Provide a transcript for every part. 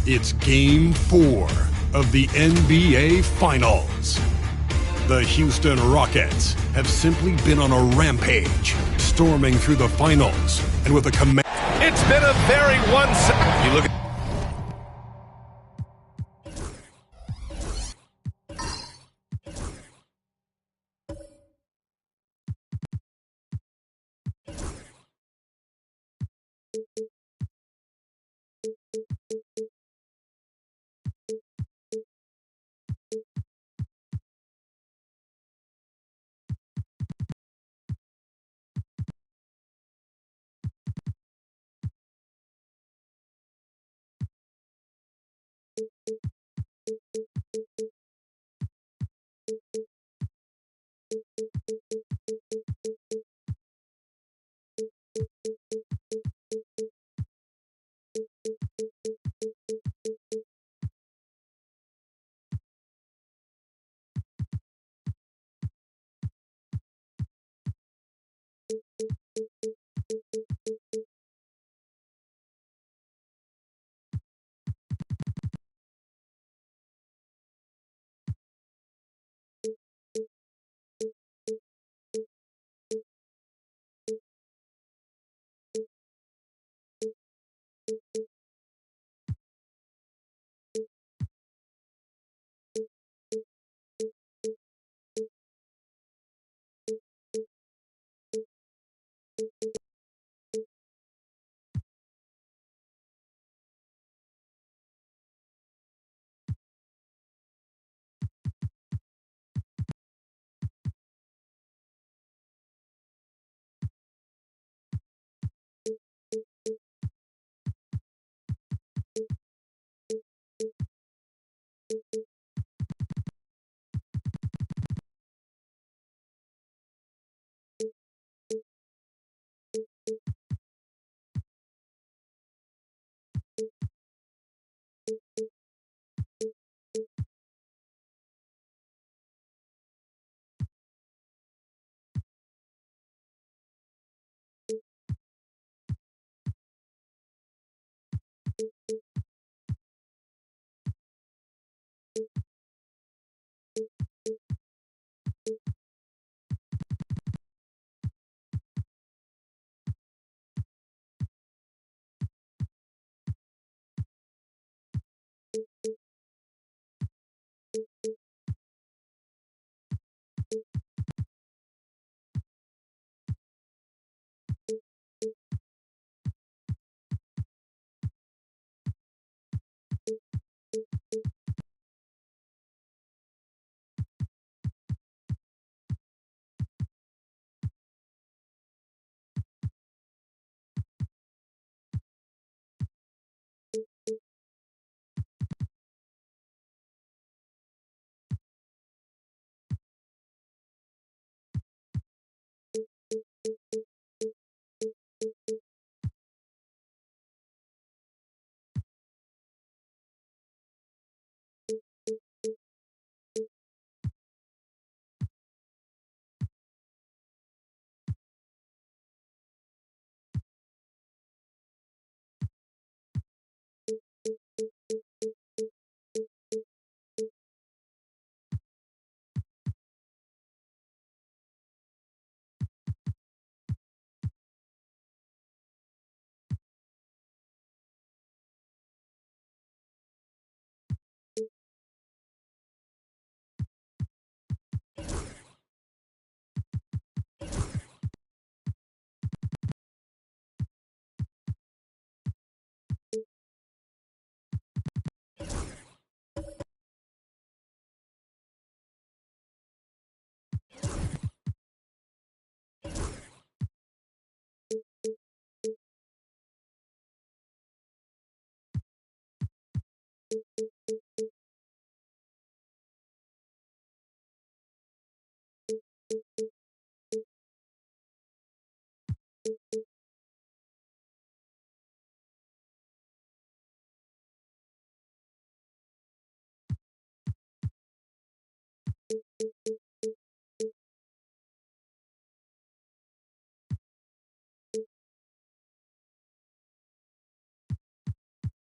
It's Game 4 of the NBA Finals. The Houston Rockets have simply been on a rampage, storming through the finals, and with a command. It's been a very one-sided. You look at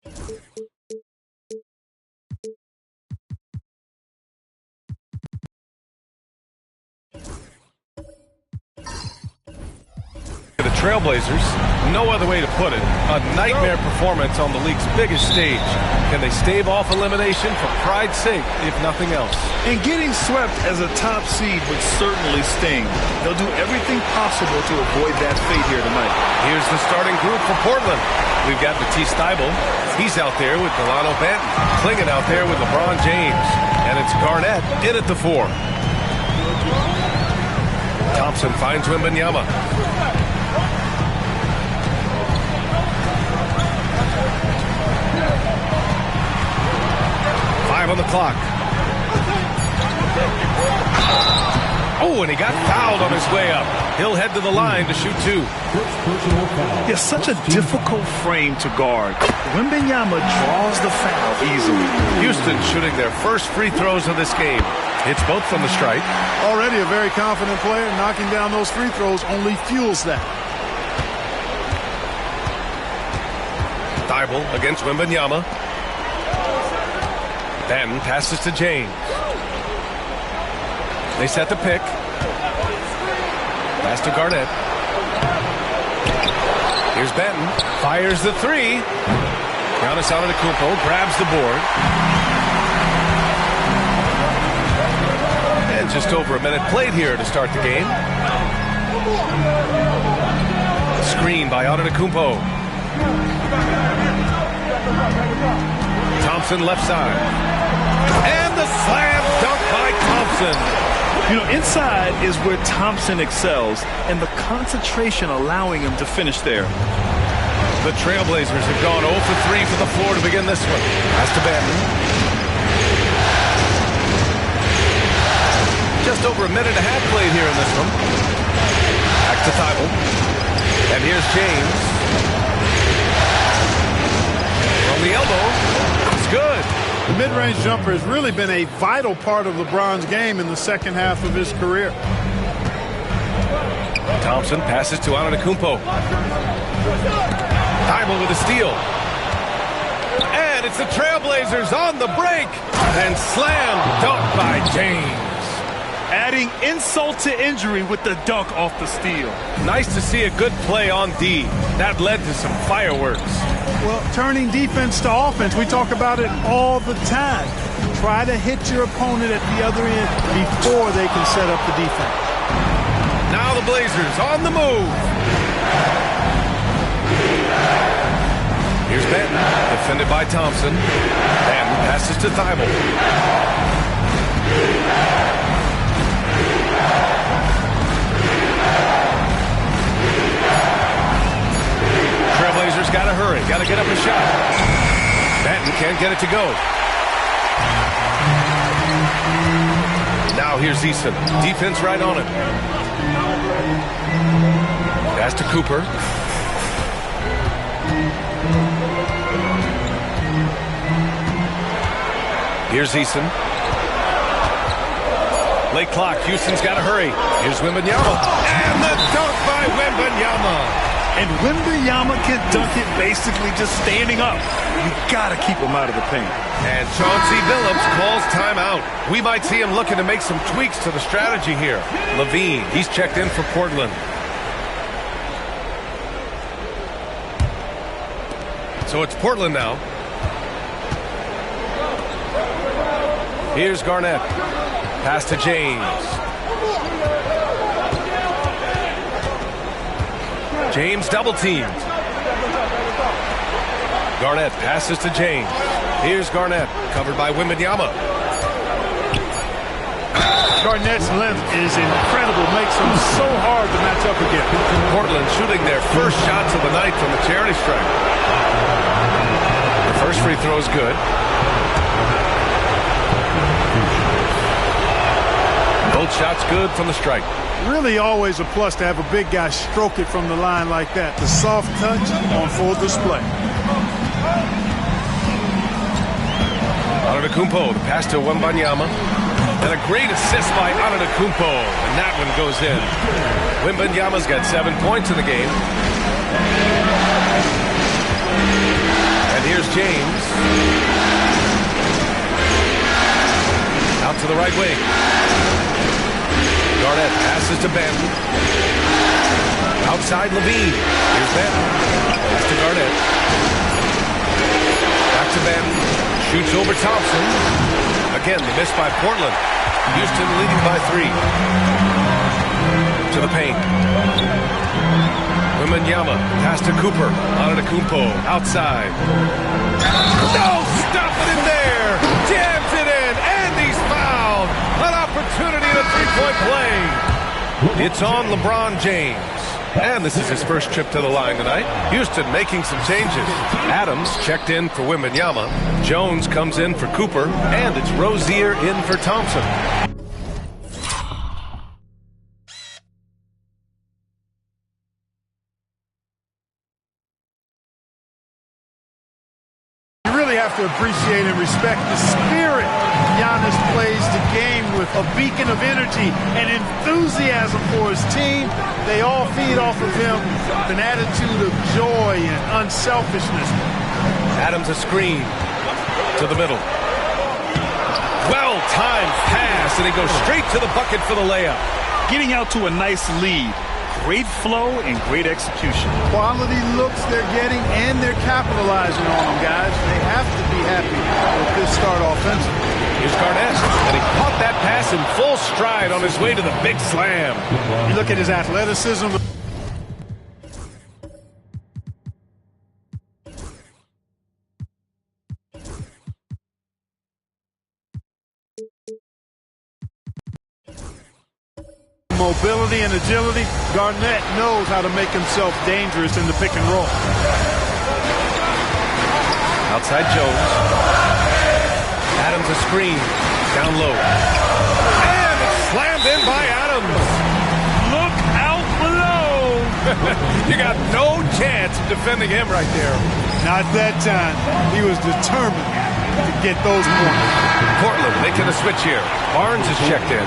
The Trailblazers, no other way to put it, a nightmare performance on the league's biggest stage. Can they stave off elimination for pride's sake, if nothing else? And getting swept as a top seed would certainly sting. They'll do everything possible to avoid that fate here tonight. Here's the starting group for Portland. We've got Matisse Thybulle. He's out there with Delano Banton. Klingon out there with LeBron James. And it's Garnett in at the 4. Thompson finds Wembanyama. On the clock. Oh, and he got fouled on his way up. He'll head to the line to shoot 2. It's such a difficult frame to guard. Wembanyama draws the foul easily. Houston shooting their first free throws of this game. Hits both from the stripe. Already a very confident player. Knocking down those free throws only fuels that. Thybulle against Wembanyama. Banton passes to James. They set the pick. Pass to Garnett. Here's Banton. Fires the 3. Giannis Antetokounmpo grabs the board. And just over a minute played here to start the game. Screen by Antetokounmpo. Thompson left side. And the slam dunk by Thompson. You know, inside is where Thompson excels, and the concentration allowing him to finish there. The Trailblazers have gone 0 for 3 from the floor to begin this one. Pass to Banton. Just over a minute and a half played here in this one. Back to Thybulle. And here's James. From the elbow. It's good. The mid-range jumper has really been a vital part of LeBron's game in the second half of his career. Thompson passes to Antetokounmpo. Thybulle with a steal. And it's the Trailblazers on the break. And slam dunk by James. Adding insult to injury with the dunk off the steal. Nice to see a good play on D. That led to some fireworks. Well, turning defense to offense, we talk about it all the time. Try to hit your opponent at the other end before they can set up the defense. Now the Blazers on the move. Here's Banton, defended by Thompson. Banton passes to Thybulle. Trailblazers got to hurry, got to get up a shot. Banton can't get it to go. Now here's Eason. Defense right on it. Pass to Cooper. Here's Eason. Late clock. Houston's got to hurry. Here's Wembanyama. And the dunk by Wembanyama. And Wembanyama can dunk it basically just standing up. You got to keep him out of the paint. And Chauncey Billups calls timeout. We might see him looking to make some tweaks to the strategy here. Levine, he's checked in for Portland. So it's Portland now. Here's Garnett. Pass to James. James double teamed. Garnett passes to James. Here's Garnett, covered by Wembanyama. Garnett's length is incredible, makes him so hard to match up against. Portland shooting their first shots of the night from the charity stripe. The first free throw is good. Both shots good from the stripe. Really always a plus to have a big guy stroke it from the line like that. The soft touch on full display. Antetokounmpo, the pass to Wembanyama. And a great assist by Antetokounmpo. And that one goes in. Wembanyama's got 7 points in the game. And here's James. Out to the right wing. Garnett passes to Ben. Outside Levine. Here's Ben. Pass to Garnett. Back to Ben. Shoots over Thompson. Again, the miss by Portland. Houston leading by 3. To the paint. Wembanyama. Pass to Cooper. Antetokounmpo. Outside. No! Stop it in there! Jams it in! And he's fouled! An opportunity in a three-point play! It's on LeBron James. And this is his first trip to the line tonight. Houston making some changes. Adams checked in for Wembanyama. Jones comes in for Cooper. And it's Rozier in for Thompson. You really have to appreciate and respect the spirit Giannis plays the game with, a beacon of energy and enthusiasm for his team. They all feed off of him with an attitude of joy and unselfishness. Adams a screen to the middle. Well-timed pass, and he goes straight to the bucket for the layup. Getting out to a nice lead. Great flow and great execution. Quality looks they're getting, and they're capitalizing on them, guys. They have to be happy with this start offensively. Here's Garnett, and he caught that pass in full stride on his way to the big slam. You look at his athleticism. Mobility and agility. Garnett knows how to make himself dangerous in the pick and roll. Outside Jones. Adams a screen. Down low. And it's slammed in by Adams. Look out below. You got no chance of defending him right there. Not that time. He was determined to get those points. Portland making a switch here. Barnes is checked in.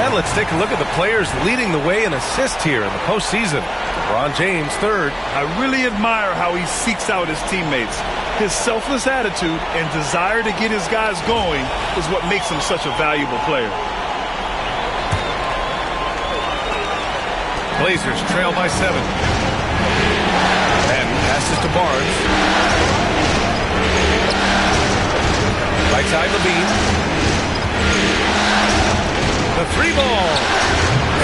And let's take a look at the players leading the way in assists here in the postseason. LeBron James, 3rd. I really admire how he seeks out his teammates. His selfless attitude and desire to get his guys going is what makes him such a valuable player. Blazers trail by 7. And passes to Barnes. Right side Levine. The 3-ball.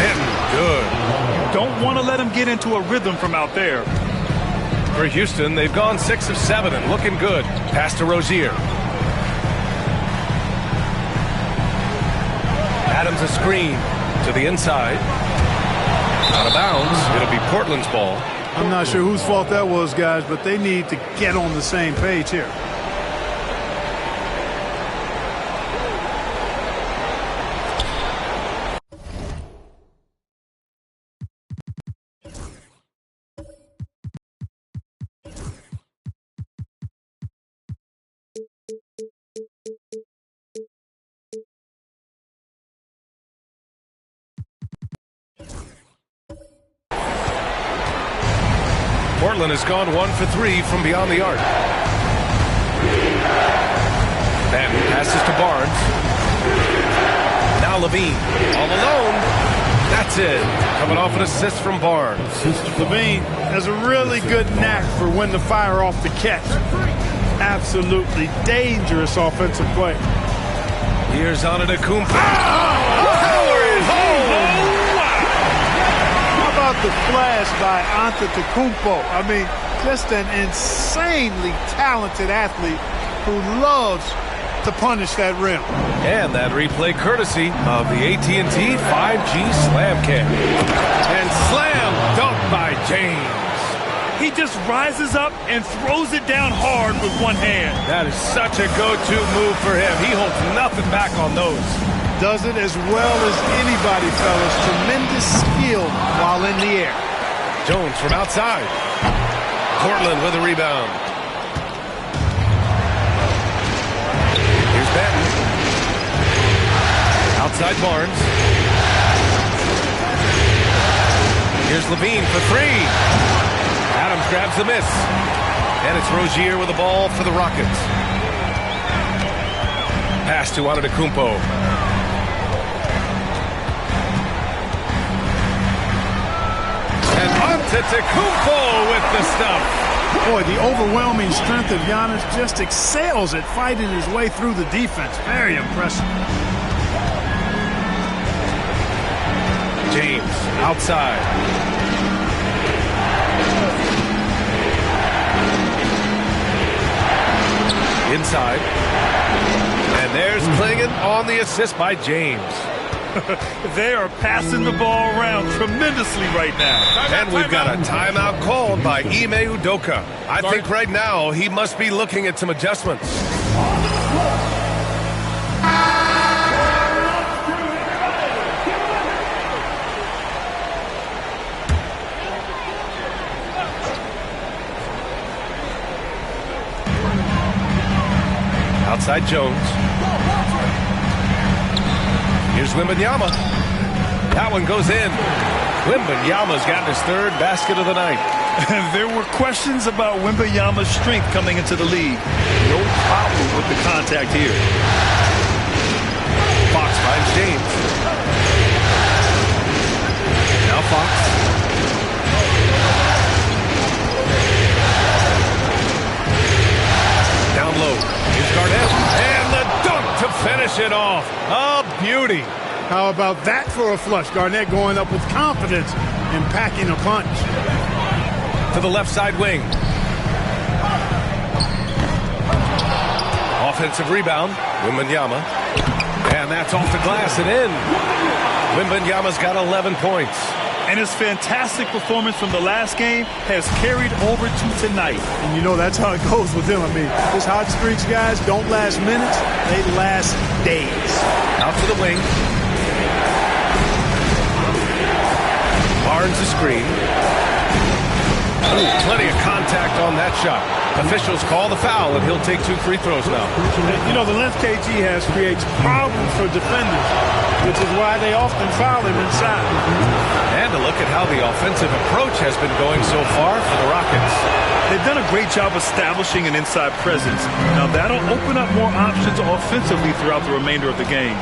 And good. Don't want to let him get into a rhythm from out there. For Houston, they've gone 6 of 7 and looking good. Pass to Rozier. Adams a screen to the inside. Out of bounds. It'll be Portland's ball. I'm not sure whose fault that was, guys, but they need to get on the same page here. Portland has gone 1 for 3 from beyond the arc. Then passes to Barnes. Now Levine all alone. That's it. Coming off an assist from Barnes. Levine has a really good knack for when to fire off the catch. Absolutely dangerous offensive play. Here's Antetokounmpo. Power it home. How about the flash by Antetokounmpo? I mean, just an insanely talented athlete who loves to punish that rim. And that replay courtesy of the AT&T 5G Slam Kick. And slam dunk by James. He just rises up and throws it down hard with one hand. That is such a go-to move for him. He holds nothing back on those. Does it as well as anybody, fellas. Tremendous skill while in the air. Jones from outside. Portland with a rebound. Here's Benton. Outside Barnes. Here's Levine for 3. Adams grabs the miss. And it's Rozier with the ball for the Rockets. Pass to Antetokounmpo. And Antetokounmpo with the stuff. Boy, the overwhelming strength of Giannis just excels at fighting his way through the defense. Very impressive. James outside. Inside. And there's Klingon on the assist by James. They are passing the ball around tremendously right now. And we've got a timeout called by Ime Udoka. I think right now he must be looking at some adjustments. Outside Jones. Here's Wembanyama. That one goes in. Wembanyama's gotten his third basket of the night. There were questions about Wembanyama's strength coming into the league. No problem with the contact here. Fox finds James. Now Fox. Down low. Here's Garnett. And the dunk to finish it off. A beauty. How about that for a flush? Garnett going up with confidence and packing a punch. To the left side wing. Offensive rebound. Wembanyama. And that's off the glass and in. Wembanyama's got 11 points. And his fantastic performance from the last game has carried over to tonight. And you know that's how it goes with him. I mean, his hot streaks, guys, don't last minutes. They last days. Out to the wing. Barnes a screen. Ooh, plenty of contact on that shot. Officials call the foul, and he'll take 2 free throws now. You know, the length KG has creates problems for defenders, which is why they often foul him inside. And to look at how the offensive approach has been going so far for the Rockets. They've done a great job establishing an inside presence. Now, that'll open up more options offensively throughout the remainder of the game.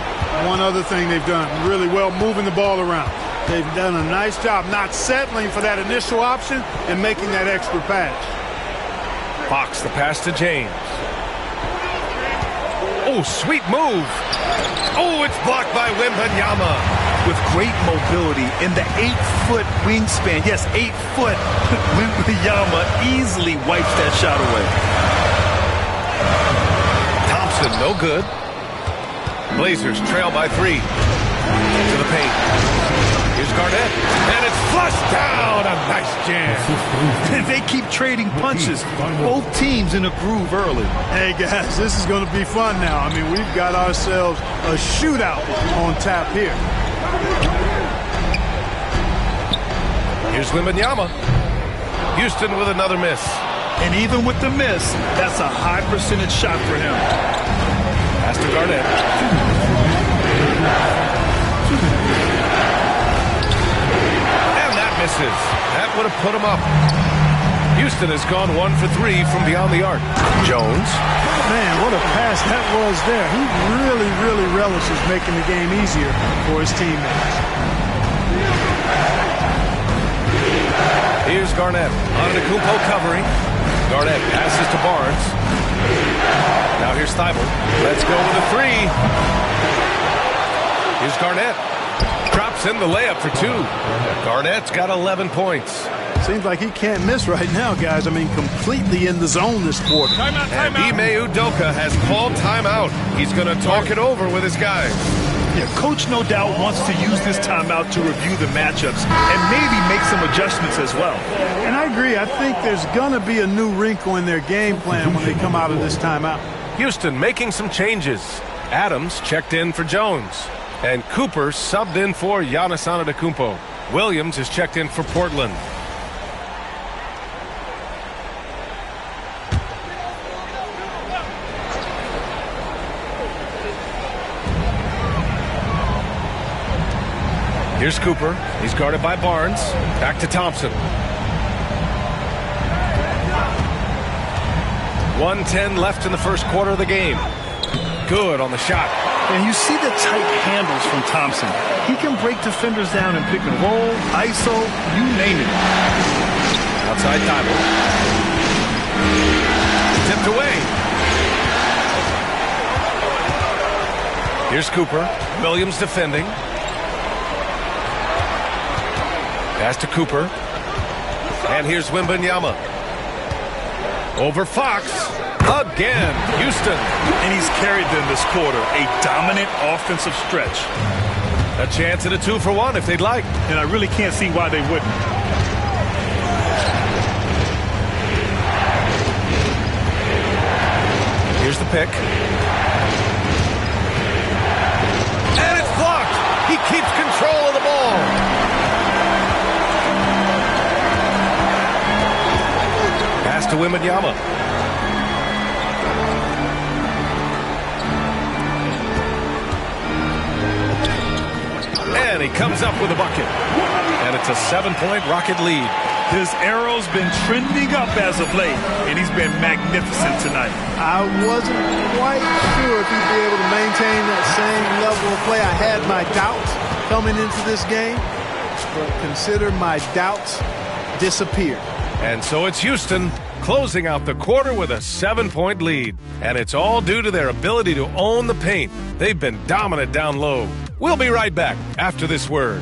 One other thing they've done really well, moving the ball around. They've done a nice job not settling for that initial option and making that extra pass. Fox, the pass to James. Oh, sweet move. Oh, it's blocked by Wembanyama. With great mobility in the 8-foot wingspan. Yes, 8 foot. Wembanyama easily wipes that shot away. Thompson, no good. Blazers trail by 3. To the paint. Here's Garnett. And it's flushed down. A nice jam. They keep trading punches. Both teams in a groove early. Hey, guys, this is going to be fun now. I mean, we've got ourselves a shootout on tap here. Here's Wembanyama. Houston with another miss. And even with the miss, that's a high percentage shot for him. Pass to Garnett. And that misses. That would have put him up. Houston has gone 1 for 3 from beyond the arc. Jones. Man, what a pass that was there. He really relishes making the game easier for his teammates. Here's Garnett. Antetokounmpo covering. Garnett passes to Barnes. Now here's Thibault. Let's go with a 3. Here's Garnett. Drops in the layup for 2. Garnett's got 11 points. Seems like he can't miss right now, guys. I mean, completely in the zone this quarter. Timeout. And Ime Udoka has called timeout. He's going to talk it over with his guys. Yeah, Coach no doubt wants to use this timeout to review the matchups and maybe make some adjustments as well. And I agree. I think there's going to be a new wrinkle in their game plan when they come out of this timeout. Houston making some changes. Adams checked in for Jones. And Cooper subbed in for Giannis Antetokounmpo. Williams is checked in for Portland. Here's Cooper. He's guarded by Barnes. Back to Thompson. 1:10 left in the first quarter of the game. Good on the shot. And you see the tight handles from Thompson. He can break defenders down in pick and roll, ISO, you name it. Outside Thibault. Tipped away. Here's Cooper. Williams defending. Pass to Cooper. And here's Wembanyama. Over Fox. Again, Houston. And he's carried them this quarter. A dominant offensive stretch. A chance at a 2-for-1 if they'd like. And I really can't see why they wouldn't. Here's the pick. And it's blocked. He keeps control of the ball. Pass to Wembanyama. And he comes up with a bucket. And it's a 7-point Rocket lead. His arrow's been trending up as of late, and he's been magnificent tonight. I wasn't quite sure if he'd be able to maintain that same level of play. I had my doubts coming into this game, but consider my doubts disappeared. And so it's Houston closing out the quarter with a 7-point lead. And it's all due to their ability to own the paint. They've been dominant down low. We'll be right back after this word.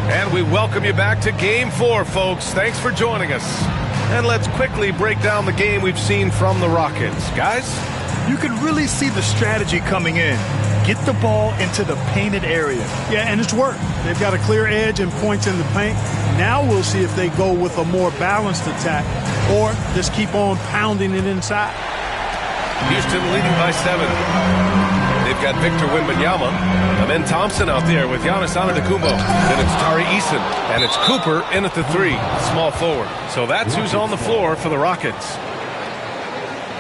And we welcome you back to Game 4, folks. Thanks for joining us. And let's quickly break down the game we've seen from the Rockets. Guys? You can really see the strategy coming in. Get the ball into the painted area. Yeah, and it's worked. They've got a clear edge and points in the paint. Now we'll see if they go with a more balanced attack or just keep on pounding it inside. Houston leading by 7. They've got Victor Wembanyama. Amen Thompson out there with Giannis Antetokounmpo. Then it's Tari Eason. And it's Cooper in at the 3, small forward. So that's who's on the floor for the Rockets.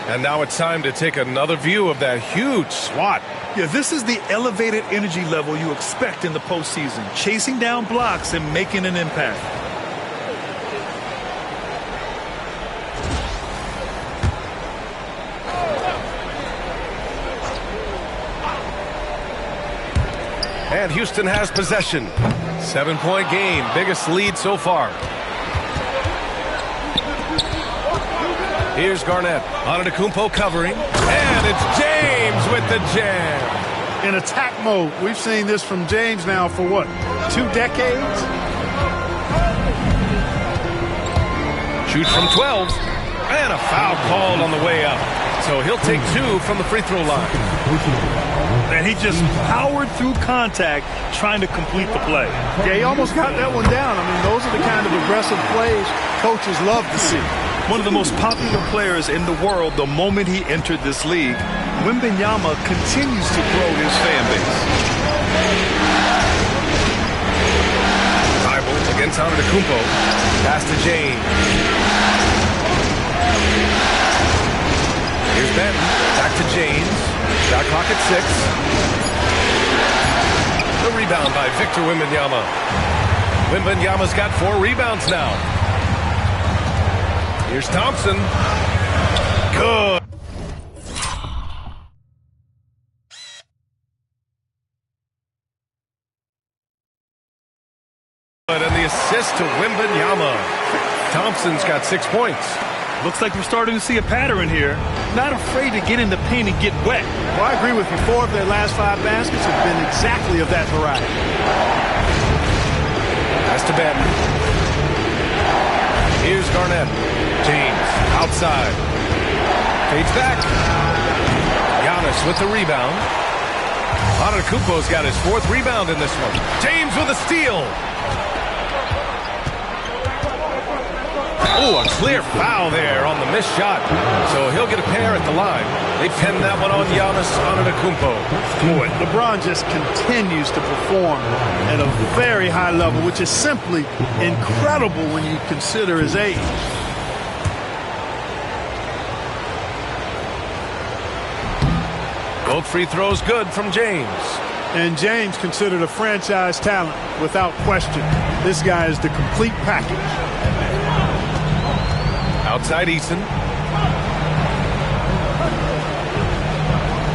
And now it's time to take another view of that huge swat. Yeah, this is the elevated energy level you expect in the postseason. Chasing down blocks and making an impact. And Houston has possession. 7-point game, biggest lead so far. Here's Garnett. Antetokounmpo covering. And it's James with the jam. In attack mode. We've seen this from James now for what, 2 decades? Shoots from 12. And a foul called on the way up. So he'll take 2 from the free throw line. And he just powered through contact trying to complete the play. Yeah, he almost got that one down. I mean, those are the kind of aggressive plays coaches love to see. One of the most popular players in the world the moment he entered this league, Wembanyama continues to grow his fan base. Thibault against Antetokounmpo. Pass to James. Here's Benton. Back to James. Shot clock at 6. The rebound by Victor Wembanyama. Wembanyama's got 4 rebounds now. Here's Thompson. Good. And the assist to Wembanyama. Thompson's got 6 points. Looks like we're starting to see a pattern here. Not afraid to get in the paint and get wet. Well, I agree with you. 4 of their last 5 baskets have been exactly of that variety. Pass to Benton. Here's Garnett. James outside. Fades back. Giannis with the rebound. Antetokounmpo's got his 4th rebound in this one. James with a steal. Oh, a clear foul there on the missed shot. So he'll get a pair at the line. They pin that one on Giannis Antetokounmpo. Boy, LeBron just continues to perform at a very high level, which is simply incredible when you consider his age. Both free throws good from James. And James considered a franchise talent without question. This guy is the complete package. Outside Eason.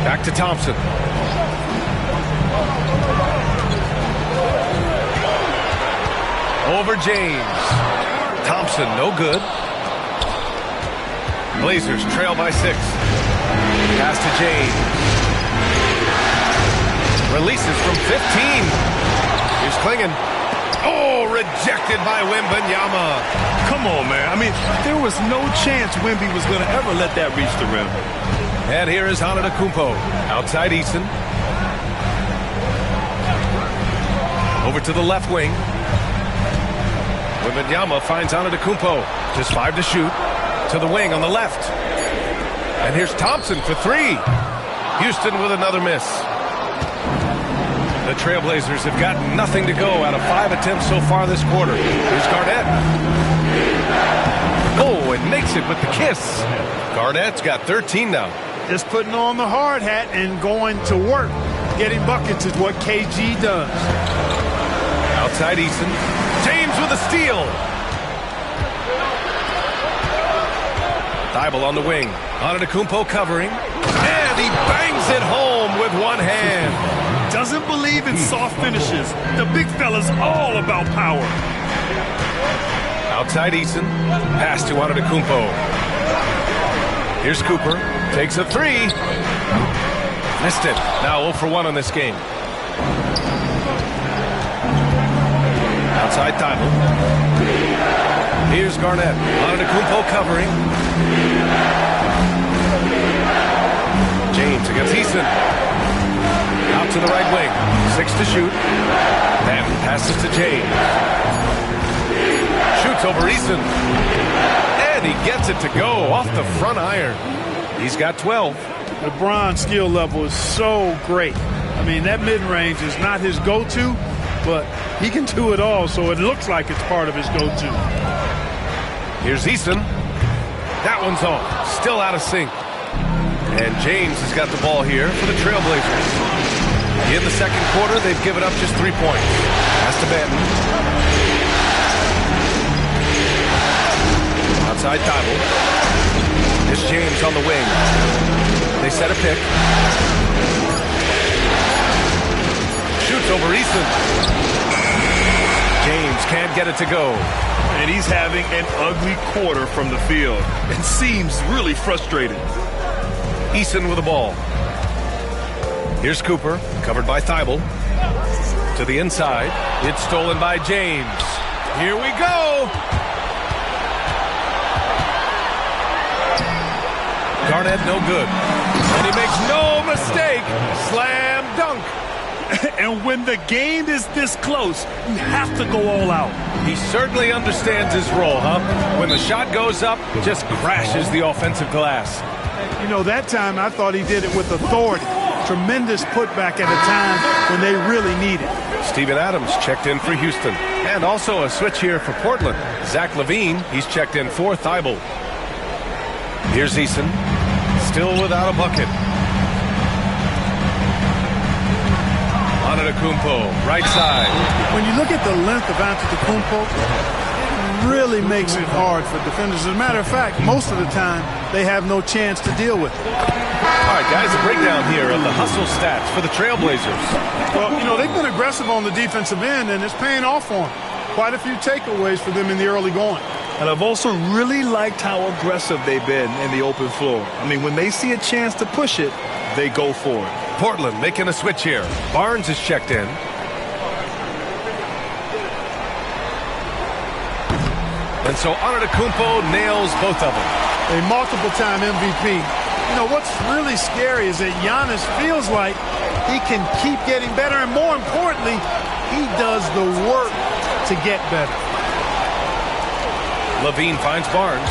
Back to Thompson. Over James. Thompson, no good. Blazers trail by 6. Pass to James. Releases from 15. Here's Klingon. Oh, rejected by Wembanyama. Come on, man. I mean, there was no chance Wemby was going to ever let that reach the rim. And here is Antetokounmpo. Outside Eason. Over to the left wing. Wembanyama finds Antetokounmpo. Just 5 to shoot. To the wing on the left. And here's Thompson for 3. Houston with another miss. The Trailblazers have got nothing to go out of 5 attempts so far this quarter. Here's Garnett. Oh, and makes it with the kiss. Garnett's got 13 now. Just putting on the hard hat and going to work. Getting buckets is what KG does. Outside Eason. James with a steal. Thibault on the wing. Antetokounmpo covering. And he bangs it home with one hand. Doesn't believe in soft finishes. The big fella's all about power. Outside Eason. Pass to Antetokounmpo. Here's Cooper. Takes a 3. Missed it. Now 0 for 1 on this game. Outside Thibault. Here's Garnett. Antetokounmpo covering. James against Eason. Out to the right wing. 6 to shoot. And passes to James. Shoots over Eason. And he gets it to go off the front iron. He's got 12. LeBron's skill level is so great. I mean, that mid-range is not his go-to, but he can do it all, so it looks like it's part of his go-to. Here's Eason. That one's off. Still out of sync. And James has got the ball here for the Trailblazers. In the second quarter, they've given up just 3 points. Pass to Banton. Outside Thibault. It's James on the wing. They set a pick. Shoots over Eason. James can't get it to go. And he's having an ugly quarter from the field. It seems really frustrated. Eason with the ball. Here's Cooper, covered by Thibault. To the inside. It's stolen by James. Here we go. Garnett no good. And he makes no mistake. Slam dunk. And when the game is this close, you have to go all out. He certainly understands his role, huh? When the shot goes up, just crashes the offensive glass. You know, that time I thought he did it with authority. Tremendous putback at a time when they really need it. Steven Adams checked in for Houston. And also a switch here for Portland. Zach LaVine, he's checked in for Thibault. Here's Eason. Still without a bucket. Antetokounmpo, right side. When you look at the length of Antetokounmpo, it really makes it hard for defenders. As a matter of fact, most of the time, they have no chance to deal with it. All right, guys, a breakdown here of the hustle stats for the Trailblazers. Well, you know, they've been aggressive on the defensive end, and it's paying off for them. Quite a few takeaways for them in the early going. And I've also really liked how aggressive they've been in the open floor. I mean, when they see a chance to push it, they go for it. Portland making a switch here. Barnes is checked in. And so Antetokounmpo nails both of them. A multiple-time MVP. You know, what's really scary is that Giannis feels like he can keep getting better, and more importantly, he does the work to get better. Levine finds Barnes.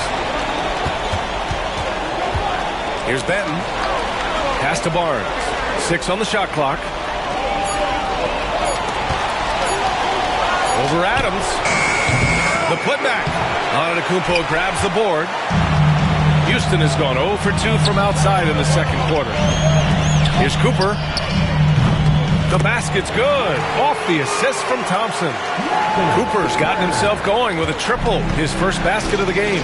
Here's Benton. Pass to Barnes. 6 on the shot clock. Over Adams. The putback. Antetokounmpo grabs the board. Houston has gone 0 for 2 from outside in the second quarter. Here's Cooper. The basket's good. Off the assist from Thompson. Cooper's gotten himself going with a triple. His first basket of the game.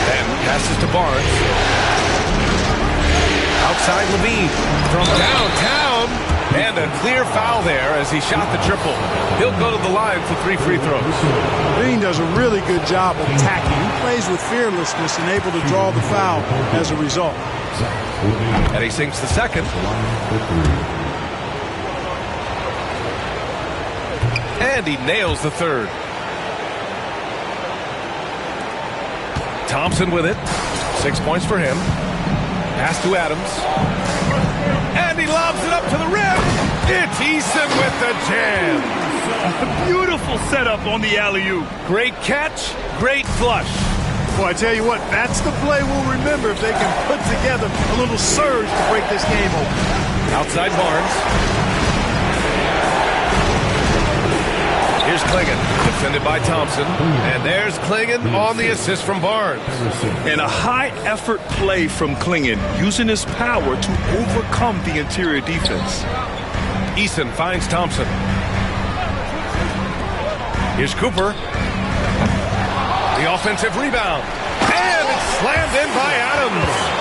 Then passes to Barnes. Outside Levine. From downtown. And a clear foul there as he shot the triple. He'll go to the line for 3 free throws. Levine does a really good job of attacking. He plays with fearlessness and able to draw the foul as a result. And he sinks the second. And he nails the third. Thompson with it. 6 points for him. Pass to Adams. And he lobs it up to the rim. It's Eason with the jam. Beautiful setup on the alley-oop. Great catch, great flush. Well, I tell you what, that's the play we'll remember if they can put together a little surge to break this game open. Outside Barnes. Here's Clingan, defended by Thompson. And there's Clingan on the assist from Barnes. And a high-effort play from Clingan, using his power to overcome the interior defense. Eason finds Thompson. Here's Cooper. The offensive rebound. And it's slammed in by Adams.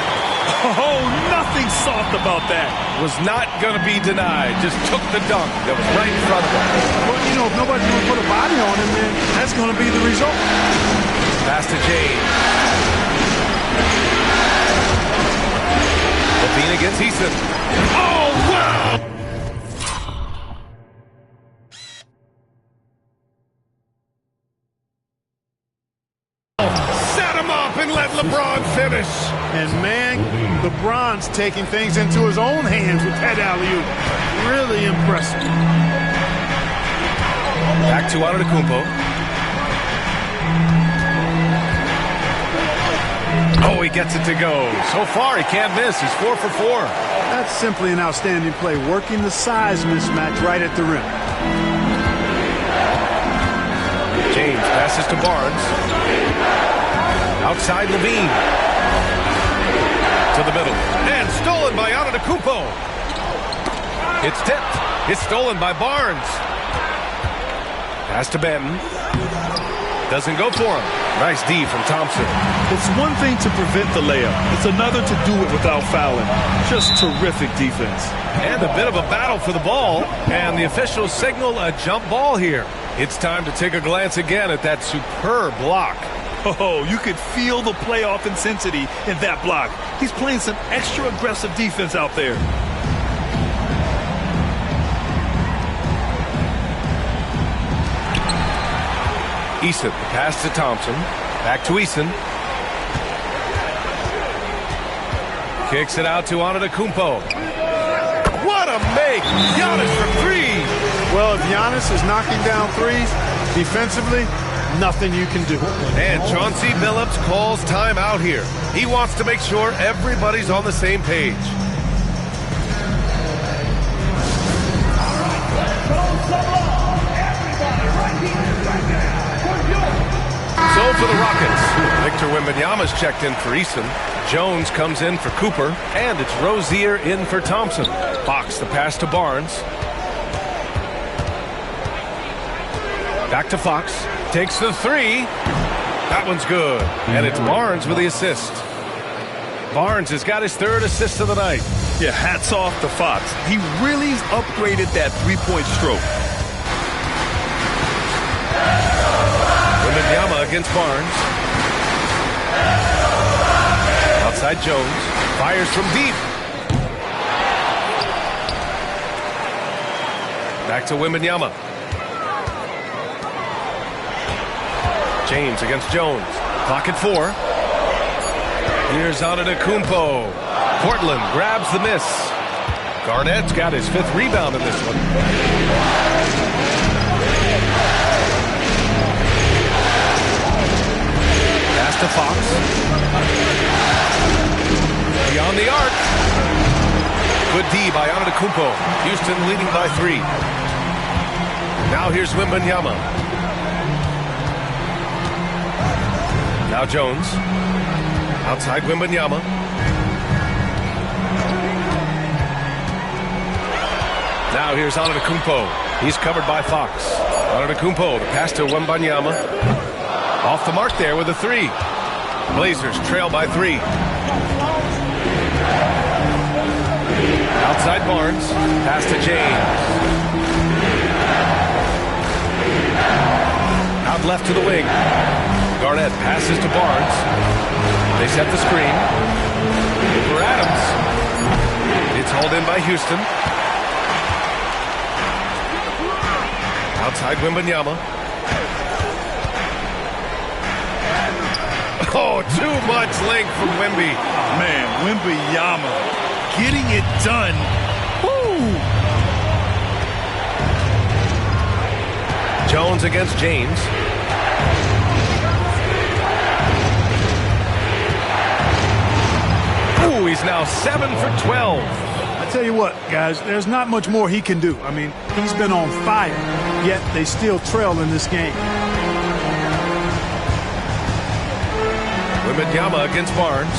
Oh, nothing soft about that. Was not going to be denied. Just took the dunk that was right in front of him. Well, you know, if nobody's going to put a body on him, then that's going to be the result. Pass to James. Levine against Eason. Oh, wow! Set him up and let LeBron finish. And, man, LeBron's taking things into his own hands with that alley-oop. Really impressive. Back to Antetokounmpo. Oh, he gets it to go. So far, he can't miss. He's 4 for 4. That's simply an outstanding play, working the size mismatch right at the rim. James passes to Barnes. Outside Levine. To the middle. And stolen by Antetokounmpo. It's tipped. It's stolen by Barnes. Pass to Benton. Doesn't go for him. Nice D from Thompson. It's one thing to prevent the layup. It's another to do it without fouling. Just terrific defense. And a bit of a battle for the ball. And the officials signal a jump ball here. It's time to take a glance again at that superb block. Oh, you could feel the playoff intensity in that block. He's playing some extra aggressive defense out there. Eason, pass to Thompson. Back to Eason. Kicks it out to Antetokounmpo. What a make! Giannis for 3. Well, if Giannis is knocking down threes, defensively, nothing you can do. And Chauncey Billups calls timeout here. He wants to make sure everybody's on the same page. So for the Rockets, Victor Wembanyama's checked in for Eason. Jones comes in for Cooper. And it's Rozier in for Thompson. Fox the pass to Barnes. Back to Fox. Takes the 3. That one's good. And it's Barnes with the assist. Barnes has got his 3rd assist of the night. Yeah, hats off to Fox. He really upgraded that three-point stroke. Wembanyama against Barnes. Outside Jones. Fires from deep. Back to Wembanyama. James against Jones. Clock at 4. Here's Antetokounmpo. Portland grabs the miss. Garnett's got his 5th rebound in this one. Pass to Fox. Beyond the arc. Good D by Antetokounmpo. Houston leading by 3. Now here's Wembanyama. Now Jones. Outside Wembanyama. Now here's Antetokounmpo. He's covered by Fox. Antetokounmpo, the pass to Wembanyama. Off the mark there with a 3. Blazers trail by 3. Outside Barnes. Pass to James. Out left to the wing. Garnett passes to Barnes. They set the screen. For Adams. It's hauled in by Houston. Outside Wembanyama. Oh, too much length from Wemby. Man, Wembanyama getting it done. Woo! Jones against James. Ooh, he's now 7 for 12. I tell you what, guys, there's not much more he can do. I mean, he's been on fire, yet they still trail in this game. Wembanyama against Barnes.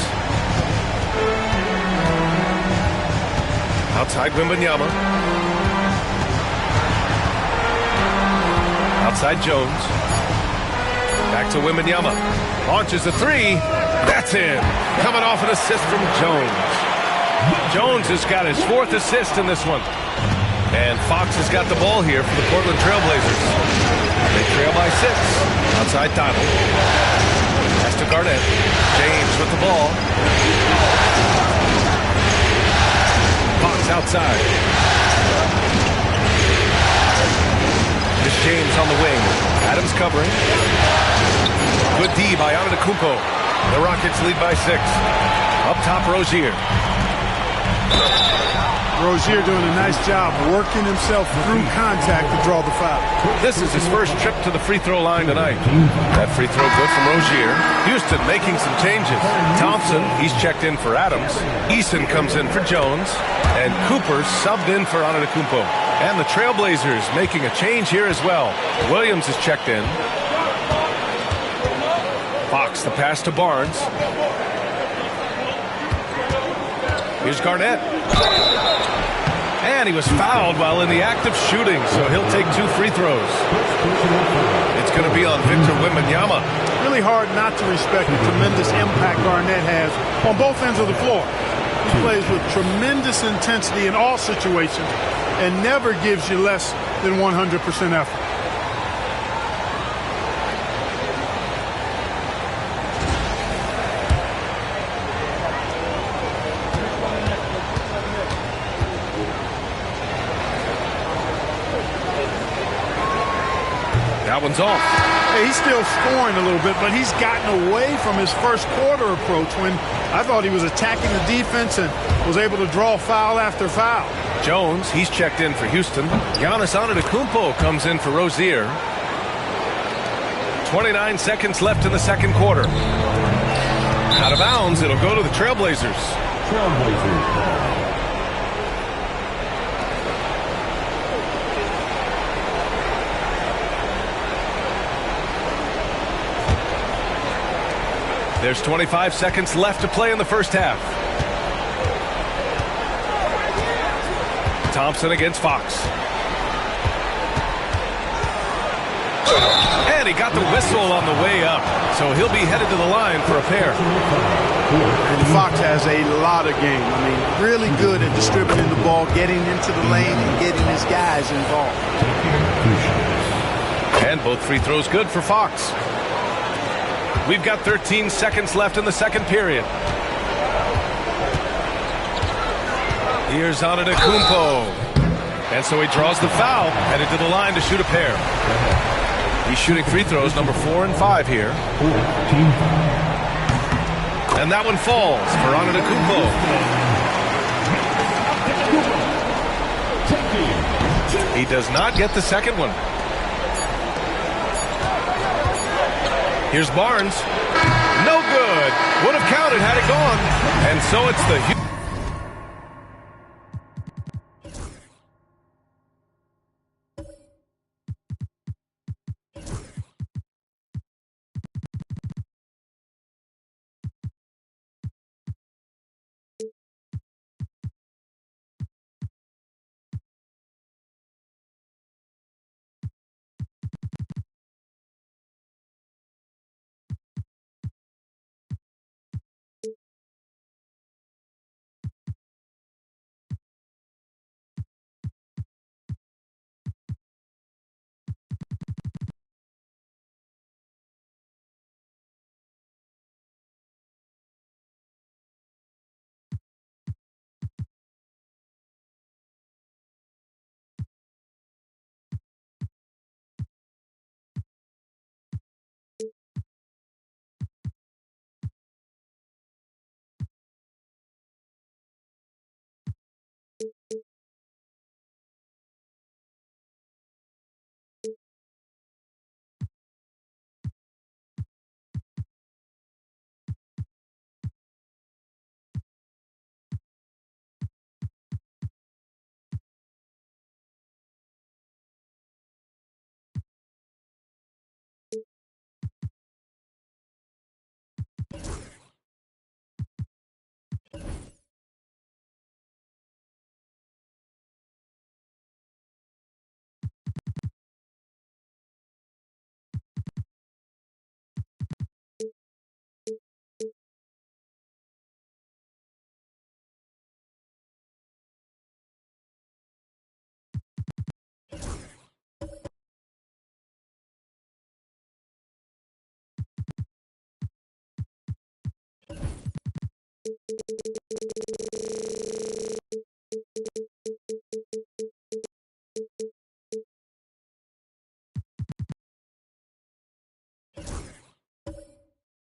Outside Wembanyama. Outside Jones. Back to Wembanyama. Launches a 3. That's in. Coming off an assist from Jones. Jones has got his 4th assist in this one. And Fox has got the ball here for the Portland Trailblazers. They trail by 6. Outside Donald. Pass to Garnett. James with the ball. Fox outside. This James on the wing. Adams covering. Good D by Antetokounmpo. The Rockets lead by 6. Up top, Rozier. Rozier doing a nice job working himself through contact to draw the foul. This is his first trip to the free throw line tonight. That free throw good from Rozier. Houston making some changes. Thompson, he's checked in for Adams. Eason comes in for Jones. And Cooper subbed in for Antetokounmpo. And the Trailblazers making a change here as well. Williams is checked in. Fox, the pass to Barnes. Here's Garnett. And he was fouled while in the act of shooting, so he'll take 2 free throws. It's going to be on Victor Wembanyama. Really hard not to respect the tremendous impact Garnett has on both ends of the floor. He plays with tremendous intensity in all situations and never gives you less than 100% effort. That one's off. Hey, he's still scoring a little bit, but he's gotten away from his first quarter approach when I thought he was attacking the defense and was able to draw foul after foul. Jones, he's checked in for Houston. Giannis Antetokounmpo comes in for Rozier. 29 seconds left in the second quarter. Out of bounds, it'll go to the Trailblazers. There's 25 seconds left to play in the first half. Thompson against Fox. And he got the whistle on the way up, so he'll be headed to the line for a pair. And Fox has a lot of game. I mean, really good at distributing the ball, getting into the lane, and getting his guys involved. And both free throws good for Fox. We've got 13 seconds left in the second period. Here's Antetokounmpo. And so he draws the foul, headed to the line to shoot a pair. He's shooting free throws number 4 and 5 here. And that one falls for Antetokounmpo. He does not get the second one. Here's Barnes. good. Would have counted had it gone. And so it's the...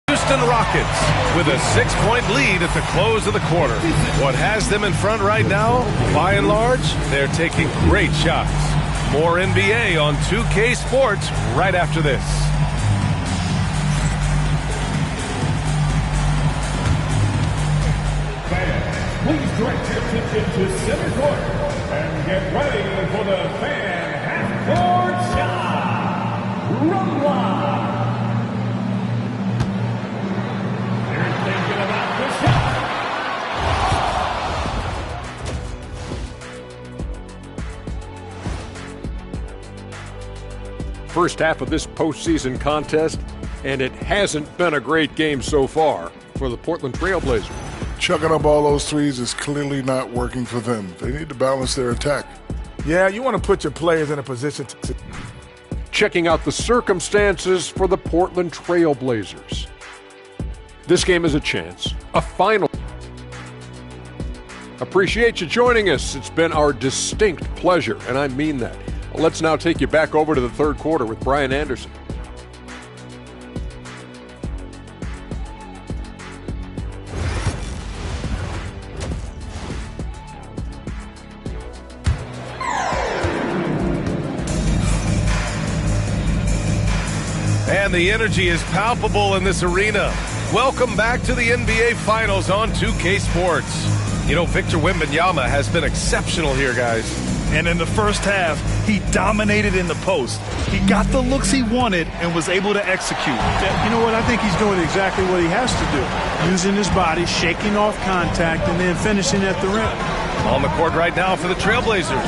Houston Rockets with a 6-point lead at the close of the quarter. What has them in front right now? By and large, they're taking great shots. More NBA on 2K Sports right after this. Fans, please direct your attention to center court and get ready for the fan half-court shot. Rumble. First half of this postseason contest, and it hasn't been a great game so far for the Portland Trail Blazers. Chucking up all those threes is clearly not working for them. They need to balance their attack. Yeah, you want to put your players in a position to... Checking out the circumstances for the Portland Trail Blazers. This game is a chance, a final. Appreciate you joining us. It's been our distinct pleasure, and I mean that. Let's now take you back over to the third quarter with Brian Anderson. And the energy is palpable in this arena. Welcome back to the NBA Finals on 2K Sports. You know, Victor Wembanyama has been exceptional here, guys. And in the first half, he dominated in the post. He got the looks he wanted and was able to execute. You know what? I think he's doing exactly what he has to do. Using his body, shaking off contact, and then finishing at the rim. On the court right now for the Trailblazers.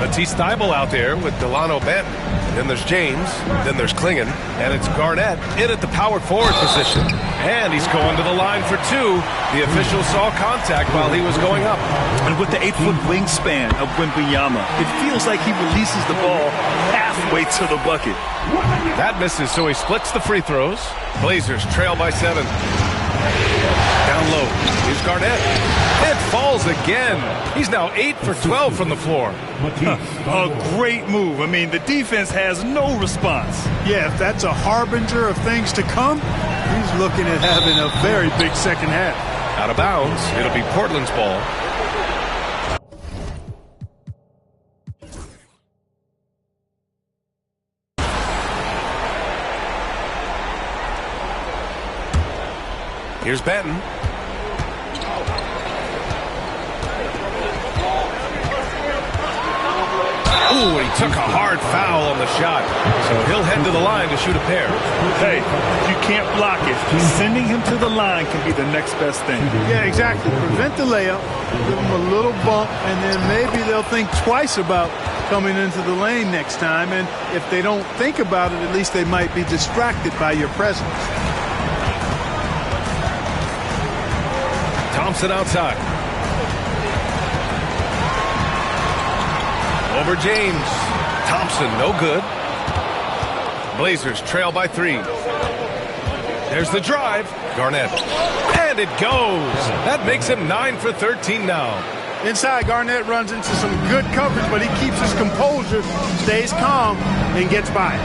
Matisse Thybulle out there with Delano Banton. Then there's James. Then there's Klingon. And it's Garnett in at the power forward position. And he's going to the line for two. The official saw contact while he was going up. And with the 8-foot wingspan of Wembanyama, it feels like he releases the ball halfway to the bucket. That misses, so he splits the free throws. Blazers trail by 7. Down low. Here's Garnett. It falls again. He's now 8 for 12 from the floor. A great move. I mean, the defense has no response. Yeah, if that's a harbinger of things to come, he's looking at having a very big second half. Out of bounds. It'll be Portland's ball. Here's Benton. Ooh, he took a hard foul on the shot. So he'll head to the line to shoot a pair. Hey, you can't block it. Sending him to the line can be the next best thing. Yeah, exactly. Prevent the layup, give them a little bump, and then maybe they'll think twice about coming into the lane next time. And if they don't think about it, at least they might be distracted by your presence. Thompson outside. Over James. Thompson, no good. Blazers trail by 3. There's the drive. Garnett. And it goes. That makes him 9 for 13 now. Inside, Garnett runs into some good coverage, but he keeps his composure, stays calm, and gets by it.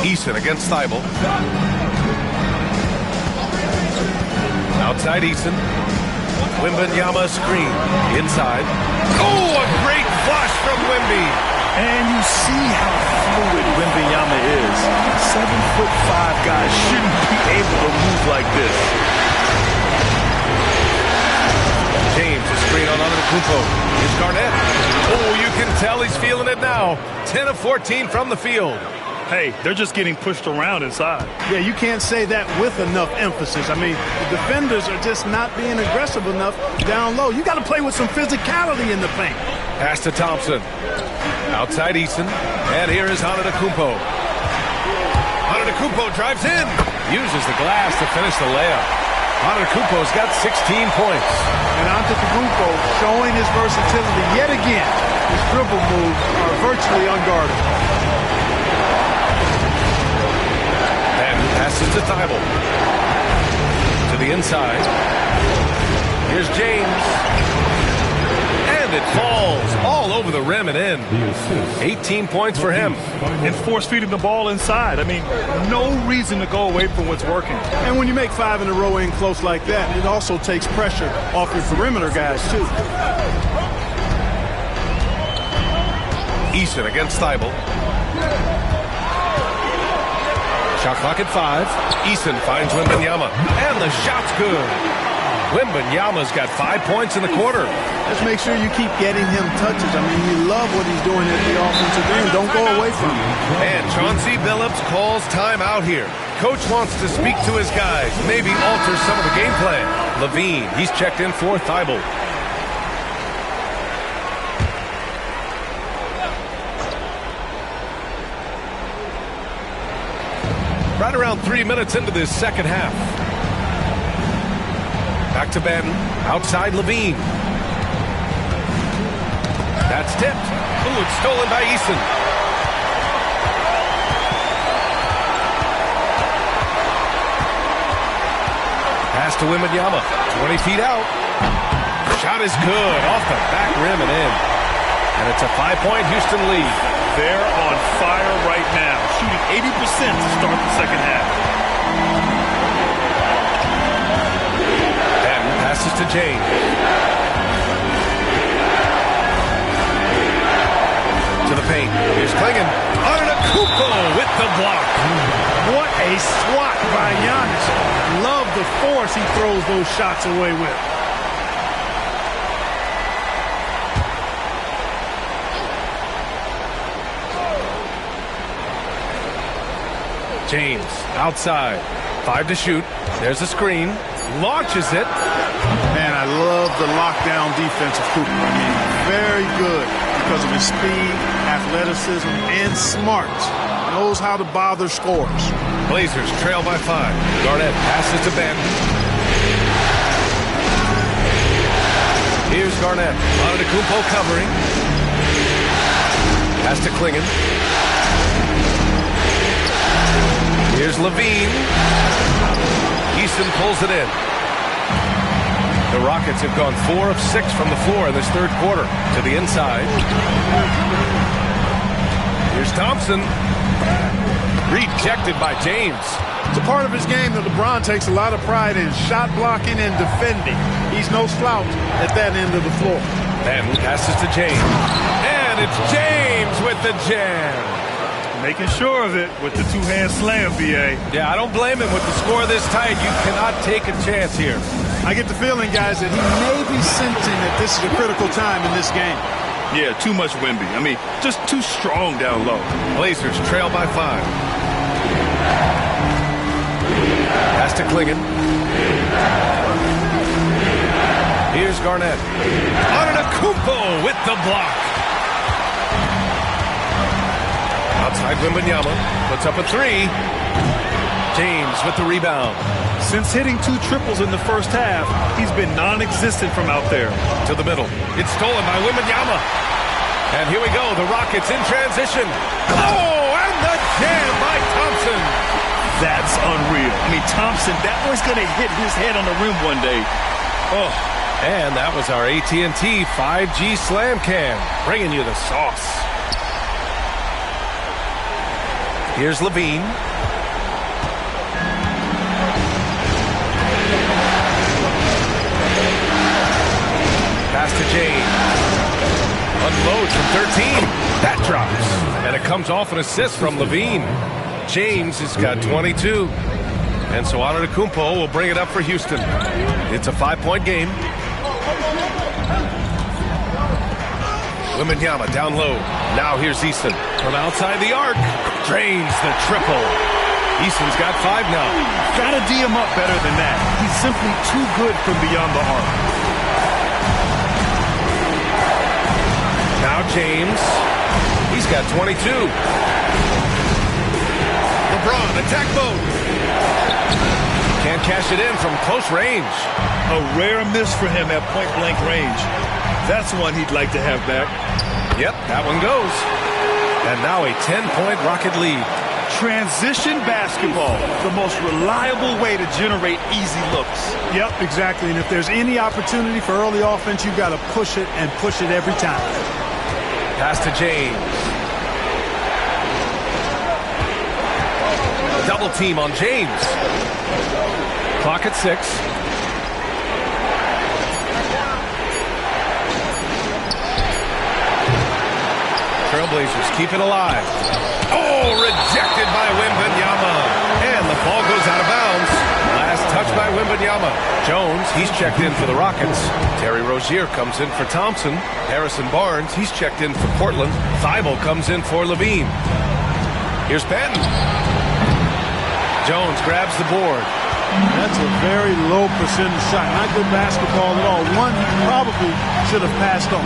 Eason against Thibault. Outside Eason. Wembanyama screen. Inside. Oh, a great flush from Wemby. And you see how fluid Wembanyama is. 7'5" guys shouldn't be able to move like this. James, a screen on Antetokounmpo. Here's Garnett. Oh, you can tell he's feeling it now. 10 of 14 from the field. Hey, they're just getting pushed around inside. Yeah, you can't say that with enough emphasis. I mean, the defenders are just not being aggressive enough down low. You got to play with some physicality in the paint. Pass to Thompson. Outside Eason. And here is Antetokounmpo. Antetokounmpo drives in. Uses the glass to finish the layup. Antetokounmpo's got 16 points. And Antetokounmpo showing his versatility yet again. His dribble moves are virtually unguardable. Passes to Thibault. To the inside. Here's James. And it falls all over the rim and in. 18 points for him. And force feeding the ball inside. I mean, no reason to go away from what's working. And when you make 5 in a row in close like that, it also takes pressure off your perimeter guys, too. Eason against Thibault. Shot clock at 5. Eason finds Wembanyama. And the shot's good. Wembanyama's got 5 points in the quarter. Just make sure you keep getting him touches. I mean, you love what he's doing at the offensive end. Don't go away from him. And Chauncey Billups calls timeout here. Coach wants to speak to his guys. Maybe alter some of the game plan. Levine, he's checked in for Thibault. Right around 3 minutes into this second half. Back to Ben. Outside Levine. That's tipped. Ooh, it's stolen by Eason. Pass to Wembanyama. 20 feet out. Shot is good. Off the back rim and in. And it's a 5-point Houston lead. They're on fire right now, shooting 80% to start the second half. Ben passes to James. To the paint. Here's Klingon. Antetokounmpo with the block. What a swat by Giannis. Love the force he throws those shots away with. James outside. 5 to shoot. There's a screen. Launches it. Man, I love the lockdown defense of Cooper. I mean, very good because of his speed, athleticism, and smarts. Knows how to bother scorers. Blazers trail by 5. Garnett passes to Ben. Here's Garnett. Antetokounmpo covering. Pass to Klingon. Here's Levine. Eason pulls it in. The Rockets have gone 4 of 6 from the floor in this third quarter. To the inside. Here's Thompson. Rejected by James. It's a part of his game that LeBron takes a lot of pride in. Shot blocking and defending. He's no slouch at that end of the floor. Then passes to James. And it's James with the jam. Making sure of it with the two-hand slam, B.A. Yeah, I don't blame him. With the score this tight, you cannot take a chance here. I get the feeling, guys, that he may be sensing that this is a critical time in this game. Yeah, too much Wemby. I mean, just too strong down low. Blazers trail by 5. Pass to Clingan. Here's Garnett. Antetokounmpo with the block. Outside Wembanyama. Puts up a 3. James with the rebound. Since hitting 2 triples in the first half, he's been non-existent from out there. To the middle. It's stolen by Wembanyama. And here we go. The Rockets in transition. Oh, and the jam by Thompson. That's unreal. I mean, Thompson, that was going to hit his head on the rim one day. Oh. And that was our AT&T 5G Slam Cam, bringing you the sauce. Here's Levine. Pass to James. Unload from 13. That drops. And it comes off an assist from Levine. James has got 22. And so Antetokounmpo will bring it up for Houston. It's a 5-point game. Wembanyama down low. Now here's Eason from outside the arc. Drains the triple. Eason's got 5 now. Gotta D him up better than that. He's simply too good from beyond the arc. Now James. He's got 22. LeBron, attack mode. Can't cash it in from close range. A rare miss for him at point-blank range. That's one he'd like to have back. Yep, that one goes. And now a 10-point Rocket lead. Transition basketball, the most reliable way to generate easy looks. Yep, exactly. And if there's any opportunity for early offense, you've got to push it and push it every time. Pass to James. Double team on James. Clock at 6. Trailblazers keep it alive. Oh, rejected by Wembanyama. And the ball goes out of bounds. Last touch by Wembanyama. Jones, he's checked in for the Rockets. Terry Rozier comes in for Thompson. Harrison Barnes, he's checked in for Portland. Thibault comes in for Levine. Here's Benton. Jones grabs the board. That's a very low percentage shot. Not good basketball at all. One he probably should have passed on.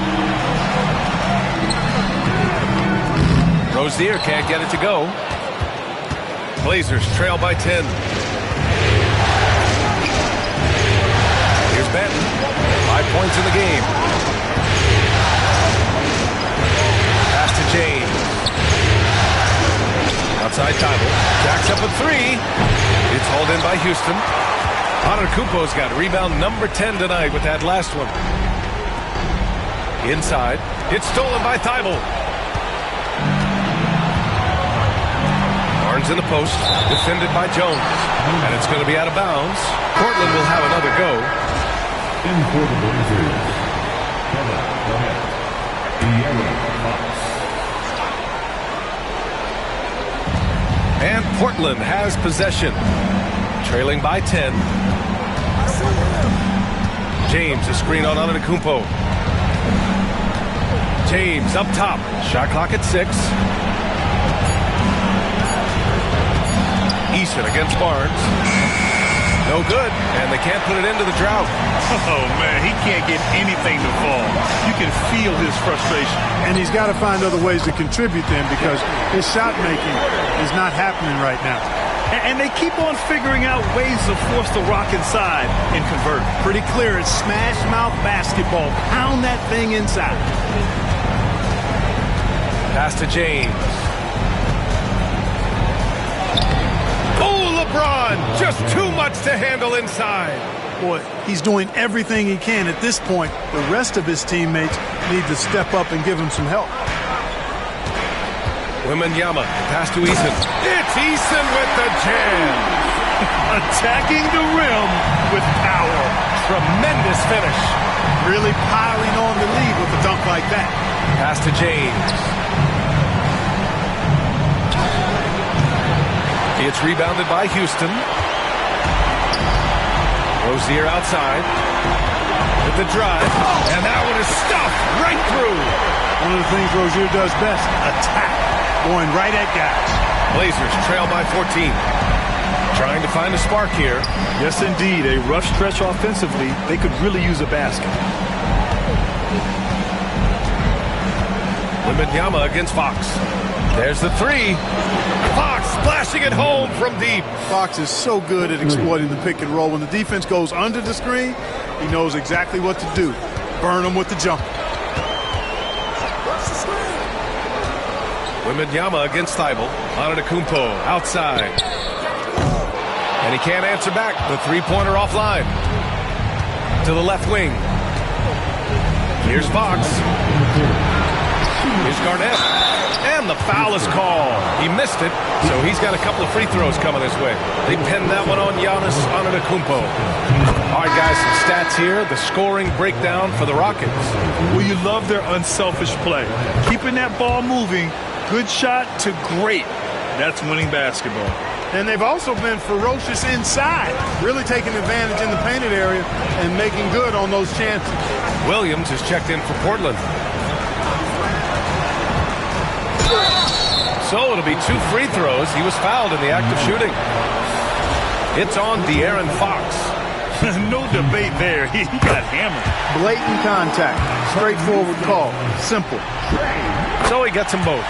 Rozier can't get it to go. Blazers trail by 10. Here's Benton. 5 points in the game. Pass to James. Outside Thibault. Jacks up a 3. It's hauled in by Houston. Antetokounmpo's got rebound number 10 tonight with that last one. Inside. It's stolen by Thibault. Barnes in the post. Defended by Jones. And it's going to be out of bounds. Portland will have another go. In for the Blazers, De'Aaron Fox. And Portland has possession. Trailing by 10. James, a screen on Antetokounmpo. James up top. Shot clock at 6. Eason against Barnes. No good, and they can't put it into the drought. Oh, man, he can't get anything to fall. You can feel his frustration. And he's got to find other ways to contribute then because his shot making is not happening right now. And they keep on figuring out ways to force the rock inside and convert. Pretty clear, it's smash mouth basketball. Pound that thing inside. Pass to James. Oh, LeBron! Just too much to handle inside. Boy, he's doing everything he can at this point. The rest of his teammates need to step up and give him some help. Wembanyama, pass to Eason. It's Eason with the jam. Attacking the rim with power. Tremendous finish. Really piling on the lead with a dunk like that. Pass to James. It's rebounded by Houston. Rozier outside with the drive, and that one is stuffed right through. One of the things Rozier does best, attack, going right at guys. Blazers trail by 14. Trying to find a spark here. Yes, indeed. A rough stretch offensively. They could really use a basket. Wembanyama against Fox. There's the three. Fox splashing it home from deep. Fox is so good at exploiting the pick and roll. When the defense goes under the screen, he knows exactly what to do. Burn them with the jumper. Wembanyama against Thibault. Antetokounmpo outside. And he can't answer back. The three-pointer offline. To the left wing. Here's Fox. Here's Garnett. And the foul is called. He missed it, so he's got a couple of free throws coming his way. They pinned that one on Giannis Antetokounmpo. All right, guys, some stats here. The scoring breakdown for the Rockets. Well, you love their unselfish play. Keeping that ball moving, good shot to great. That's winning basketball. And they've also been ferocious inside, really taking advantage in the painted area and making good on those chances. Williams is checked in for Portland. So it'll be 2 free throws. He was fouled in the act of shooting. It's on De'Aaron Fox. No debate there. He got hammered. Blatant contact. Straightforward call. Simple. So he gets them both.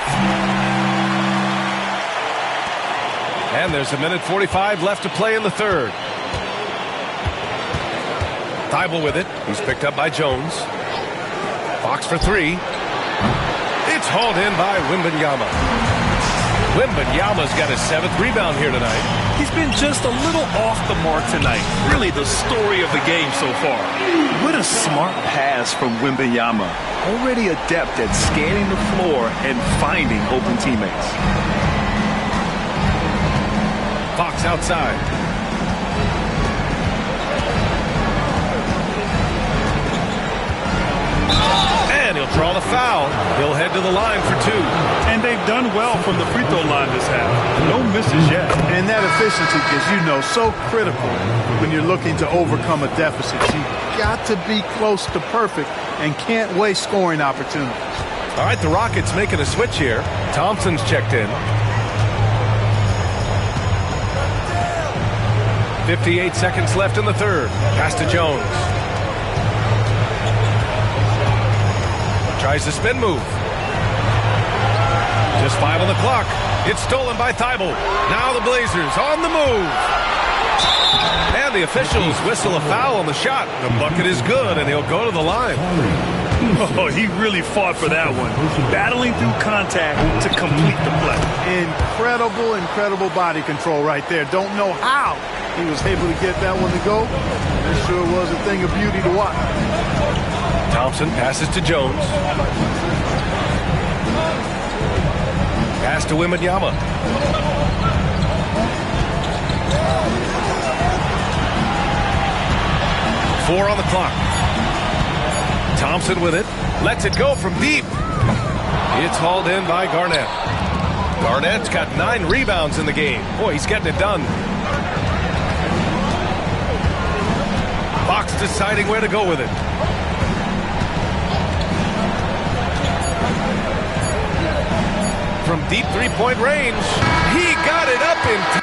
And there's 1:45 left to play in the third. Thibault with it. He's picked up by Jones. Fox for 3. It's hauled in by Wembanyama. Wembanyama's got his 7th rebound here tonight. He's been just a little off the mark tonight. Really the story of the game so far. What a smart pass from Wembanyama. Already adept at scanning the floor and finding open teammates. Fox outside. And he'll draw the foul. He'll head to the line for 2. And they've done well from the free throw line this half. No misses yet. And that efficiency is, you know, so critical when you're looking to overcome a deficit. You've got to be close to perfect and can't waste scoring opportunities. All right, the Rockets making a switch here. Thompson's checked in. 58 seconds left in the third. Pass to Jones. Tries the spin move. Just 5 on the clock. It's stolen by Thibault. Now the Blazers on the move. And the officials whistle a foul on the shot. The bucket is good, and he'll go to the line. Oh, he really fought for that one. Battling through contact to complete the play. Incredible body control right there. Don't know how he was able to get that one to go. It sure was a thing of beauty to watch. Thompson passes to Jones. Pass to Wembanyama. Four on the clock. Thompson with it. Lets it go from deep. It's hauled in by Garnett. Garnett's got 9 rebounds in the game. Boy, he's getting it done. Fox deciding where to go with it. From deep three-point range, he got it up in time.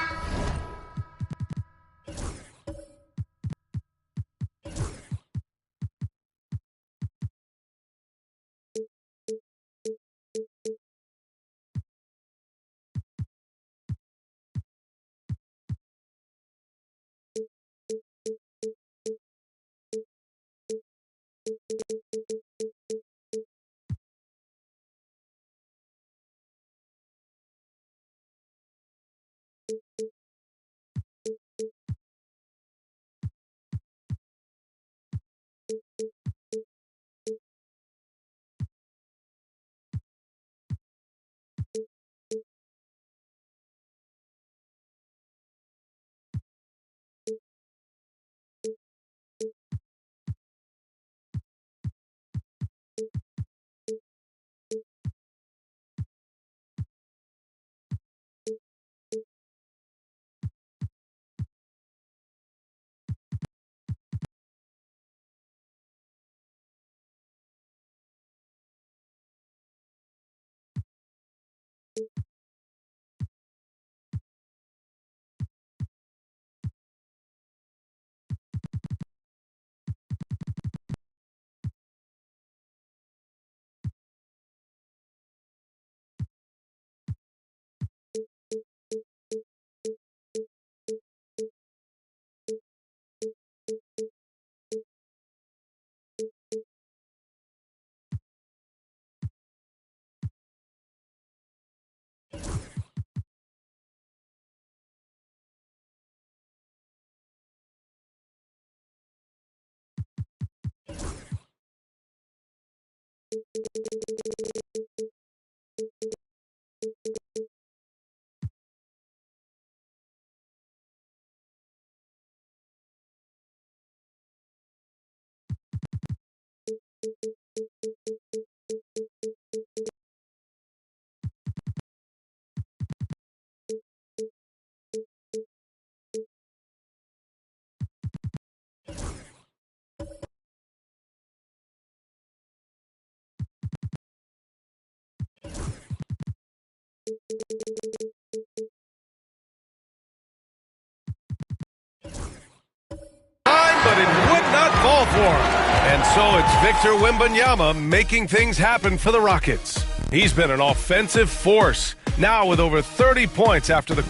But it would not fall for him. And so it's Victor Wembanyama making things happen for the Rockets. He's been an offensive force, now with over 30 points after the...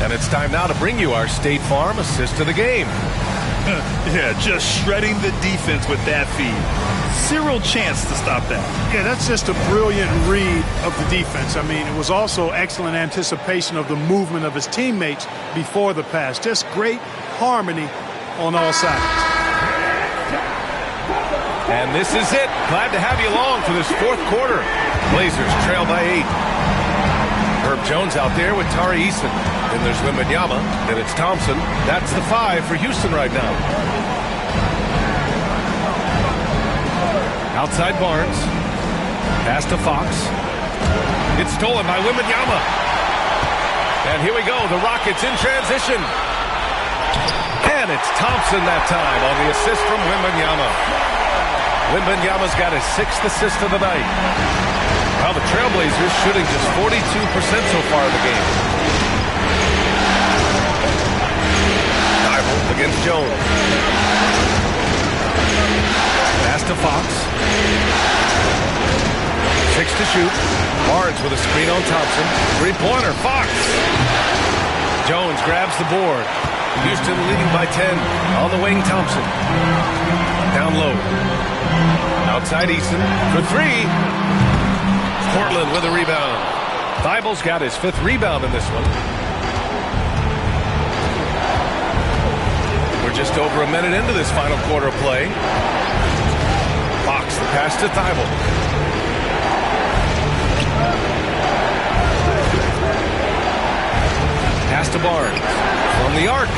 And it's time now to bring you our State Farm assist of the game. Yeah, just shredding the defense with that feed. Zero chance to stop that. Yeah, that's just a brilliant read of the defense. I mean, it was also excellent anticipation of the movement of his teammates before the pass. Just great harmony on all sides. And this is it. Glad to have you along for this fourth quarter. Blazers trail by 8. Herb Jones out there with Tari Eason. Then there's Wembanyama. Then it's Thompson. That's the 5 for Houston right now. Outside Barnes. Pass to Fox. It's stolen by Wembanyama. And here we go. The Rockets in transition. And it's Thompson that time on the assist from Wembanyama. Wembanyama's got his 6th assist of the night. Now the Trailblazers shooting just 42% so far in the game. Thibault against Jones. Pass to Fox. 6 to shoot. Barnes with a screen on Thompson. 3-pointer, Fox. Jones grabs the board. Houston leading by 10. On the wing, Thompson. Down low. Outside Eason for 3. Portland with a rebound. Thibault's got his 5th rebound in this one. We're just over a minute into this final quarter of play. Fox, the pass to Thibault. Pass to Barnes. From the arc.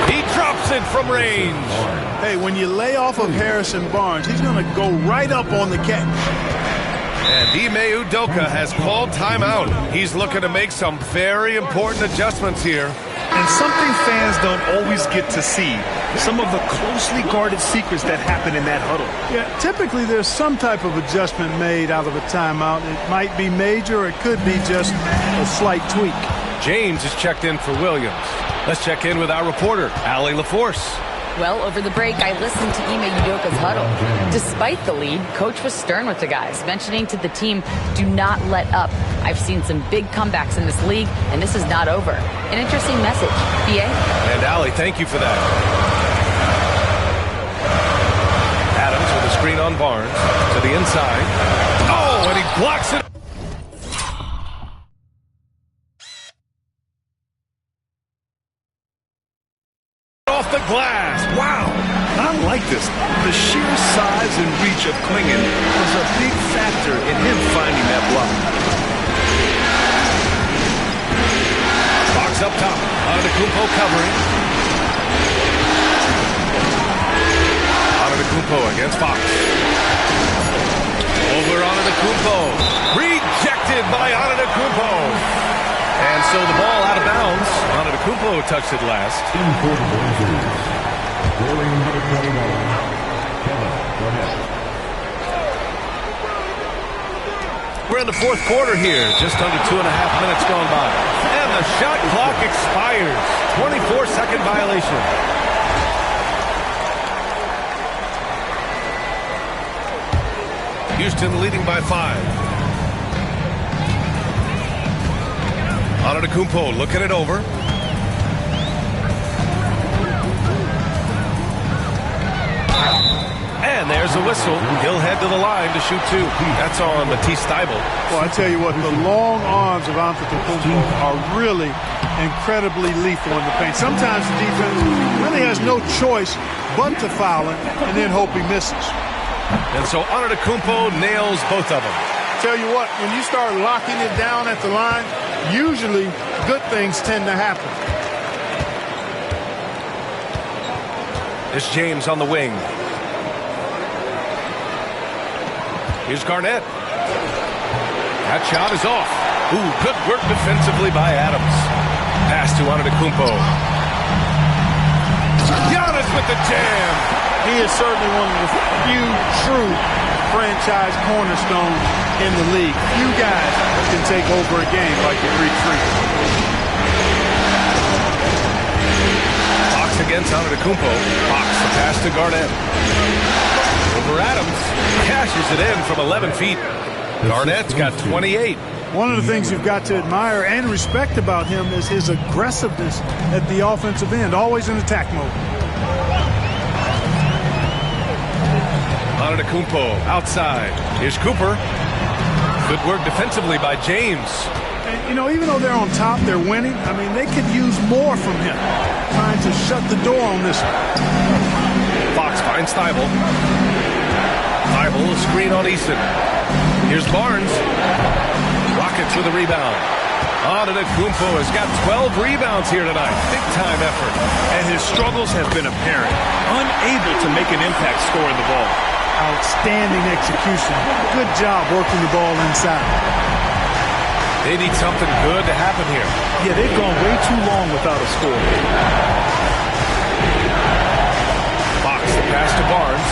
He drops it from range. Hey, when you lay off of Harrison Barnes, he's going to go right up on the catch. And Ime Udoka has called timeout. He's looking to make some very important adjustments here. And something fans don't always get to see. Some of the closely guarded secrets that happen in that huddle. Yeah, typically there's some type of adjustment made out of a timeout. It might be major, or it could be just a slight tweak. James is checked in for Williams. Let's check in with our reporter, Allie LaForce. Well, over the break, I listened to Ime Udoka's huddle. Despite the lead, Coach was stern with the guys, mentioning to the team, do not let up. I've seen some big comebacks in this league, and this is not over. An interesting message. BA? And Allie, thank you for that. Adams with a screen on Barnes. To the inside. Oh, and he blocks it. Off the glass. Wow. I like this. The sheer size and reach of Klingon was a big factor in him finding that block. Fox up top. Antetokounmpo covering. Antetokounmpo against Fox. Over Antetokounmpo. Rejected by Antetokounmpo. And so the ball out of bounds. Antetokounmpo touched it last. We're in the fourth quarter here. Just under 2.5 minutes gone by. And the shot clock expires. 24-second violation. Houston leading by 5. Antetokounmpo looking it over. And there's a whistle. He'll head to the line to shoot 2. That's on Matisse Thybulle. Well, I tell you what, the long arms of Antetokounmpo are really incredibly lethal in the paint. Sometimes the defense really has no choice but to foul him and then hope he misses. And so Antetokounmpo nails both of them. Tell you what, when you start locking it down at the line, usually good things tend to happen. It's James on the wing. Here's Garnett. That shot is off. Ooh, good work defensively by Adams. Pass to Antetokounmpo. Giannis with the jam. He is certainly one of the few true franchise cornerstones in the league. Few guys can take over a game like the Greek Freak. Fox against Antetokounmpo. Fox, the pass to Garnett. Over Adams. Cashes it in from 11 feet. Garnett's got 28. One of the things you've got to admire and respect about him is his aggressiveness at the offensive end, always in attack mode. Antetokounmpo outside. Here's Cooper. Good work defensively by James. And, you know, even though they're on top, they're winning. I mean, they could use more from him. Trying to shut the door on this one. Fox finds Thybulle. Thybulle, a screen on Eason. Here's Barnes. Rockets with a rebound. Antetokounmpo has got 12 rebounds here tonight. Big-time effort. And his struggles have been apparent. Unable to make an impact scoring the ball. Outstanding execution. Good job working the ball inside. They need something good to happen here. Yeah, they've gone way too long without a score. Fox, the pass to Barnes.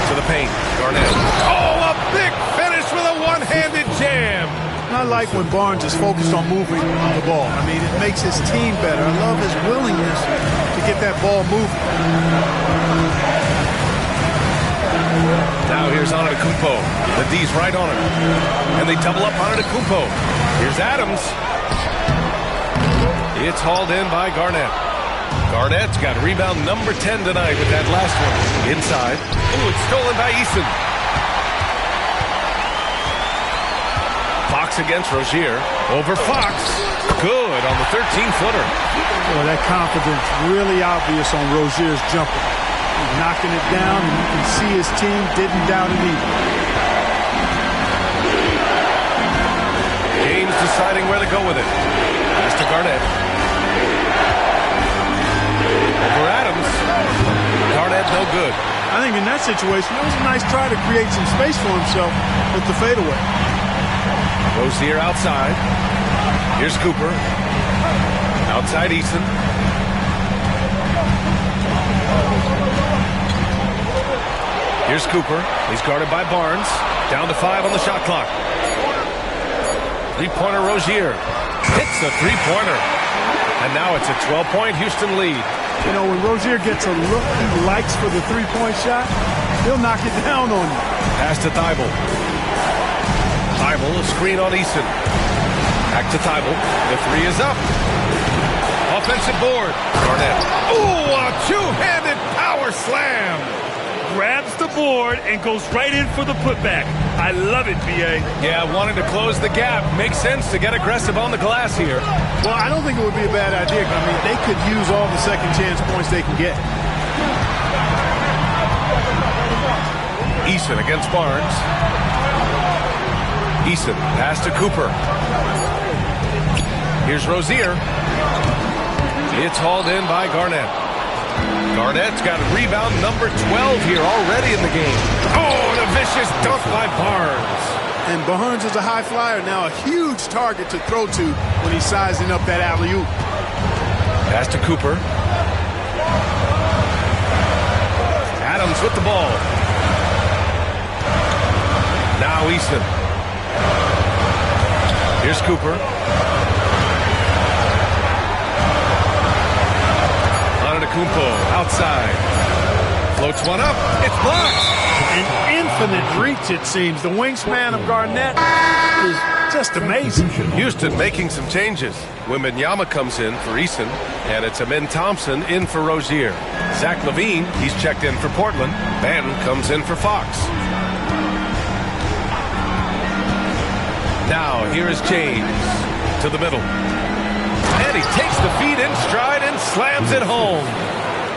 To the paint. Garnett. Oh, a big finish with a one-handed jam. I like when Barnes is focused on moving the ball. I mean, it makes his team better. I love his willingness to get that ball moving. Now here's Antetokounmpo. The D's right on him. And they double up Antetokounmpo. Here's Adams. It's hauled in by Garnett. Garnett's got rebound number 10 tonight with that last one. Inside. Ooh, it's stolen by Eason. Fox against Rozier. Over Fox. Good on the 13-footer. Boy, that confidence really obvious on Rozier's jumper. He's knocking it down, and you can see his team didn't doubt him either. James deciding where to go with it. Pass to Garnett. Over Adams. Garnett no good. I think in that situation, it was a nice try to create some space for himself with the fadeaway. Rozier outside. Here's Cooper. Outside Eason. Here's Cooper. He's guarded by Barnes. Down to 5 on the shot clock. Three-pointer Rozier. Hits the three-pointer. And now it's a 12-point Houston lead. You know, when Rozier gets a look he likes for the three-point shot, he'll knock it down on you. Pass to Thybulle. Thybulle, a screen on Eason. Back to Thybulle. The three is up. Offensive board. Garnett. Ooh, a two-handed power slam. Grabs the board and goes right in for the putback. I love it, B.A. Yeah, wanting to close the gap. Makes sense to get aggressive on the glass here. Well, I don't think it would be a bad idea. I mean, they could use all the second chance points they can get. Eason against Barnes. Eason, pass to Cooper. Here's Rozier. It's hauled in by Garnett. Garnett's got rebound number 12 here already in the game. Oh, and a vicious dunk by Barnes. And Barnes is a high flyer now, a huge target to throw to when he's sizing up that alley-oop. Pass to Cooper. Adams with the ball. Now Easton. Here's Cooper. Antetokounmpo outside. Floats one up. It's blocked. An infinite reach, it seems. The wingspan of Garnett is just amazing. Houston making some changes. Wembanyama comes in for Eason, and it's Amen Thompson in for Rozier. Zach LaVine, he's checked in for Portland. Ben comes in for Fox. Now, here is James to the middle. And he takes the feed in stride and slams it home.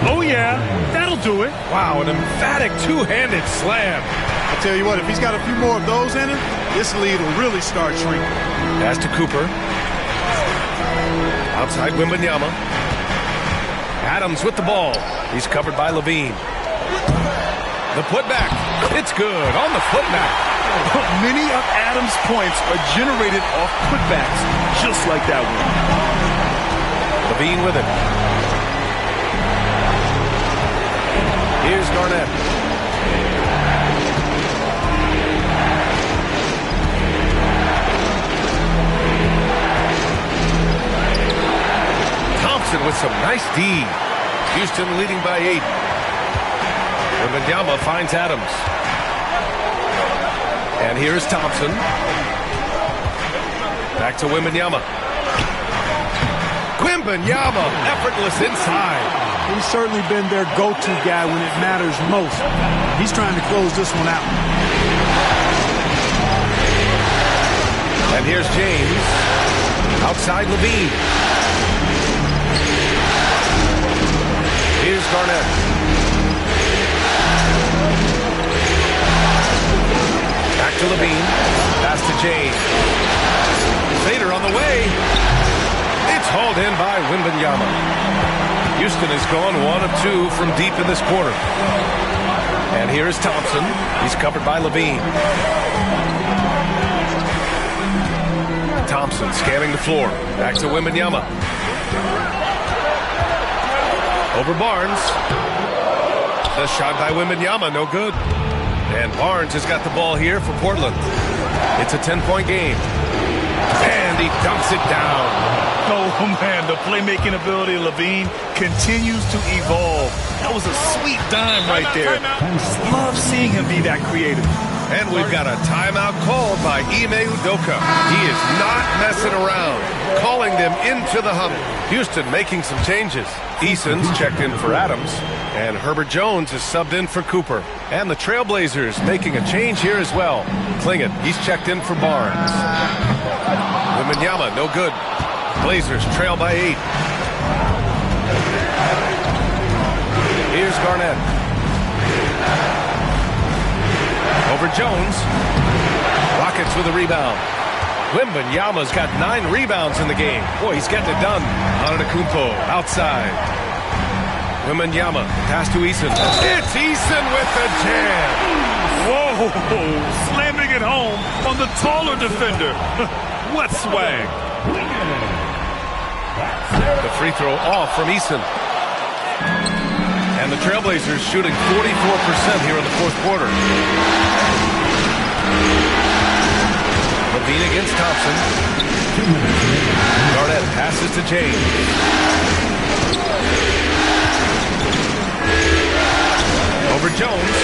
Oh, yeah, that'll do it. Wow, an emphatic two-handed slam. I tell you what, if he's got a few more of those in him, this lead will really start shrinking. Pass to Cooper. Outside Wembanyama. Adams with the ball. He's covered by LaVine. The putback. It's good on the putback. Many of Adams' points are generated off putbacks, just like that one. LaVine with it. Here's Garnett. Thompson with some nice D. Houston leading by 8. Wembanyama finds Adams. And here's Thompson. Back to Wembanyama. Wembanyama, effortless inside. He's certainly been their go-to guy when it matters most. He's trying to close this one out. And here's James. Outside LaVine. Here's Garnett. Back to LaVine. Pass to James. Fader on the way. It's hauled in by Wembanyama. Houston has gone 1 of 2 from deep in this quarter. And here is Thompson. He's covered by LaVine. Thompson scanning the floor. Back to Wembanyama. Over Barnes. The shot by Wembanyama, no good. And Barnes has got the ball here for Portland. It's a 10-point game. And he dumps it down. Oh, man, the playmaking ability of LaVine continues to evolve. That was a sweet dime right there. Love seeing him be that creative. And we've got a timeout called by Ime Udoka. He is not messing around, calling them into the huddle. Houston making some changes. Eason's checked in for Adams, and Herbert Jones is subbed in for Cooper. And the Trailblazers making a change here as well. Klingett, he's checked in for Barnes. Wembanyama, no good. Blazers trail by 8. Here's Garnett. Over Jones. Rockets with a rebound. Wembanyama's got 9 rebounds in the game. Boy, he's getting it done. Antetokounmpo outside. Wembanyama, pass to Eason. It's Eason with the jam. Whoa, slamming it home on the taller defender. What swag. The free throw off from Eason. And the Trailblazers shooting 44% here in the fourth quarter. LaVine against Thompson. Garnett passes to James. Over Jones.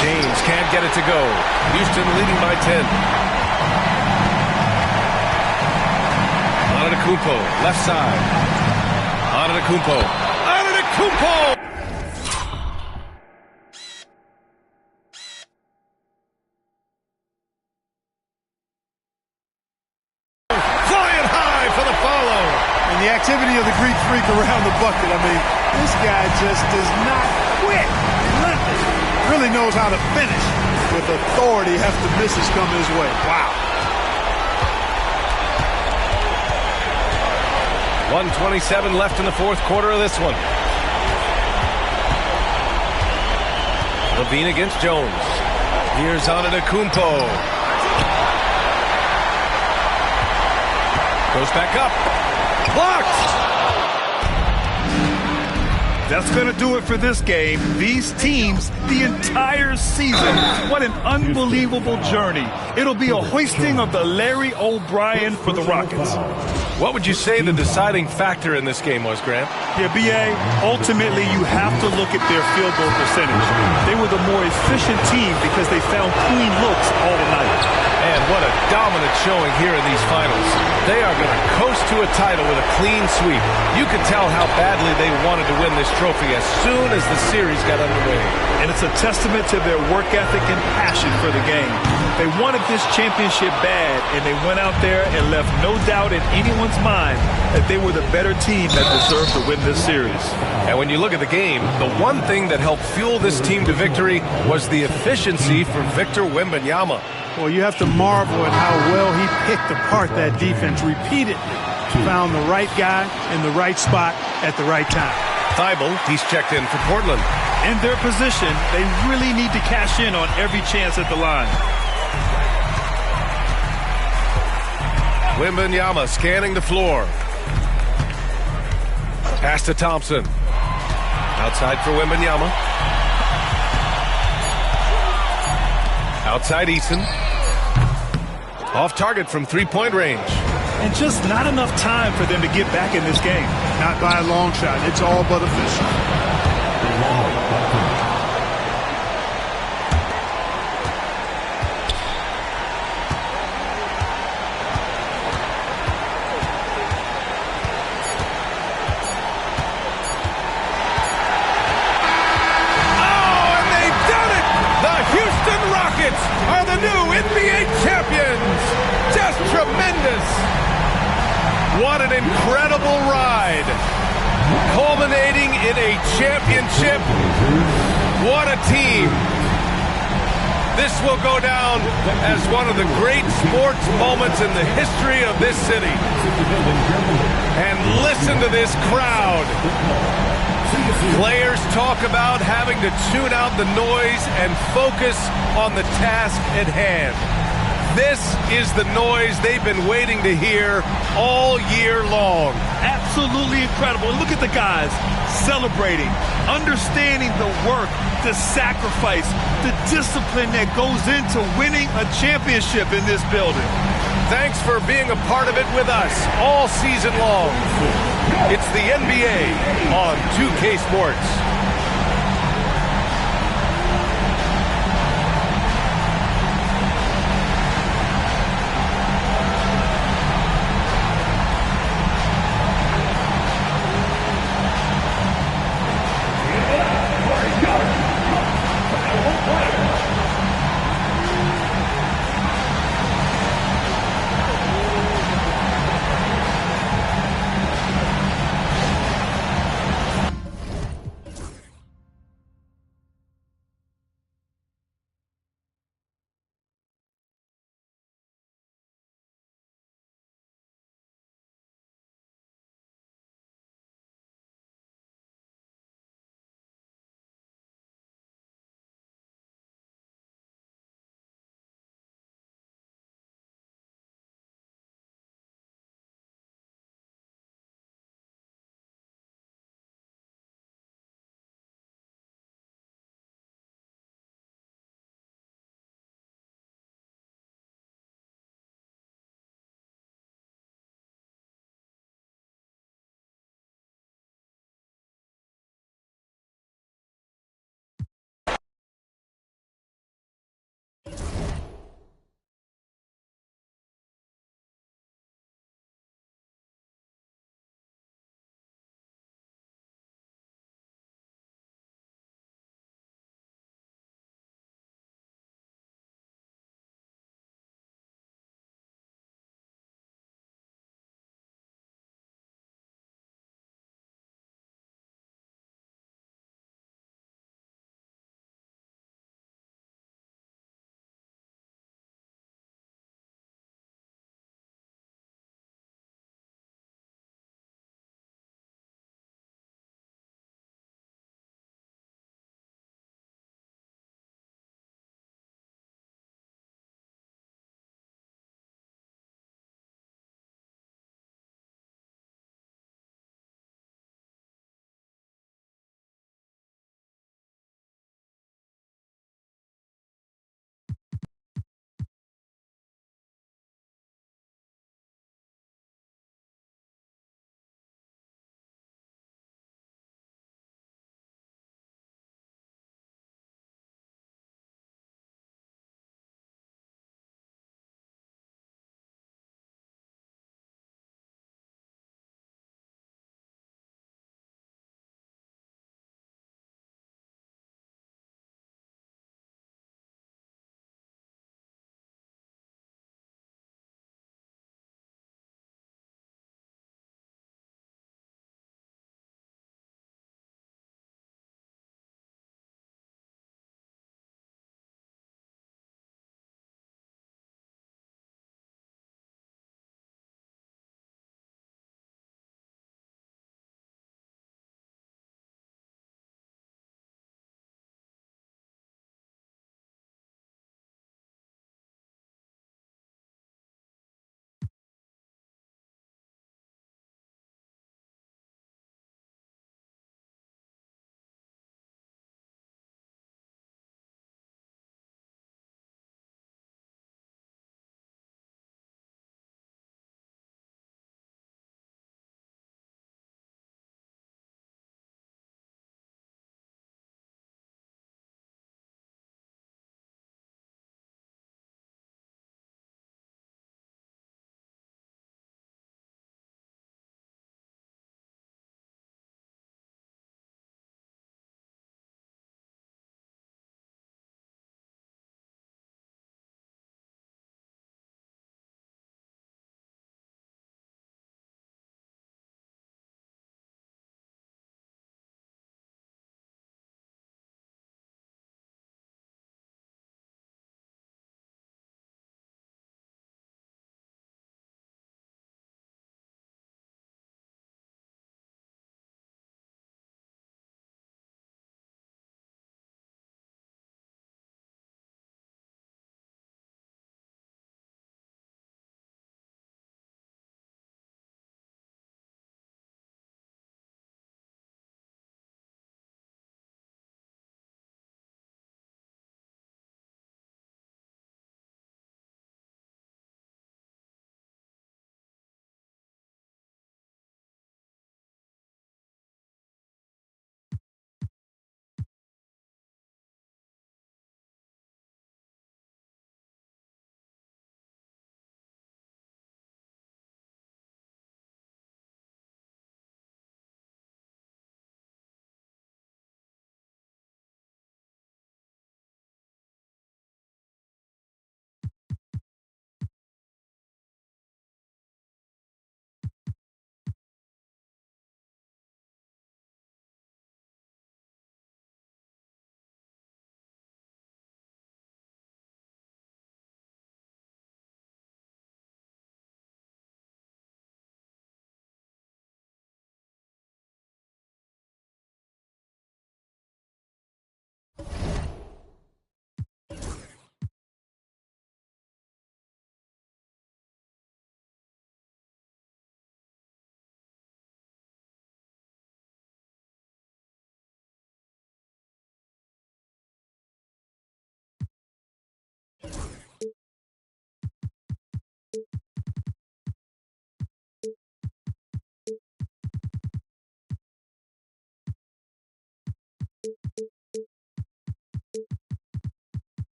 James can't get it to go. Houston leading by 10. Antetokounmpo, left side. Antetokounmpo. Antetokounmpo! Flying high for the follow. And the activity of the Greek freak around the bucket. I mean, this guy just does not quit. Relentless. Really knows how to finish with authority after misses come his way. Wow. 1:27 left in the fourth quarter of this one. LaVine against Jones. Here's Antetokounmpo. Goes back up. Blocked! That's going to do it for this game. These teams, the entire season. What an unbelievable journey. It'll be a hoisting of the Larry O'Brien for the Rockets. What would you say the deciding factor in this game was, Grant? Yeah, B.A., ultimately you have to look at their field goal percentage. They were the more efficient team because they found clean looks all night. And what a dominant showing here in these finals. They are going to coast to a title with a clean sweep. You could tell how badly they wanted to win this trophy as soon as the series got underway. And it's a testament to their work ethic and passion for the game. They wanted this championship bad, and they went out there and left no doubt in anyone's mind that they were the better team that deserved to win this series. And when you look at the game, the one thing that helped fuel this team to victory was the efficiency for Victor Wembanyama. Well, you have to marvel at how well he picked apart that defense repeatedly. Found the right guy in the right spot at the right time. Thibault, he's checked in for Portland. In their position, they really need to cash in on every chance at the line. Wembanyama scanning the floor. Pass to Thompson. Outside for Wembanyama. Outside Eason. Off target from three-point range. And just not enough time for them to get back in this game. Not by a long shot. It's all but official. Are the new NBA champions. Just tremendous. What an incredible ride. Culminating in a championship. What a team. This will go down as one of the great sports moments in the history of this city. And listen to this crowd. Players talk about having to tune out the noise and focus on the task at hand. This is the noise they've been waiting to hear all year long. Absolutely incredible. And look at the guys celebrating, understanding the work, the sacrifice, the discipline that goes into winning a championship in this building. Thanks for being a part of it with us all season long. It's the NBA on 2K Sports.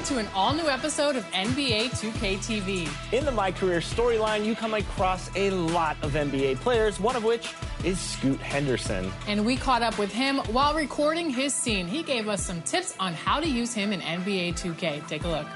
to an all-new episode of NBA 2K TV. In the My Career storyline, you come across a lot of NBA players, one of which is Scoot Henderson. And we caught up with him while recording his scene. He gave us some tips on how to use him in NBA 2K. Take a look.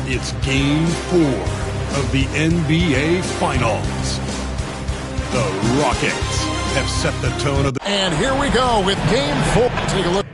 It's Game 4 of the NBA Finals. The Rockets have set the tone of the... And here we go with Game 4. Take a look.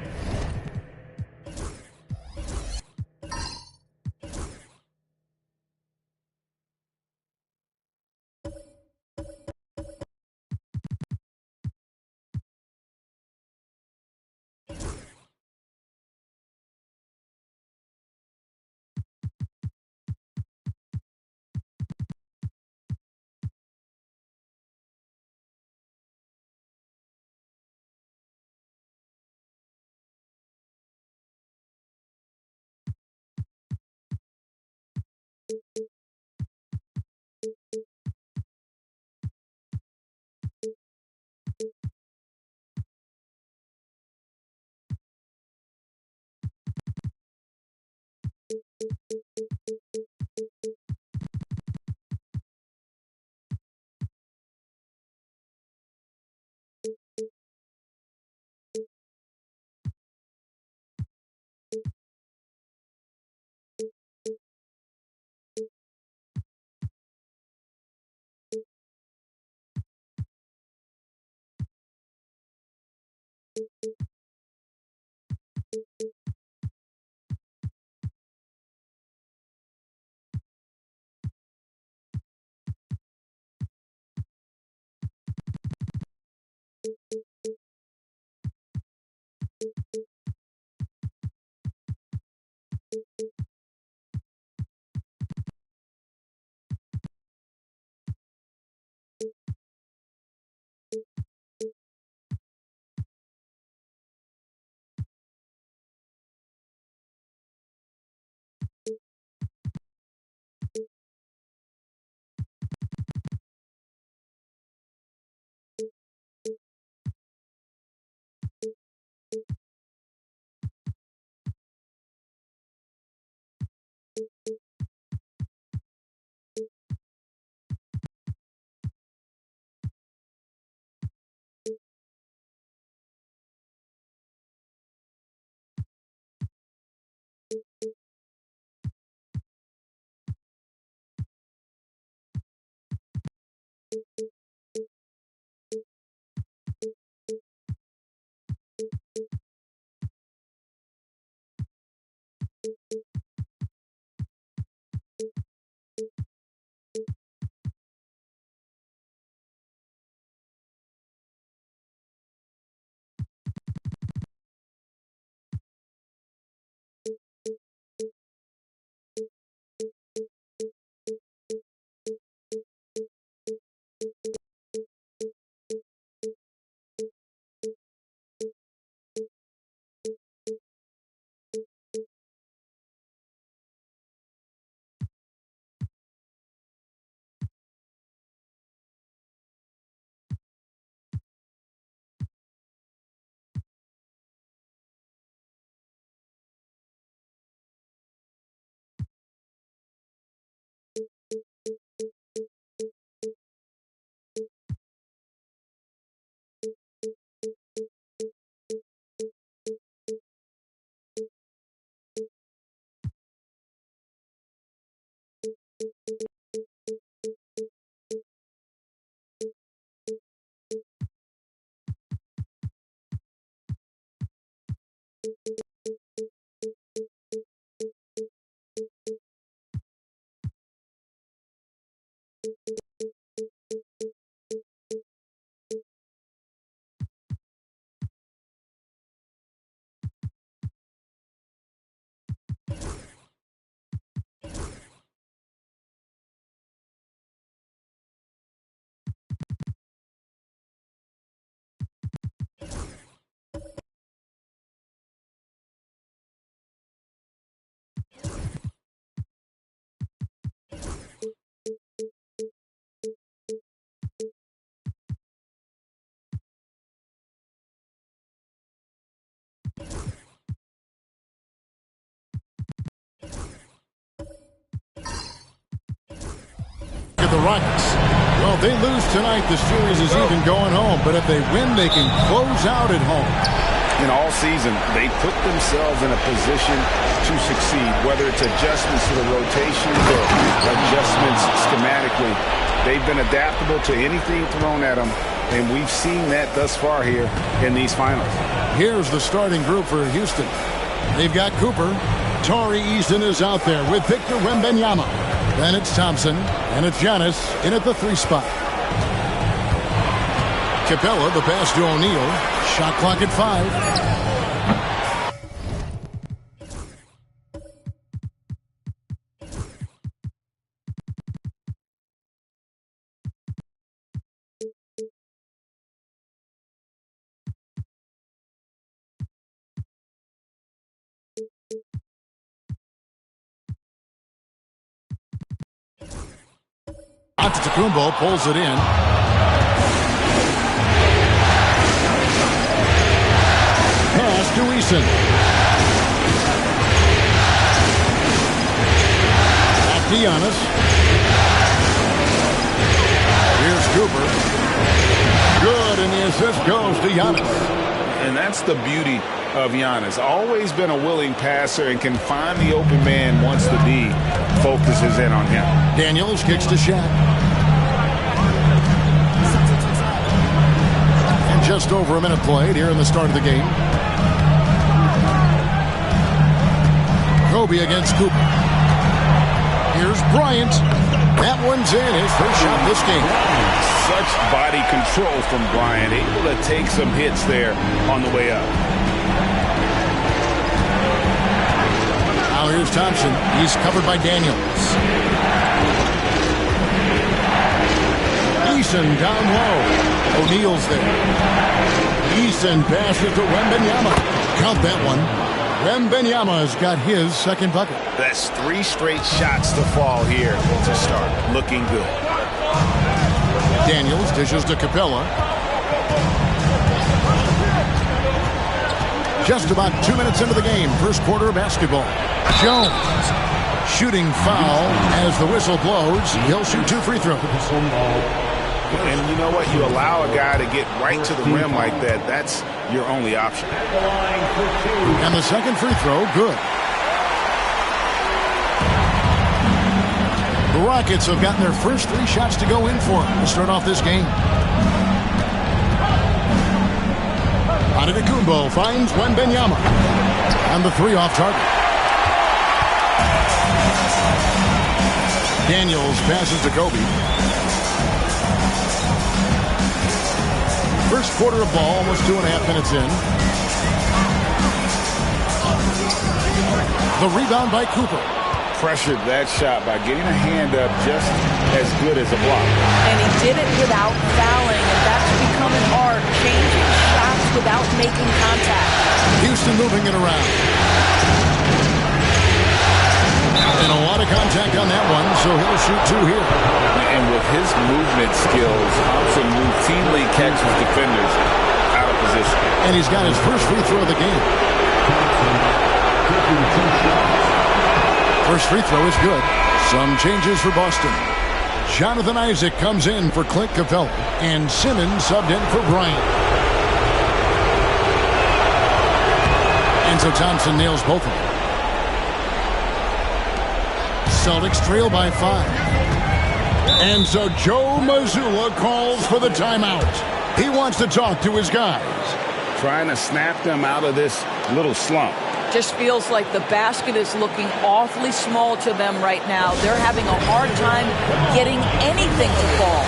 The Rockets. Well, if they lose tonight, the series is even going home. But if they win, they can close out at home. In all season, they put themselves in a position to succeed, whether it's adjustments to the rotations or adjustments schematically. They've been adaptable to anything thrown at them, and we've seen that thus far here in these finals. Here's the starting group for Houston. They've got Cooper. Tari Eason is out there with Victor Wembanyama. Then it's Thompson, and it's Giannis in at the 3 spot. Capella, the pass to O'Neal. Shot clock at 5. Antetokounmpo pulls it in. Pass to Eason. Back to Giannis. Here's Cooper. Good, and the assist goes to Giannis. And that's the beauty of Giannis. Always been a willing passer and can find the open man once the D focuses in on him. Daniels kicks to Shaq. And just over a minute played here in the start of the game. Kobe against Cooper. Here's Bryant. That one's in. His first shot this game. Such body control from Bryant. Able to take some hits there on the way up. Now here's Thompson. He's covered by Daniels. Eason down low. O'Neal's there. Eason passes to Wembanyama. Count that one. Wembanyama has got his second bucket. That's 3 straight shots to fall here to start. Looking good. Daniels dishes to Capella. Just about 2 minutes into the game. First quarter of basketball. Jones. Shooting foul as the whistle blows. He'll shoot 2 free throws. And you know what? You allow a guy to get right to the rim like that. That's your only option. And the second free throw, good. The Rockets have gotten their first 3 shots to go in for to start off this game. Antetokounmpo finds Wembanyama. And the 3 off target. Daniels passes to Kobe. First quarter of ball, almost 2.5 minutes in. The rebound by Cooper. pressured that shot by getting a hand up just as good as a block. And he did it without fouling, and that's become an art, changing shots without making contact. Houston moving it around. And a lot of contact on that one, so he'll shoot 2 here. And with his movement skills, Thompson routinely catches defenders out of position. And he's got his first free throw of the game. First free throw is good. Some changes for Boston. Jonathan Isaac comes in for Clint Capella, and Simmons subbed in for Bryant. And so Thompson nails both of them. Celtics trail by 5. And so Joe Mazzulla calls for the timeout. He wants to talk to his guys. Trying to snap them out of this little slump. Just feels like the basket is looking awfully small to them right now. They're having a hard time getting anything to fall.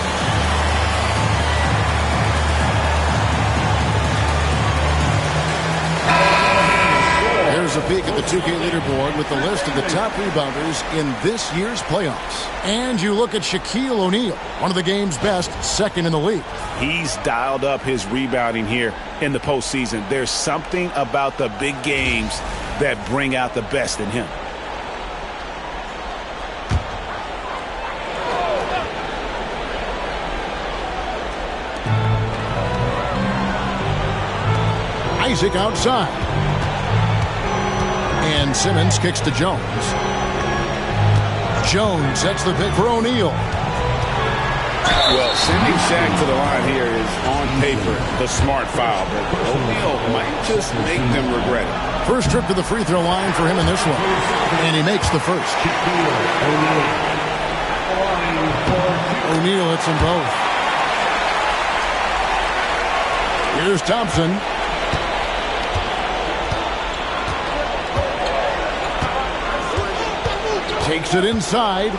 Here's a peek at the 2K leaderboard with the list of the top rebounders in this year's playoffs. And you look at Shaquille O'Neal, one of the game's best, second in the league. He's dialed up his rebounding here in the postseason. There's something about the big games that bring out the best in him. Isaac outside. And Simmons kicks to Jones. Jones sets the pick for O'Neal. Well, sending Shaq to the line here is on paper the smart foul, but O'Neal might just make them regret it. First trip to the free throw line for him in this one. And he makes the first. O'Neal hits them both. Here's Thompson. Takes it inside.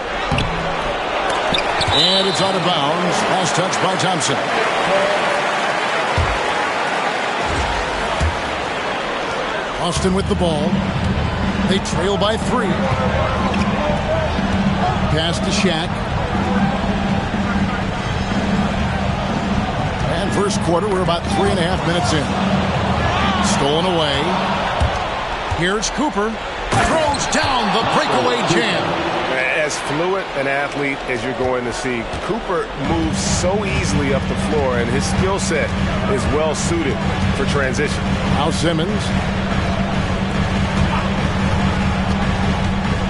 And it's out of bounds. Last touch by Thompson. Austin with the ball. They trail by 3. Pass to Shaq. And first quarter, we're about 3.5 minutes in. Stolen away. Here's Cooper. Throws down the breakaway jam. As fluid an athlete as you're going to see, Cooper moves so easily up the floor, and his skill set is well suited for transition. Now Simmons.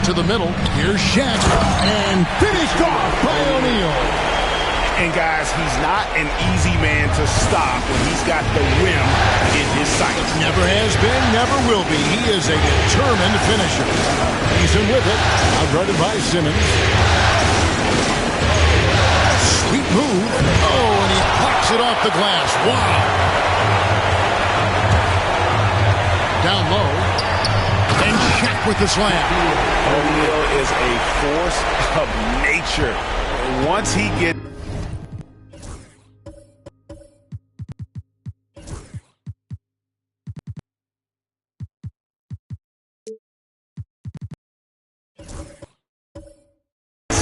To the middle. Here's Shaq. And finished off by O'Neal. And guys, he's not an easy man to stop when he's got the rim in his sight. Never has been, never will be. He is a determined finisher. He's in with it. Outguarded by Simmons. Sweet move. Oh, and he hawks it off the glass. Wow. Down low. And Shaq with the slam. O'Neal is a force of nature. Once he gets...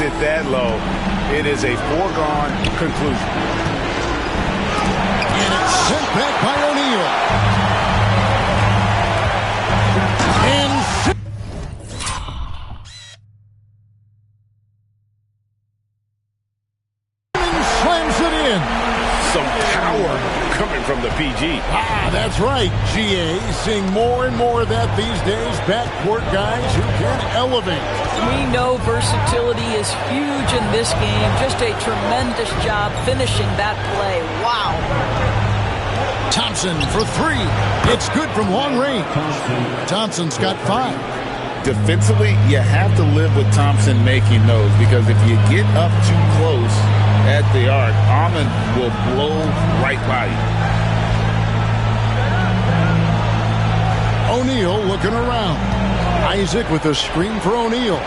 it that low, it is a foregone conclusion. And it's sent back by O'Neal. And Simmons slams it in. Some power coming from the PG. Ah, that's right, GA. Seeing more and more of that these days. Backcourt guys who can elevate. We know versatility is huge in this game. Just a tremendous job finishing that play. Wow. Thompson for 3. It's good from long range. Thompson's got 5. Defensively, you have to live with Thompson making those, because if you get up too close at the arc, Ahmed will blow right by you. O'Neal looking around. Isaac with a screen for O'Neal.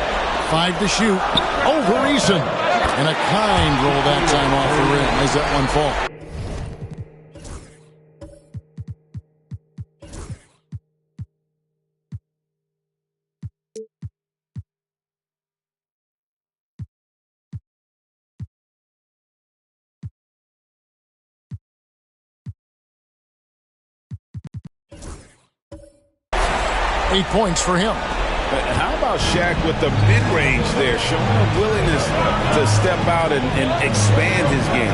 5 to shoot. Over Eason. And a kind roll that time off the rim as that one falls. 8 points for him. How about Shaq with the mid-range there, showing a willingness to step out and expand his game.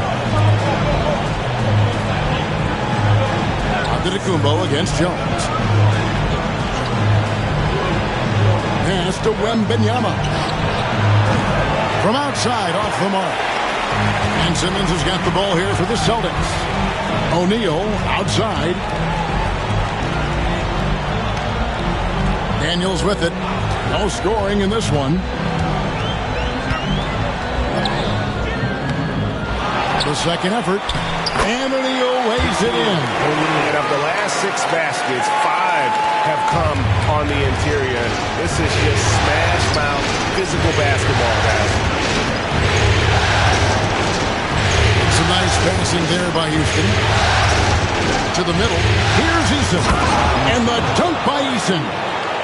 Antetokounmpo against Jones. Pass to Wembanyama. From outside, off the mark. And Simmons has got the ball here for the Celtics. O'Neal outside. Daniels with it. No scoring in this one. The second effort. And O'Neal lays it in. And of the last 6 baskets, 5 have come on the interior. This is just smash mouth physical basketball, guys. Some nice passing there by Houston. To the middle. Here's Eason. And the dunk by Eason.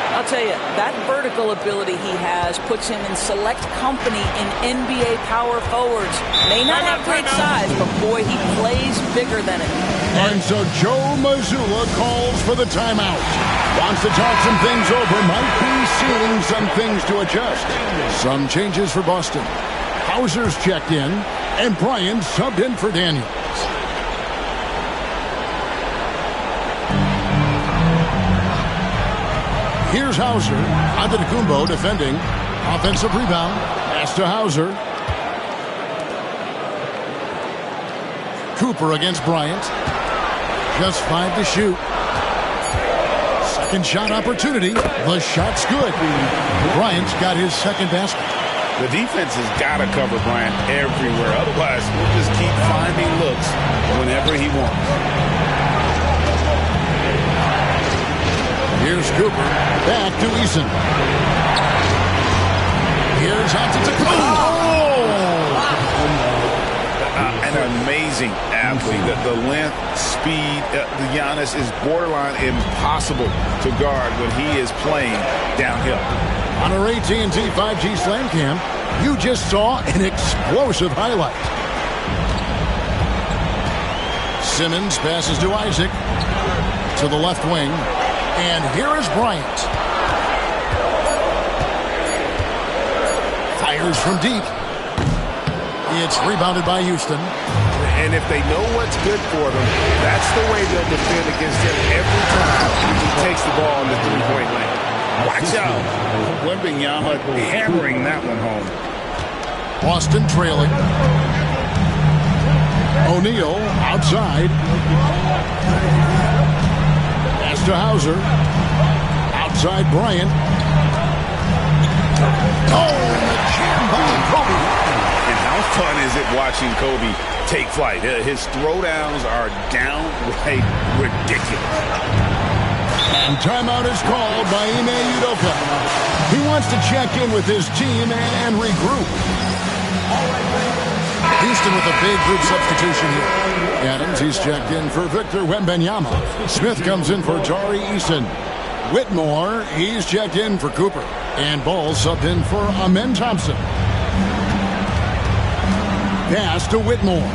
I'll tell you, that vertical ability he has puts him in select company in NBA power forwards. May not have great size, but boy, he plays bigger than it. And so Joe Mazzulla calls for the timeout. Wants to talk some things over. Might be seeing some things to adjust. Some changes for Boston. Hauser's checked in, and Bryant subbed in for Daniels. Here's Hauser. Antetokounmpo defending. Offensive rebound. Pass to Hauser. Cooper against Bryant. Just 5 to shoot. Second shot opportunity. The shot's good. Bryant's got his second basket. The defense has got to cover Bryant everywhere. Otherwise, we'll just keep finding looks whenever he wants. Here's Cooper. Back to Eason. Here's Antetokounmpo. An amazing athlete. The length, speed, the Giannis is borderline impossible to guard when he is playing downhill. On our AT&T 5G Slam Cam, you just saw an explosive highlight. Simmons passes to Isaac. To the left wing. And here is Bryant. Fires from deep. It's rebounded by Houston. And if they know what's good for them, that's the way they'll defend against him every time he takes the ball in the three-point lane. Watch out. Wembanyama hammering that one home. Boston trailing. O'Neal outside. Pass to Hauser. Outside Bryant. Oh, the jam by Kobe. And how fun is it watching Kobe take flight? His throwdowns are downright ridiculous. And timeout is called by Ime Udoka. He wants to check in with his team and regroup. Houston with a big group substitution here. Adams, he's checked in for Victor Wembanyama. Smith comes in for Tari Eason. Whitmore, he's checked in for Cooper. And Ball subbed in for Amen Thompson. Pass to Whitmore.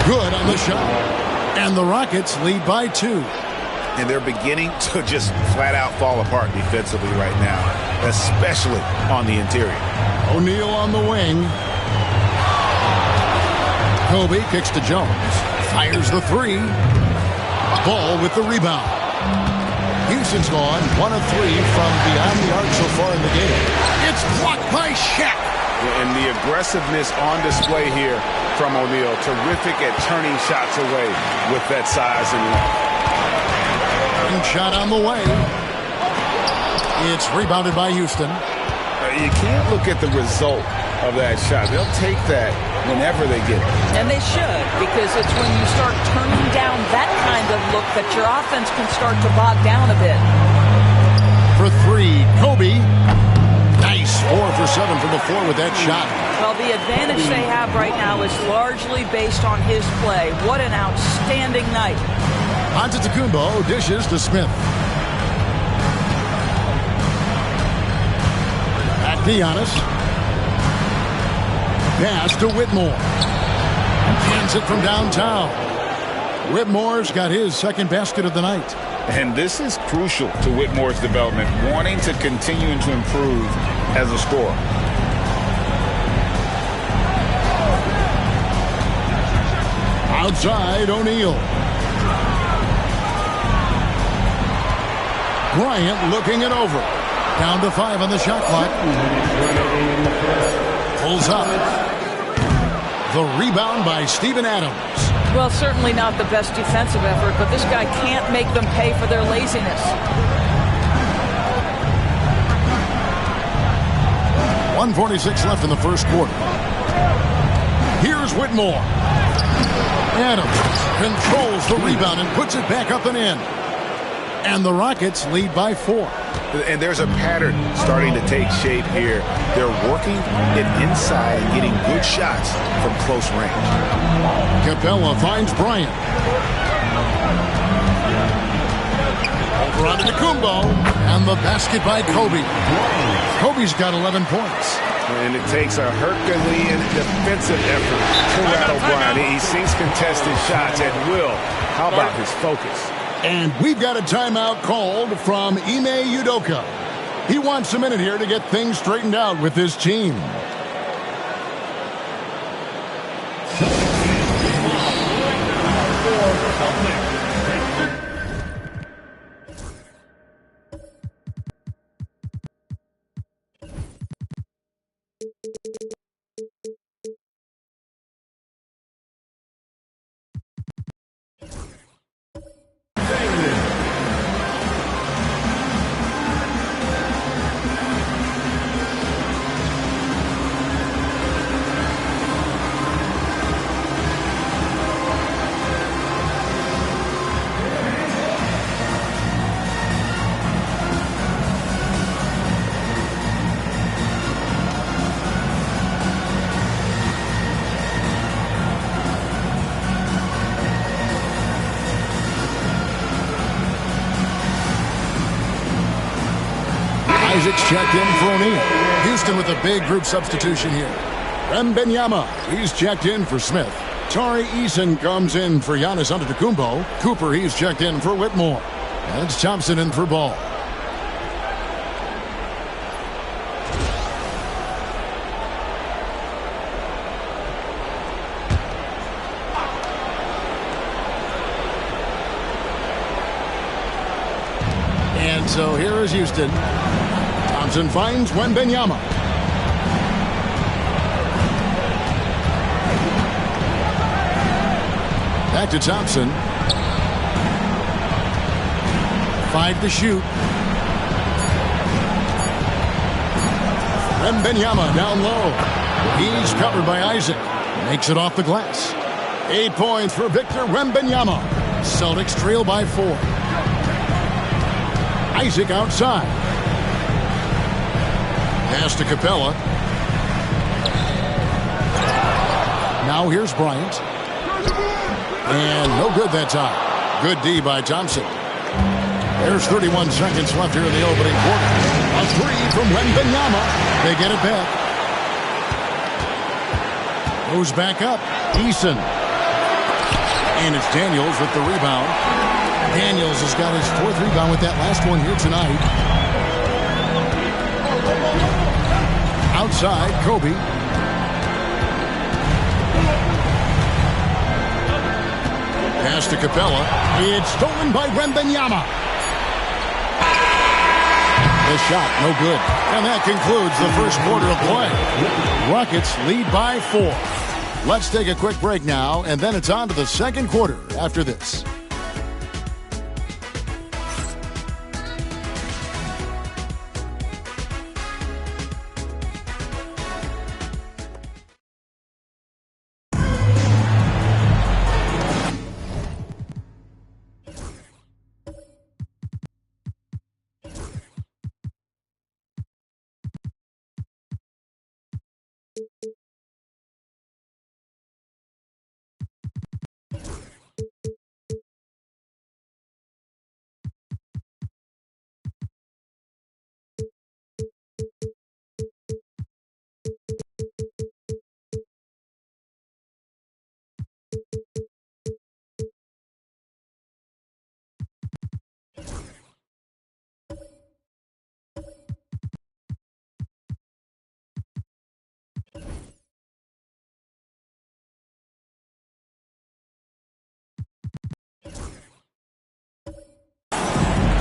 Good on the shot. And the Rockets lead by 2. And they're beginning to just flat out fall apart defensively right now, especially on the interior. O'Neal on the wing. Kobe kicks to Jones. Fires the 3. Ball with the rebound. Houston's gone 1 of 3 from beyond the arc so far in the game. It's blocked by Shaq. And the aggressiveness on display here from O'Neal. Terrific at turning shots away with that size and length. Shot on the way. It's rebounded by Houston. You can't look at the result of that shot. They'll take that whenever they get it. And they should, because it's when you start turning down that kind of look that your offense can start to bog down a bit. For 3, Kobe. Nice 4 for 7 from the floor with that shot. Well, the advantage they have right now is largely based on his play. What an outstanding night. Antetokounmpo dishes to Smith. Back to Giannis. Pass to Whitmore. Sends it from downtown. Whitmore's got his second basket of the night. And this is crucial to Whitmore's development, wanting to continue to improve as a scorer. Outside, O'Neal. Bryant looking it over. Down to 5 on the shot clock. Pulls up. The rebound by Steven Adams. Well, certainly not the best defensive effort, but this guy can't make them pay for their laziness. 1:46 left in the first quarter. Here's Whitmore. Adams controls the rebound and puts it back up and in. And the Rockets lead by 4. And there's a pattern starting to take shape here. They're working it inside and getting good shots from close range. Capella finds Bryant. Over on Antetokounmpo. And the basket by Kobe. Kobe's got 11 points. And it takes a Herculean defensive effort to rattle Bryant. He sinks contested shots at will. How about his focus? And we've got a timeout called from Ime Udoka. He wants a minute here to get things straightened out with his team. Isaac's checked in for O'Neal. Houston with a big group substitution here. Wembanyama, he's checked in for Smith. Tari Eason comes in for Giannis Antetokounmpo. Cooper, he's checked in for Whitmore. And it's Thompson in for Ball. And so here is Houston. Thompson finds Wembanyama. Back to Thompson. 5 to shoot. Wembanyama down low. He's covered by Isaac. Makes it off the glass. 8 points for Victor Wembanyama. Celtics trail by 4. Isaac outside. Pass to Capella. Now here's Bryant. And no good that time. Good D by Thompson. There's 31 seconds left here in the opening quarter. A 3 from Wembanyama. They get it back. Goes back up. Eason. And it's Daniels with the rebound. Daniels has got his 4th rebound with that last one here tonight. Outside, Kobe. Pass to Capella. It's stolen by Wembanyama. The shot, no good. And that concludes the first quarter of play. Rockets lead by 4. Let's take a quick break now, and then it's on to the second quarter after this.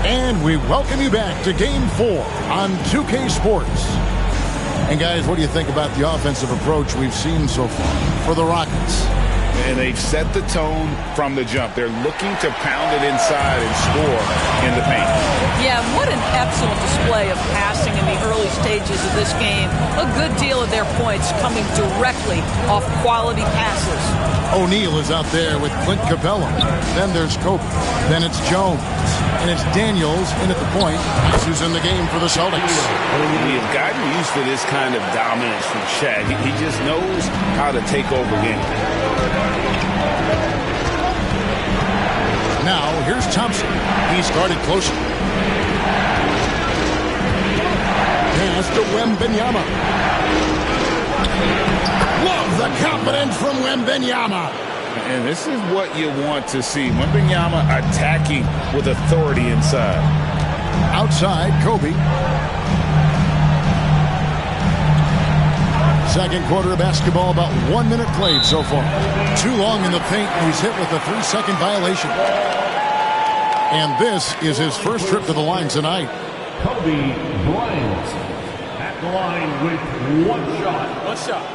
And we welcome you back to Game 4 on 2K Sports. And guys, what do you think about the offensive approach we've seen so far for the Rockets? And they've set the tone from the jump. They're looking to pound it inside and score in the paint. Yeah, what an excellent display of passing in the early stages of this game. A good deal of their points coming directly off quality passes. O'Neal is out there with Clint Capella. Then there's Kobe. Then it's Jones. And it's Daniels in at the point. Who's in the game for the Celtics. We have gotten used to this kind of dominance from Shaq. He just knows how to take over games. Now, here's Thompson. He's guarded closer. Pass to Wembanyama. Love the confidence from Wembanyama. And this is what you want to see. Wembanyama attacking with authority inside. Outside, Kobe. Second quarter of basketball, about 1 minute played so far. Too long in the paint, and he's hit with a 3-second violation. And this is his first trip to the line tonight. Kobe Bryant at the line with one shot. One shot.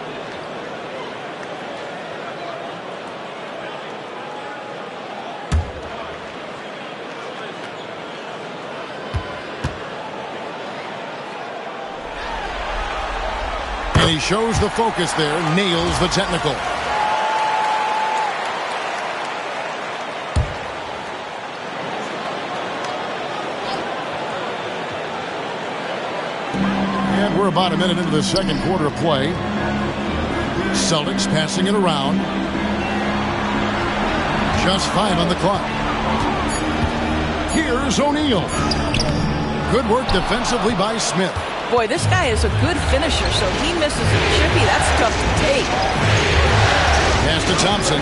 And he shows the focus there, nails the technical. And we're about a minute into the second quarter of play. Celtics passing it around. Just 5 on the clock. Here's O'Neal. Good work defensively by Smith. Boy, this guy is a good finisher, so he misses a chippy. That's tough to take. Pass to Thompson.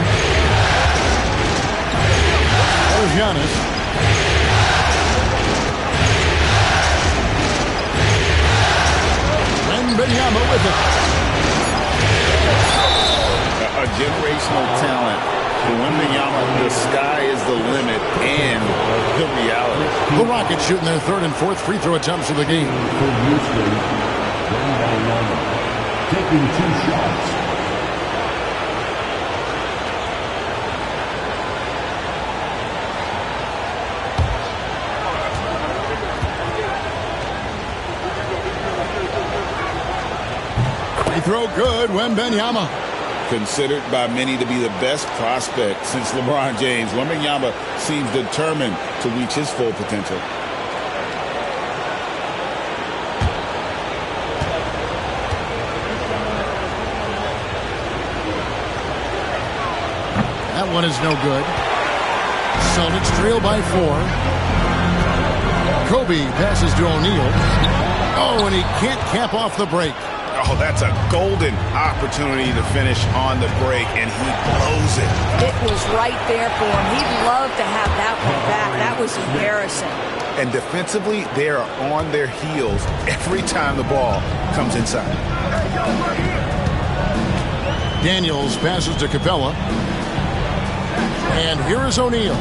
There's Giannis. Wembanyama with it. A generational talent. For Wembanyama, the sky is the limit and the reality. The Rockets shooting their third and fourth free throw attempts of the game. For Houston, Wembanyama taking 2 shots. Free throw good, Wembanyama. Considered by many to be the best prospect since LeBron James, Wembanyama seems determined to reach his full potential. That one is no good. Celtics trail by 4. Kobe passes to O'Neal. Oh, and he can't cap off the break. Oh, that's a golden opportunity to finish on the break, and he blows it. It was right there for him. He'd love to have that one back. That was embarrassing. And defensively, they are on their heels every time the ball comes inside. Daniels passes to Capella. And here is O'Neal.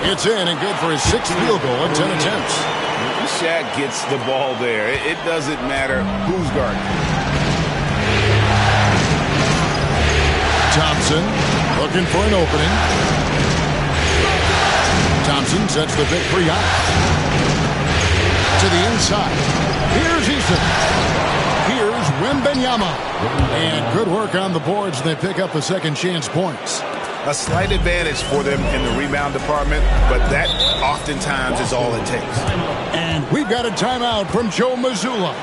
It's in and good for his 6th field goal in 10 attempts. Shaq gets the ball there. It doesn't matter who's guarding. Thompson looking for an opening. Thompson sets the big 3 out. To the inside. Here's Eason. Here's Wembanyama. And good work on the boards. They pick up the second chance points. A slight advantage for them in the rebound department, but that oftentimes is all it takes. And we've got a timeout from Joe Mazzulla.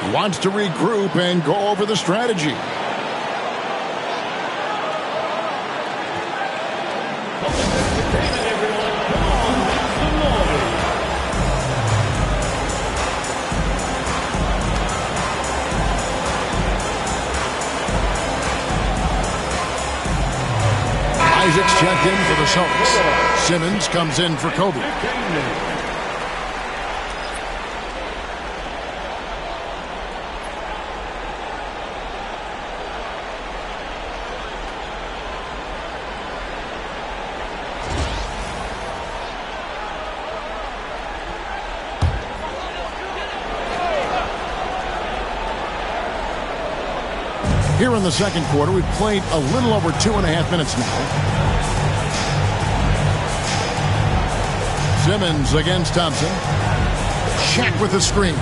He wants to regroup and go over the strategy. Isaac's checked in for the Celtics. Simmons comes in for Kobe. Here in the second quarter, we've played a little over 2.5 minutes now. Simmons against Thompson. Shaq with the screen.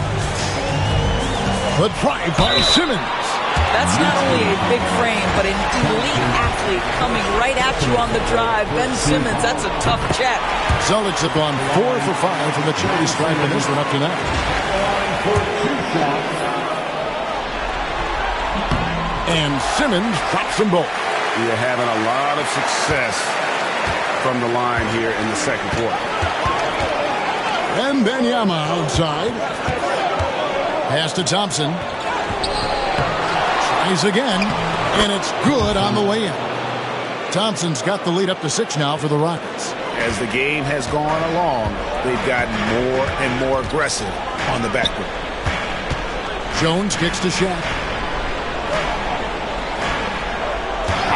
The drive by Simmons. That's not only a big frame, but an elite athlete coming right at you on the drive. Ben Simmons, that's a tough check. Celtics have gone 4 for 5 from the charity stripe in this one up to now. And Simmons drops them both. You're having a lot of success from the line here in the second quarter. And Wembanyama outside. Pass to Thompson. Tries again, and it's good on the way in. Thompson's got the lead up to 6 now for the Rockets. As the game has gone along, they've gotten more and more aggressive on the backcourt. Jones kicks to Shaq.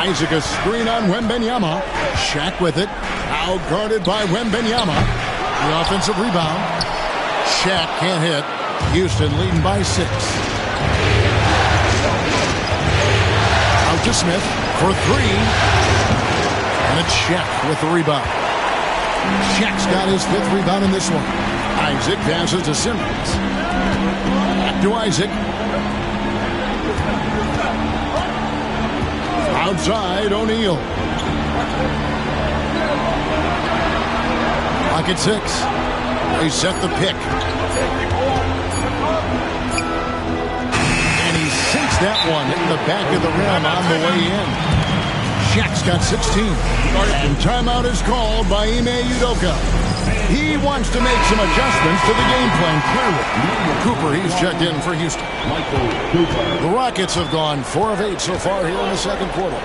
Isaac a screen on Wembanyama. Shaq with it. Out guarded by Wembanyama. The offensive rebound. Shaq can't hit. Houston leading by 6. Out to Smith for 3. And it's Shaq with the rebound. Shaq's got his 5th rebound in this one. Isaac passes to Simmons. Back to Isaac. Outside, O'Neal. Pocket 6. They set the pick. And he sinks that one in the back of the rim on the way in. Shaq's got 16. And timeout is called by Ime Udoka. He wants to make some adjustments to the game plan, clearly. Cooper, he's checked in for Houston. The Rockets have gone 4 of 8 so far here in the second quarter.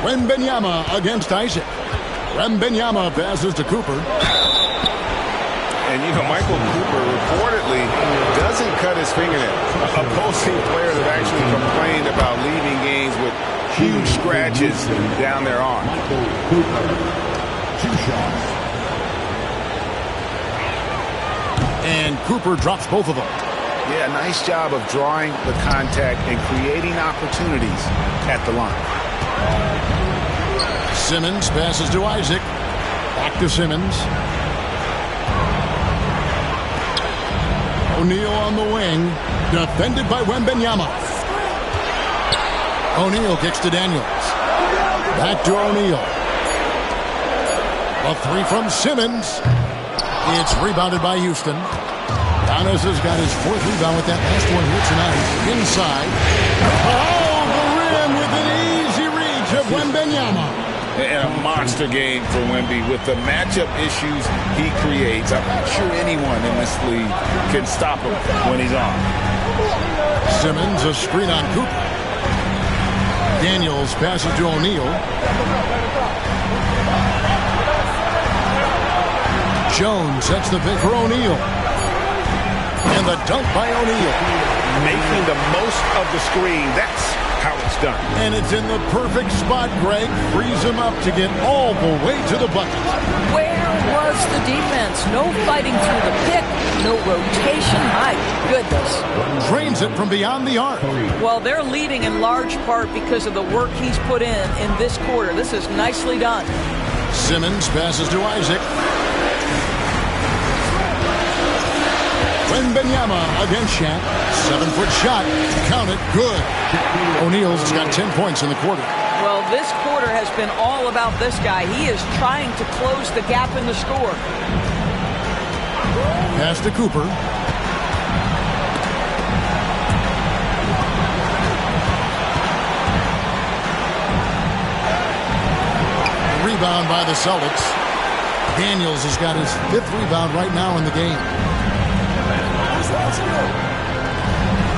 Wembanyama against Isaac. Wembanyama passes to Cooper. And, you know, Michael Cooper reportedly doesn't cut his fingernails. Opposing players have actually complained about leaving games with huge scratches down their arm. Cooper, 2 shots. And Cooper drops both of them. Yeah, nice job of drawing the contact and creating opportunities at the line. Simmons passes to Isaac. Back to Simmons. O'Neal on the wing. Defended by Wembanyama. O'Neal kicks to Daniels. Back to O'Neal. A 3 from Simmons. It's rebounded by Houston. Giannis has got his 4th rebound with that last one here tonight. Inside. Oh, the rim with an easy reach of Wembanyama. And a monster game for Wemby with the matchup issues he creates. I'm not sure anyone in this league can stop him when he's on. Simmons a screen on Cooper. Daniels passes to O'Neal. Jones sets the pick for O'Neal. And the dunk by O'Neal. Making the most of the screen. That's how it's done. And it's in the perfect spot, Greg. Frees him up to get all the way to the bucket. Where was the defense? No fighting through the pick. No rotation. My goodness. Drains it from beyond the arc. Well, they're leading in large part because of the work he's put in this quarter. This is nicely done. Simmons passes to Isaac. Wembanyama against Shaq. 7-foot shot. Count it. Good. O'Neal's got 10 points in the quarter. Well, this quarter has been all about this guy. He is trying to close the gap in the score. Pass to Cooper. Rebound by the Celtics. Daniels has got his 5th rebound right now in the game.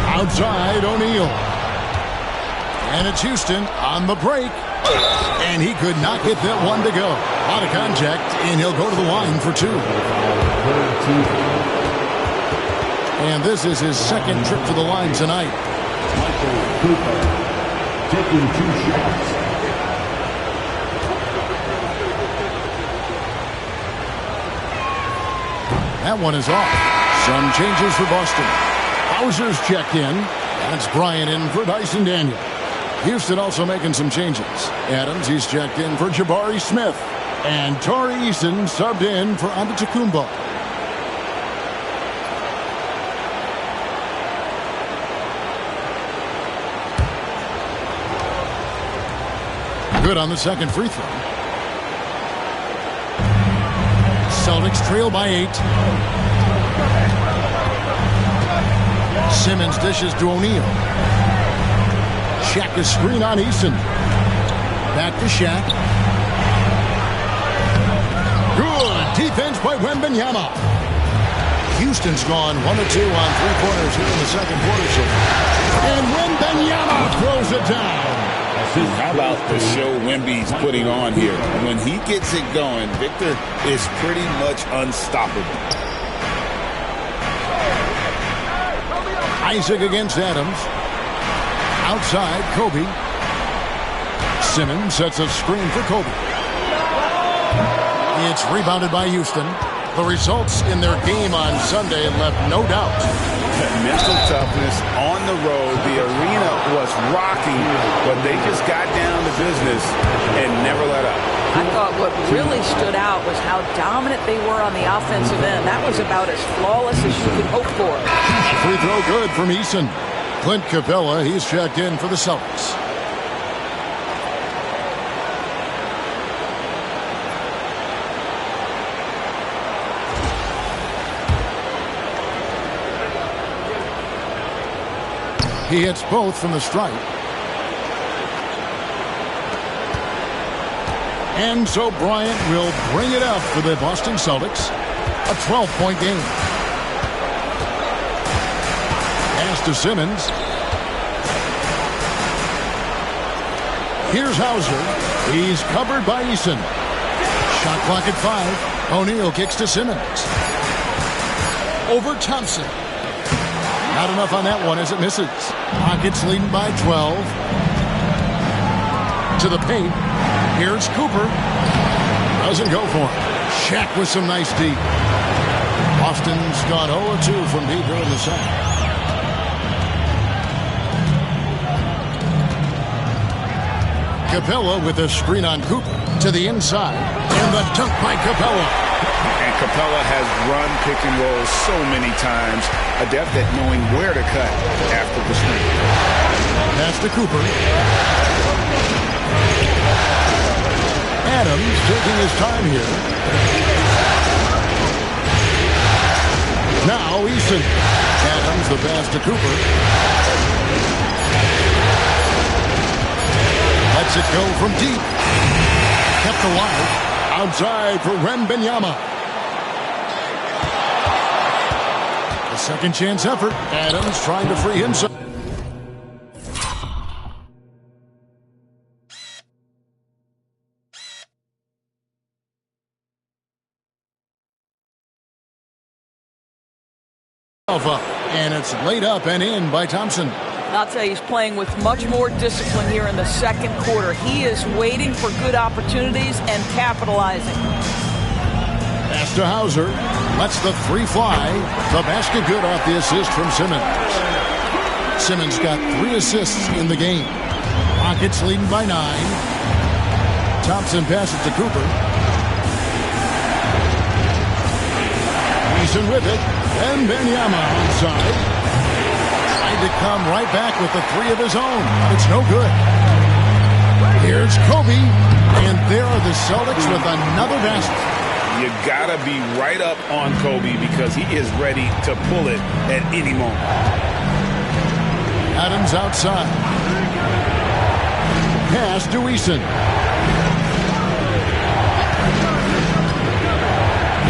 Outside, O'Neal. And it's Houston on the break. And he could not get that one to go. A lot of contact, and he'll go to the line for 2. And this is his 2nd trip to the line tonight. Michael Cooper taking 2 shots. That one is off. Some changes for Boston. Hauser's checked in. That's Bryant in for Dyson Daniel. Houston also making some changes. Adams, he's checked in for Jabari Smith. And Tari Eason subbed in for Antetokounmpo. Good on the second free throw. Celtics trail by 8. Simmons dishes to O'Neal. Shaq is screen on Eason. Back to Shaq. Good defense by Wembanyama. Houston's gone 1 of 2 on three-pointers here in the second quarter. And Wembanyama throws it down. How about the show Wemby's putting on here? When he gets it going, Victor is pretty much unstoppable. Isaac against Adams. Outside, Kobe. Simmons sets a screen for Kobe. It's rebounded by Houston. The results in their game on Sunday left no doubt. Mental toughness on the road. The arena was rocking, but they just got down to business and never let up. I thought what really stood out was how dominant they were on the offensive end. That was about as flawless as you could hope for. Free throw good from Eason. Clint Capella, he's checked in for the Celtics. He hits both from the stripe. And so Bryant will bring it up for the Boston Celtics. A 12-point game. Pass to Simmons. Here's Hauser. He's covered by Eason. Shot clock at 5. O'Neal kicks to Simmons. Over Thompson. Not enough on that one as it misses. Rockets leading by 12. To the paint. Here's Cooper. Doesn't go for it. Shaq with some nice deep. Boston's gone 0-2 from deep here in the second. Capella with a screen on Cooper. To the inside. And the dunk by Capella. And Capella has run pick and roll so many times, adept at knowing where to cut after the screen. Pass to Cooper. Adams taking his time here. Now Eason. Adams the pass to Cooper. Lets it go from deep. Kept alive. Outside for Wembanyama. A second chance effort. Adams trying to free himself. And it's laid up and in by Thompson. I'll tell you, he's playing with much more discipline here in the second quarter. He is waiting for good opportunities and capitalizing. Pass to Hauser. Lets the three fly. The basket good off the assist from Simmons. Simmons got 3 assists in the game. Rockets leading by 9. Thompson passes to Cooper. Eason with it. And Wembanyama inside. To come right back with the 3 of his own. It's no good. Here's Kobe. And there are the Celtics with another basket. You gotta be right up on Kobe because he is ready to pull it at any moment. Adams outside. Pass to Eason.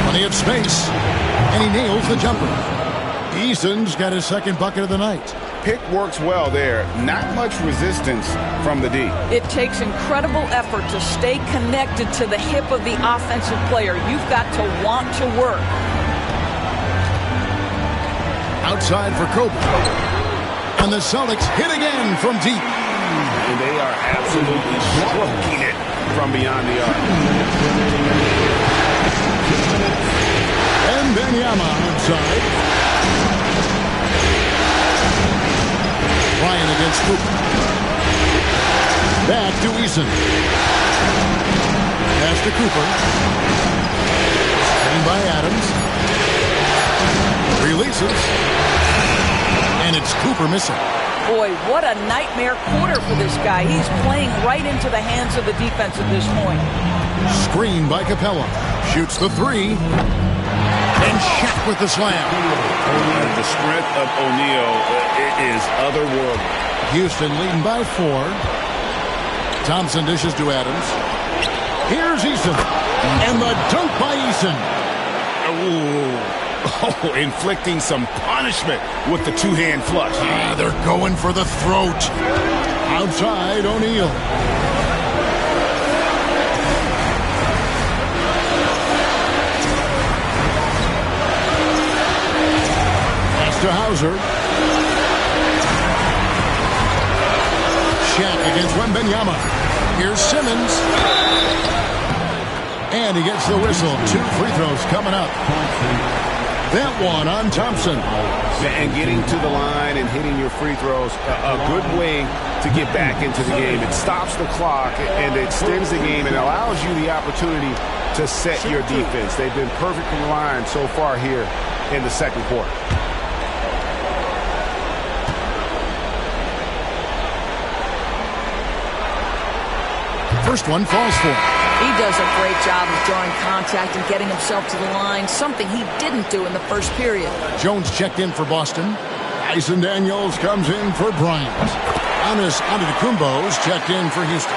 Plenty of space. And he nails the jumper. Eason's got his second bucket of the night. Pick works well there. Not much resistance from the D. It takes incredible effort to stay connected to the hip of the offensive player. You've got to want to work. Outside for Kobe. And the Celtics hit again from deep. And they are absolutely stroking it from beyond the arc. And Wembanyama outside. Eason. Pass to Cooper. Screen by Adams. Releases. And it's Cooper missing. Boy, what a nightmare quarter for this guy. He's playing right into the hands of the defense at this point. Screen by Capella. Shoots the three. And Shaq with the slam. The strength of O'Neal is otherworldly. Houston leading by 4. Thompson dishes to Adams. Here's Eason. And the dunk by Eason. Oh, inflicting some punishment with the two-hand flush. They're going for the throat. Outside, O'Neal. Pass to Hauser. Shaq against Wembanyama. Here's Simmons. And he gets the whistle. 2 free throws coming up. That one on Thompson. And getting to the line and hitting your free throws, a good way to get back into the game. It stops the clock and it extends the game and allows you the opportunity to set your defense. They've been perfect from the line so far here in the second quarter. First one falls for him. He does a great job of drawing contact and getting himself to the line, something he didn't do in the first period. Jones checked in for Boston. Tyson Daniels comes in for Bryant. Giannis Antetokounmpo's checked in for Houston.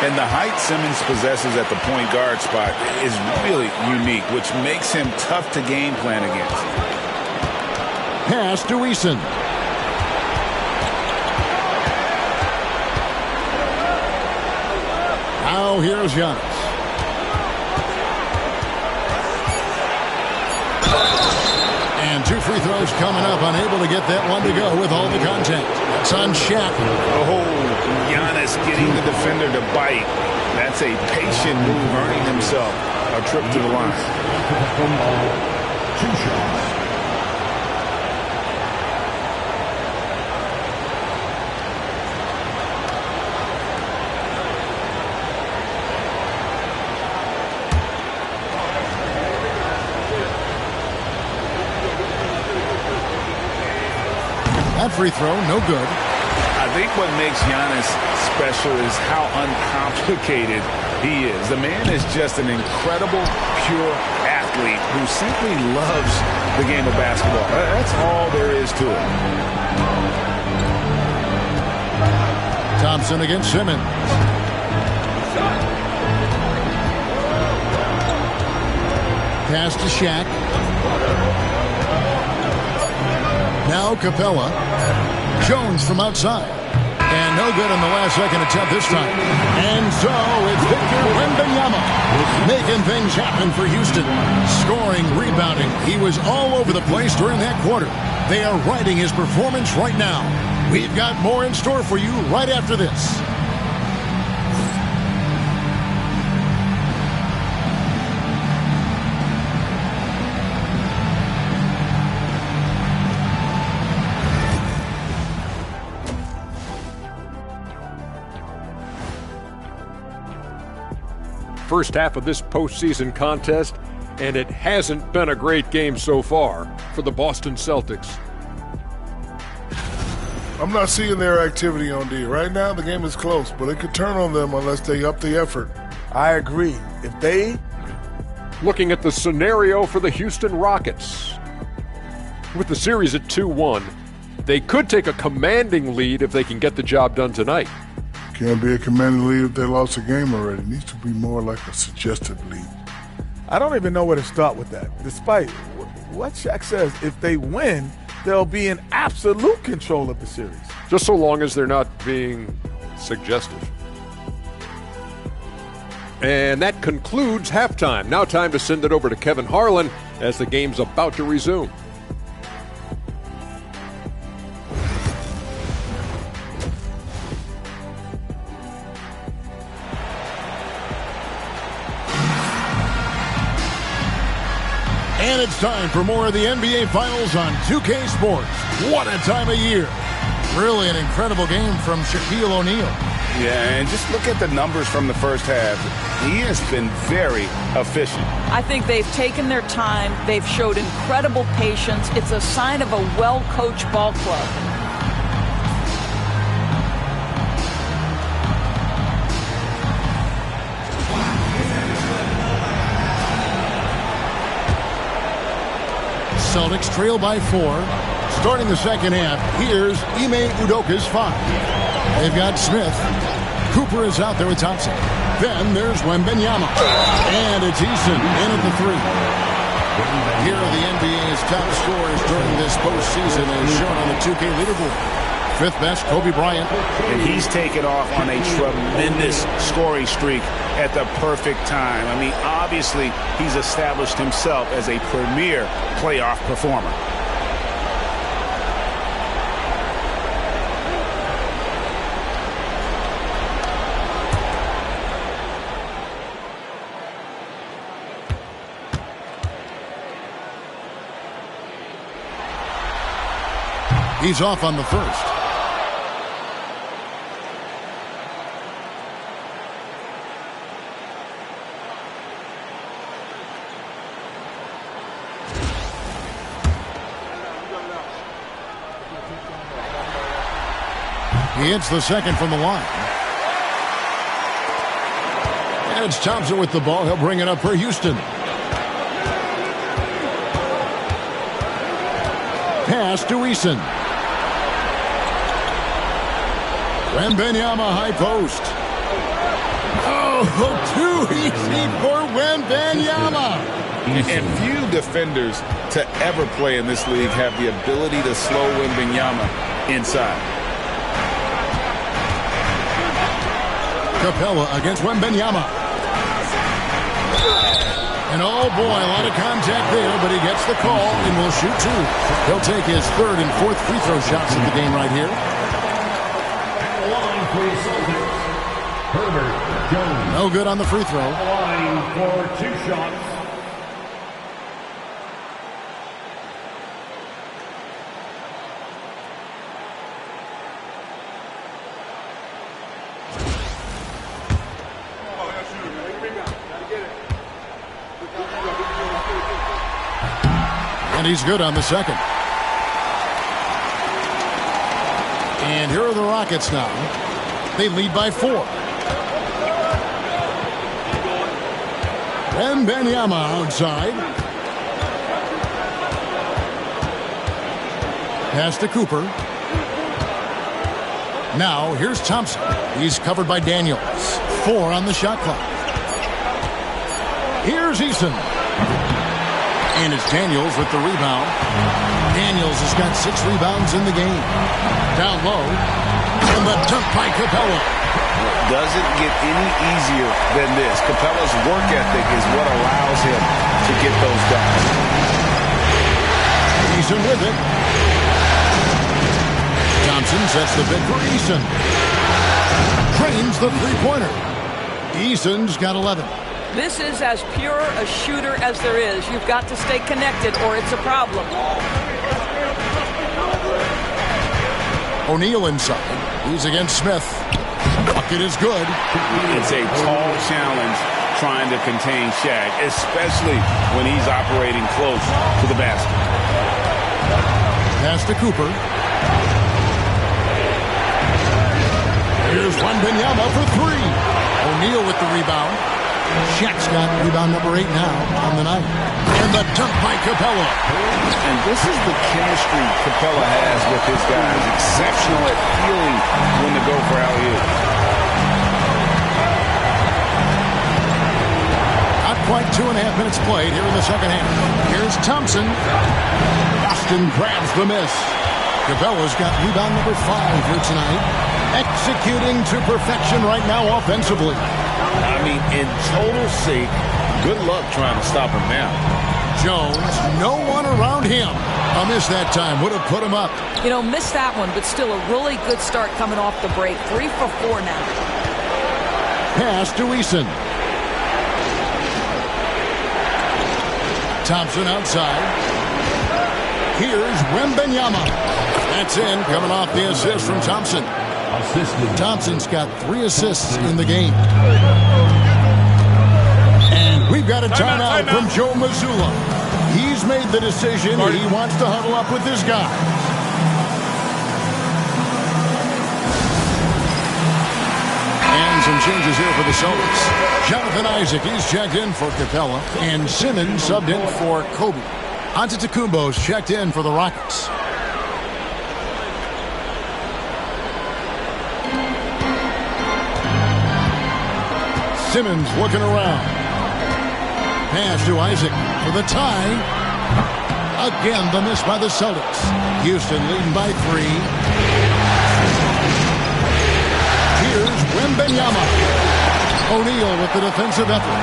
And the height Simmons possesses at the point guard spot is really unique, which makes him tough to game plan against. Pass to Eason. Now here's Giannis. And 2 free throws coming up. Unable to get that one to go with all the contact. It's on Shaq. Oh, Giannis getting the defender to bite. That's a patient move, earning himself a trip to the line. 2 shots. That free throw, no good. I think what makes Giannis special is how uncomplicated he is. The man is just an incredible, pure athlete who simply loves the game of basketball. That's all there is to it. Thompson against Simmons. Pass to Shaq. Now Capella. Jones from outside. And no good on the last second attempt this time. And so it's Victor Wembanyama making things happen for Houston. Scoring, rebounding. He was all over the place during that quarter. They are riding his performance right now. We've got more in store for you right after this. First half of this postseason contest, and it hasn't been a great game so far for the Boston Celtics. I'm not seeing their activity on D. Right now, the game is close, but it could turn on them unless they up the effort. I agree. If they... Looking at the scenario for the Houston Rockets. With the series at 2-1, they could take a commanding lead if they can get the job done tonight. Can't be a commanding lead if they lost a game already. It needs to be more like a suggested lead. I don't even know where to start with that. Despite what Shaq says, if they win, they'll be in absolute control of the series. Just so long as they're not being suggestive. And that concludes halftime. Now time to send it over to Kevin Harlan as the game's about to resume. And it's time for more of the NBA Finals on 2K Sports. What a time of year. Really an incredible game from Shaquille O'Neal. Yeah, and just look at the numbers from the first half. He has been very efficient. I think they've taken their time. They've showed incredible patience. It's a sign of a well-coached ball club. Celtics trail by 4. Starting the second half, here's Ime Udoka's 5. They've got Smith. Cooper is out there with Thompson. Then there's Wembanyama. And it's Eason in at the 3. Here are the NBA's top scorers during this postseason as shown on the 2K leaderboard. 5th best, Kobe Bryant. And he's taken off on a tremendous scoring streak at the perfect time. I mean, obviously, he's established himself as a premier playoff performer. He's off on the first. He hits the second from the line. And it's Thompson with the ball. He'll bring it up for Houston. Pass to Eason. Wembanyama high post. Oh, too easy for Wembanyama. And few defenders to ever play in this league have the ability to slow Wembanyama inside. Capella against Wembanyama. And oh boy, a lot of contact there, but he gets the call and will shoot 2. He'll take his 3rd and 4th free throw shots of the game right here. Herbert Jones. No good on the free throw. Line for 2 shots. And he's good on the second. And here are the Rockets now. They lead by 4. Wembanyama outside. Pass to Cooper. Now here's Thompson. He's covered by Daniels. 4 on the shot clock. Here's Eason. And it's Daniels with the rebound. Daniels has got 6 rebounds in the game. Down low. And the dunk by Capella. Doesn't get any easier than this. Capella's work ethic is what allows him to get those dunks. Eason with it. Thompson sets the bid for Eason. Drains the three-pointer. Eason's got 11. This is as pure a shooter as there is. You've got to stay connected or it's a problem. O'Neal inside. He's against Smith. Bucket is good. It's a tall challenge trying to contain Shaq, especially when he's operating close to the basket. Pass to Cooper. Here's Wembanyama for 3. O'Neal with the rebound. Shaq's got rebound number 8 now on the night. And the dunk by Capella. And this is the chemistry Capella has with his guys. Exceptional at feeling when to go for alley-oop. Not quite 2.5 minutes played here in the second half. Here's Thompson. Boston grabs the miss. Capella's got rebound number 5 here tonight. Executing to perfection right now offensively. I mean, in total sync. Good luck trying to stop him now. Jones, no one around him. A miss that time would have put him up. You know, missed that one, but still a really good start coming off the break. 3 for 4 now. Pass to Eason. Thompson outside. Here's Wembanyama. That's in, coming off the assist from Thompson. Thompson's got 3 assists in the game. And we've got a timeout from Joe Mazzulla. He's made the decision. He wants to huddle up with his guy. And some changes here for the Celtics. Jonathan Isaac, he's checked in for Capella. And Simmons subbed in for Kobe. Antetokounmpo's checked in for the Rockets. Simmons looking around. Pass to Isaac for the tie. Again, the miss by the Celtics. Houston leading by 3. Here's Wembanyama. O'Neal with the defensive effort.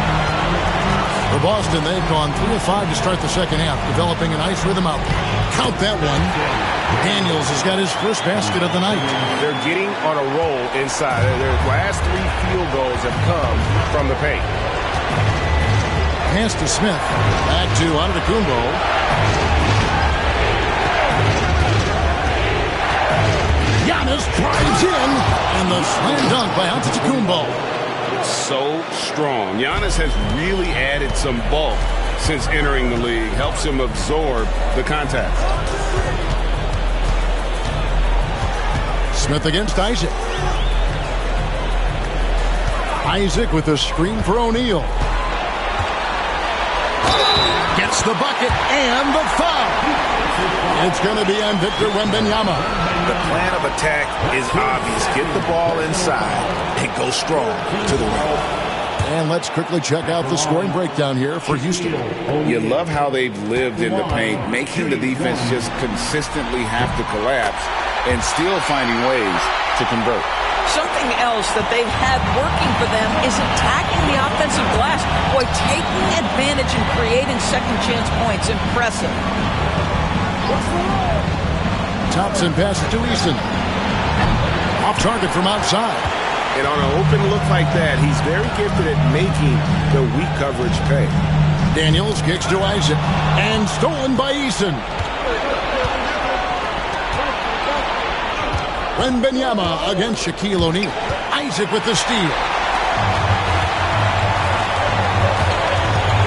For Boston, they've gone 3 of 5 to start the second half, developing a nice rhythm out there. Count that one. Daniels has got his first basket of the night. They're getting on a roll inside. Their last 3 field goals have come from the paint. Pass to Smith. Back to Antetokounmpo. Giannis drives in. And the slam dunk by Antetokounmpo. So strong. Giannis has really added some bulk since entering the league. Helps him absorb the contact. Smith against Isaac. Isaac with a screen for O'Neal. Gets the bucket and the foul. It's going to be on Victor Wembanyama. The plan of attack is obvious. Get the ball inside and go strong to the rim. And let's quickly check out the scoring breakdown here for Houston. You love how they've lived in the paint, making the defense just consistently have to collapse and still finding ways to convert. Something else that they've had working for them is attacking the offensive glass. Boy, taking advantage and creating second chance points. Impressive. Thompson passes to Eason. Off target from outside. And on an open look like that, he's very gifted at making the weak coverage pay. Daniels kicks to Isaac. And stolen by Eason. Wembanyama against Shaquille O'Neal. Isaac with the steal.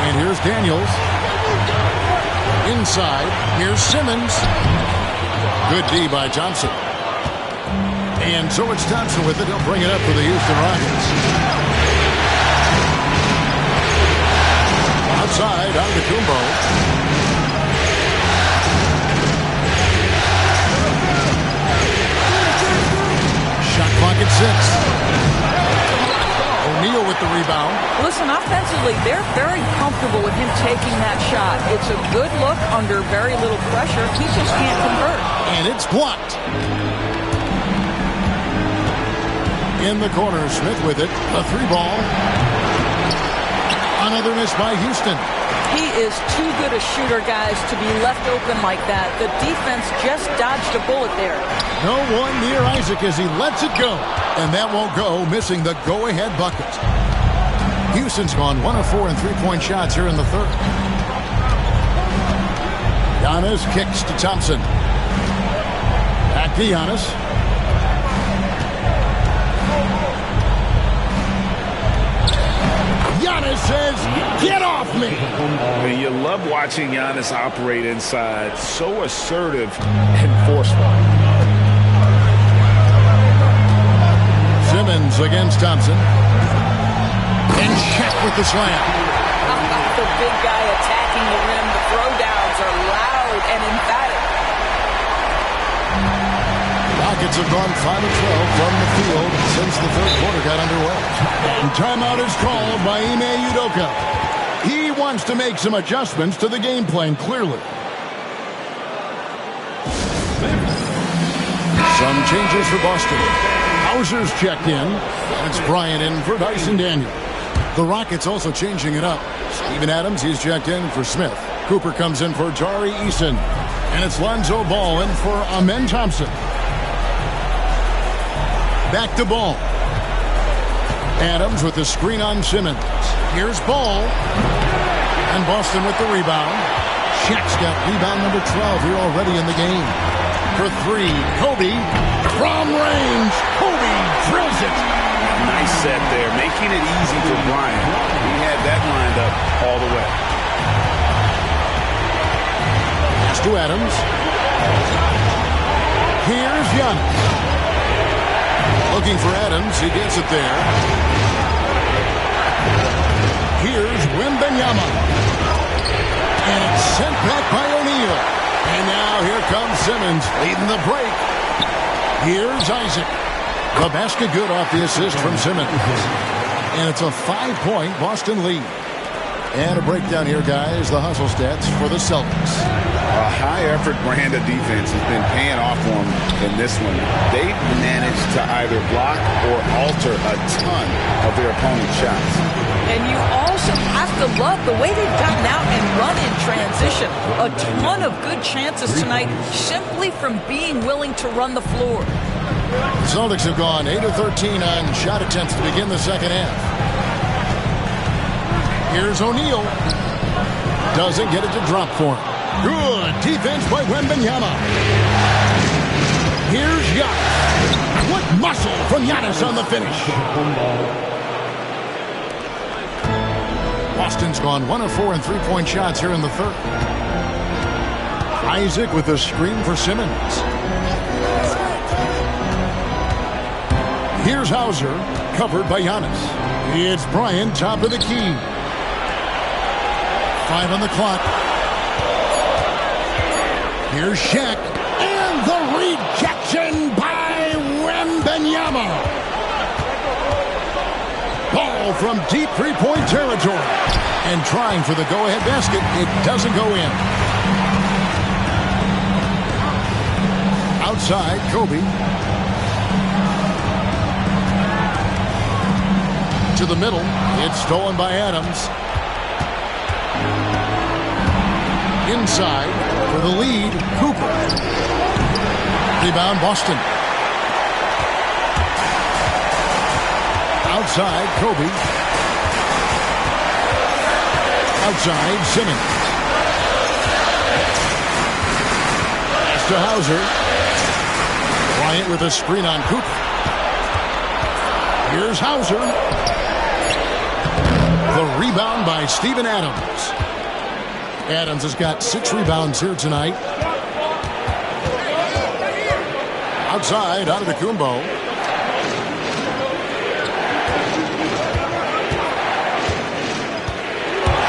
And here's Daniels. Inside. Here's Simmons. Good D by Thompson. And so it's Thompson with it. He'll bring it up for the Houston Rockets. Outside, Antetokounmpo. Shot clock at 6. O'Neal with the rebound. Listen, offensively, they're very comfortable with him taking that shot. It's a good look under very little pressure. He just can't convert. And it's blocked. In the corner, Smith with it. A 3-ball. Another miss by Houston. He is too good a shooter, guys, to be left open like that. The defense just dodged a bullet there. No one near Isaac as he lets it go. And that won't go, missing the go-ahead bucket. Houston's gone 1 of 4 in 3-point shots here in the third. Giannis kicks to Thompson. Back to Giannis. Giannis says, get off me! And you love watching Giannis operate inside. So assertive and forceful. Simmons against Thompson. And Shaq with the slam. The big guy attacking the rim. The throwdowns are loud and emphatic. Rockets have gone 5 of 12 from the field since the third quarter got underway. And timeout is called by Ime Udoka. He wants to make some adjustments to the game plan, clearly. Some changes for Boston. Hauser's checked in. That's Bryant in for Dyson Daniel. The Rockets also changing it up. Steven Adams, he's checked in for Smith. Cooper comes in for Tari Eason. And it's Lonzo Ball in for Amen Thompson. Back to Ball. Adams with the screen on Simmons. Here's Ball. And Boston with the rebound. Shaq's got rebound number 12 here already in the game. For 3, Kobe. From range, Kobe. drills it. Nice set there, making it easy for Bryant. He had that lined up all the way. Pass to Adams. Here's Giannis. Looking for Adams. He gets it there. Here's Wembanyama. And it's sent back by O'Neal. And now here comes Simmons leading the break. Here's Isaac. The basket good off the assist from Simmons. And it's a 5-point Boston lead. And a breakdown here, guys. The hustle stats for the Celtics. A high-effort brand of defense has been paying off for them in this one. They've managed to either block or alter a ton of their opponent's shots. And you also have to love the way they've gotten out and run in transition. A ton of good chances tonight simply from being willing to run the floor. The Celtics have gone 8 of 13 on shot attempts to begin the second half. Here's O'Neal. Doesn't get it to drop for him. Good defense by Wembanyama. Here's Giannis. What muscle from Giannis on the finish. Boston's gone 1 of 4 in three-point shots here in the third. Isaac with a screen for Simmons. Here's Hauser, covered by Giannis. It's Bryant, top of the key. 5 on the clock. Here's Shaq. And the rejection by Wembanyama. Ball from deep three-point territory. And trying for the go-ahead basket. It doesn't go in. Outside, Kobe. To the middle. It's stolen by Adams. Inside for the lead, Cooper. Rebound, Boston. Outside, Kobe. Outside, Simmons. Pass to Hauser. Bryant with a screen on Cooper. Here's Hauser. The rebound by Steven Adams. Adams has got 6 rebounds here tonight. Outside, Antetokounmpo.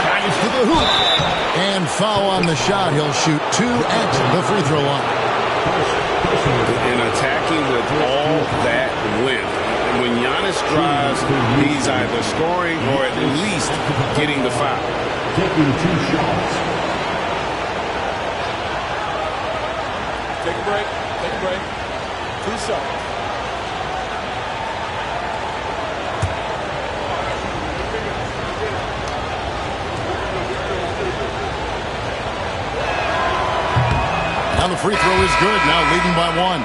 Drives to the hoop. And foul on the shot. He'll shoot 2 at the free throw line. And attacking with all that width. When Giannis drives, he's either scoring or at least getting the foul. Taking 2 shots. Take a break. Take a break. 2 seconds. Now the free throw is good. Now leading by 1.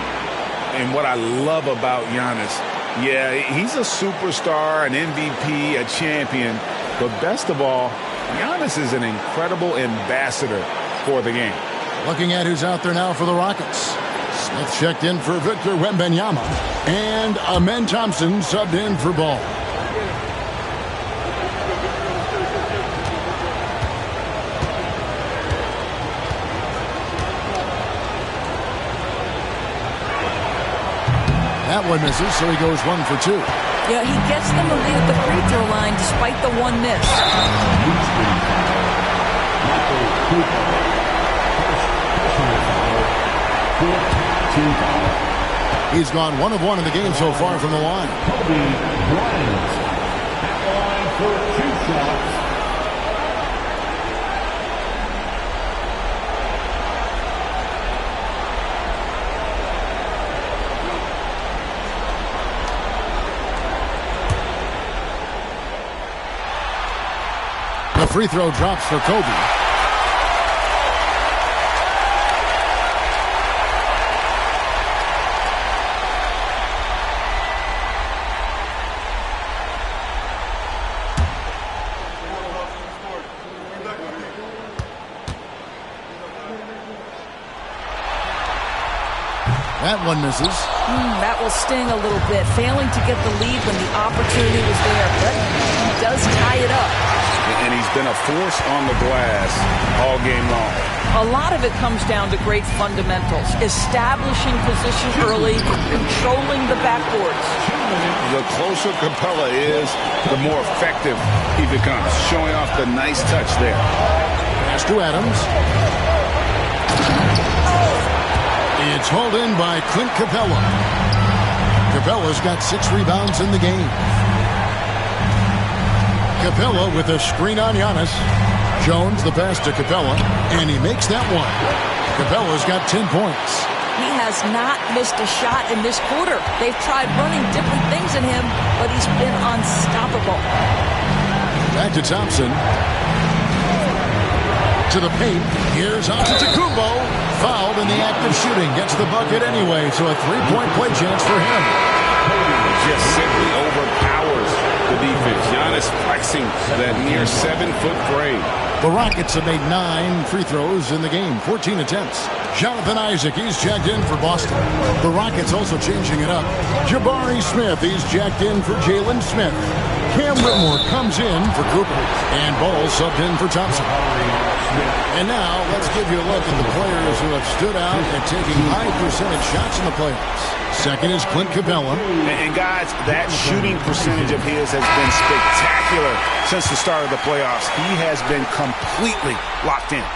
And what I love about Giannis, yeah, he's a superstar, an MVP, a champion. But best of all, Giannis is an incredible ambassador for the game. Looking at who's out there now for the Rockets. Smith checked in for Victor Wembanyama. And Amen Thompson subbed in for Ball. That one misses, so he goes 1 for 2. Yeah, he gets them a lead at the free throw line despite the 1 miss. He's gone 1 of 1 in the game so far from the line. Kobe Bryant at the line for 2 shots. The free throw drops for Kobe. That one misses. That will sting a little bit. Failing to get the lead when the opportunity was there, but he does tie it up. And he's been a force on the glass all game long. A lot of it comes down to great fundamentals. Establishing position early, controlling the backboards. The closer Capella is, the more effective he becomes. Showing off the nice touch there. Pass to Adams. It's hauled in by Clint Capella. Capella's got 6 rebounds in the game. Capella with a screen on Giannis. Jones the pass to Capella, and he makes that one. Capella's got 10 points. He has not missed a shot in this quarter. They've tried running different things in him, but he's been unstoppable. Back to Thompson. To the paint. Here's Antetokounmpo. Fouled in the act of shooting. Gets the bucket anyway, so a 3-point play chance for him. Just simply overpowers the defense. Giannis flexing that near 7-foot grade. The Rockets have made 9 free throws in the game, 14 attempts. Jonathan Isaac, he's checked in for Boston. The Rockets also changing it up. Jabari Smith, he's checked in for Jalen Smith. Cam Whitmore comes in for Cooper. And Ball subbed in for Thompson. And now, let's give you a look at the players who have stood out at taking high percentage shots in the playoffs. Second is Clint Capella. And guys, that shooting percentage of his has been spectacular since the start of the playoffs. He has been completely locked in.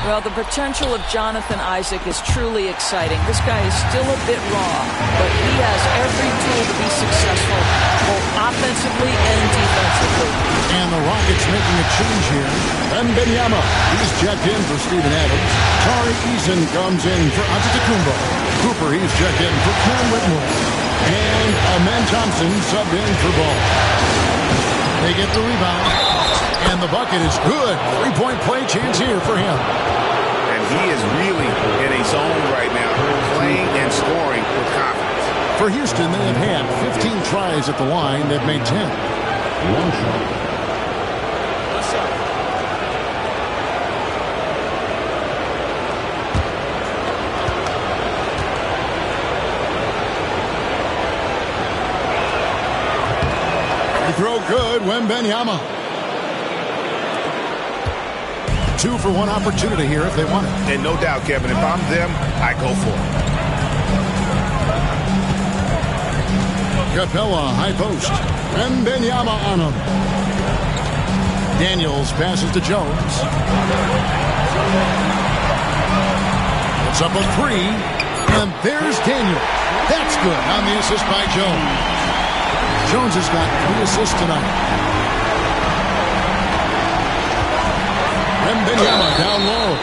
Well, the potential of Jonathan Isaac is truly exciting. This guy is still a bit raw, but he has every tool to be successful, both offensively and defensively. And the Rockets making a change here. Wembanyama, he's checked in for Steven Adams. Tari Eason comes in for Antetokounmpo. Cooper, he's checked in for Cam Whitmore. And Amen Thompson subbed in for Ball. They get the rebound. And the bucket is good. 3-point play chance here for him. And he is really in a zone right now, playing and scoring with confidence. For Houston, they have had 15 tries at the line. They've made 10. One shot. Throw good, Wembanyama. 2 for 1 opportunity here if they want it. And no doubt, Kevin, if I'm them, I go for it. Capella, high post. Wembanyama on him. Daniels passes to Jones. It's up a 3. And there's Daniel. That's good on the assist by Jones. Jones has got 3 assists tonight. Wembanyama down low.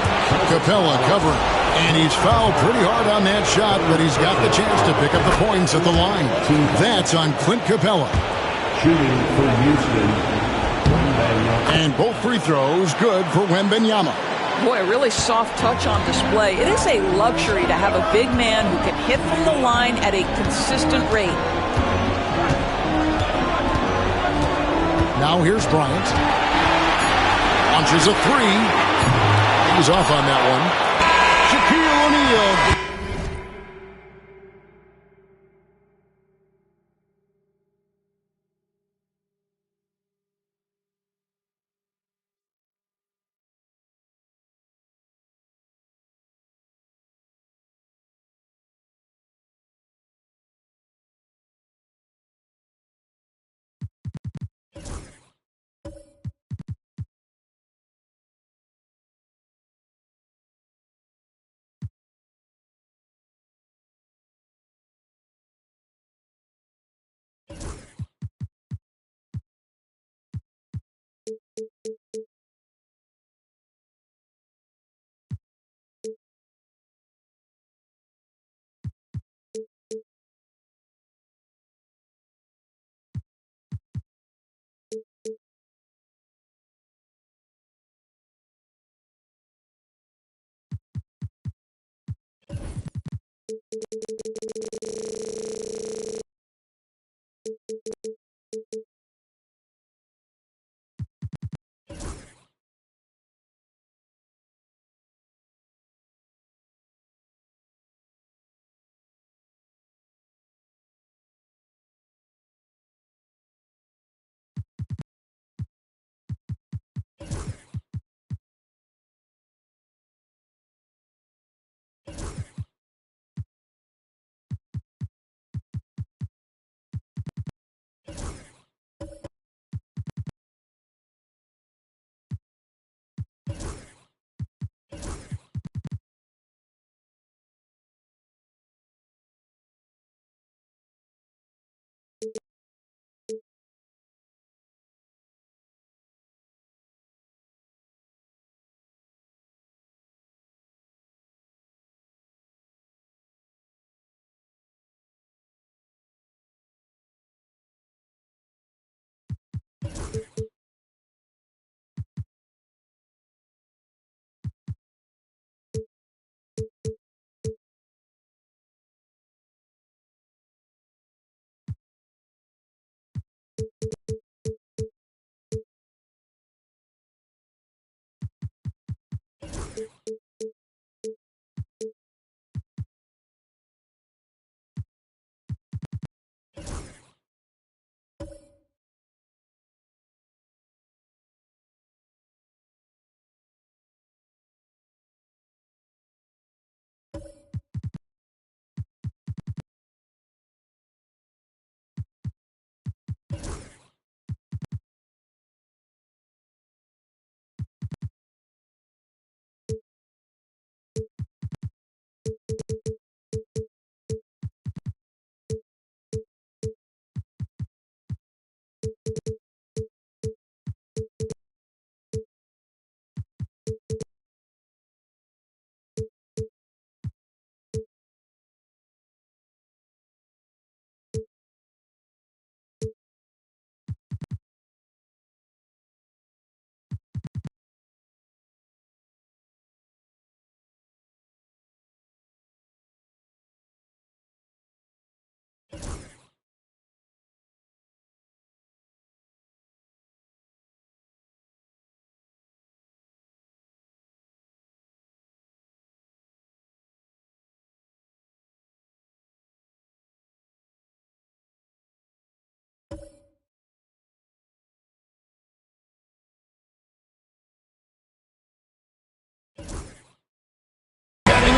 Capella covering. And he's fouled pretty hard on that shot, but he's got the chance to pick up the points at the line. That's on Clint Capella. Shooting for Houston. And both free throws good for Wembanyama. Boy, a really soft touch on display. It is a luxury to have a big man who can hit from the line at a consistent rate. Now here's Bryant. Launches a 3. He's off on that one. Shaquille O'Neal.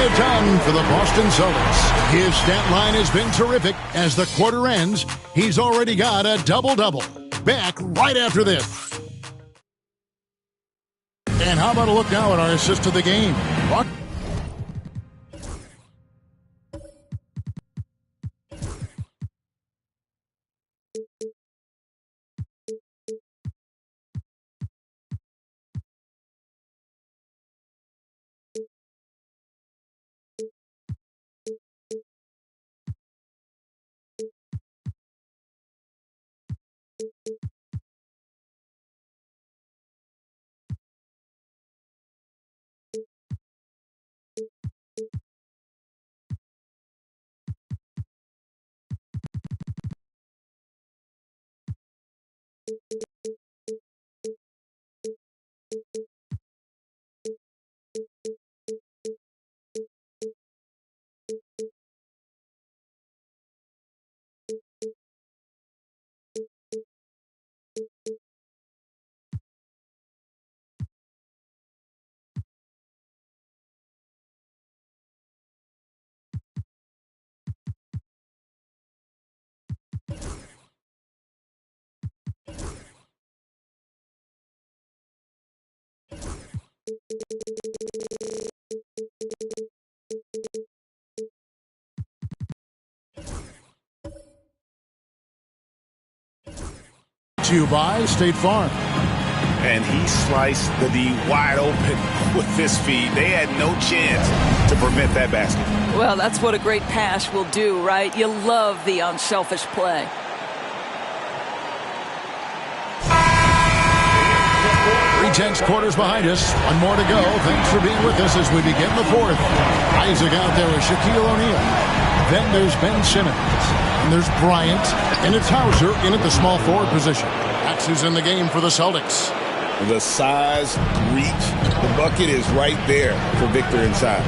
it done for the Boston Celtics. His stat line has been terrific. As the quarter ends, he's already got a double-double. Back right after this. And how about a look now at our assist of the game? To you by State Farm. And he sliced the D wide open with this feed. They had no chance to prevent that basket. Well, that's what a great pass will do, right? You love the unselfish play. Tense quarters behind us. One more to go. Thanks for being with us as we begin the fourth. Isaac out there with Shaquille O'Neal. Then there's Ben Simmons. And there's Bryant. And it's Hauser in at the small forward position. That's who's in the game for the Celtics. The size, reach, the bucket is right there for Victor inside.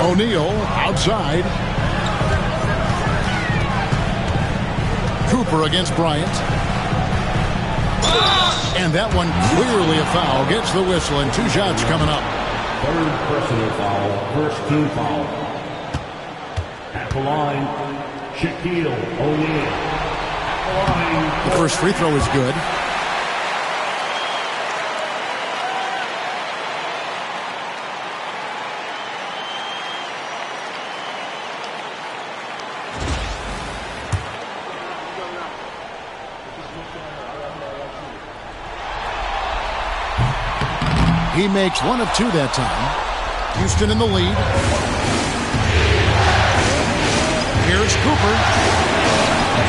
O'Neal outside. Cooper against Bryant. And that one clearly a foul. Gets the whistle and 2 shots coming up. Third personal foul. First team foul. At the line, Shaquille O'Neal. At the line. The first free throw is good. He makes 1 of 2 that time. Houston in the lead. Here's Cooper.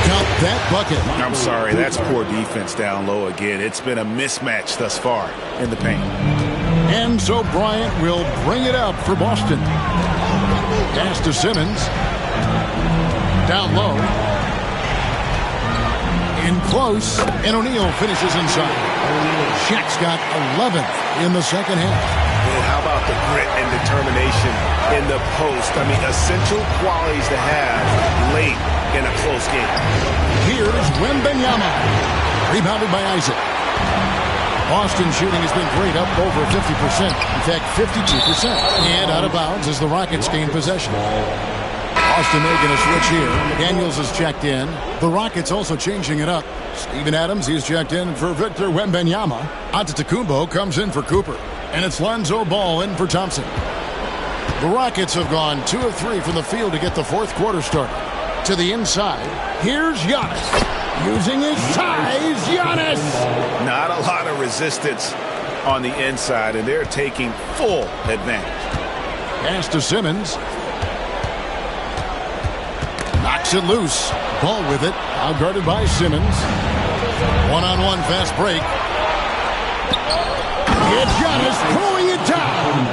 Count that bucket. I'm sorry, that's poor defense down low again. It's been a mismatch thus far in the paint. And so Bryant will bring it up for Boston. Pass to Simmons. Down low. In close. And O'Neal finishes inside. Shaq's got 11th in the second half. And how about the grit and determination in the post? I mean, essential qualities to have late in a close game. Here's Wembanyama. Rebounded by Isaac. Boston shooting has been great, up over 50%. In fact, 52%. And out of bounds as the Rockets gain possession. Boston making a switch here. Daniels has checked in. The Rockets also changing it up. Steven Adams, he's checked in for Victor Wembanyama. Antetokounmpo comes in for Cooper. And it's Lonzo Ball in for Thompson. The Rockets have gone 2 of 3 from the field to get the fourth quarter started. To the inside, here's Giannis. Using his size, Giannis. Not a lot of resistance on the inside, and they're taking full advantage. Pass to Simmons. Knocks it loose. Ball with it. Outguarded by Simmons. One-on-one fast break. It's Giannis pulling it down.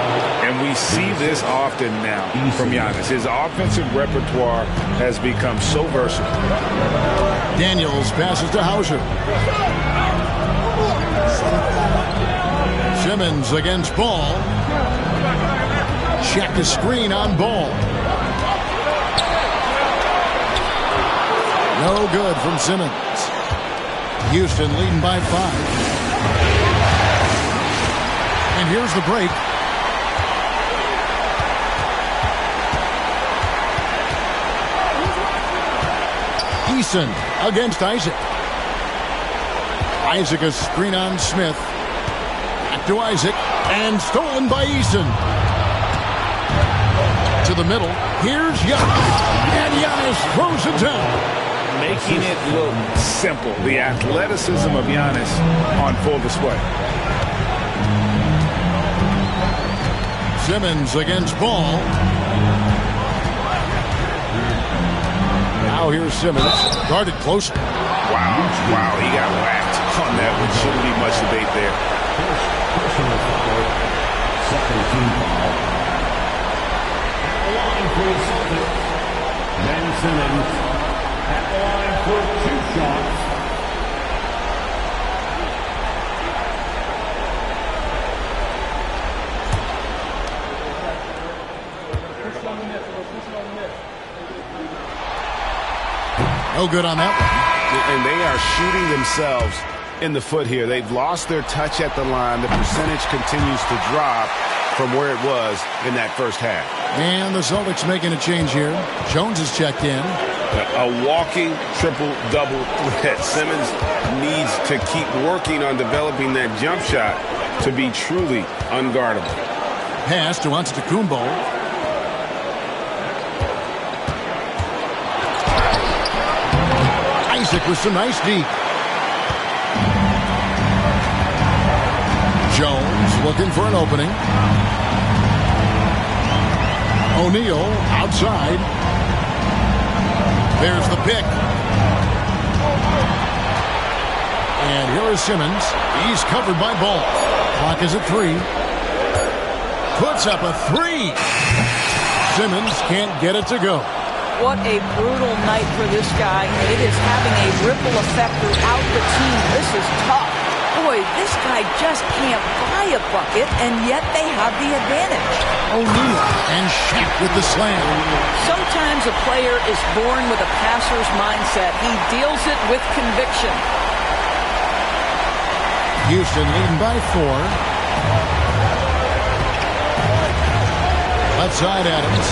And we see this often now from Giannis. His offensive repertoire has become so versatile. Daniels passes to Hauser. Simmons against Ball. Check the screen on Ball. No good from Simmons. Houston leading by 5. And here's the break. Eason against Isaac. Isaac a screen on Smith. Back to Isaac. And stolen by Eason. To the middle. Here's Giannis. And Giannis throws it down. Making it look simple. The athleticism of Giannis on full display. Simmons against Ball. Now here's Simmons. Guarded closely. Wow, he got whacked on that one. Shouldn't be much debate there. Personal foul. Second team foul. At the line for the Celtics, Ben Simmons. At the line for 2 shots. No good on that one. And they are shooting themselves in the foot here. They've lost their touch at the line. The percentage continues to drop from where it was in that first half. And the Celtics making a change here. Jones is checked in. A walking triple-double threat. Simmons needs to keep working on developing that jump shot to be truly unguardable. Pass to Antetokounmpo. Isaac with some nice deep. Jones looking for an opening. O'Neal outside. There's the pick. And here is Simmons. He's covered by Ball. Clock is at 3. Puts up a 3. Simmons can't get it to go. What a brutal night for this guy. It is having a ripple effect throughout the team. This is tough. Boy, this guy just can't buy a bucket, and yet they have the advantage. O'Neal and Shaq with the slam. Sometimes a player is born with a passer's mindset. He deals it with conviction. Houston leading by 4. Left side Adams.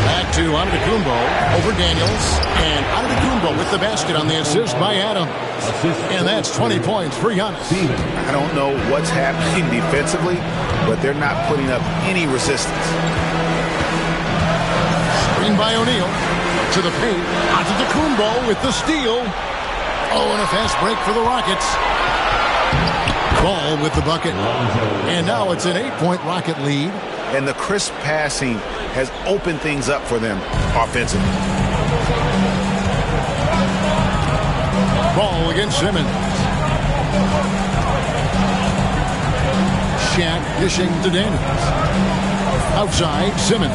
Back to Antetokounmpo over Daniels. And Antetokounmpo with the basket on the assist by Adams. And that's 20 points for Giannis. I don't know what's happening defensively, but they're not putting up any resistance. Screen by O'Neal. To the paint. Antetokounmpo with the steal. Oh, and a fast break for the Rockets. Ball with the bucket. And now it's an 8-point Rocket lead. And the crisp passing has opened things up for them offensively. Ball against Simmons. Shaq dishing to Daniels. Outside, Simmons.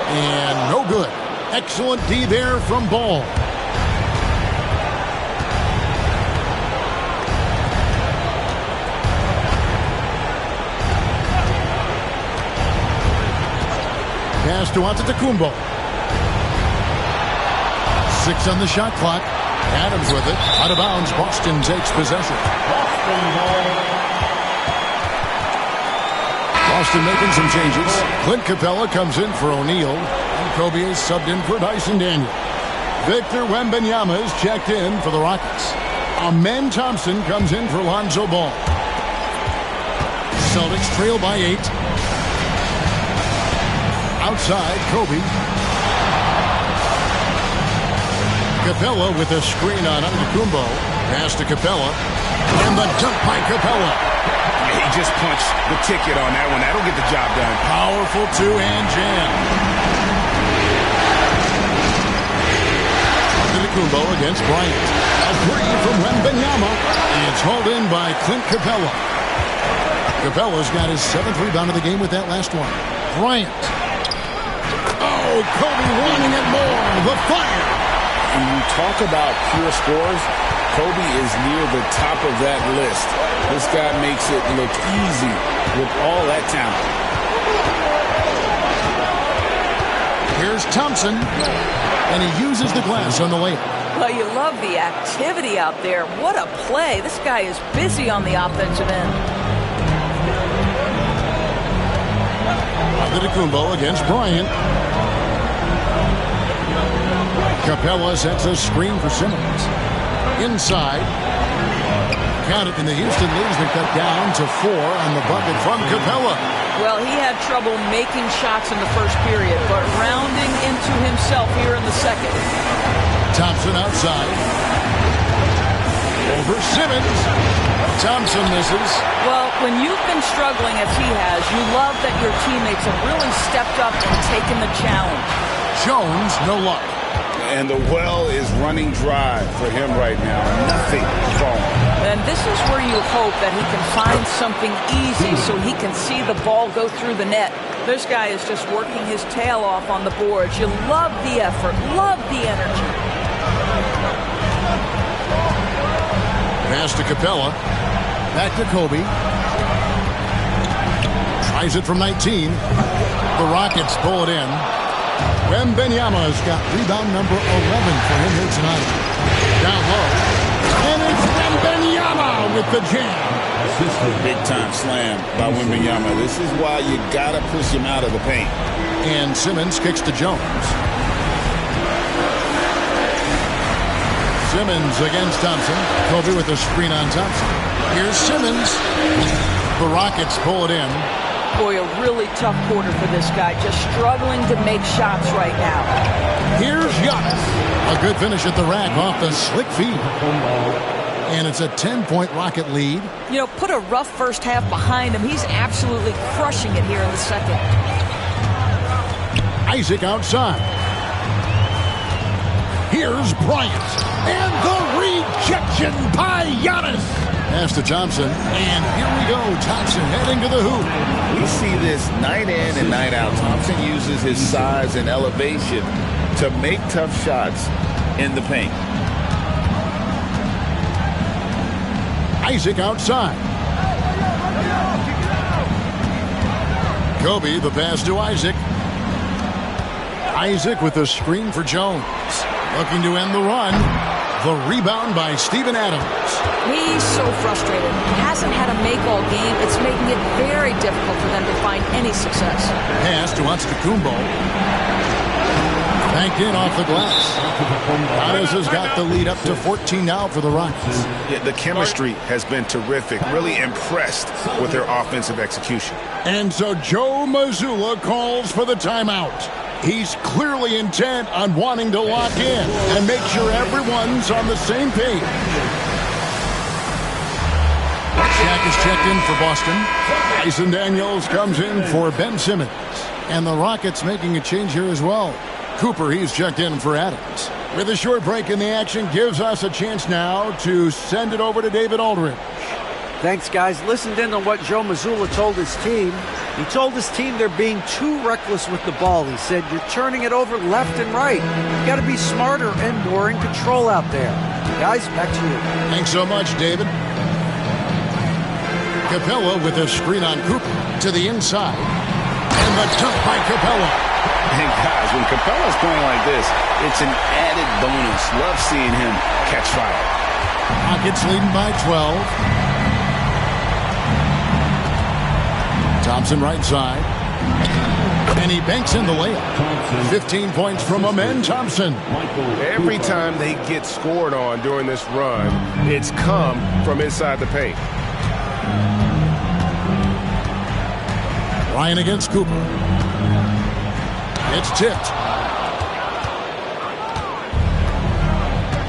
And no good. Excellent D there from Ball. Pass to Antetokounmpo. 6 on the shot clock. Adams with it. Out of bounds. Boston takes possession. Boston making some changes. Clint Capella comes in for O'Neal. And Kobe is subbed in for Dyson Daniel. Victor Wembanyama is checked in for the Rockets. Amen Thompson comes in for Lonzo Ball. Celtics trail by 8. Outside, Kobe. Capella with a screen on Antetokounmpo. Pass to Capella. And the dunk by Capella. He just punched the ticket on that one. That'll get the job done. Powerful two-hand jam. Antetokounmpo against Bryant. A 3 from Wembanyama. It's hauled in by Clint Capella. Capella's got his 7th rebound of the game with that last one. Bryant. Oh, Kobe wanting it more. The fire. When you talk about pure scores, Kobe is near the top of that list. This guy makes it look easy with all that talent. Here's Thompson, and he uses the glass on the layup. Well, you love the activity out there. What a play. This guy is busy on the offensive end. Antetokounmpo against Bryant. Capella sets a screen for Simmons. Inside. Count it, and the Houston lead has been cut down to 4 on the bucket from Capella. Well, he had trouble making shots in the first period, but rounding into himself here in the second. Thompson outside. Over Simmons. Thompson misses. Well, when you've been struggling as he has, you love that your teammates have really stepped up and taken the challenge. Jones, no luck. And the well is running dry for him right now. Nothing falling. And this is where you hope that he can find something easy so he can see the ball go through the net. This guy is just working his tail off on the boards. You love the effort, love the energy. Pass to Capella. Back to Kobe. Tries it from 19. The Rockets pull it in. Wembanyama has got rebound number 11 for him here tonight. Down low. And it's Wembanyama with the jam. Big time slam by Wembanyama. This is why you gotta push him out of the paint. And Simmons kicks to Jones. Simmons against Thompson. Kobe with a screen on Thompson. Here's Simmons. The Rockets pull it in. Boy, a really tough quarter for this guy. Just struggling to make shots right now. Here's Giannis. A good finish at the rack off the slick feed. And it's a 10-point Rocket lead. You know, put a rough first half behind him. He's absolutely crushing it here in the second. Isaac outside. Here's Bryant. And the rejection by Giannis. Pass to Thompson. And here we go. Thompson heading to the hoop. We see this night in and night out. Thompson uses his size and elevation to make tough shots in the paint. Isaac outside. Kobe, the pass to Isaac. Isaac with a screen for Jones. Looking to end the run. The rebound by Steven Adams. He's so frustrated. He hasn't had a make all game. It's making it very difficult for them to find any success. Pass to Antetokounmpo. Banked in off the glass. Giannis has got the lead up to 14 now for the Rockets. Yeah, the chemistry has been terrific. Really impressed with their offensive execution. And so Joe Mazzulla calls for the timeout. He's clearly intent on wanting to lock in and make sure everyone's on the same page. Shaq is checked in for Boston. Tyson Daniels comes in for Ben Simmons. And the Rockets making a change here as well. Cooper, he's checked in for Adams. With a short break in the action, gives us a chance now to send it over to David Aldridge. Thanks, guys. Listened in on what Joe Mazzulla told his team. He told his team they're being too reckless with the ball. He said, you're turning it over left and right. You got to be smarter and more in control out there. Guys, back to you. Thanks so much, David. Capella with a screen on Cooper to the inside. And the dunk by Capella. And guys, when Capella's playing like this, it's an added bonus. Love seeing him catch fire. Rockets leading by 12. Thompson right side. And he banks in the layup. 15 points from Amen Thompson. Every time they get scored on during this run, it's come from inside the paint. Ryan against Cooper. It's tipped.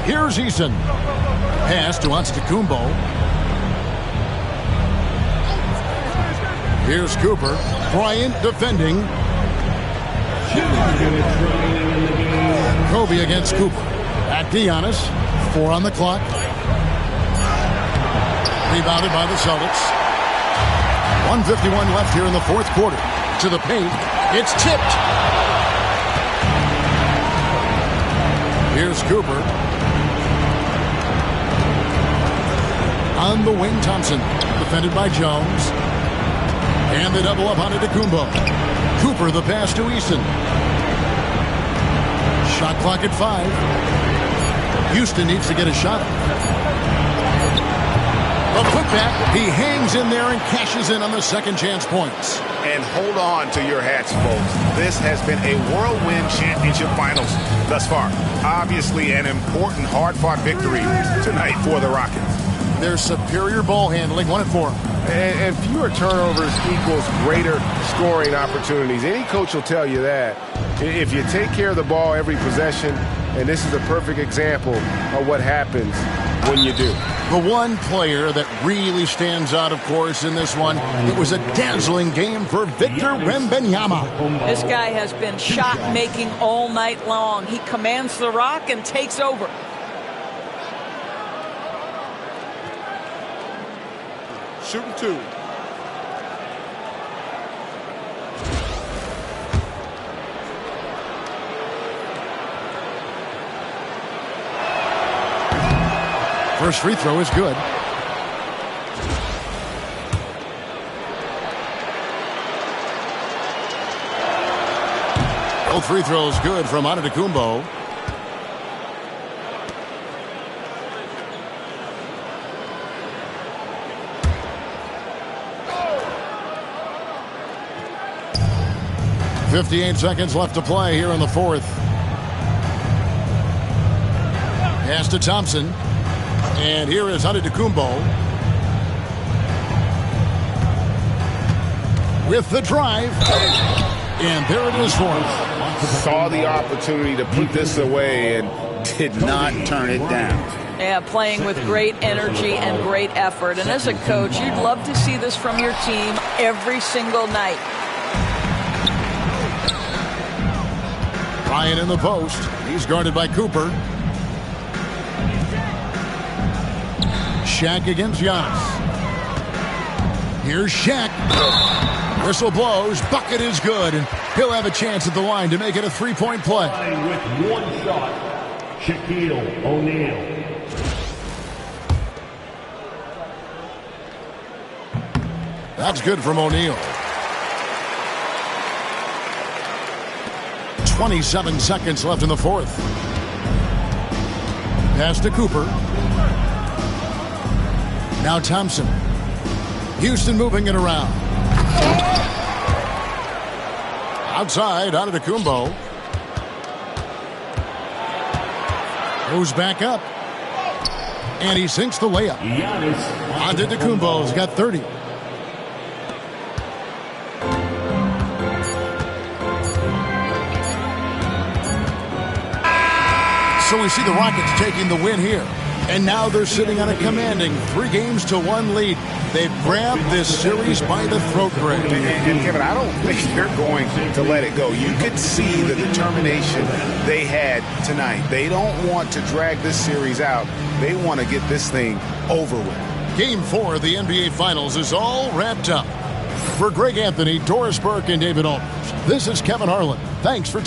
Here's Eason. Pass to Antetokounmpo. Here's Cooper. Bryant defending. Kobe against Cooper. At Giannis. 4 on the clock. Rebounded by the Celtics. 1:51 left here in the fourth quarter. To the paint. It's tipped. Here's Cooper. On the wing, Thompson. Defended by Jones. And they double up on Antetokounmpo. Cooper, the pass to Eason. Shot clock at 5. Houston needs to get a shot. A putback. He hangs in there and cashes in on the second chance points. And hold on to your hats, folks. This has been a whirlwind championship finals thus far. Obviously an important, hard-fought victory tonight for the Rockets. Their superior ball handling won it for them. And fewer turnovers equals greater scoring opportunities. Any coach will tell you that. If you take care of the ball every possession, and this is a perfect example of what happens when you do. The one player that really stands out, of course, in this one, it was a dazzling game for Victor Wembanyama. This guy has been shot-making all night long. He commands the rock and takes over. Shooting two. First free throw is good. Both free throws good from Antetokounmpo. .58 seconds left to play here in the fourth. Pass to Thompson. And here is Antetokounmpo. With the drive. And there it is for him. Saw the opportunity to put this away and did not turn it down. Yeah, playing with great energy and great effort. And as a coach, you'd love to see this from your team every single night. Ryan in the post. He's guarded by Cooper. Shaq against Giannis. Here's Shaq. Whistle blows. Bucket is good. And he'll have a chance at the line to make it a three-point play. With one shot, Shaquille O'Neal. That's good from O'Neal. 27 seconds left in the fourth. Pass to Cooper. Now Thompson. Houston moving it around. Outside, Antetokounmpo. Goes back up. And he sinks the layup. Antetokounmpo's got 30. So we see the Rockets taking the win here. And now they're sitting on a commanding 3-1 lead. They've grabbed this series by the throat, Greg. And Kevin, I don't think they're going to let it go. You could see the determination they had tonight. They don't want to drag this series out. They want to get this thing over with. Game 4 of the NBA Finals is all wrapped up. For Greg Anthony, Doris Burke, and David Aldridge, this is Kevin Harlan. Thanks for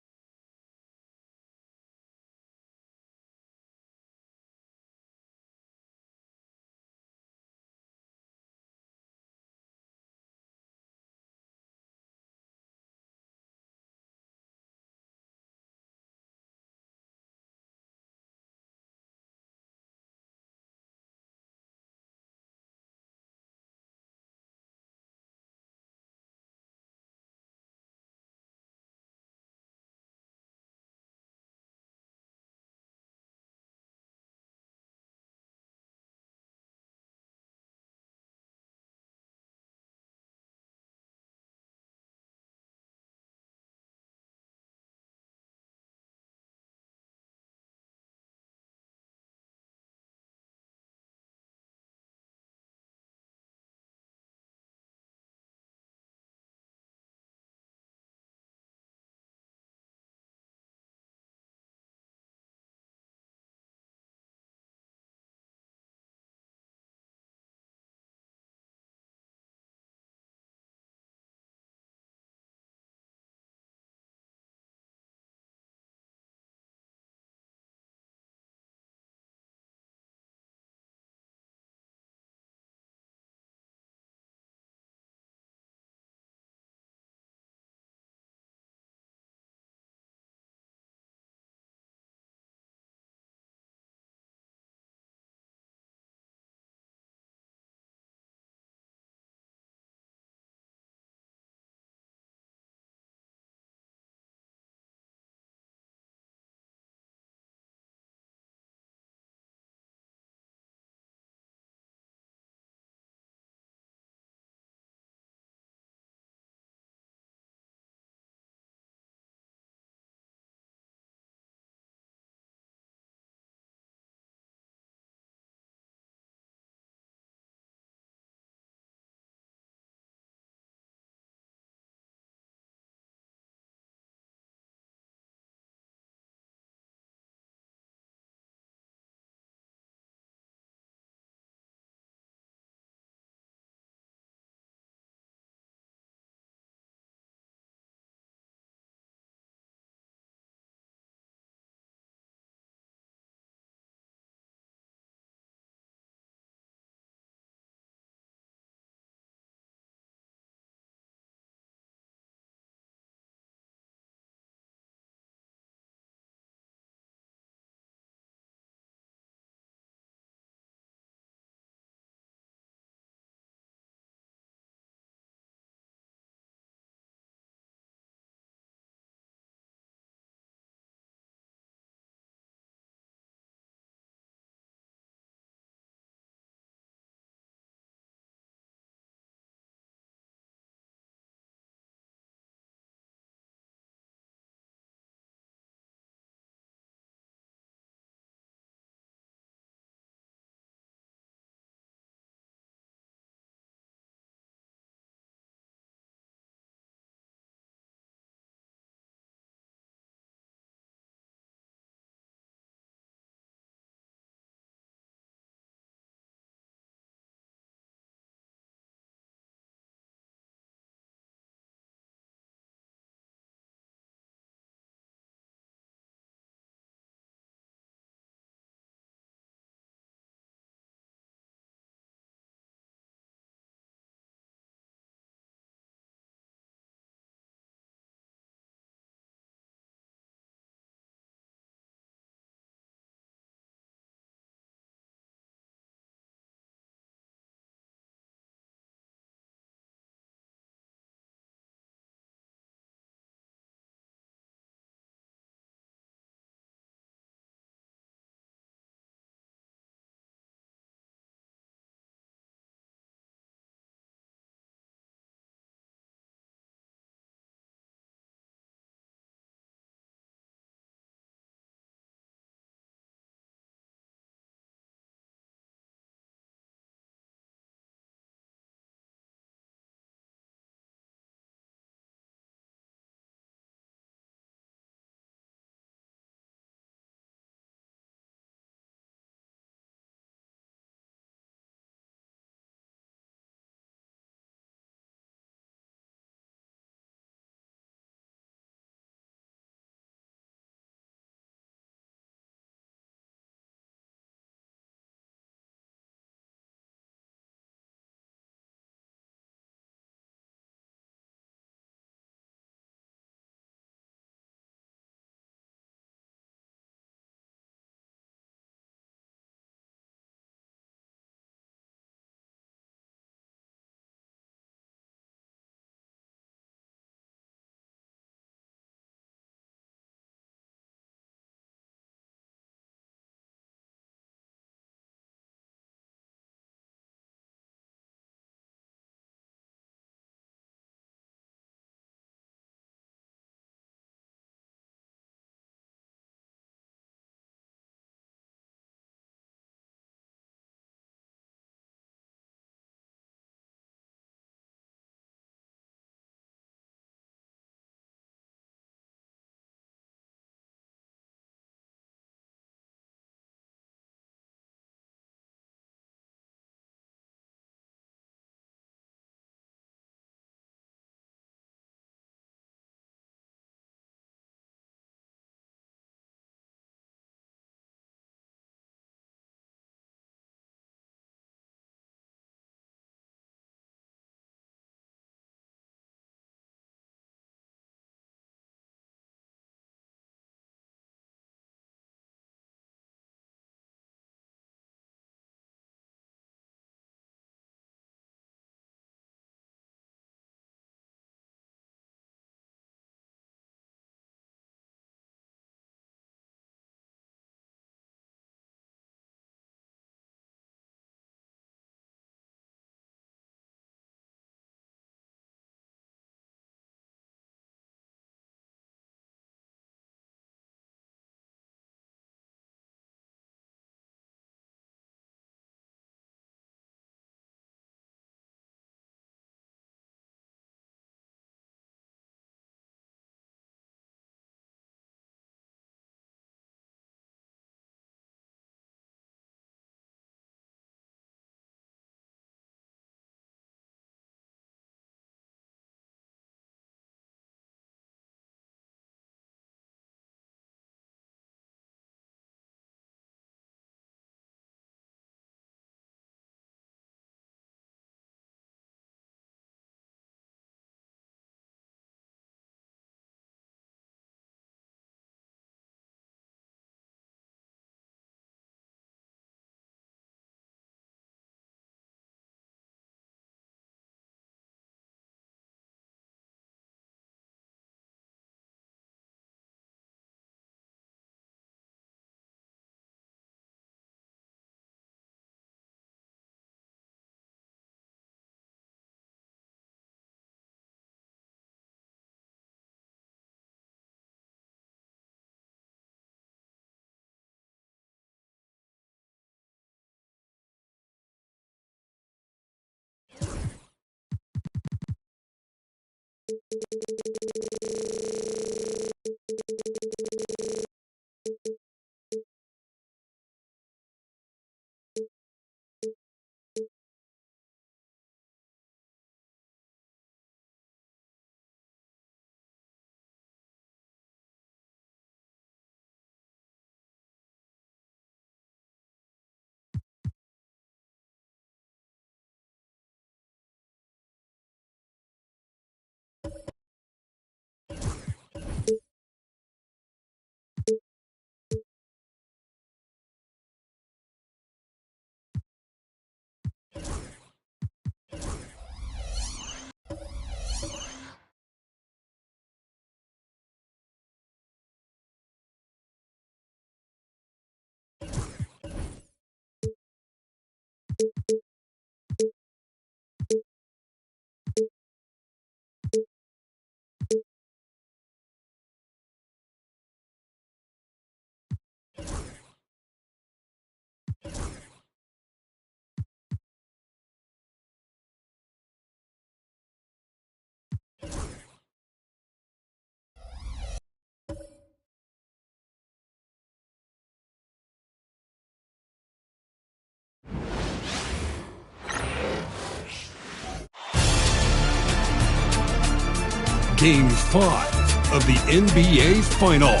Game 5 of the NBA Finals.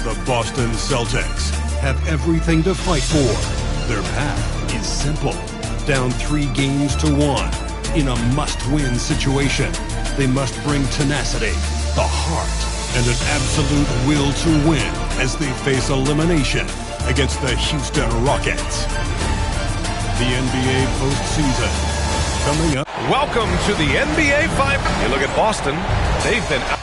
The Boston Celtics have everything to fight for. Their path is simple. Down 3 games to 1. In a must-win situation, they must bring tenacity, the heart, and an absolute will to win as they face elimination against the Houston Rockets. The NBA postseason coming up. Welcome to the NBA Finals. You look at Boston, they've been out.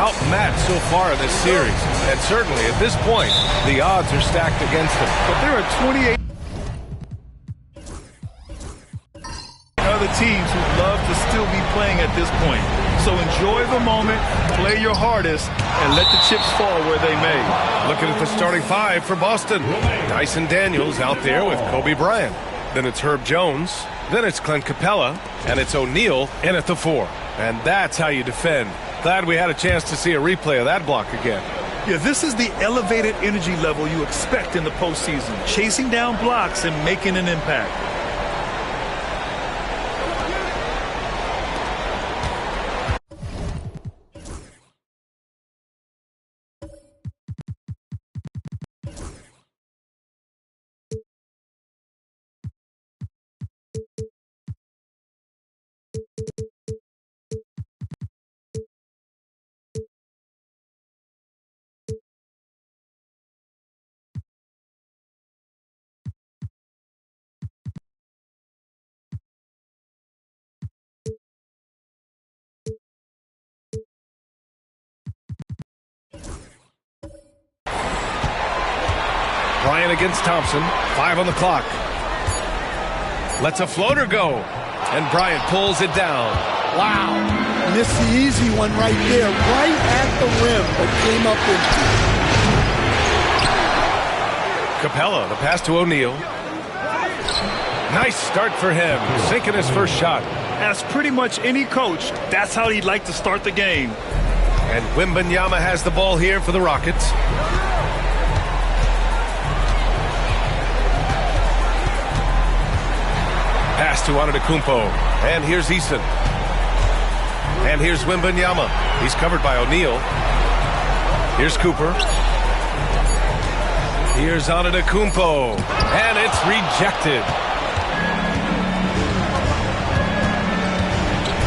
Outmatched so far in this series, and certainly at this point, the odds are stacked against them. But there are 28 other teams who love to still be playing at this point. So enjoy the moment, play your hardest, and let the chips fall where they may. Looking at the starting five for Boston. Dyson Daniels out there with Kobe Bryant. Then it's Herb Jones. Then it's Clint Capella. And it's O'Neal in at the 4. And that's how you defend. Glad we had a chance to see a replay of that block again. Yeah, this is the elevated energy level you expect in the postseason. Chasing down blocks and making an impact. Bryant against Thompson. 5 on the clock. Lets a floater go. And Bryant pulls it down. Wow. Missed the easy one right there. Right at the rim, but came up empty. Capella, the pass to O'Neal. Nice start for him. Sinking his first shot. As pretty much any coach, that's how he'd like to start the game. And Wembanyama has the ball here for the Rockets. Pass to Antetokounmpo. And here's Eason. And here's Wembanyama. He's covered by O'Neal. Here's Cooper. Here's Antetokounmpo. And it's rejected.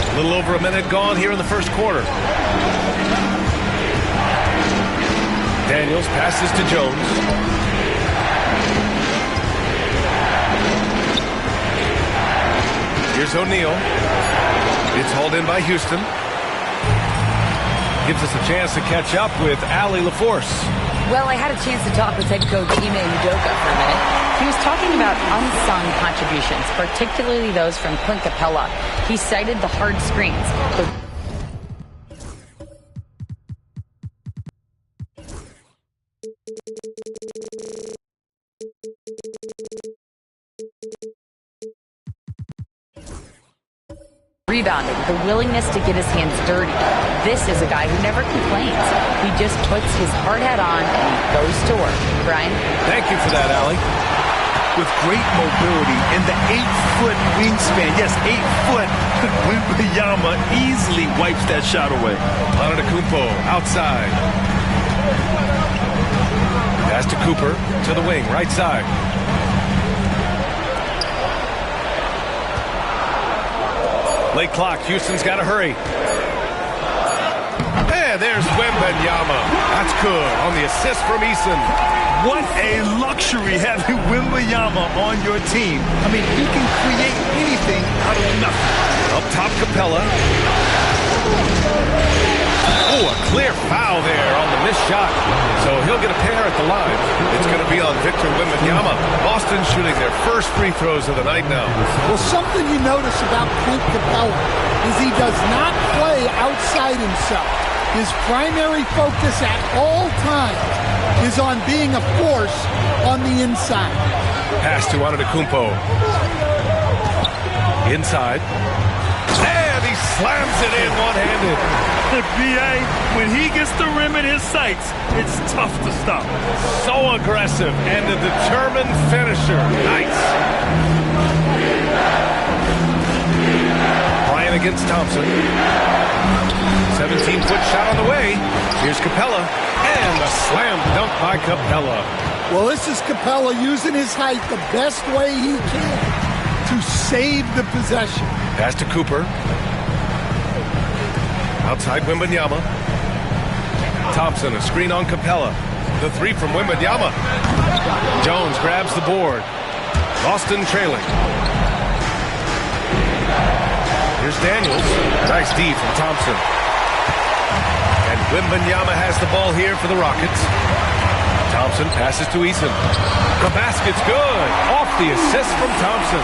A little over a minute gone here in the first quarter. Daniels passes to Jones. Here's O'Neal. It's hauled in by Houston. Gives us a chance to catch up with Allie LaForce. Well, I had a chance to talk with head coach Ime Udoka for a minute. He was talking about unsung contributions, particularly those from Clint Capella. He cited the hard screens. Rebounding, the willingness to get his hands dirty. This is a guy who never complains. He just puts his hard hat on and he goes to work. Brian? Thank you for that, Allie. With great mobility and the 8-foot wingspan, yes, 8 foot, Wembanyama easily wipes that shot away. Antetokounmpo outside. Pass to Cooper to the wing, right side. Late clock. Houston's got to hurry. And there's Wembanyama. That's good on the assist from Eason. What a luxury having Wembanyama on your team. I mean, he can create anything out of nothing. Up top, Capella. Oh, a clear foul there on the missed shot. So he'll get a pair at the line. It's going to be on Victor Wembanyama. Boston shooting their first free throws of the night now. Well, something you notice about Clint Capella is he does not play outside himself. His primary focus at all times is on being a force on the inside. Pass to Antetokounmpo. Inside. And he slams it in one-handed. B.A., when he gets the rim in his sights, it's tough to stop. So aggressive and a determined finisher. Nice. Bryant against Thompson. 17-foot shot on the way. Here's Capella. And a slam dunk by Capella. Well, this is Capella using his height the best way he can to save the possession. Pass to Cooper. Outside Wembanyama. Thompson, a screen on Capella. The three from Wembanyama. Jones grabs the board. Boston trailing. Here's Daniels. Nice D from Thompson. And Wembanyama has the ball here for the Rockets. Thompson passes to Eason. The basket's good. Off the assist from Thompson.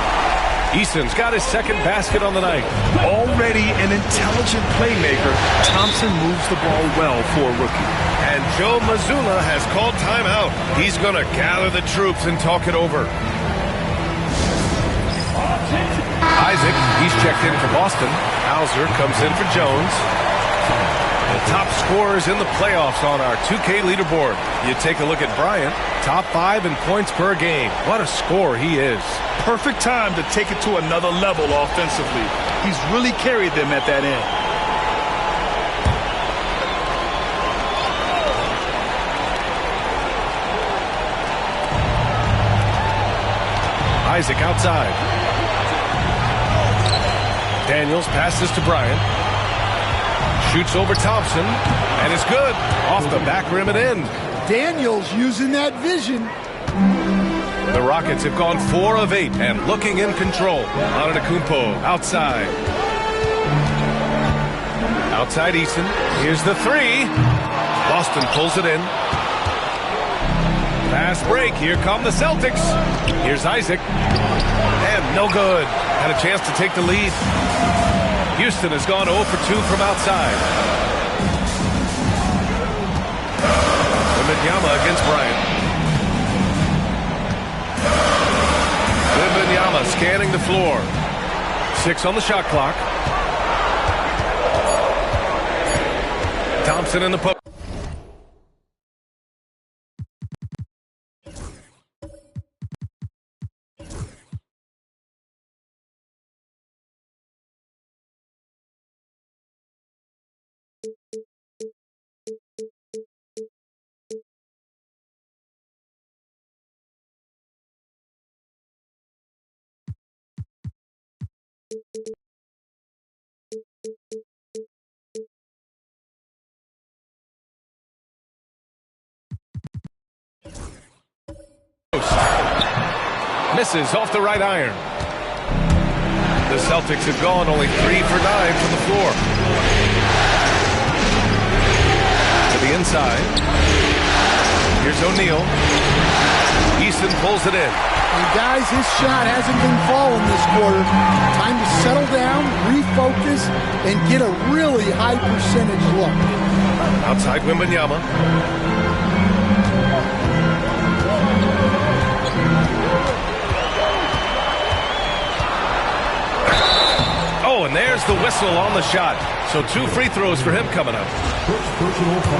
Eason's got his second basket on the night. Already an intelligent playmaker, Thompson moves the ball well for a rookie. And Joe Mazzulla has called timeout. He's going to gather the troops and talk it over. Isaac, he's checked in for Boston. Hauser comes in for Jones. The top scorers in the playoffs on our 2K leaderboard. You take a look at Bryant, top 5 in points per game. What a scorer he is. Perfect time to take it to another level offensively. He's really carried them at that end. Isaac outside. Daniels passes to Bryant. Shoots over Thompson, and it's good. Off the back rim and in. Daniels using that vision. The Rockets have gone 4 of 8 and looking in control. Antetokounmpo outside. Outside Eason. Here's the 3. Boston pulls it in. Fast break. Here come the Celtics. Here's Isaac. And no good. Had a chance to take the lead. Houston has gone 0 for 2 from outside. Wembanyama against Bryant. Wembanyama scanning the floor. 6 on the shot clock. Thompson in the post. Misses off the right iron. The Celtics have gone only 3 for 9 from the floor. To the inside. Here's O'Neal. Easton pulls it in. And guys, his shot hasn't been falling this quarter. Time to settle down, refocus, and get a really high percentage look. Outside Wembanyama. Oh, and there's the whistle on the shot. So 2 free throws for him coming up.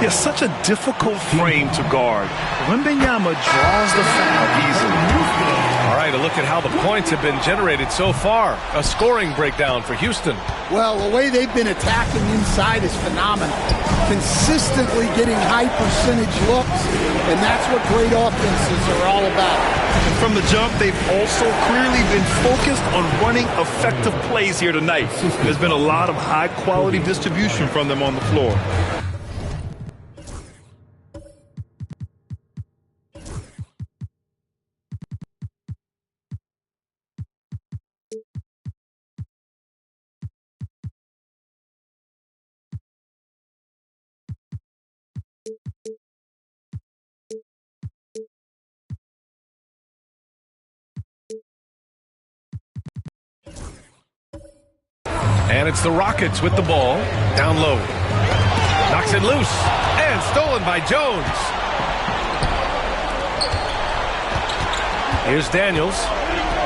Yeah, such a difficult frame to guard. Wembanyama draws the foul easily. All right, a look at how the points have been generated so far. A scoring breakdown for Houston. Well, the way they've been attacking inside is phenomenal. Consistently getting high percentage looks, and that's what great offenses are all about. And from the jump, they've also clearly been focused on running effective plays here tonight. There's been a lot of high-quality distribution from them on the floor. And it's the Rockets with the ball. Down low. Knocks it loose. And stolen by Jones. Here's Daniels.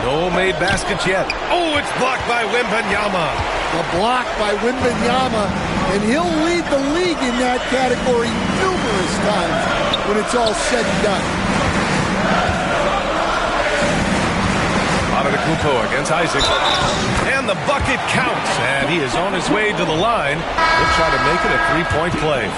No made baskets yet. Oh, it's blocked by Wembanyama. A block by Wembanyama, and he'll lead the league in that category numerous times when it's all said and done. Antetokounmpo against Isaac. And the bucket counts. And he is on his way to the line. He'll try to make it a 3-point play.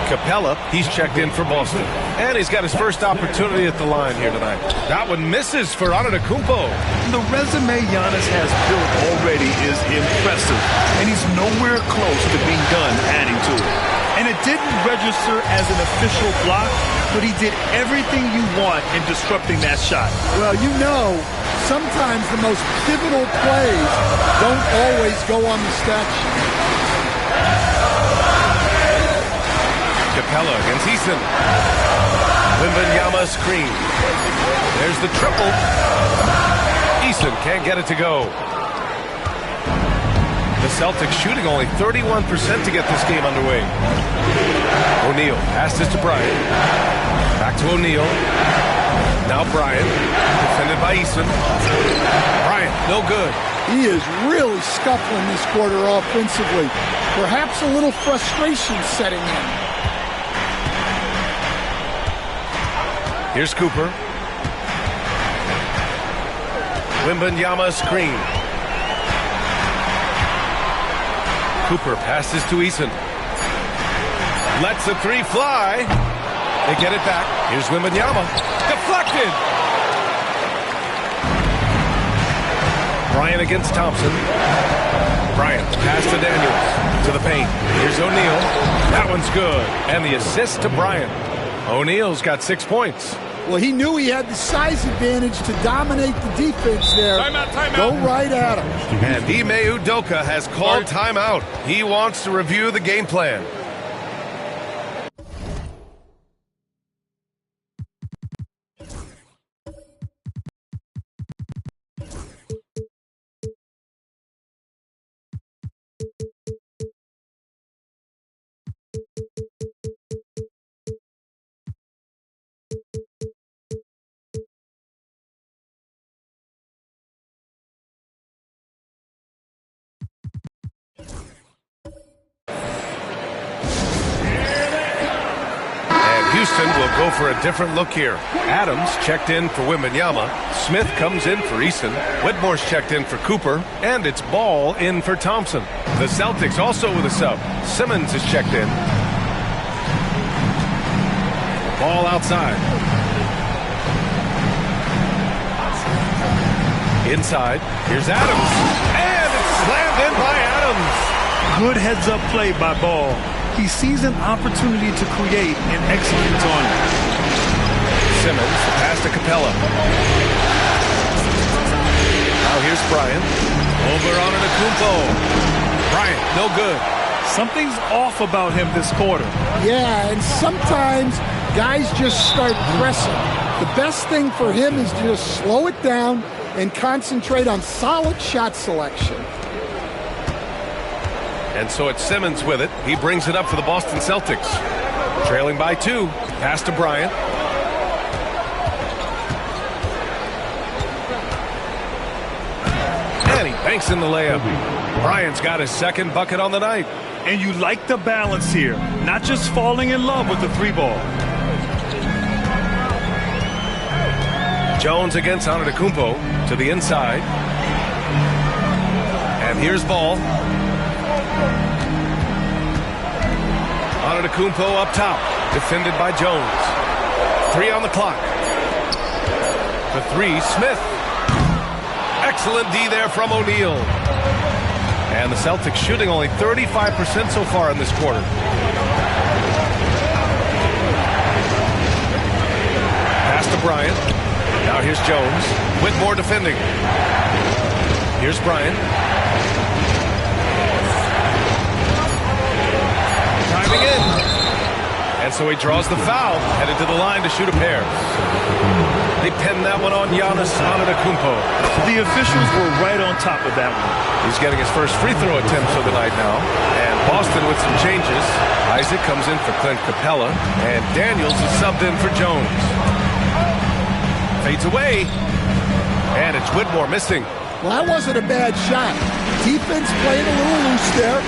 Capella, he's checked in for Boston. And he's got his first opportunity at the line here tonight. That one misses for Antetokounmpo. The resume Giannis has built already is impressive. And he's nowhere close to being done adding to it. And it didn't register as an official block, but he did everything you want in disrupting that shot. Well, you know, sometimes the most pivotal plays don't always go on the stat sheet. Capella against Eason. Wembanyama screen. There's the triple. Eason can't get it to go. The Celtics shooting only 31% to get this game underway. O'Neal passes to Bryant. Back to O'Neal. Now Bryant. Defended by Eason. Bryant, no good. He is really scuffling this quarter offensively. Perhaps a little frustration setting in. Here's Cooper. Wembanyama screen. Cooper passes to Eason. Lets the three fly. They get it back. Here's Wembanyama. Deflected. Bryant against Thompson. Bryant pass to Daniels. To the paint. Here's O'Neal. That one's good. And the assist to Bryant. O'Neal's got 6 points. Well, he knew he had the size advantage to dominate the defense there. Timeout. Go right at him. And Ime Udoka has called timeout. He wants to review the game plan. Houston will go for a different look here. Adams checked in for Wembanyama. Smith comes in for Eason. Whitmore's checked in for Cooper. And it's Ball in for Thompson. The Celtics also with a sub. Simmons is checked in. Ball outside. Inside. Here's Adams. And it's slammed in by Adams. Good heads-up play by Ball. He sees an opportunity to create and executes on it. Simmons, pass to Capella. Now here's Bryant. Over on Antetokounmpo. Bryant, no good. Something's off about him this quarter. Yeah, and sometimes guys just start pressing. The best thing for him is to just slow it down and concentrate on solid shot selection. And so it's Simmons with it. He brings it up for the Boston Celtics. Trailing by 2. Pass to Bryant. And he banks in the layup. Bryant's got his second bucket on the night. And you like the balance here. Not just falling in love with the three ball. Jones against Antetokounmpo to the inside. And here's Ball. Antetokounmpo up top, defended by Jones. 3 on the clock. The 3, Smith. Excellent D there from O'Neal. And the Celtics shooting only 35% so far in this quarter. Pass to Bryant. Now here's Jones. Whitmore defending. Here's Bryant. Diving in. And so he draws the foul, headed to the line to shoot a pair. They pinned that one on Giannis Antetokounmpo. The officials were right on top of that one. He's getting his first free throw attempts of the night now. And Boston with some changes. Isaac comes in for Clint Capella. And Daniels is subbed in for Jones. Fades away. And it's Whitmore missing. Well, that wasn't a bad shot. Defense playing a little loose there.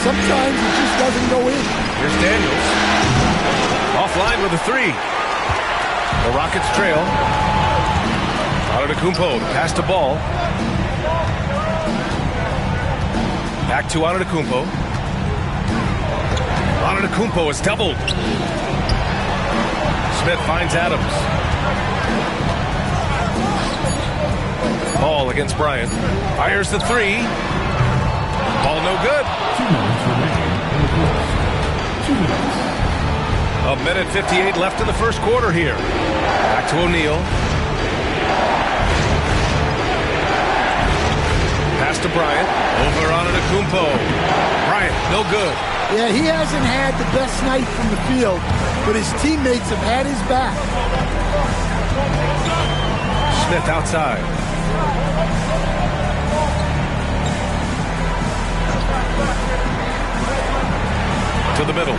Sometimes it just doesn't go in. Here's Daniels. Offline with a 3. The Rockets trail. Antetokounmpo, pass to Ball. Back to Antetokounmpo. Antetokounmpo is doubled. Smith finds Adams. Ball against Bryant. Fires the 3. Ball no good. 2 minutes. A minute 58 left in the first quarter here. Back to O'Neal. Pass to Bryant. Over on Antetokounmpo. Bryant, no good. Yeah, he hasn't had the best night from the field, but his teammates have had his back. Smith outside. To the middle.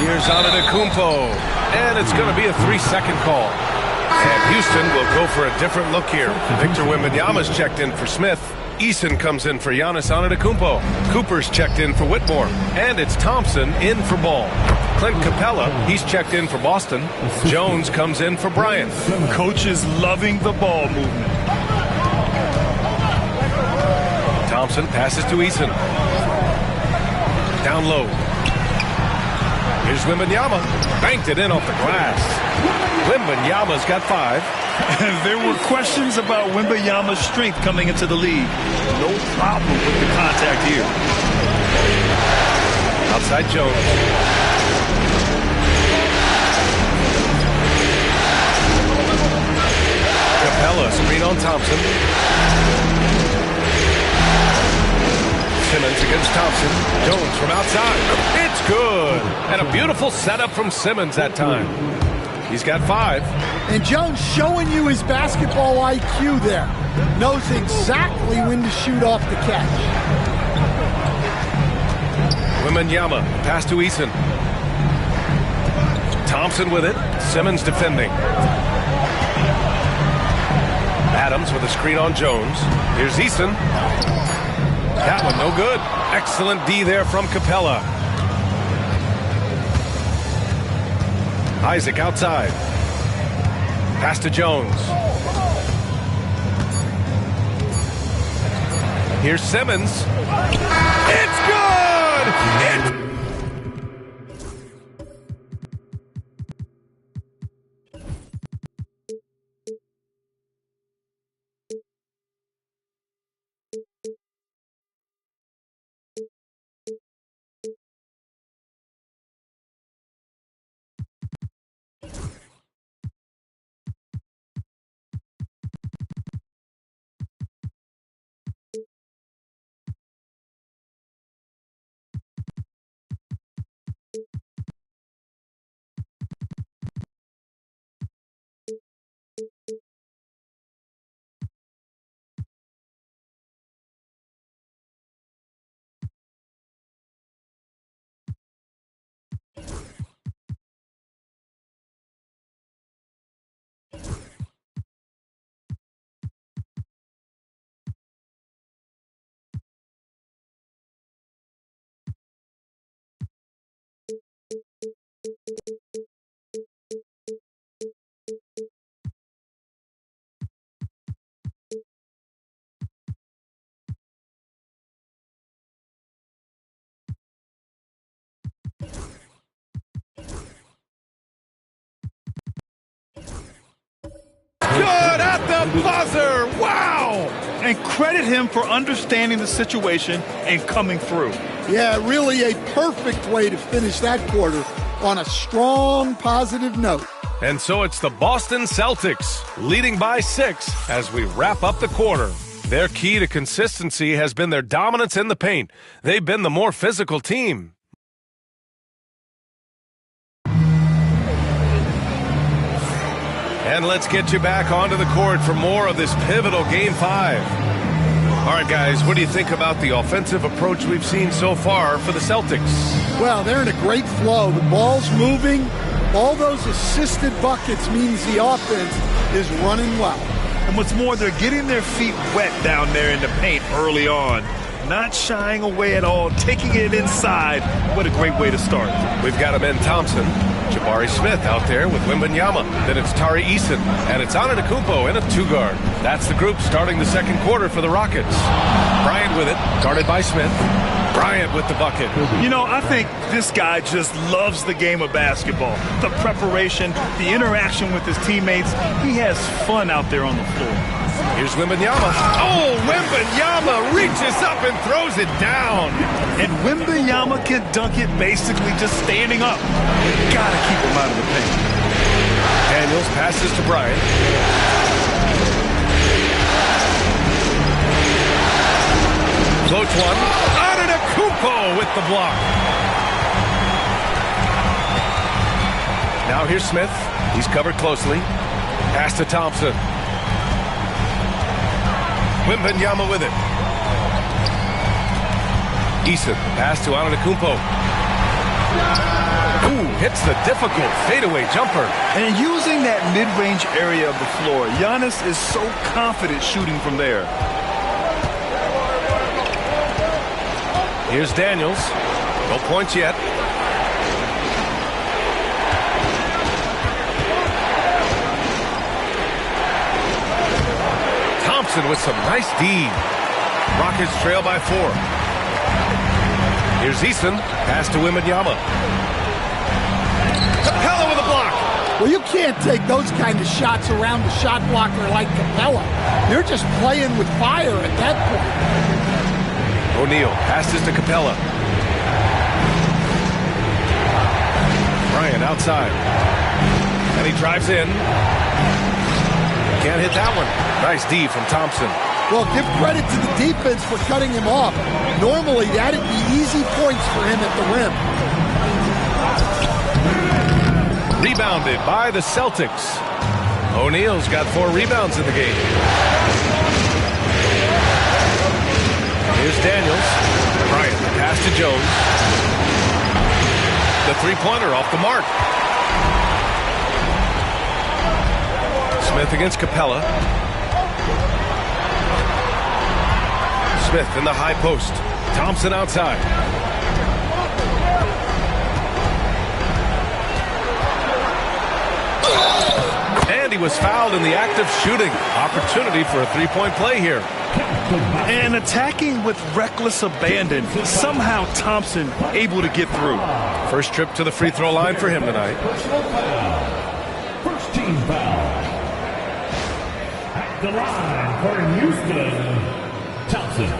Here's Antetokounmpo. And it's going to be a 3-second call. And Houston will go for a different look here. Victor Wembanyama's checked in for Smith. Eason comes in for Giannis Antetokounmpo. Cooper's checked in for Whitmore. And it's Thompson in for Ball. Clint Capella, he's checked in for Boston. Jones comes in for Bryant. Coach is loving the ball movement. Thompson passes to Eason. Down low. Here's Wembanyama. Banked it in off the glass. Wembanyama's got 5. There were questions about Wembanyama's strength coming into the league. No problem with the contact here. Outside Jones. Capella, screen on Thompson. Simmons against Thompson. Jones from outside. It's good. And a beautiful setup from Simmons that time. He's got 5. And Jones showing you his basketball IQ there. Knows exactly when to shoot off the catch. Wembanyama, pass to Eason. Thompson with it. Simmons defending. Adams with a screen on Jones. Here's Eason. That one no good. Excellent D there from Capella. Isaac outside. Pass to Jones. Here's Simmons. It's good! Good at the buzzer. Wow. And credit him for understanding the situation and coming through. Yeah, really a perfect way to finish that quarter on a strong, positive note. And so it's the Boston Celtics leading by 6 as we wrap up the quarter. Their key to consistency has been their dominance in the paint. They've been the more physical team. And let's get you back onto the court for more of this pivotal Game 5. All right, guys, what do you think about the offensive approach we've seen so far for the Celtics? Well, they're in a great flow. The ball's moving. All those assisted buckets means the offense is running well. And what's more, they're getting their feet wet down there in the paint early on. Not shying away at all, taking it inside. What a great way to start. We've got him in Thompson. Jabari Smith out there with Wembanyama. Then it's Tari Eason. And it's Antetokounmpo in a 2-guard. That's the group starting the second quarter for the Rockets. Bryant with it, guarded by Smith. Bryant with the bucket. You know, I think this guy just loves the game of basketball. The preparation, the interaction with his teammates. He has fun out there on the floor. Here's Wembanyama. Oh, Wembanyama reaches up and throws it down. And Wembanyama can dunk it basically just standing up. You gotta keep him out of the paint. Daniels passes to Bryant. Floats one. Antetokounmpo with the block. Now here's Smith. He's covered closely. Pass to Thompson. Wembanyama with it. Eason, pass to Antetokounmpo. Ooh, hits the difficult fadeaway jumper. And using that mid-range area of the floor, Giannis is so confident shooting from there. Here's Daniels. No points yet. Thompson with some nice D. Rockets trail by 4. Here's Eason. Pass to Wembanyama. Capella with a block. Well, you can't take those kind of shots around the shot blocker like Capella. You're just playing with fire at that point. O'Neal passes to Capella. Bryant outside. And he drives in. Can't hit that one. Nice D from Thompson. Well, give credit to the defense for cutting him off. Normally, that'd be easy points for him at the rim. Rebounded by the Celtics. O'Neal's got 4 rebounds in the game. Here's Daniels. Bryant, pass to Jones. The three-pointer off the mark. Smith against Capella. Smith in the high post. Thompson outside. And he was fouled in the act of shooting. Opportunity for a three-point play here. And attacking with reckless abandon. Somehow Thompson able to get through. First trip to the free throw line for him tonight. First team foul. At the line for Houston, Thompson.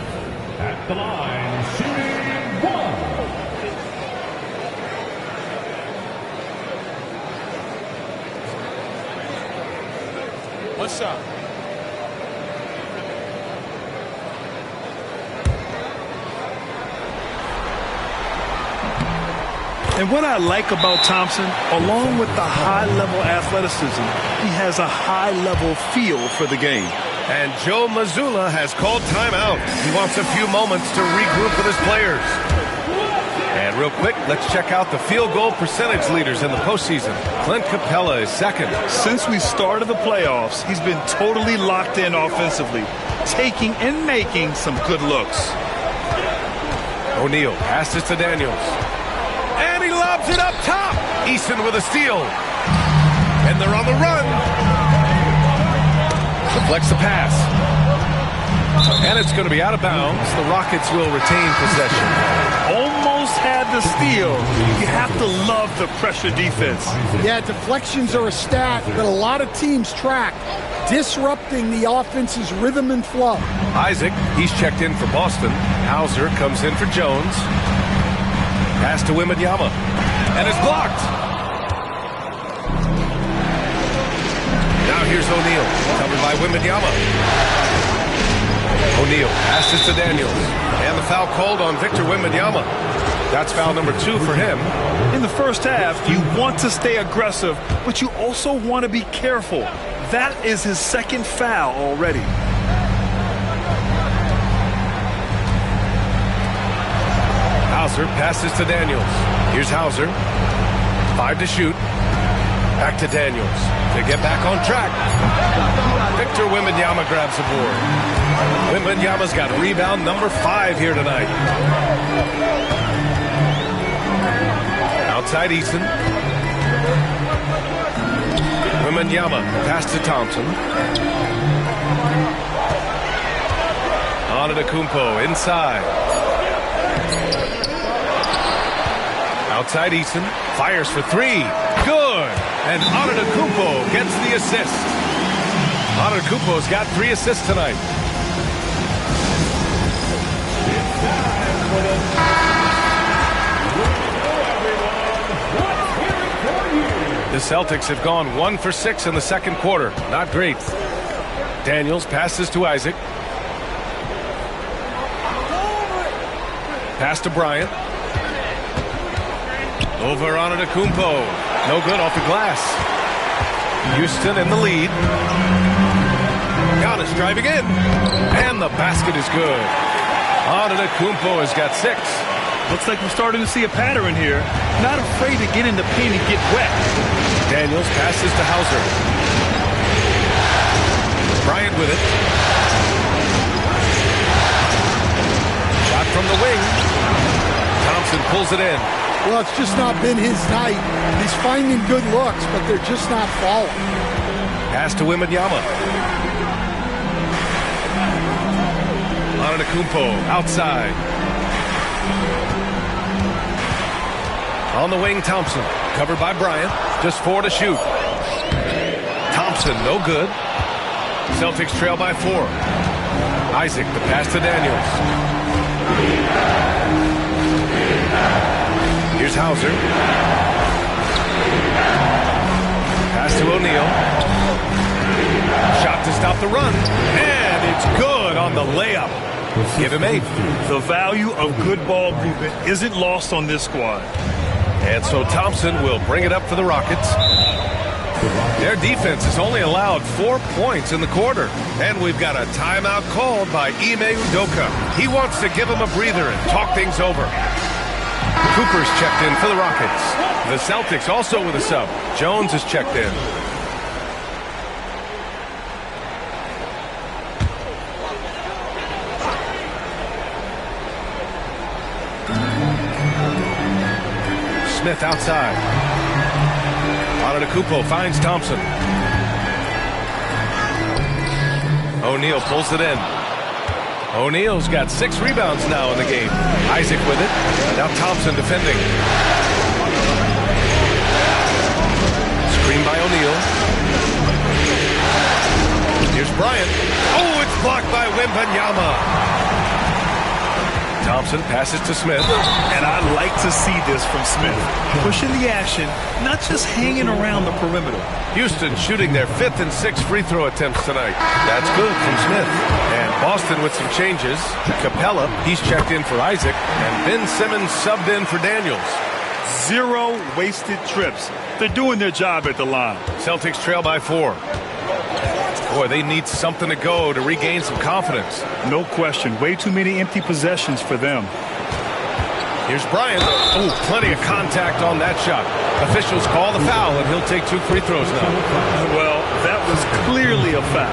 At the line, shooting 1. What's up? And what I like about Thompson, along with the high-level athleticism, he has a high-level feel for the game. And Joe Mazzulla has called timeout. He wants a few moments to regroup with his players. And real quick, let's check out the field goal percentage leaders in the postseason. Clint Capella is second. Since we started the playoffs, he's been totally locked in offensively, taking and making some good looks. O'Neal passes to Daniels. And he lobs it up top. Eason with a steal. And they're on the run. Deflects the pass. And it's going to be out of bounds. The Rockets will retain possession. Almost had the steal. You have to love the pressure defense. Yeah, deflections are a stat that a lot of teams track, disrupting the offense's rhythm and flow. Isaac, he's checked in for Boston. Hauser comes in for Jones. Pass to Wembanyama. And it's blocked. Now here's O'Neal. Covered by Wembanyama. O'Neal passes to Daniels. And the foul called on Victor Wembanyama. That's foul number 2 for him. In the first half, you want to stay aggressive, but you also want to be careful. That is his second foul already. Hauser passes to Daniels. Here's Hauser. 5 to shoot. Back to Daniels to get back on track. Victor Wembanyama grabs the board. Wembanyama's got rebound number 5 here tonight. Outside Eason. Wembanyama pass to Thompson. Antetokounmpo inside. Outside Eason. Fires for 3. Good. And Antetokounmpo gets the assist. Antetokounmpo's got 3 assists tonight. The Celtics have gone 1 for 6 in the second quarter. Not great. Daniels passes to Isaac. Pass to Bryant. Over on Antetokounmpo. No good off the glass. Houston in the lead. Giannis driving in. And the basket is good. Antetokounmpo has got 6. Looks like we're starting to see a pattern here. Not afraid to get in the paint and get wet. Daniels passes to Hauser. Bryant with it. Shot from the wing. Thompson pulls it in. Well, it's just not been his night. He's finding good looks, but they're just not falling. Pass to Wembanyama. Antetokounmpo outside. On the wing, Thompson. Covered by Bryant. Just 4 to shoot. Thompson, no good. Celtics trail by 4. Isaac, the pass to Daniels. Here's Hauser. Pass to O'Neal. Shot to stop the run. And it's good on the layup. Give him 8. The value of good ball movement isn't lost on this squad. And so Thompson will bring it up for the Rockets. Their defense has only allowed 4 points in the quarter. And we've got a timeout called by Ime Udoka. He wants to give him a breather and talk things over. Cooper's checked in for the Rockets. The Celtics also with a sub. Jones is checked in. Smith outside. Antetokounmpo finds Thompson. O'Neal pulls it in. O'Neal's got 6 rebounds now in the game. Isaac with it. Now Thompson defending. Screen by O'Neal. Here's Bryant. Oh, it's blocked by Wembanyama. Thompson passes to Smith. And I like to see this from Smith. Pushing the action, not just hanging around the perimeter. Houston shooting their 5th and 6th free throw attempts tonight. That's good from Smith. And Boston with some changes. Capella, he's checked in for Isaac. And Ben Simmons subbed in for Daniels. 0 wasted trips. They're doing their job at the line. Celtics trail by 4. Boy, they need something to go to regain some confidence. No question. Way too many empty possessions for them. Here's Bryant. Oh, plenty of contact on that shot. Officials call the foul, and he'll take 2 free throws now. Well, that was clearly a foul.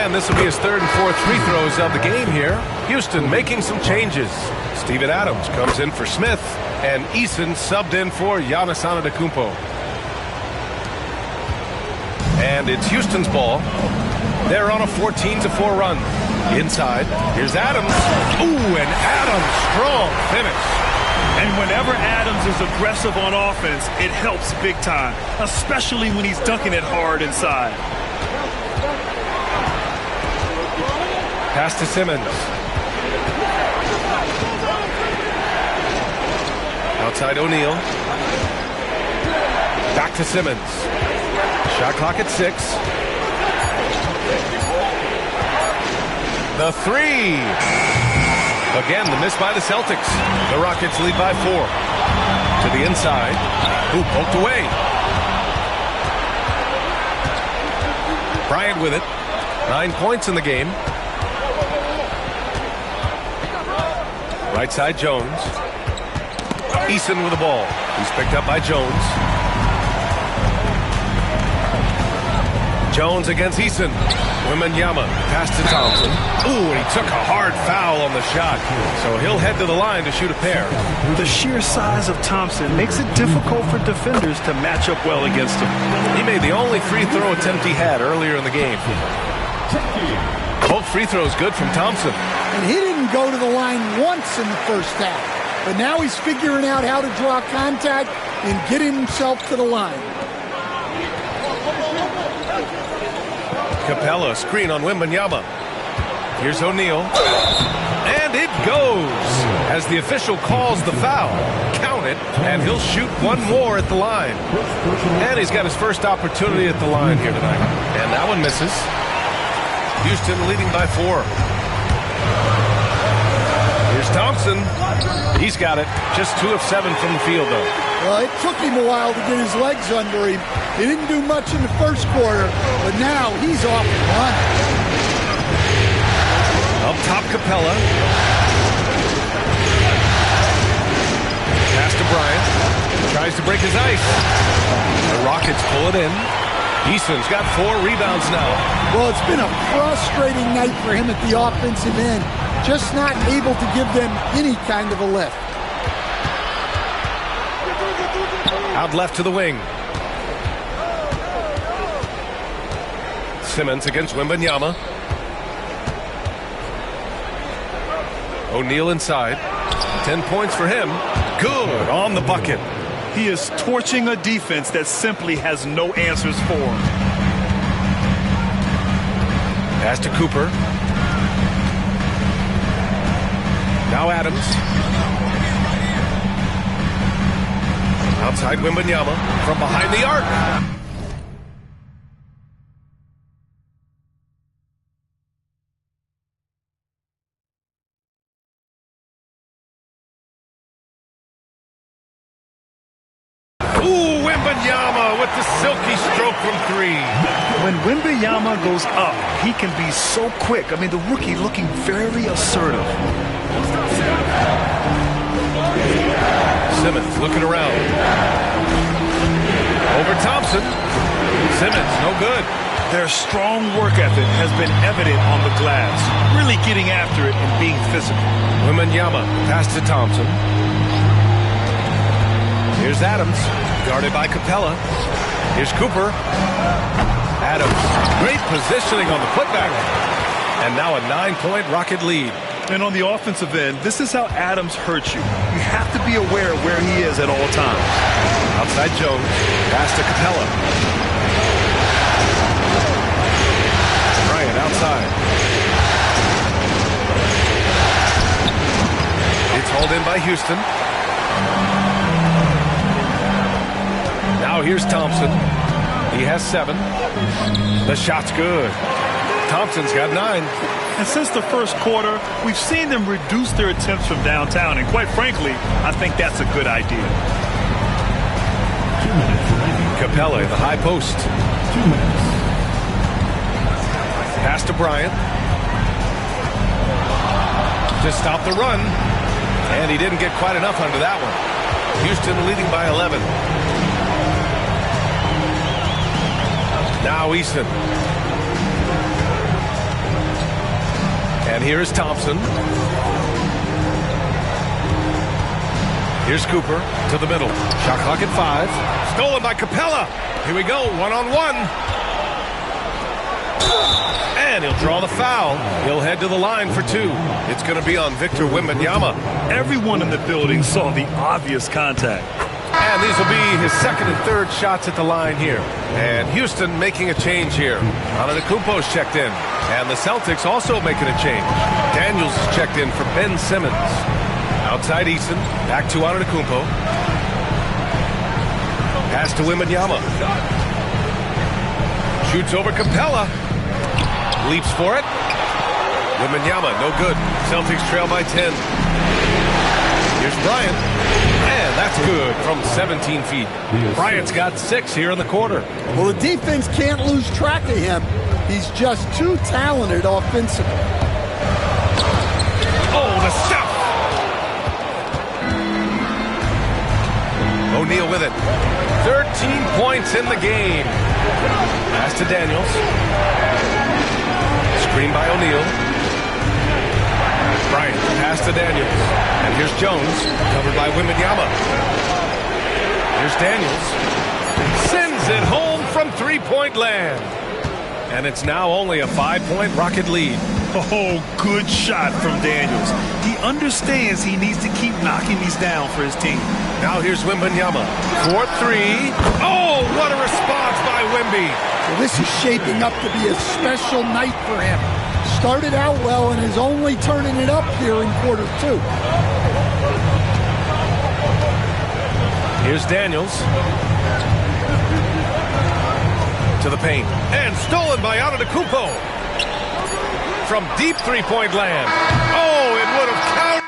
And this will be his 3rd and 4th free throws of the game here. Houston making some changes. Steven Adams comes in for Smith, and Eason subbed in for Giannis Antetokounmpo. And it's Houston's ball. They're on a 14-4 run. Inside, here's Adams. Ooh, and Adams, strong finish. And whenever Adams is aggressive on offense, it helps big time, especially when he's dunking it hard inside. Pass to Simmons. Outside O'Neal. Back to Simmons. Shot clock at 6. The 3. Again, the miss by the Celtics. The Rockets lead by 4. To the inside. Ooh, poked away. Bryant with it. 9 points in the game. Right side, Jones. Eason with the ball. He's picked up by Jones. Jones against Eason. Wembanyama pass to Thompson. Ooh, and he took a hard foul on the shot. So he'll head to the line to shoot a pair. The sheer size of Thompson makes it difficult for defenders to match up well against him. He made the only free throw attempt he had earlier in the game. Both free throws good from Thompson. And he didn't go to the line once in the first half. But now he's figuring out how to draw contact and get himself to the line. Capella, screen on Wembanyama. Here's O'Neal. And it goes as the official calls the foul. Count it, and he'll shoot 1 more at the line. And he's got his first opportunity at the line here tonight. And that one misses. Houston leading by 4. Here's Thompson. He's got it. Just 2 of 7 from the field, though. Well, it took him a while to get his legs under him. He didn't do much in the first quarter, but now he's off and running. Up top, Capella. Pass to Bryant. Tries to break his ice. The Rockets pull it in. Easton's got 4 rebounds now. Well, it's been a frustrating night for him at the offensive end. Just not able to give them any kind of a lift. Out left to the wing. Simmons against Wembanyama. O'Neal inside. 10 points for him. Good on the bucket. He is torching a defense that simply has no answers for him. Pass to Cooper. Now Adams. Outside Wembanyama from behind the arc. Ooh, Wembanyama with the silky stroke from 3. When Wembanyama goes up, he can be so quick. I mean, the rookie looking very assertive. Simmons looking around. Over Thompson. Simmons, no good. Their strong work ethic has been evident on the glass. Really getting after it and being physical. Wembanyama, pass to Thompson. Here's Adams, guarded by Capella. Here's Cooper. Adams, great positioning on the putback. And now a 9-point Rocket lead. And on the offensive end, this is how Adams hurts you. You have to be aware of where he is at all times. Outside Jones, pass to Capella. Bryant outside. It's hauled in by Houston. Now here's Thompson. He has 7. The shot's good. Thompson's got 9. And since the first quarter, we've seen them reduce their attempts from downtown. And quite frankly, I think that's a good idea. 2 minutes remaining. Capella in the high post. 2 minutes. Pass to Bryant. To stop the run. And he didn't get quite enough under that one. Houston leading by 11. Now Easton. And here is Thompson. Here's Cooper to the middle. Shot clock at 5. Stolen by Capella. Here we go, 1-on-1. And he'll draw the foul. He'll head to the line for 2. It's going to be on Victor Wembanyama. Everyone in the building saw the obvious contact. And these will be his second and third shots at the line here. And Houston making a change here. Antetokounmpo's checked in. And the Celtics also making a change. Daniels is checked in for Ben Simmons. Outside Easton. Back to Antetokounmpo. Pass to Wembanyama. Shoots over Capella. Leaps for it. Wembanyama, no good. Celtics trail by 10. Here's Bryant. And that's good from 17 feet. Bryant's got 6 here in the quarter. Well, the defense can't lose track of him. He's just too talented offensively. Oh, the stuff! O'Neal with it. 13 points in the game. Pass to Daniels. Screen by O'Neal. Bryant, pass to Daniels. And here's Jones, covered by Wembanyama. Here's Daniels. Sends it home from three-point land. And it's now only a 5-point Rocket lead. Oh, good shot from Daniels. He understands he needs to keep knocking these down for his team. Now here's Wembanyama. 4-3. Oh, what a response by Wemby. Well, this is shaping up to be a special night for him. Started out well and is only turning it up here in quarter 2. Here's Daniels. To the paint. And stolen by Antetokounmpo. From deep three-point land. Oh, it would have counted.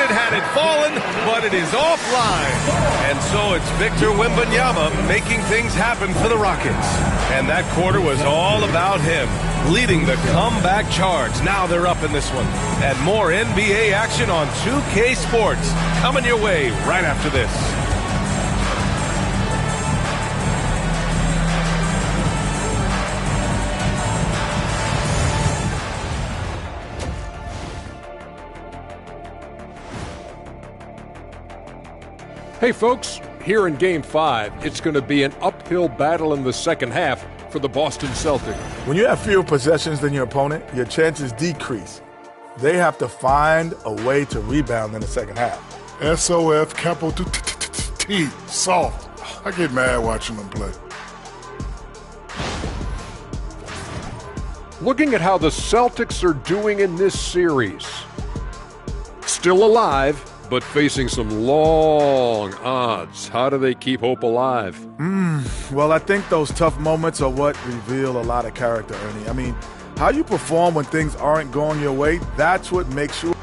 Had it fallen, but it is offline. And so it's Victor Wembanyama making things happen for the Rockets. And that quarter was all about him, leading the comeback charge. Now they're up in this one. And more NBA action on 2K Sports coming your way right after this. Hey folks, here in Game 5, it's going to be an uphill battle in the second half for the Boston Celtics. When you have fewer possessions than your opponent, your chances decrease. They have to find a way to rebound in the second half. SOF, capital T, soft. I get mad watching them play. Looking at how the Celtics are doing in this series. Still alive, but facing some long odds. How do they keep hope alive? Well, I think those tough moments are what reveal a lot of character, Ernie. I mean, how you perform when things aren't going your way, that's what makes you.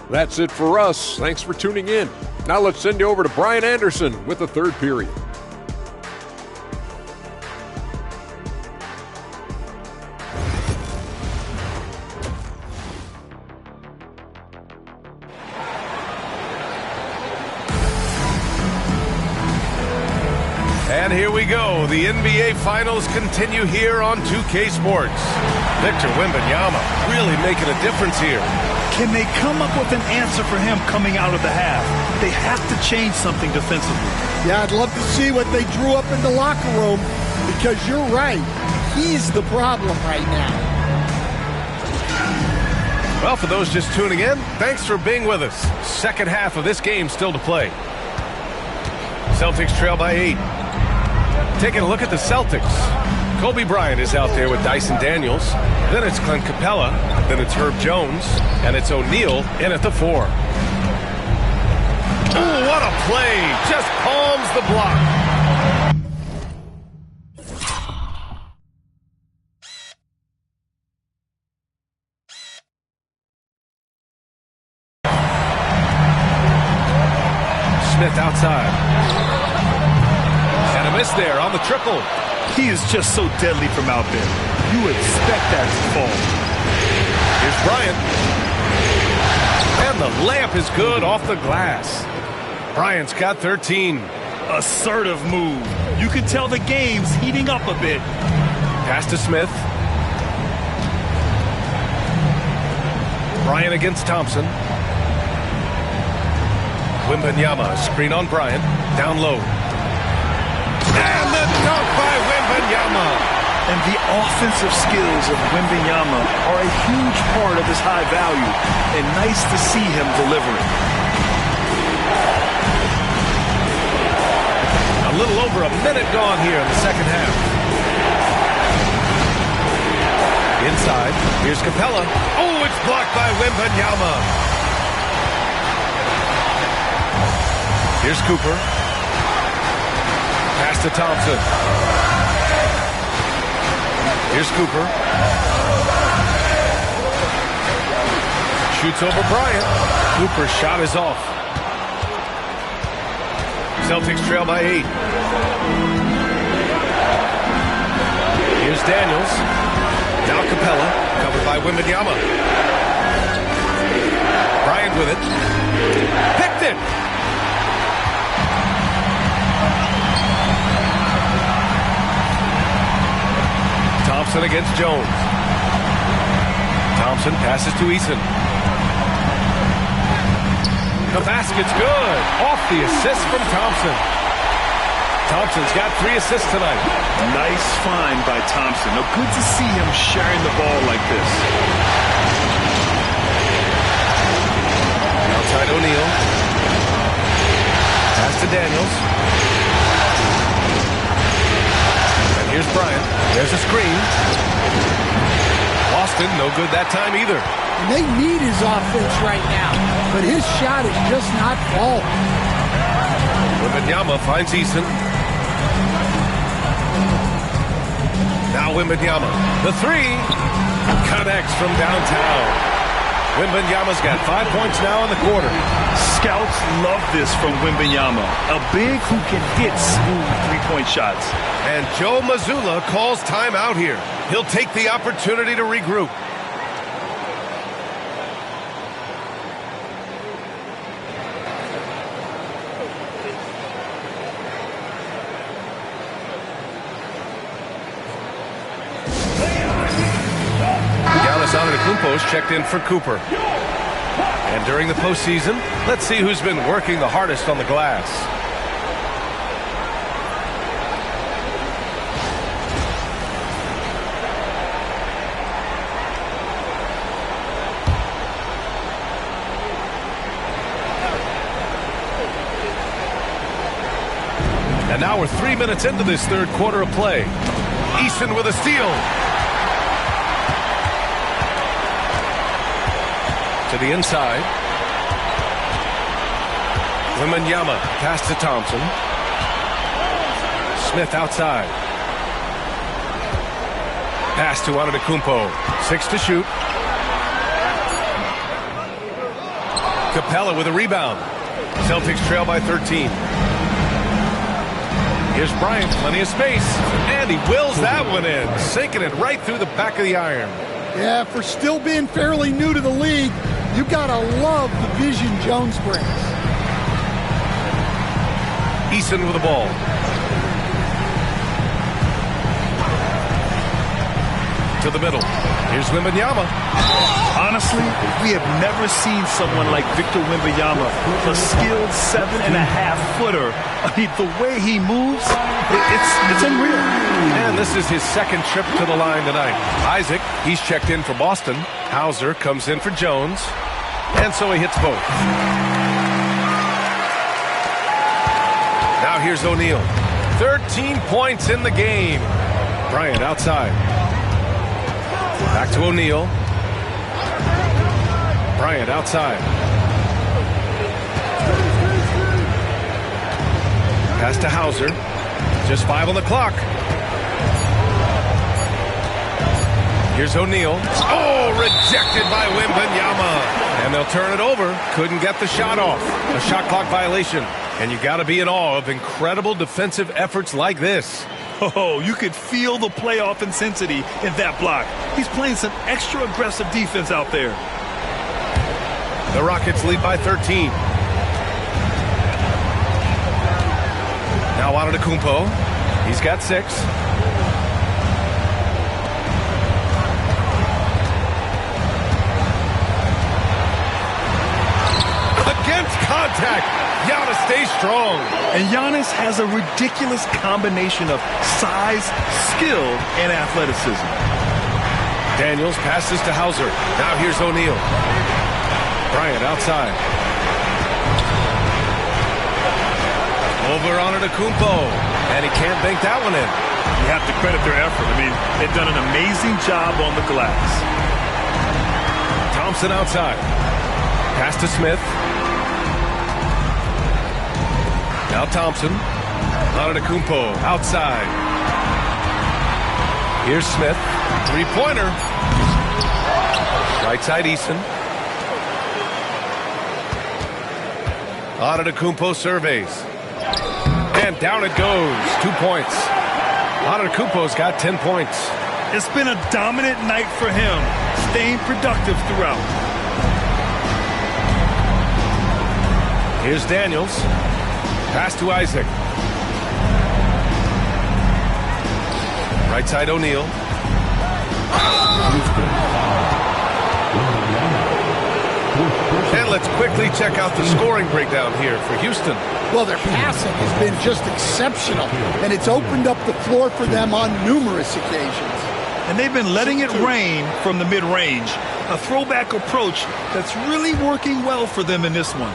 That's it for us. Thanks for tuning in. Now let's send you over to Brian Anderson with the third period. And here we go. The NBA Finals continue here on 2K Sports. Victor Wembanyama really making a difference here. Can they come up with an answer for him coming out of the half? They have to change something defensively. Yeah, I'd love to see what they drew up in the locker room, because you're right. He's the problem right now. Well, for those just tuning in, thanks for being with us. Second half of this game still to play. Celtics trail by 8. Taking a look at the Celtics. Kobe Bryant is out there with Dyson Daniels. Then it's Clint Capella. Then it's Herb Jones. And it's O'Neal in at the 4. Ooh, what a play. Just palms the block. Smith outside. And a miss there on the triple. He is just so deadly from out there. You expect that to fall. Here's Bryant. And the layup is good off the glass. Bryant's got 13. Assertive move. You can tell the game's heating up a bit. Pass to Smith. Bryant against Thompson. Wembanyama, screen on Bryant. Down low. And the dunk by Wembanyama. And the offensive skills of Wembanyama are a huge part of his high value. And nice to see him delivering. A little over a minute gone here in the second half. Inside, here's Capella. Oh, it's blocked by Wembanyama. Here's Cooper. Pass to Thompson. Here's Cooper. Shoots over Bryant. Cooper's shot is off. Celtics trail by 8. Here's Daniels. Now Capella, covered by Wembanyama. Bryant with it. Picked it! Thompson against Jones. Thompson passes to Eason. The basket's good. Off the assist from Thompson. Thompson's got 3 assists tonight. Nice find by Thompson. Now, good to see him sharing the ball like this. Outside O'Neal. Pass to Daniels. And here's Bryant. There's a screen. Boston, no good that time either. And they need his offense right now, but his shot is just not falling. Wembanyama finds Eason. Now Wembanyama. The 3 connects from downtown. Wembanyama's got 5 points now in the quarter. Scouts love this from Wembanyama. A big who can hit smooth three-point shots. And Joe Mazzulla calls timeout here. He'll take the opportunity to regroup. Giannis Antetokounmpo is checked in for Cooper. And during the postseason, let's see who's been working the hardest on the glass. And now we're 3 minutes into this third quarter of play. Eason with a steal. To the inside. Wembanyama pass to Thompson. Smith outside. Pass to Antetokounmpo. 6 to shoot. Capella with a rebound. Celtics trail by 13. Here's Bryant, plenty of space. And he wills that one in, sinking it right through the back of the iron. Yeah, for still being fairly new to the league, you gotta love the vision Jones brings. Eason with the ball. To the middle. Here's Wembanyama. Honestly, we have never seen someone like Victor Wembanyama, a skilled 7.5-footer. I mean, the way he moves, it's unreal. And this is his second trip to the line tonight. Isaac, he's checked in for Boston. Hauser comes in for Jones. And so he hits both. Now here's O'Neal. 13 points in the game. Bryant outside. Back to O'Neal. Bryant outside. Pass to Hauser. Just 5 on the clock. Here's O'Neal. Oh, rejected by Wembanyama. And they'll turn it over. Couldn't get the shot off. A shot clock violation. And you got to be in awe of incredible defensive efforts like this. Oh, you could feel the playoff intensity in that block. He's playing some extra aggressive defense out there. The Rockets lead by 13. Now Antetokounmpo. He's got 6. Against contact. Giannis stays strong. And Giannis has a ridiculous combination of size, skill, and athleticism. Daniels passes to Hauser. Now here's O'Neal. Bryant outside. Over Antetokounmpo. And he can't bank that one in. You have to credit their effort. I mean, they've done an amazing job on the glass. Thompson outside. Pass to Smith. Now Thompson. Antetokounmpo outside. Here's Smith. Three-pointer. Right side Eason. Antetokounmpo surveys. And down it goes. 2 points. Antetokounmpo's got 10 points. It's been a dominant night for him, staying productive throughout. Here's Daniels. Pass to Isaac. Right side O'Neal. And let's quickly check out the scoring breakdown here for Houston. Well, their passing has been just exceptional, and it's opened up the floor for them on numerous occasions. And they've been letting it rain from the mid-range, a throwback approach that's really working well for them in this one.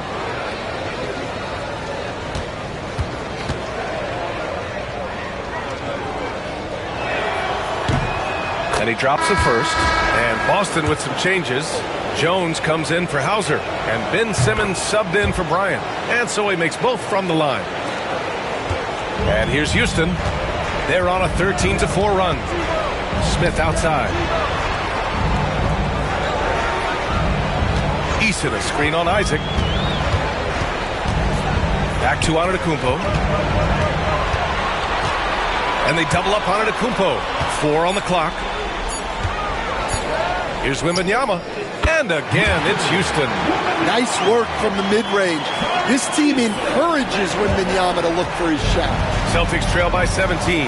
And he drops it first. And Boston with some changes. Jones comes in for Hauser. And Ben Simmons subbed in for Bryant. And so he makes both from the line. And here's Houston. They're on a 13-4 run. Smith outside. Eason a screen on Isaac. Back to Antetokounmpo. And they double up Antetokounmpo. 4 on the clock. Here's Wembanyama. And again, it's Houston. Nice work from the mid-range. This team encourages Wembanyama to look for his shot. Celtics trail by 17.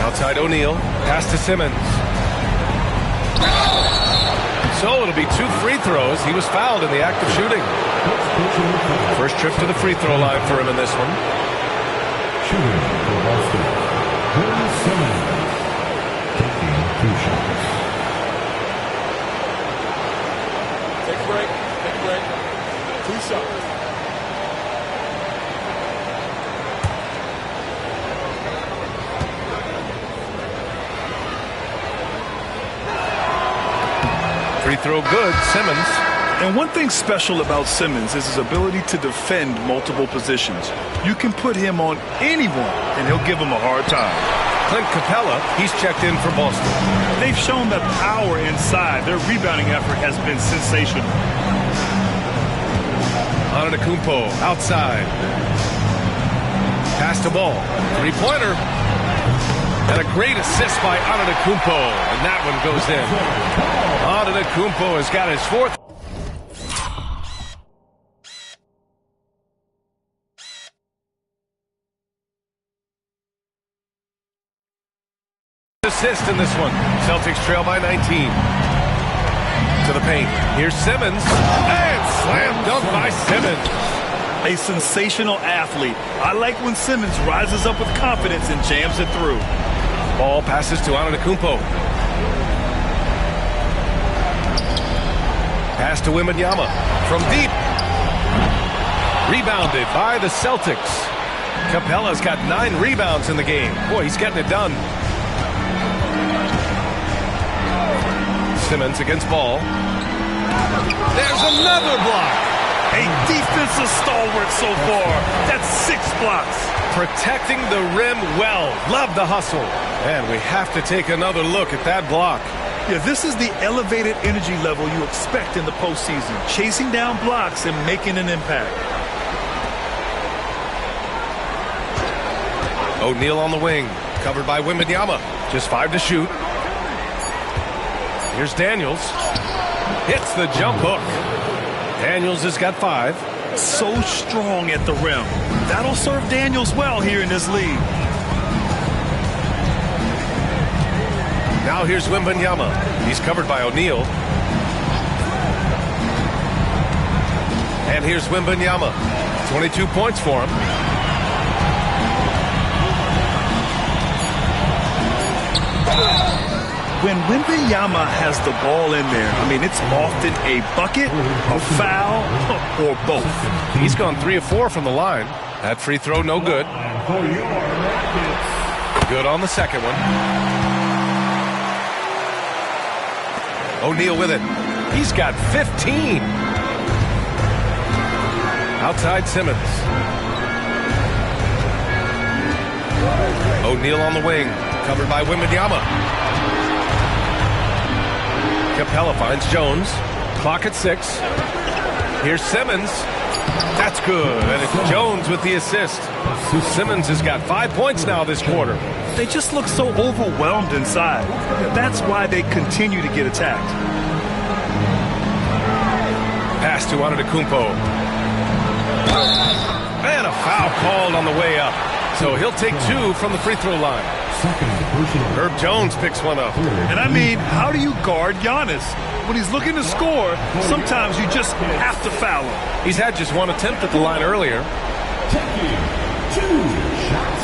Outside O'Neal. Pass to Simmons. So it'll be 2 free throws. He was fouled in the act of shooting. First trip to the free throw line for him in this one. Shooting for Boston, Ben Simmons, taking 2 shots. Take a break. Take a break. 2 shots. Free throw good, Simmons. And one thing special about Simmons is his ability to defend multiple positions. You can put him on anyone, and he'll give him a hard time. Clint Capella, he's checked in for Boston. They've shown that power inside. Their rebounding effort has been sensational. Antetokounmpo outside. Pass to ball. 3-pointer. And a great assist by Antetokounmpo. And that one goes in. Antetokounmpo has got his 4th. Assist in this one. Celtics trail by 19. To the paint. Here's Simmons. And slam dunk by Simmons. A sensational athlete. I like when Simmons rises up with confidence and jams it through. Ball passes to Antetokounmpo. Pass to Wembanyama. From deep. Rebounded by the Celtics. Capella's got 9 rebounds in the game. Boy, he's getting it done. Simmons against Ball. There's another block. A defensive stalwart so far. That's 6 blocks. Protecting the rim well. Love the hustle. And we have to take another look at that block. Yeah, this is the elevated energy level you expect in the postseason. Chasing down blocks and making an impact. O'Neal on the wing. Covered by Wembanyama. Just 5 to shoot. Here's Daniels. Hits the jump hook. Daniels has got 5. So strong at the rim. That'll serve Daniels well here in this league. Now here's Wembanyama. He's covered by O'Neal. And here's Wembanyama. 22 points for him. When Wembanyama has the ball in there, I mean, it's often a bucket, a foul, or both. He's gone 3 of 4 from the line. That free throw, no good. Good on the second one. O'Neal with it. He's got 15. Outside Simmons. O'Neal on the wing. Covered by Wembanyama. Capella finds Jones. Clock at 6. Here's Simmons. That's good. And it's Jones with the assist. Simmons has got 5 points now this quarter. They just look so overwhelmed inside. That's why they continue to get attacked. Pass to Antetokounmpo. And a foul called on the way up. So he'll take 2 from the free throw line. Herb Jones picks one up. And I mean, how do you guard Giannis? When he's looking to score, sometimes you just have to foul him. He's had just one attempt at the line earlier. Taking 2 shots.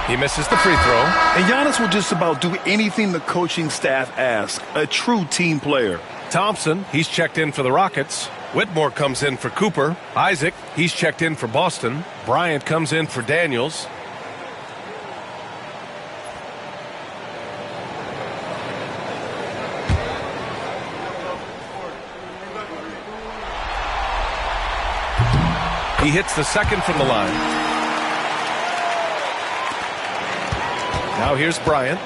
He misses the free throw. And Giannis will just about do anything the coaching staff asks. A true team player. Thompson, he's checked in for the Rockets. Whitmore comes in for Cooper. Isaac, he's checked in for Boston. Bryant comes in for Daniels. He hits the second from the line. Now here's Bryant.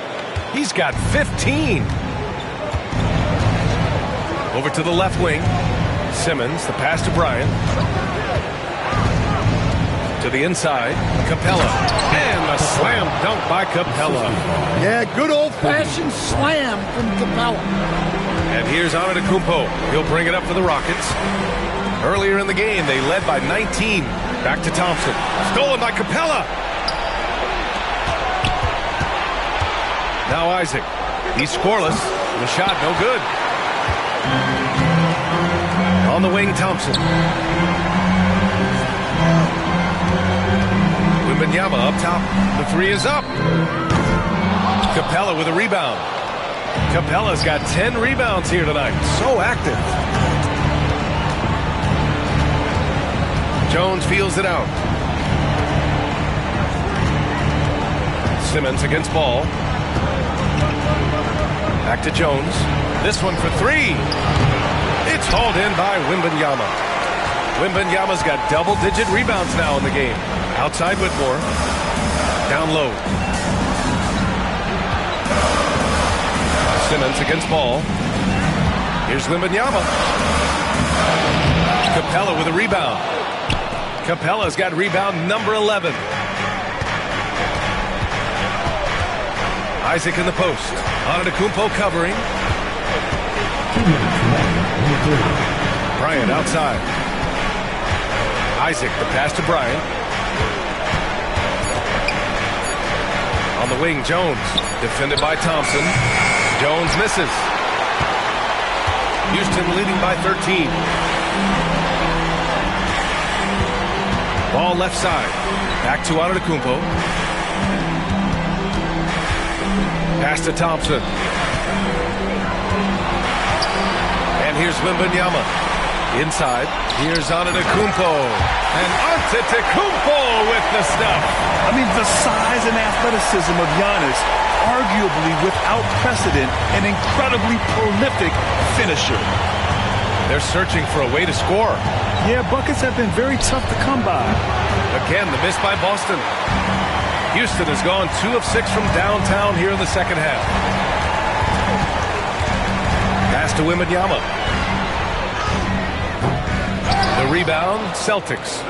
He's got 15. Over to the left wing. Simmons, the pass to Bryant. To the inside. Capella. And a slam dunk by Capella. Yeah, good old-fashioned slam from Capella. And here's Antetokounmpo. He'll bring it up for the Rockets. Earlier in the game, they led by 19. Back to Thompson. Stolen by Capella. Now Isaac. He's scoreless. The shot no good. On the wing, Thompson. Wembanyama up top. The three is up. Capella with a rebound. Capella's got 10 rebounds here tonight. So active. Jones feels it out. Simmons against Ball. Back to Jones. This one for three. It's hauled in by Wembanyama. Wembanyama's got double-digit rebounds now in the game. Outside Whitmore. Down low. Simmons against Ball. Here's Wembanyama. Capella with a rebound. Capella's got rebound number 11. Isaac in the post. Antetokounmpo covering. Bryant outside. Isaac, the pass to Bryant. On the wing, Jones. Defended by Thompson. Jones misses. Houston leading by 13. Ball left side. Back to Antetokounmpo. Pass to Thompson. And here's Wembanyama. Inside. Here's Antetokounmpo. And Antetokounmpo with the stuff. I mean, the size and athleticism of Giannis, arguably without precedent, an incredibly prolific finisher. They're searching for a way to score. Yeah, buckets have been very tough to come by. Again, the miss by Boston. Houston has gone 2 of 6 from downtown here in the second half. Pass to Wembanyama. The rebound, Celtics.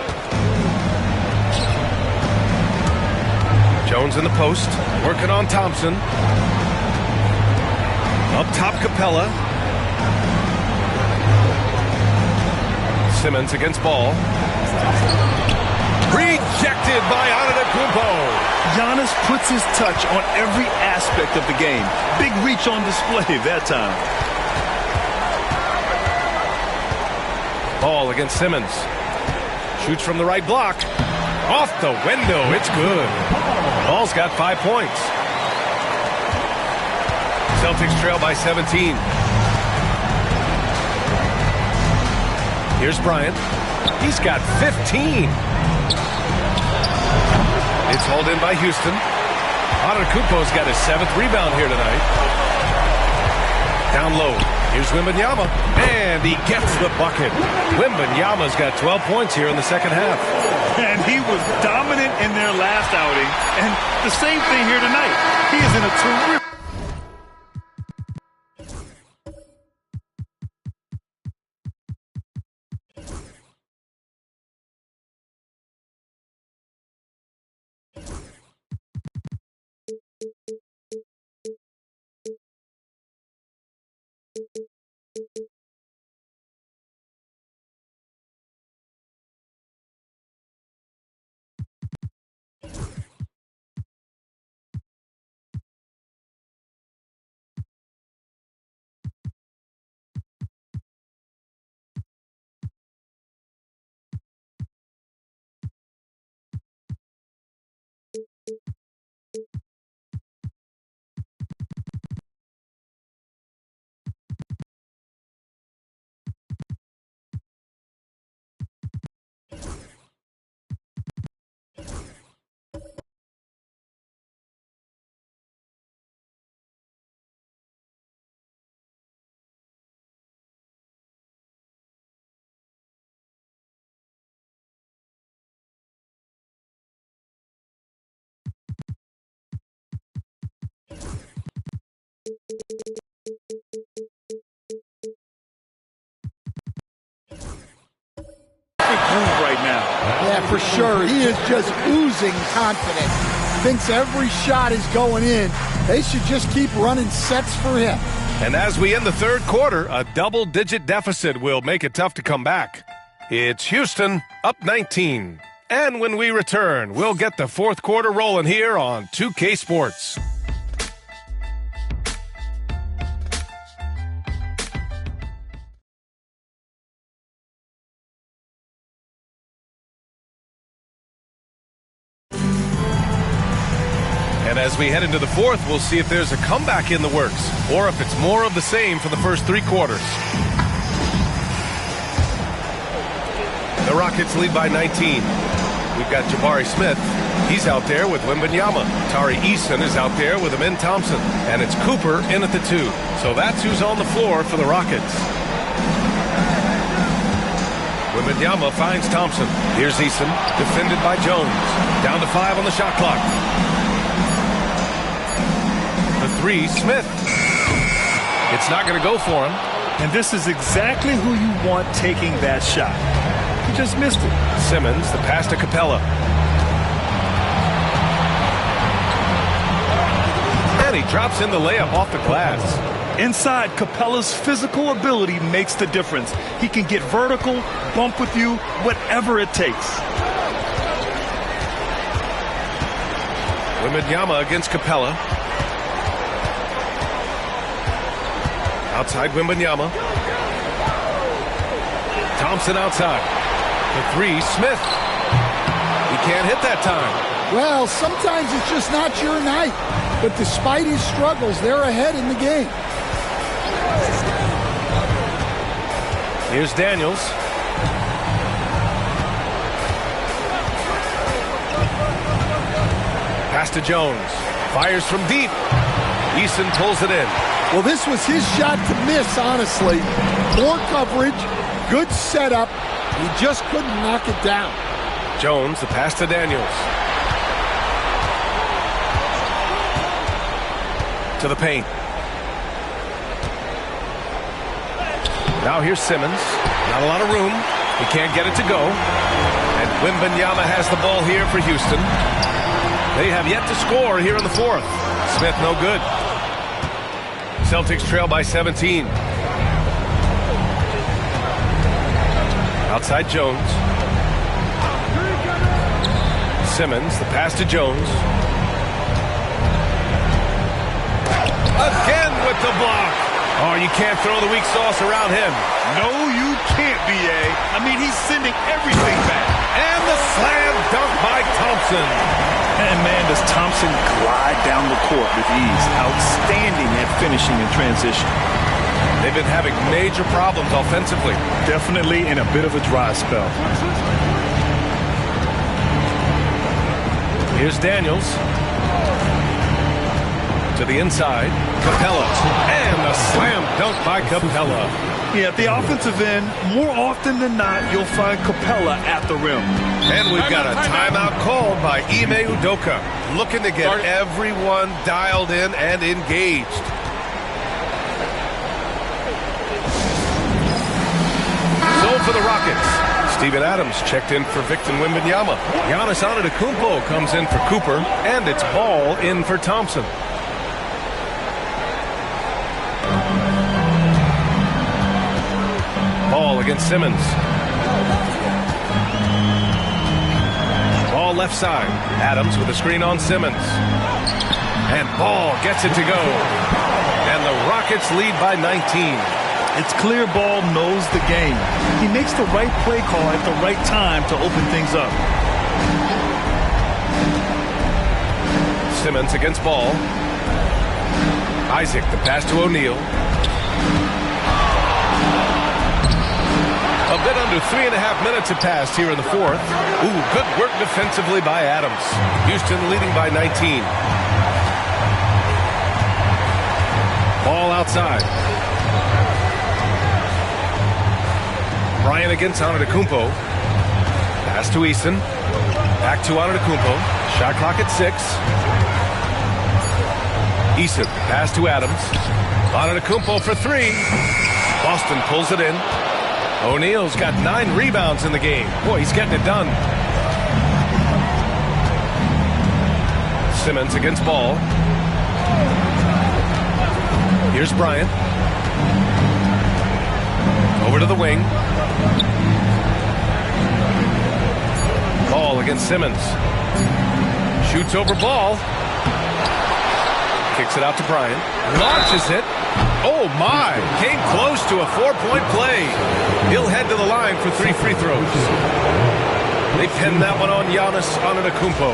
Jones in the post, working on Thompson. Up top, Capella. Simmons against Ball. Rejected by Antetokounmpo. Giannis puts his touch on every aspect of the game. Big reach on display that time. Ball against Simmons. Shoots from the right block. Off the window. It's good. Ball's got 5 points. Celtics trail by 17. Here's Bryant. He's got 15. It's hauled in by Houston. Antetokounmpo's got his 7th rebound here tonight. Down low. Here's Wembanyama. And he gets the bucket. Wembanyama's got 12 points here in the second half. And he was dominant in their last outing. And the same thing here tonight. He is in a terrific... Right now. Yeah, for sure. He is just oozing confidence. Thinks every shot is going in. They should just keep running sets for him. And as we end the third quarter, a double-digit deficit will make it tough to come back. It's Houston up 19. And when we return, we'll get the fourth quarter rolling here on 2K Sports. And as we head into the fourth, we'll see if there's a comeback in the works or if it's more of the same for the first three quarters. The Rockets lead by 19. We've got Jabari Smith. He's out there with Wembanyama. Tari Eason is out there with Amin Thompson. And it's Cooper in at the 2. So that's who's on the floor for the Rockets. Wembanyama finds Thompson. Here's Eason, defended by Jones. Down to 5 on the shot clock. The 3, Smith. It's not going to go for him. And this is exactly who you want taking that shot. He just missed it. Simmons, the pass to Capella. And he drops in the layup off the glass. Inside, Capella's physical ability makes the difference. He can get vertical, bump with you, whatever it takes. Wembanyama against Capella. Outside Wembanyama. Thompson outside. The 3, Smith. He can't hit that time. Well, sometimes it's just not your night. But despite his struggles, they're ahead in the game. Here's Daniels. Pass to Jones. Fires from deep. Eason pulls it in. Well, this was his shot to miss, honestly. Poor coverage, good setup. He just couldn't knock it down. Jones, the pass to Daniels. To the paint. Now here's Simmons. Not a lot of room. He can't get it to go. And Wembanyama has the ball here for Houston. They have yet to score here in the fourth. Smith no good. Celtics trail by 17. Outside Jones. Simmons, the pass to Jones. Again with the block. Oh, you can't throw the weak sauce around him. No, you can't, B.A. I mean, he's sending everything back. And the slam dunk by Thompson. And, man, does Thompson glide down the court with ease. Outstanding at finishing in transition. They've been having major problems offensively. Definitely in a bit of a dry spell. Here's Daniels. To the inside. Capella. And a slam dunk by Capella. Yeah, at the offensive end, more often than not, you'll find Capella at the rim. And we've got a timeout called by Ime Udoka, looking to get everyone dialed in and engaged. So for the Rockets, Steven Adams checked in for Victor Wembanyama. Giannis Antetokounmpo comes in for Cooper, and it's Ball in for Thompson. against Simmons. Ball left side. Adams with a screen on Simmons. And Ball gets it to go. And the Rockets lead by 19. It's clear Ball knows the game. He makes the right play call at the right time to open things up. Simmons against Ball. Isaac, the pass to O'Neal. A bit under 3.5 minutes have passed here in the fourth. Ooh, good work defensively by Adams. Houston leading by 19. Ball outside. Bryant against Antetokounmpo. Pass to Eason. Back to Antetokounmpo. Shot clock at 6. Eason, pass to Adams. Antetokounmpo for 3. Boston pulls it in. O'Neal's got 9 rebounds in the game. Boy, he's getting it done. Simmons against Ball. Here's Bryant. Over to the wing. Ball against Simmons. Shoots over Ball. Kicks it out to Bryant. Launches it. Oh, my. Came close to a 4-point play. He'll head to the line for 3 free throws. They pin that one on Giannis Antetokounmpo.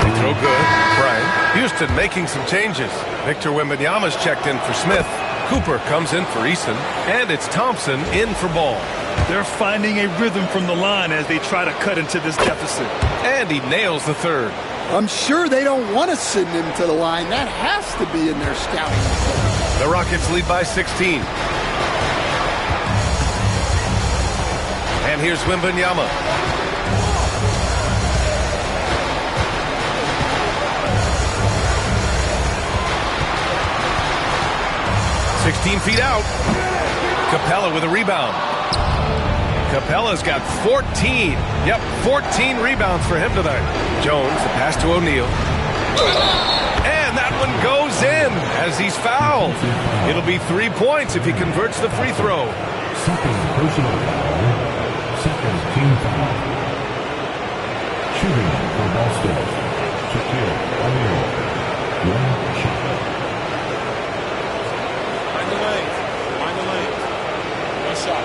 Free throw good. Bryant. Houston making some changes. Victor Wembanyama's checked in for Smith. Cooper comes in for Eason. And it's Thompson in for Ball. They're finding a rhythm from the line as they try to cut into this deficit. And he nails the third. I'm sure they don't want to send him to the line. That has to be in their scouting report. The Rockets lead by 16. And here's Wembanyama. "16 feet out. Capella with a rebound. Capella's got 14. Yep, 14 rebounds for him tonight. Jones, the pass to O'Neal. And that one goes in as he's fouled. It'll be 3 points if he converts the free throw. Second personal foul. Second team foul. Shooting for Boston. Shaquille O'Neal. One shot. Find the lane. Find the lane. One shot.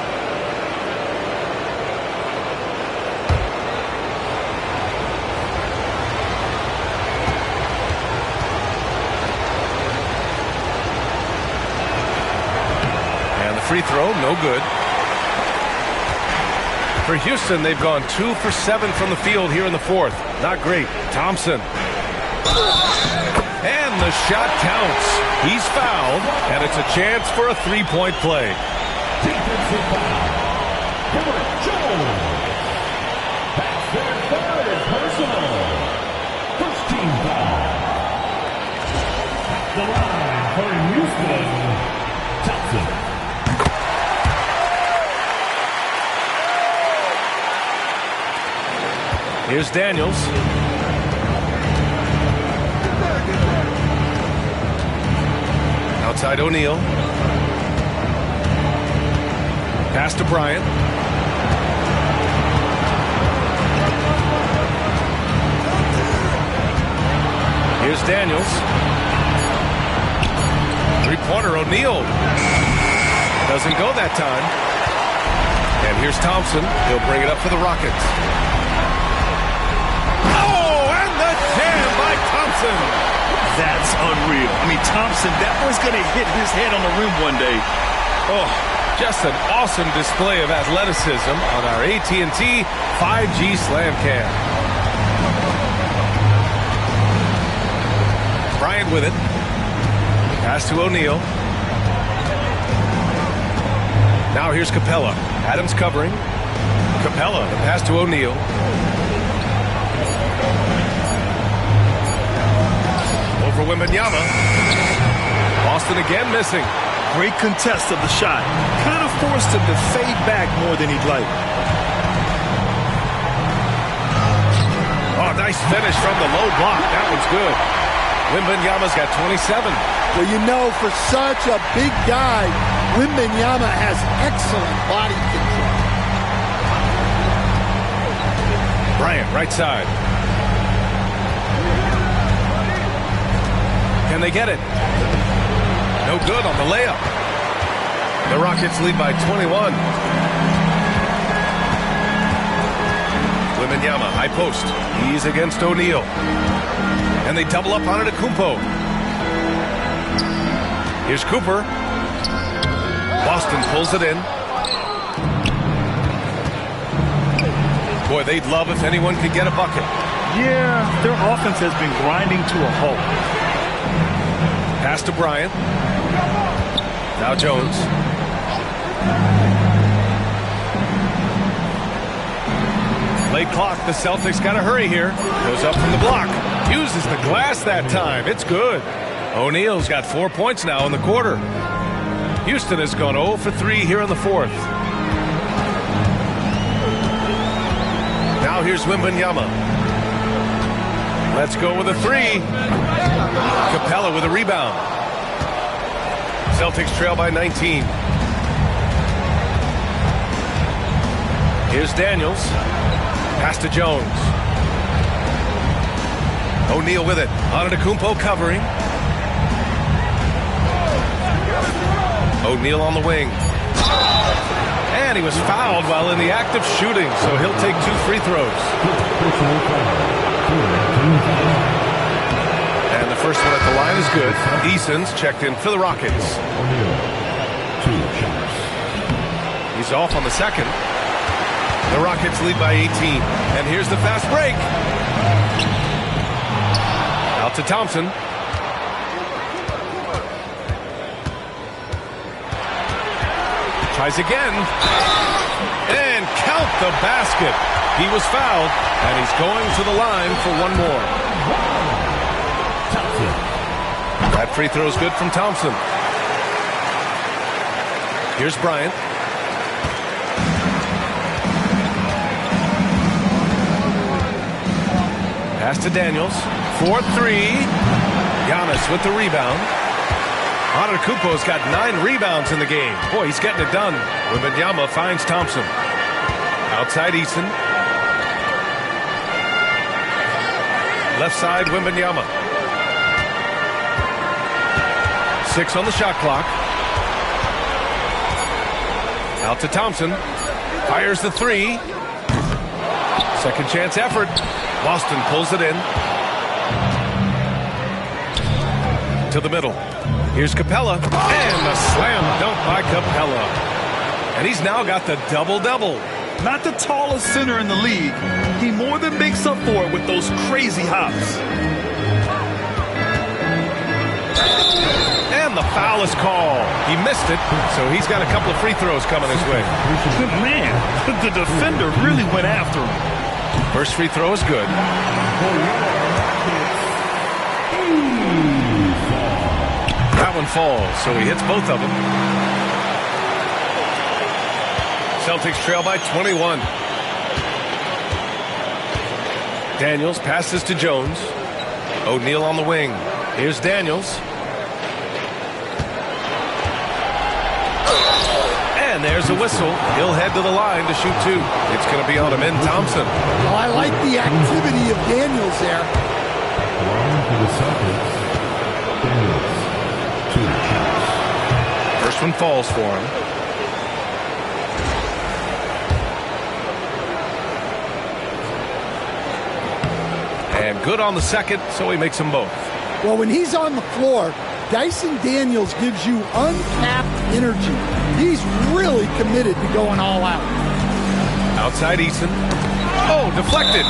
Free throw, no good. For Houston, they've gone 2 for 7 from the field here in the fourth. Not great. Thompson. And the shot counts. He's fouled, and it's a chance for a 3-point play. Defensive foul. Derek Jones. That's their third and personal. First team foul. The line for Houston. Thompson. Here's Daniels. Outside O'Neal. Pass to Bryant. Here's Daniels. Three-pointer O'Neal. Doesn't go that time. And here's Thompson. He'll bring it up for the Rockets. That's unreal. I mean, Thompson, that boy's going to hit his head on the rim one day. Oh, just an awesome display of athleticism on our AT&T 5G Slam Cam. Bryant with it. Pass to O'Neal. Now here's Capella. Adams covering. Capella, the pass to O'Neal. For Wembanyama. Boston again missing. Great contest of the shot. Kind of forced him to fade back more than he'd like. Oh, nice finish from the low block. That one's good. Wembanyama's got 27. Well, you know, for such a big guy, Wembanyama has excellent body control. Bryant, right side. Can they get it? No good on the layup. The Rockets lead by 21. Wembanyama, high post. He's against O'Neal. And they double up on Antetokounmpo. Here's Cooper. Boston pulls it in. Boy, they'd love if anyone could get a bucket. Yeah, their offense has been grinding to a halt. Pass to Bryant. Now Jones. Late clock. The Celtics got to hurry here. Goes up from the block. Uses the glass that time. It's good. O'Neal's got 4 points now in the quarter. Houston has gone 0 for 3 here in the fourth. Now here's Wembanyama. Let's go with a three. Capella with a rebound. Celtics trail by 19. Here's Daniels. Pass to Jones. O'Neal with it. Antetokounmpo covering. O'Neal on the wing. And he was fouled while in the act of shooting, so he'll take 2 free throws. And the first one at the line is good. Eason's checked in for the Rockets. He's off on the second. The Rockets lead by 18. And here's the fast break. Out to Thompson. Tries again. And count the basket. He was fouled, and he's going to the line for one more. That free throw is good from Thompson. Here's Bryant. Pass to Daniels. 4-3. Giannis with the rebound. Antetokounmpo's got 9 rebounds in the game. Boy, he's getting it done. Wembanyama finds Thompson. Outside Eason. Left side, Wembanyama. 6 on the shot clock. Out to Thompson. Fires the 3. Second chance effort. Boston pulls it in. To the middle. Here's Capella. And a slam dunk by Capella. And he's now got the double-double. Not the tallest center in the league. He more than makes up for it with those crazy hops. And the foul is called. He missed it, so he's got a couple of free throws coming his way. Good man. The defender really went after him. First free throw is good. That one falls, so he hits both of them. Celtics trail by 21. Daniels passes to Jones. O'Neal on the wing. Here's Daniels. And there's a whistle. He'll head to the line to shoot 2. It's going to be on him in Thompson. Well, I like the activity of Daniels there. First one falls for him. And good on the second, so he makes them both. Well, when he's on the floor, Dyson Daniels gives you uncapped energy. He's really committed to going all out. Outside Eason. Oh, deflected.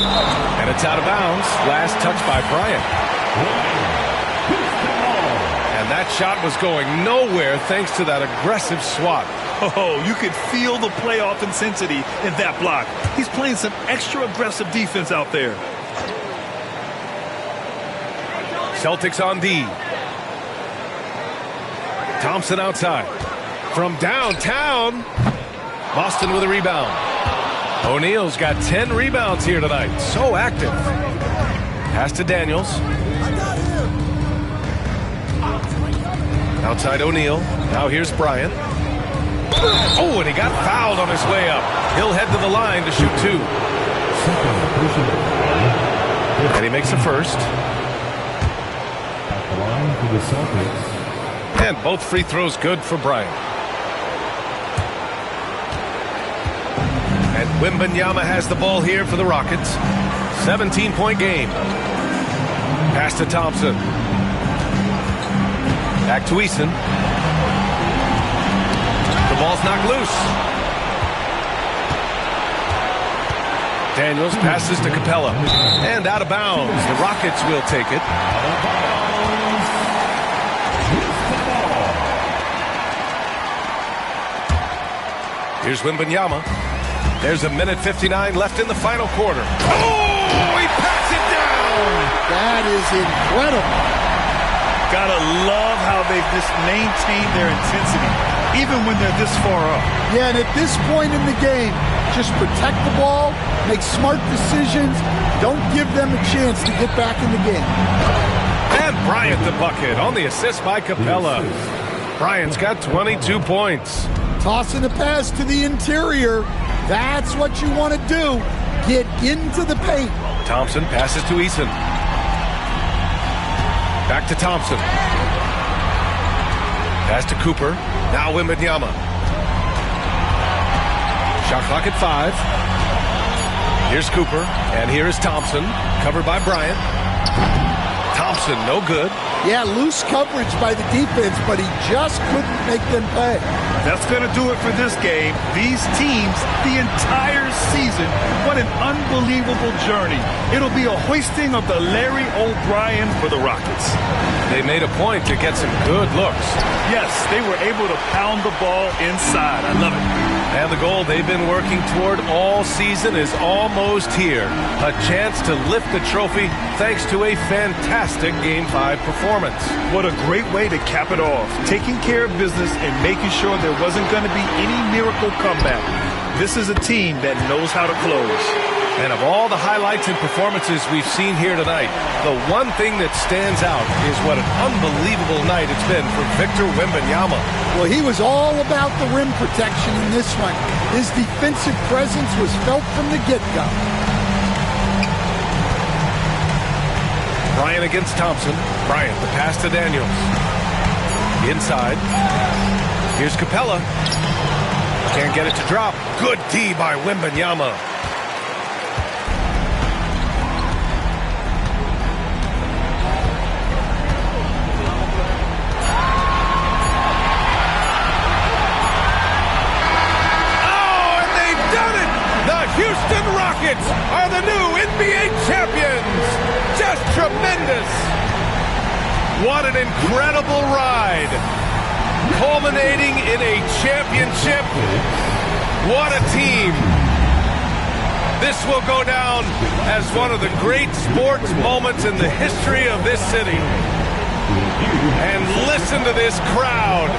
And it's out of bounds. Last touch by Bryant. And that shot was going nowhere thanks to that aggressive swat. Oh, you could feel the playoff intensity in that block. He's playing some extra aggressive defense out there. Celtics on D. Thompson outside. From downtown. Boston with a rebound. O'Neal's got 10 rebounds here tonight. So active. Pass to Daniels. Outside O'Neal. Now here's Bryant. Oh, and he got fouled on his way up. He'll head to the line to shoot 2. And he makes the first. At the line for the Celtics. And both free throws good for Bryant. And Wembanyama has the ball here for the Rockets. 17-point game. Pass to Thompson. Back to Eason. The ball's knocked loose. Daniels passes to Capella. And out of bounds. The Rockets will take it. Here's Wembanyama. There's a minute 59 left in the final quarter. Oh, he packs it down. That is incredible. Gotta love how they've just maintained their intensity, even when they're this far up. Yeah, and at this point in the game, just protect the ball, make smart decisions, don't give them a chance to get back in the game. And Bryant the bucket on the assist by Capella. Bryant's got 22 points. Tossing the pass to the interior. That's what you want to do. Get into the paint. Thompson passes to Eason. Back to Thompson. Pass to Cooper. Now Wembanyama. Shot clock at 5. Here's Cooper. And here is Thompson. Covered by Bryant. Thompson, no good. Yeah, loose coverage by the defense, but he just couldn't make them pay. That's going to do it for this game. These teams, the entire season, what an unbelievable journey. It'll be a hoisting of the Larry O'Brien for the Rockets. They made a point to get some good looks. Yes, they were able to pound the ball inside. I love it. And the goal they've been working toward all season is almost here. A chance to lift the trophy thanks to a fantastic Game 5 performance. What a great way to cap it off. Taking care of business and making sure there wasn't going to be any miracle comeback. This is a team that knows how to close. And of all the highlights and performances we've seen here tonight, the one thing that stands out is what an unbelievable night it's been for Victor Wembanyama. Well, he was all about the rim protection in this one. His defensive presence was felt from the get-go. Bryant against Thompson. Bryant, the pass to Daniels. Inside. Here's Capella. Can't get it to drop. Good D by Wembanyama. Houston Rockets are the new NBA champions. Just tremendous. What an incredible ride. Culminating in a championship. What a team. This will go down as one of the great sports moments in the history of this city. And listen to this crowd.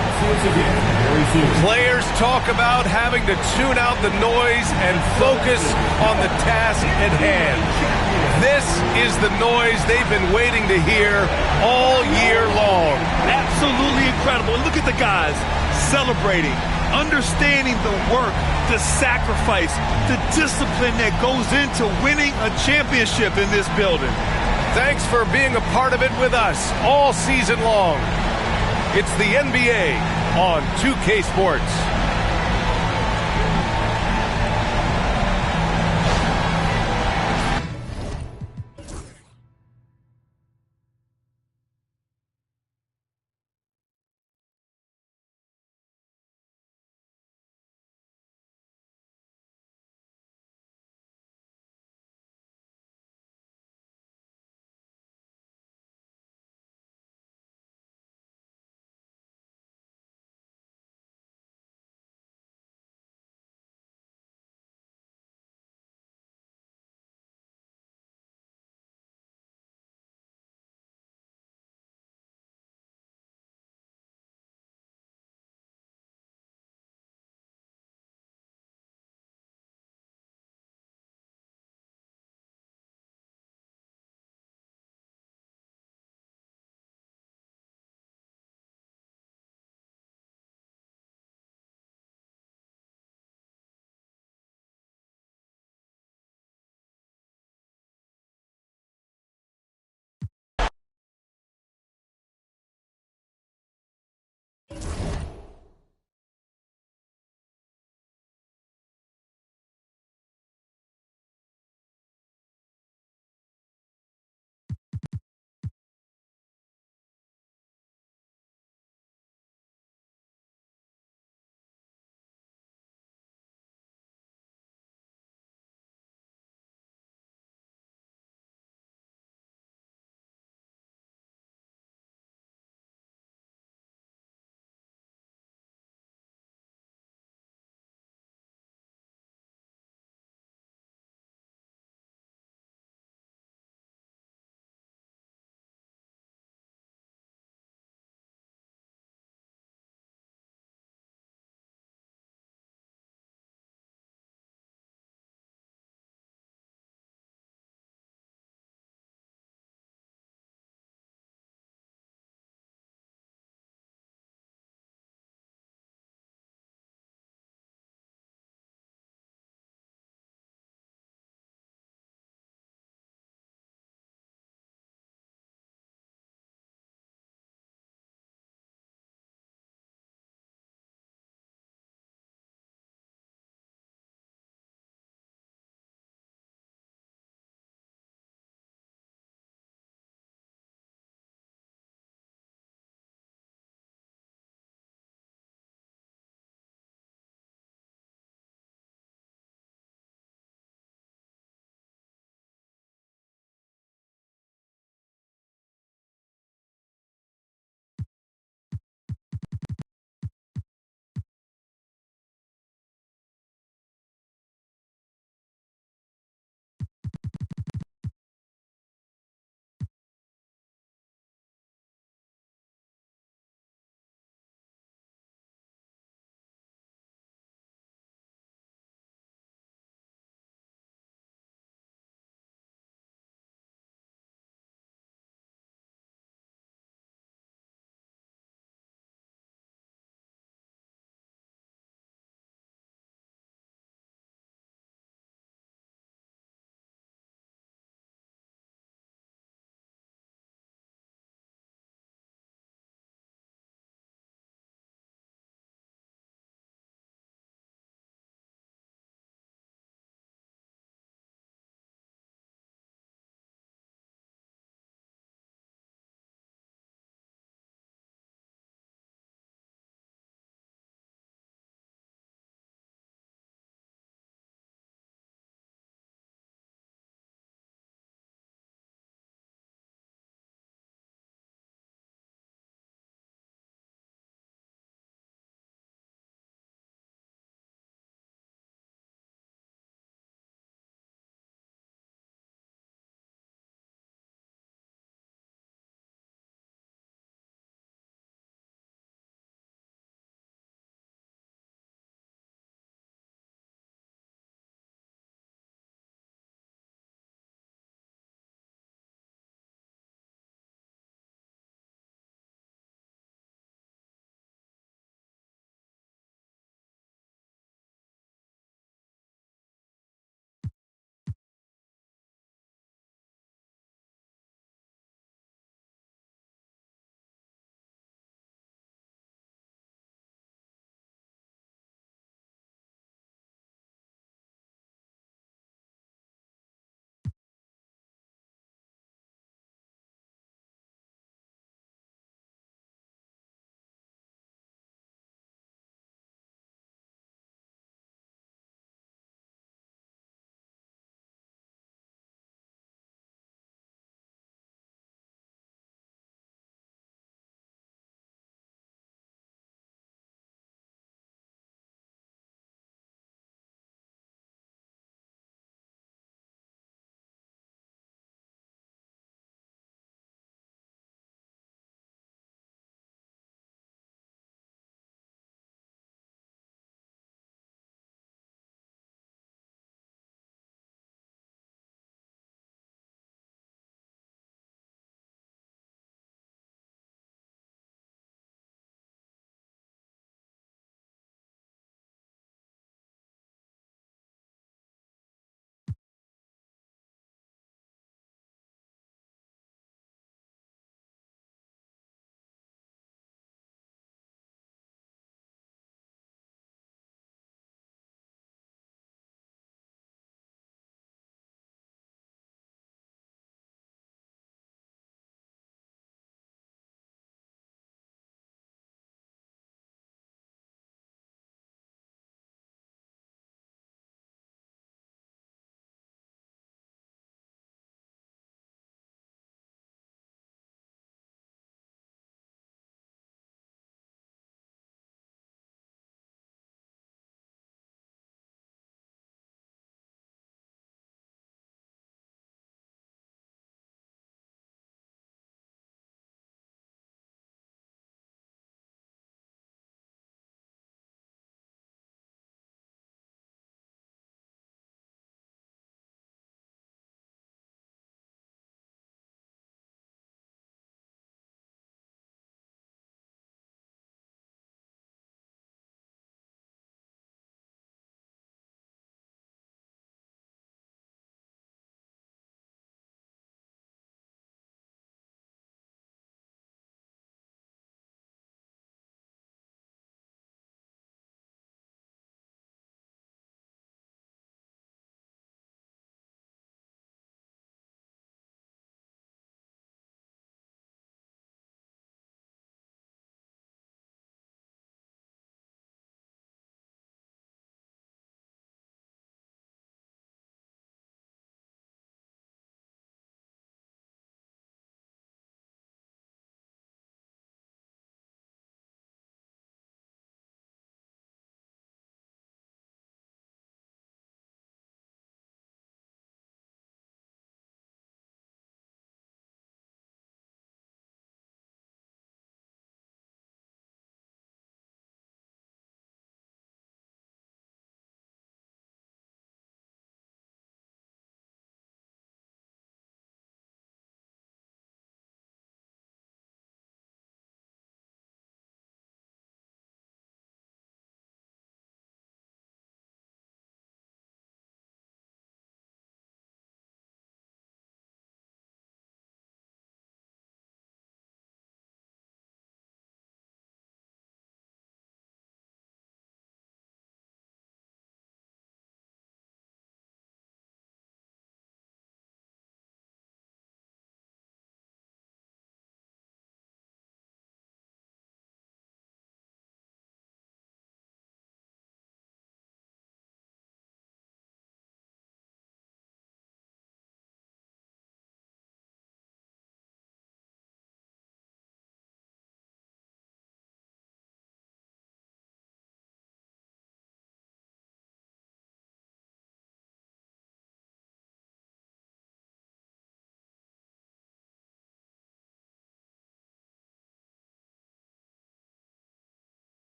Players talk about having to tune out the noise and focus on the task at hand. This is the noise they've been waiting to hear all year long. Absolutely incredible. Look at the guys celebrating, understanding the work, the sacrifice, the discipline that goes into winning a championship in this building. Thanks for being a part of it with us all season long. It's the NBA on 2K Sports.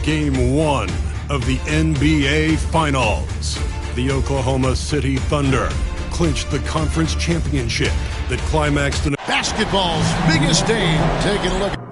Game 1 of the NBA Finals. The Oklahoma City Thunder clinched the conference championship that climaxed in basketball's biggest day. Taking a look.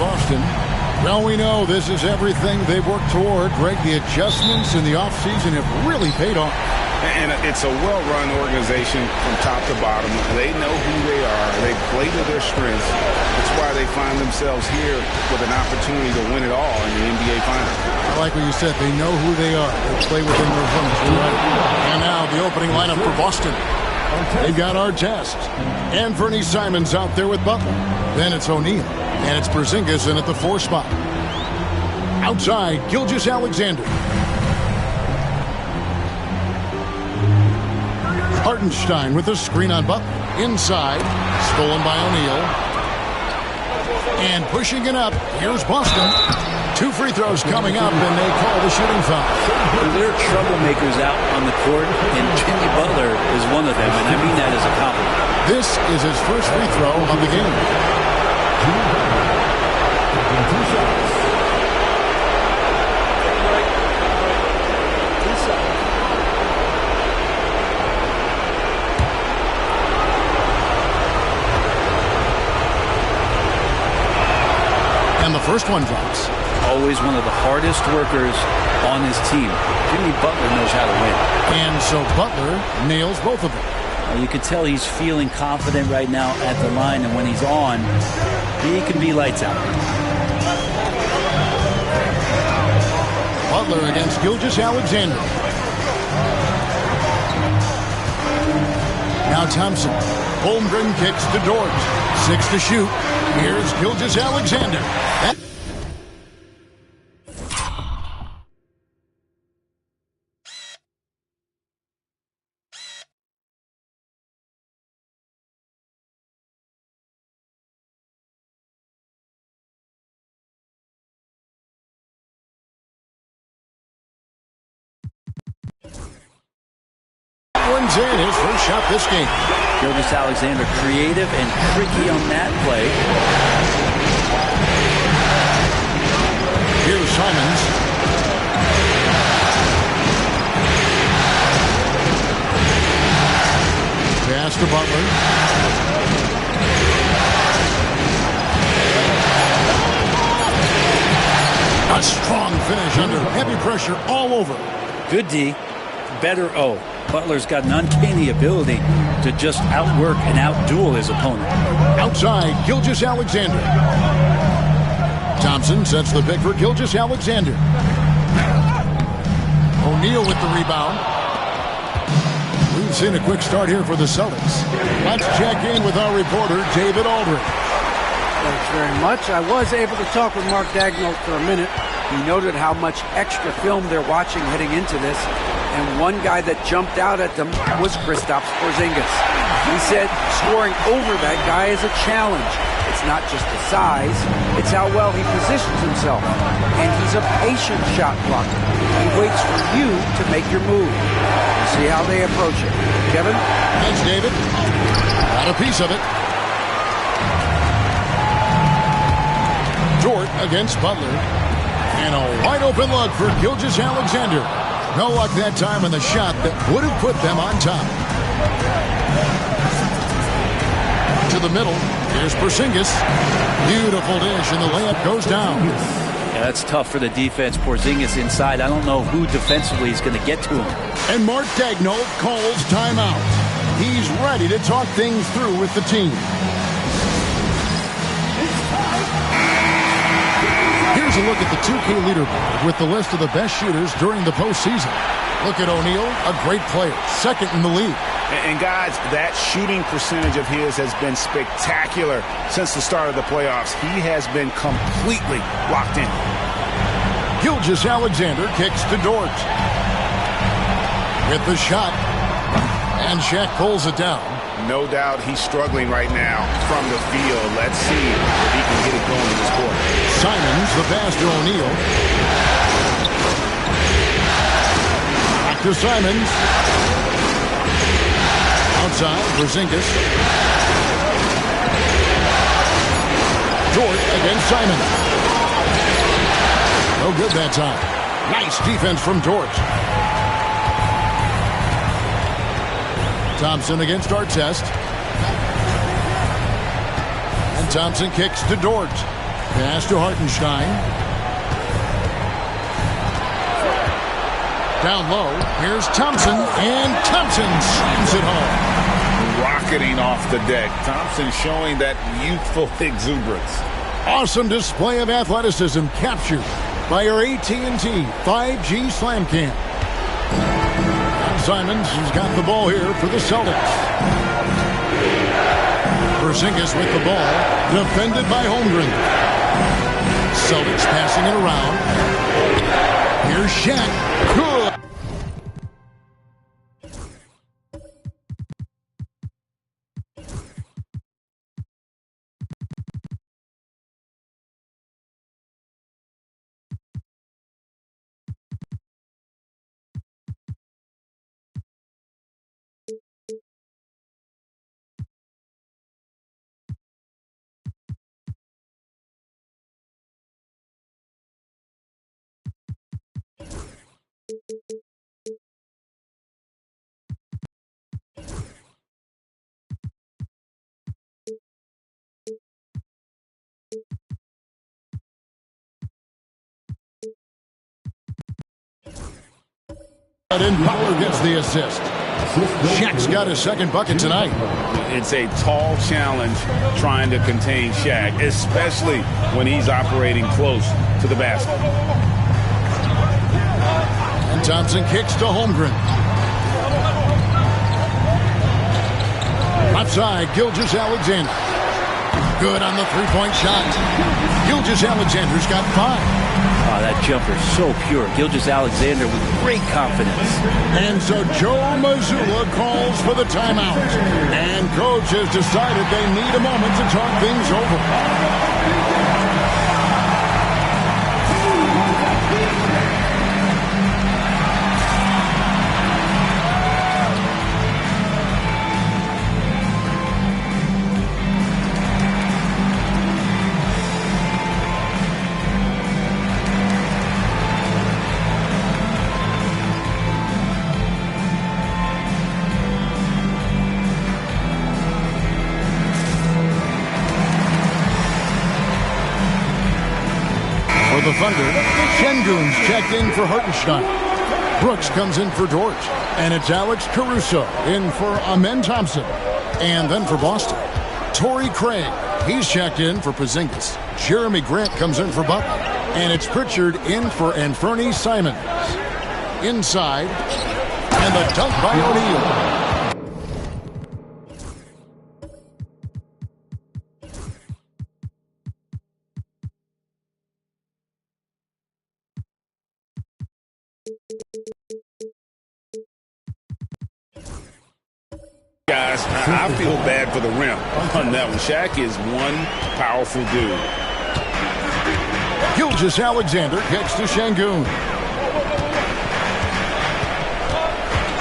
Boston. Well, we know this is everything they've worked toward. Greg, the adjustments in the offseason have really paid off. And it's a well-run organization from top to bottom. They know who they are. They play to their strengths. That's why they find themselves here with an opportunity to win it all in the NBA Finals. I like what you said. They know who they are. They play within their limits. Right. And now the opening lineup for Boston. They've got Artest. And Anfernee Simons out there with Butler. Then it's O'Neal. And it's Porzingis in at the 4 spot. Outside, Gilgeous-Alexander. Hartenstein with a screen on Butler. Inside, stolen by O'Neal. And pushing it up, here's Boston. 2 free throws coming up, and they call the shooting foul. There are troublemakers out on the court, and Jimmy Butler is one of them, and I mean that as a compliment. This is his first free throw of the game. And the first one drops. Always one of the hardest workers on his team. Jimmy Butler knows how to win. And so Butler nails both of them. You can tell he's feeling confident right now at the line, and when he's on, he can be lights out. Butler against Gilgeous-Alexander. Now Thompson. Holmgren kicks to Dort. 6 to shoot. Here's Gilgeous-Alexander. One's in his first shot this game. Gilgeous-Alexander creative and tricky on that play. Here's Simons. Pass to Butler. A strong finish under heavy pressure all over. Good D. Better O. Butler's got an uncanny ability to just outwork and outduel his opponent. Outside, Gilgeous-Alexander. Thompson sets the pick for Gilgeous-Alexander. O'Neal with the rebound. We've seen a quick start here for the Celtics. Let's check in with our reporter, David Aldridge. Thanks very much. I was able to talk with Mark Daigneault for a minute. He noted how much extra film they're watching heading into this. And one guy that jumped out at them was Kristaps Porzingis. He said scoring over that guy is a challenge. It's not just the size, it's how well he positions himself. And he's a patient shot blocker. He waits for you to make your move. We'll see how they approach it. Kevin? Thanks, David. Got a piece of it. Dort against Butler. And a wide open look for Gilgeous-Alexander. No luck that time on the shot that would have put them on top. To the middle. Here's Porzingis. Beautiful dish, and the layup goes down. Yeah, that's tough for the defense. Porzingis inside. I don't know who defensively is going to get to him. And Mark Daigneault calls timeout. He's ready to talk things through with the team. Here's a look at the 2K leaderboard with the list of the best shooters during the postseason. Look at O'Neal, a great player, second in the league. And guys, that shooting percentage of his has been spectacular since the start of the playoffs. He has been completely locked in. Gilgeous-Alexander kicks to Dort. With the shot. And Shaq pulls it down. No doubt he's struggling right now from the field. Let's see if he can get it going in this quarter. Simons, the pass to O'Neal. Back to Simons. Outside, Porzingis. Dort against Simons. No good that time. Nice defense from Dort. Thompson against Artest. And Thompson kicks to Dort. Pass to Hartenstein. Down low, here's Thompson, and Thompson slams it home. Rocketing off the deck. Thompson showing that youthful exuberance. Awesome display of athleticism captured by our AT&T 5G Slam Cam. Simons has got the ball here for the Celtics. Porzingis with the ball, defended by Holmgren. Celtics passing it around. Here's Shaq. Good. And Power gets the assist. Shaq's got his second bucket tonight. It's a tall challenge trying to contain Shaq, especially when he's operating close to the basket. And Thompson kicks to Holmgren. Left side, Gilgeous-Alexander. Good on the three-point shot. Gilgeous-Alexander's got 5. Oh, that jumper's so pure. Gilgeous-Alexander with great confidence. And so Joe Mazzulla calls for the timeout. And coach has decided they need a moment to talk things over. The Thunder, Şengün's checked in for Hartenstein. Brooks comes in for Dort. And it's Alex Caruso in for Amen Thompson. And then for Boston, Torrey Craig. He's checked in for Porzingis. Jeremy Grant comes in for Butler. And it's Pritchard in for Anfernee Simons. Inside. And the dunk by O'Neal. Guys, I feel bad for the rim on that one. Shaq is one powerful dude. Gilgeous-Alexander kicks to Şengün.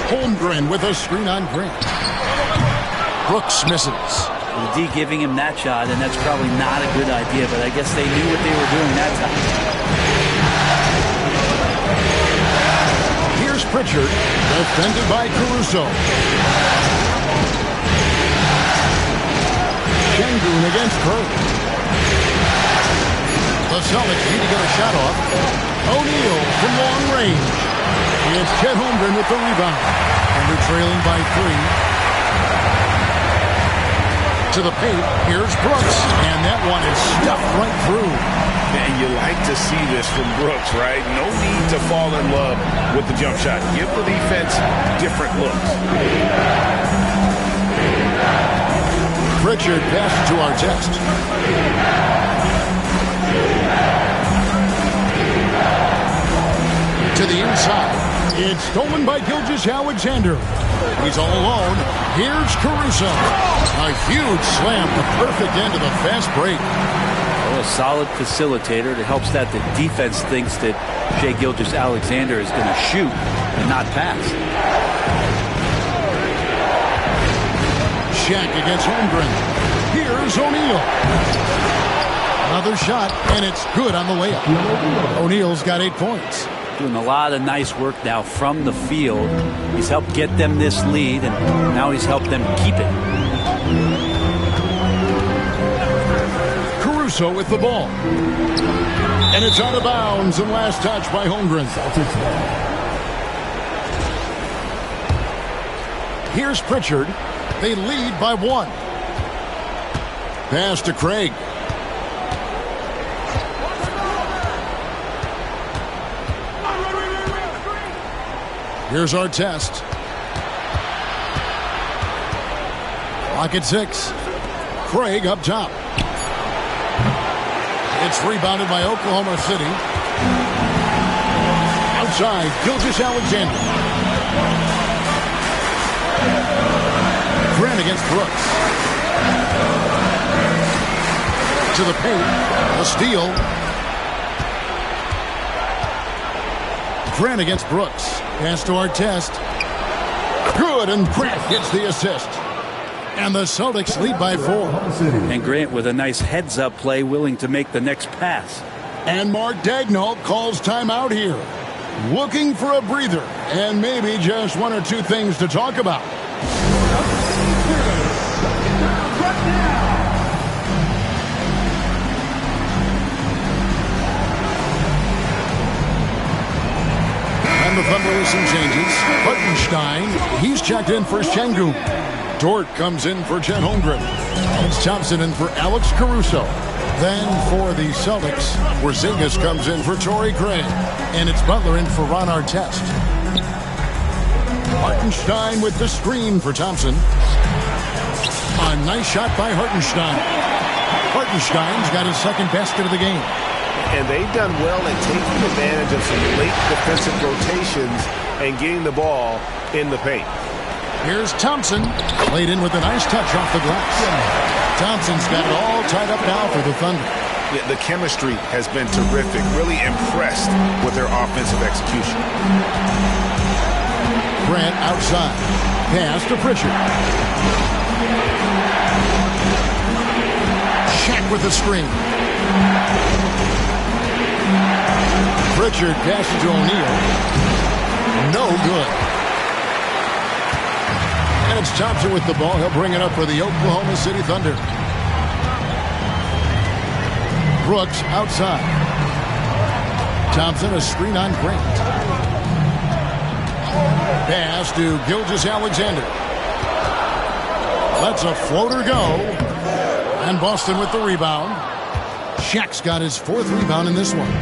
Holmgren with a screen on Grant. Brooks misses. The D giving him that shot, and that's probably not a good idea, but I guess they knew what they were doing that time. Here's Pritchard, defended by Caruso. Şengün against Kerr. The Celtics need to get a shot off. O'Neal from long range. It's Chet Holmgren with the rebound. And they're trailing by 3. To the paint, here's Brooks. And that one is stuffed right through. Man, you like to see this from Brooks, right? No need to fall in love with the jump shot. Give the defense different looks. Pritchard passes to Artest. To the inside. It's stolen by Gilgeous-Alexander. He's all alone. Here's Caruso. A huge slam, the perfect end of the fast break. Oh, a solid facilitator. It helps that the defense thinks that Shai Gilgeous-Alexander is going to shoot and not pass. Shaq against Holmgren. Here's O'Neal. Another shot, and it's good on the layup. O'Neal's got 8 points. Doing a lot of nice work now from the field. He's helped get them this lead, and now he's helped them keep it. Caruso with the ball. And it's out of bounds, and last touch by Holmgren. Here's Pritchard. They lead by 1. Pass to Craig. Here's Artest. Clock at 6. Craig up top. It's rebounded by Oklahoma City. Outside, Gilgeous-Alexander. Grant against Brooks. To the paint. A steal. Grant against Brooks. Pass to Artest. Good, and Grant gets the assist. And the Celtics lead by 4. And Grant with a nice heads-up play, willing to make the next pass. And Mark Daigneault calls timeout here. Looking for a breather and maybe just 1 or 2 things to talk about. And the Thunder with some changes. Hartenstein, he's checked in for Şengün. Dort comes in for Chet Holmgren. It's Thompson in for Alex Caruso. Then for the Celtics, Porzingis comes in for Torrey Craig. And it's Butler in for Ron Artest. Hartenstein with the screen for Thompson. A nice shot by Hartenstein. Hartenstein's got his second basket of the game. And they've done well at taking advantage of some late defensive rotations and getting the ball in the paint. Here's Thompson, played in with a nice touch off the glass. Thompson's got it all tied up now for the Thunder. Yeah, the chemistry has been terrific. Really impressed with their offensive execution. Grant outside. Pass to Pritchard. Shaq with the screen. Pritchard passes to O'Neal. No good. And it's Thompson with the ball. He'll bring it up for the Oklahoma City Thunder. Brooks outside. Thompson, a screen on Grant. Pass to Gilgeous-Alexander. Lets a floater go. And Boston with the rebound. Shaq's got his 4th rebound in this one.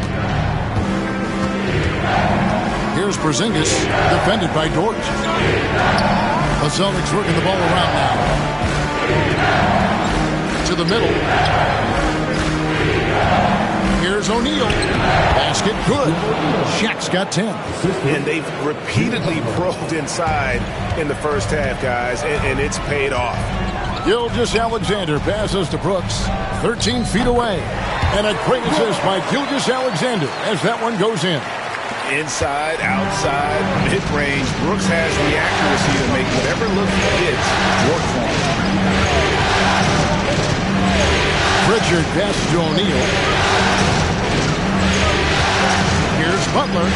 Here's Porzingis, defended by Dort. The Celtics working the ball around now. To the middle. Here's O'Neal. Basket good. Shaq's got 10. And they've repeatedly probed inside in the first half, guys, and it's paid off. Gilgeous-Alexander passes to Brooks. 13 feet away. And a great assist by Gilgeous-Alexander as that one goes in. Inside, outside, mid-range, Brooks has the accuracy to make whatever look he gets work for him. Pritchard passes to O'Neal. Here's Butler.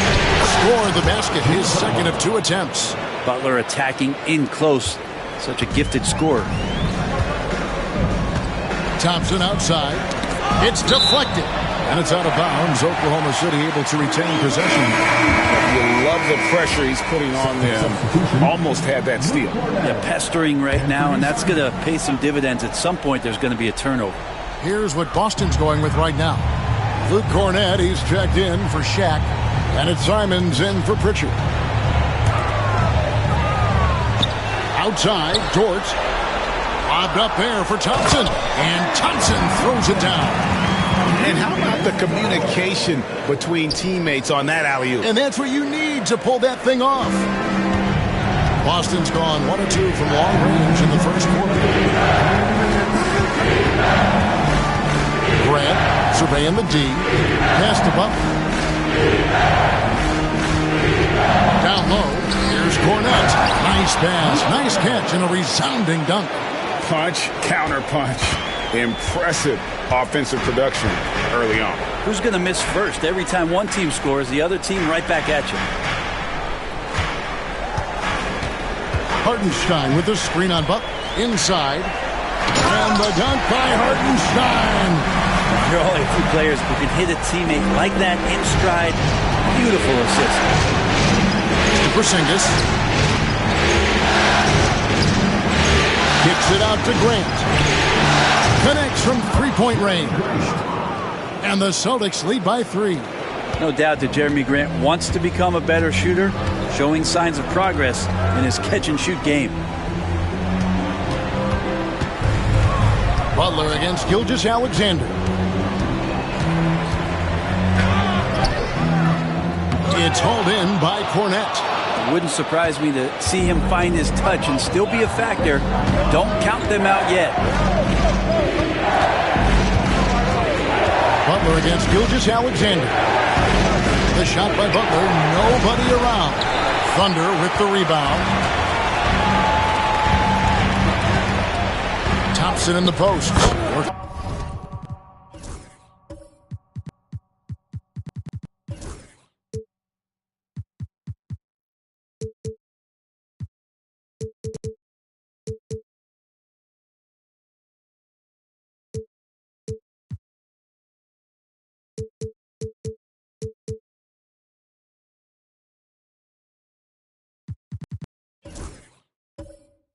Score the basket, his second of 2 attempts. Butler attacking in close. Such a gifted scorer. Thompson outside. It's deflected. And it's out of bounds. Oklahoma City able to retain possession. You love the pressure he's putting on them. Almost had that steal. Yeah, pestering right now, and that's going to pay some dividends. At some point, there's going to be a turnover. Here's what Boston's going with right now. Luke Cornett, he's checked in for Shaq. And it's Simons in for Pritchard. Outside, Dort. Lobbed up there for Thompson. And Thompson throws it down. And how about the communication between teammates on that alley-oop? And that's what you need to pull that thing off. Boston's gone 1 or 2 from long range in the first quarter. Grant surveying the D. Pass to Butler. Down low. Here's Cornett. Nice pass. Nice catch and a resounding dunk. Punch, counter punch. Impressive offensive production early on. Who's going to miss first? Every time one team scores, the other team right back at you. Hartenstein with the screen on Buck. Inside. And the dunk by Hartenstein. There are only a few players who can hit a teammate like that in stride. Beautiful assist. To Porzingis. Kicks it out to Grant. Connects from three-point range. And the Celtics lead by 3. No doubt that Jeremy Grant wants to become a better shooter, showing signs of progress in his catch-and-shoot game. Butler against Gilgeous-Alexander. It's hauled in by Cornette. It wouldn't surprise me to see him find his touch and still be a factor. Don't count them out yet. Butler against Gilgeous-Alexander. The shot by Butler, nobody around. Thunder with the rebound. Thompson in the post.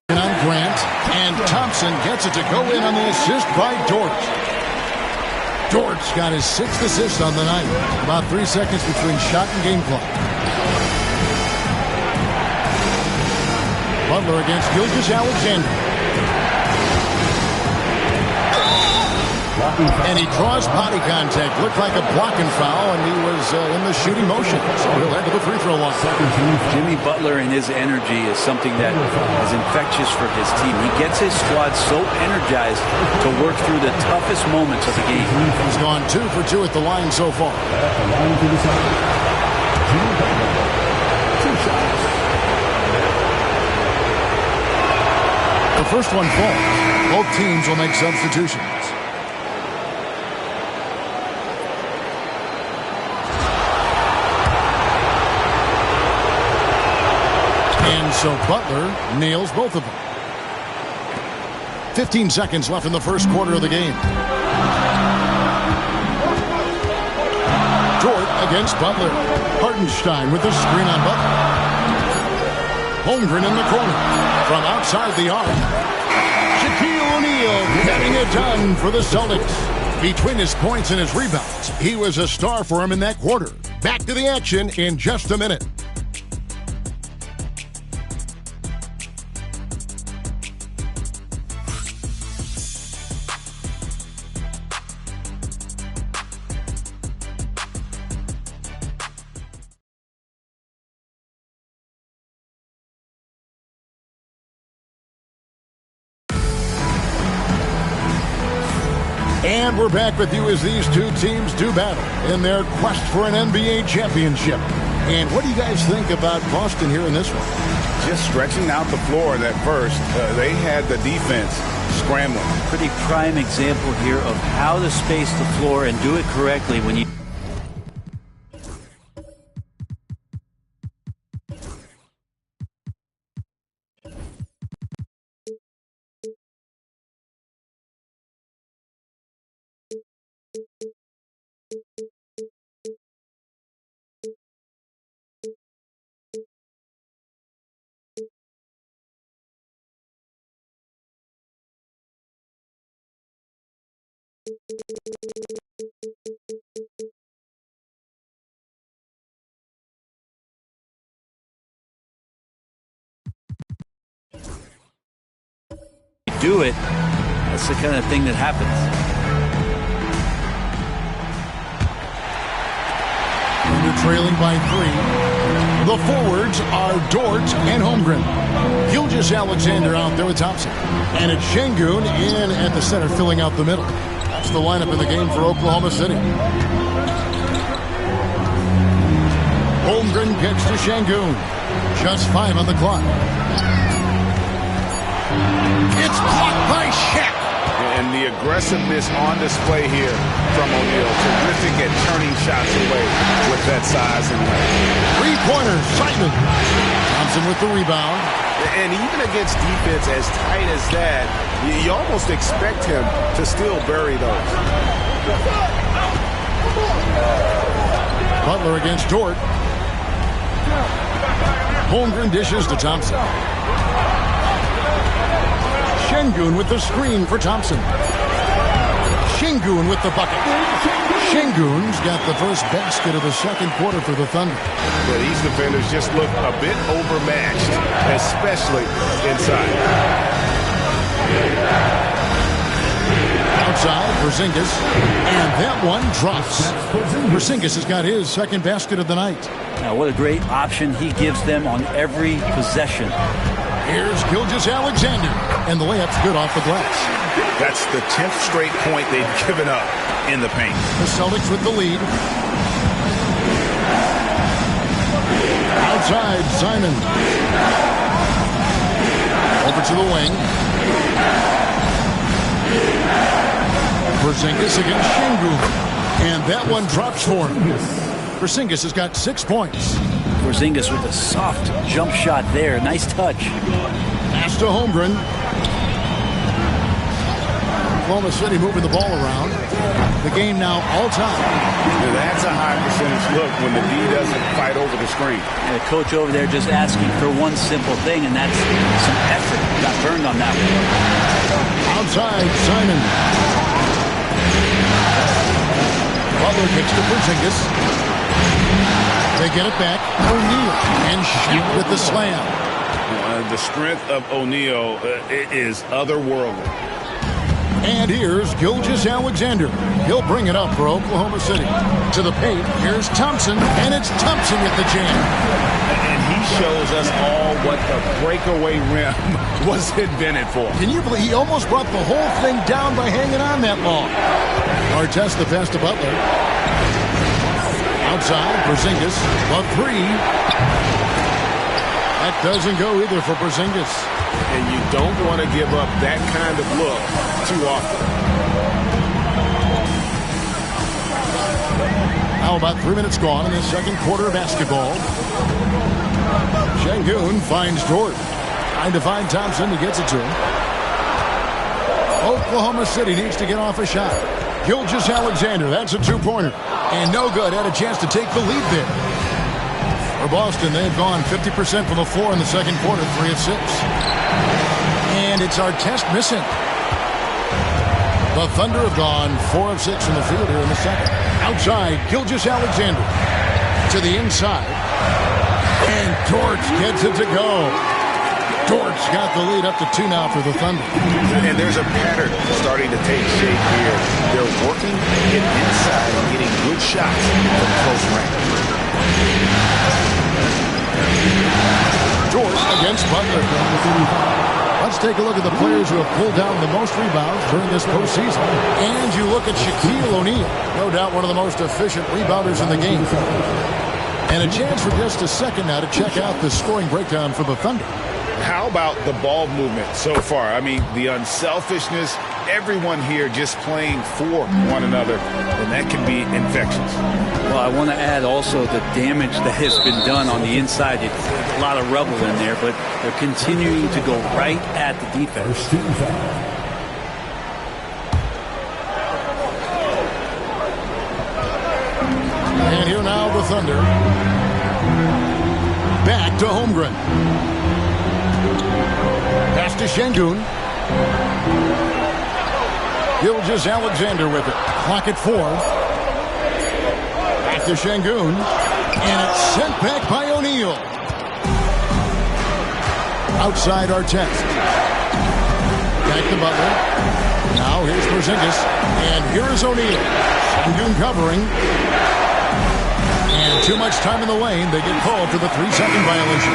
On Grant, and Thompson gets it to go in on the assist by Dort. Dort's got his 6th assist on the night. About 3 seconds between shot and game clock. Butler against Gilgeous-Alexander. And he draws body contact. Looked like a blocking foul, and he was in the shooting motion. So he'll head to the free throw line. Jimmy Butler and his energy is something that is infectious for his team. He gets his squad so energized to work through the toughest moments of the game. He's gone 2 for 2 at the line so far. The first one falls. Both teams will make substitutions. And so Butler nails both of them. 15 seconds left in the first quarter of the game. Dort against Butler. Hartenstein with the screen on Butler. Holmgren in the corner. From outside the arc. Shaquille O'Neal getting it done for the Celtics. Between his points and his rebounds, he was a star for him in that quarter. Back to the action in just a minute. And we're back with you as these two teams do battle in their quest for an NBA championship. And what do you guys think about Boston here in this one? Just stretching out the floor in that first. They had the defense scrambling. Pretty prime example here of how to space the floor and do it correctly when you... do it, that's the kind of thing that happens. They're trailing by 3. The forwards are Dort and Holmgren. Gilgeous-Alexander out there with Thompson. And it's Şengün in at the center, filling out the middle. That's the lineup in the game for Oklahoma City. Holmgren gets to Şengün. Just 5 on the clock. It's blocked by Shaq. And the aggressiveness on display here from O'Neal. Terrific at turning shots away with that size and length. Three-pointer, Simon. Thompson with the rebound. And even against defense as tight as that, you almost expect him to still bury those. Butler against Dort. Holmgren dishes to Thompson. Şengün with the screen for Thompson. Şengün with the bucket. Şengün's got the first basket of the second quarter for the Thunder. But these defenders just look a bit overmatched, especially inside. Outside, Porzingis, and that one drops. Porzingis has got his second basket of the night. Now, what a great option he gives them on every possession. Here's Gilgeous-Alexander, and the layup's good off the glass. That's the 10th straight point they've given up in the paint. The Celtics with the lead. Outside, Simon. Over to the wing. Porzingis against Şengün. And that one drops for him. Porzingis has got 6 points. Porzingis with a soft jump shot there. Nice touch. Pass to Holmgren. Oklahoma City moving the ball around. The game now all time. That's a high percentage look when the D doesn't fight over the screen. And the coach over there just asking for one simple thing, and that's some effort. Got burned on that one. Outside, Simon. Butler kicks to Porzingis. They get it back. O'Neal and Shaq with the slam. The strength of O'Neal is otherworldly. And here's Gilgeous-Alexander. He'll bring it up for Oklahoma City. To the paint, here's Thompson, and it's Thompson with the jam. And he shows us all what the breakaway rim was invented for. Can you believe he almost brought the whole thing down by hanging on that long? Artest the pass to Butler. Outside, Porzingis, the three. That doesn't go either for Porzingis. And you don't want to give up that kind of look too often. Now about 3 minutes gone in the second quarter of basketball. Şengün finds Dort. Trying to find Thompson. He gets it to him. Oklahoma City needs to get off a shot. Gilgeous-Alexander, that's a two-pointer. And no good. Had a chance to take the lead there. For Boston, they've gone 50% from the floor in the second quarter, 3 of 6. And it's Artest missing. The Thunder have gone 4 of 6 from the field here in the second. Outside, Gilgeous-Alexander to the inside. And Dort gets it to go. Dort's got the lead up to 2 now for the Thunder. And there's a pattern starting to take shape here. They're working to get inside and getting good shots from close range. Dort against Butler. Let's take a look at the players who have pulled down the most rebounds during this postseason. And you look at Shaquille O'Neal, no doubt one of the most efficient rebounders in the game. And a chance for just a second now to check out the scoring breakdown for the Thunder. How about the ball movement so far? I mean, the unselfishness, everyone here just playing for one another, and that can be infectious. Well, I want to add also the damage that has been done on the inside. It's a lot of rubble in there, but they're continuing to go right at the defense. And here now the Thunder. Back to Holmgren. Pass to Şengün. Gilgeous-Alexander with it. Clock at 4. Back to Şengün. And it's sent back by O'Neal. Outside Artest. Back to Butler. Now here's Porzingis. And here's O'Neal. Şengün covering. And too much time in the lane. They get called for the 3-second violation.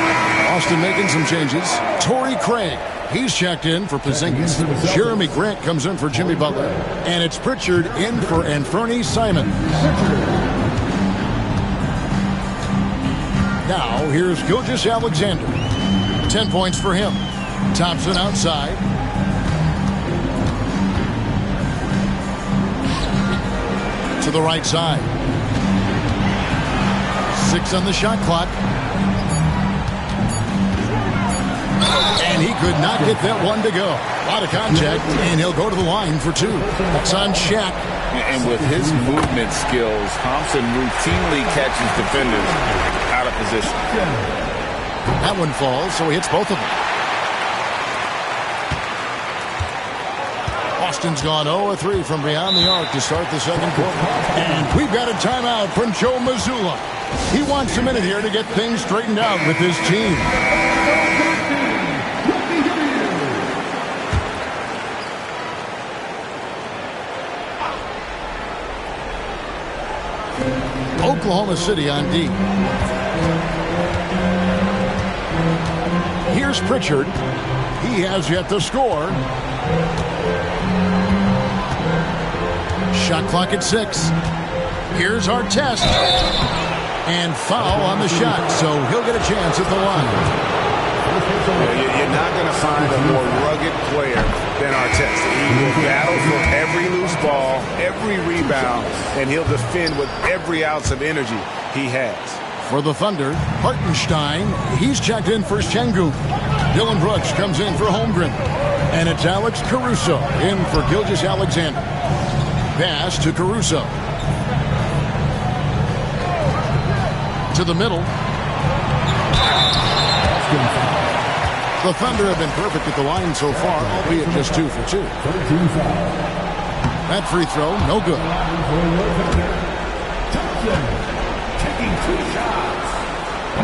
Boston making some changes. Torrey Craig. He's checked in for Porzingis. Jeremy Grant comes in for Jimmy Butler. And it's Pritchard in for Anthony Simons. Now, here's Gilgeous-Alexander. 10 points for him. Thompson outside. To the right side. 6 on the shot clock. And he could not get that one to go. A lot of contact, and he'll go to the line for 2. It's on Shaq. And with his movement skills, Thompson routinely catches defenders out of position. That one falls, so he hits both of them. Boston's gone 0-3 from beyond the arc to start the second quarter. And we've got a timeout from Joe Mazzulla. He wants a minute here to get things straightened out with his team. Oklahoma City on D. Here's Pritchard. He has yet to score. Shot clock at 6. Here's Artest. And foul on the shot, so he'll get a chance at the line. You're not going to find a more rugged player than Artest. He will battle for every loose ball, every rebound, and he'll defend with every ounce of energy he has. For the Thunder, Hartenstein, he's checked in for Şengün. Dylan Brooks comes in for Holmgren. And it's Alex Caruso in for Gilgeous-Alexander. Pass to Caruso. To the middle. The Thunder have been perfect at the line so far, albeit just 2 for 2. That free throw, no good.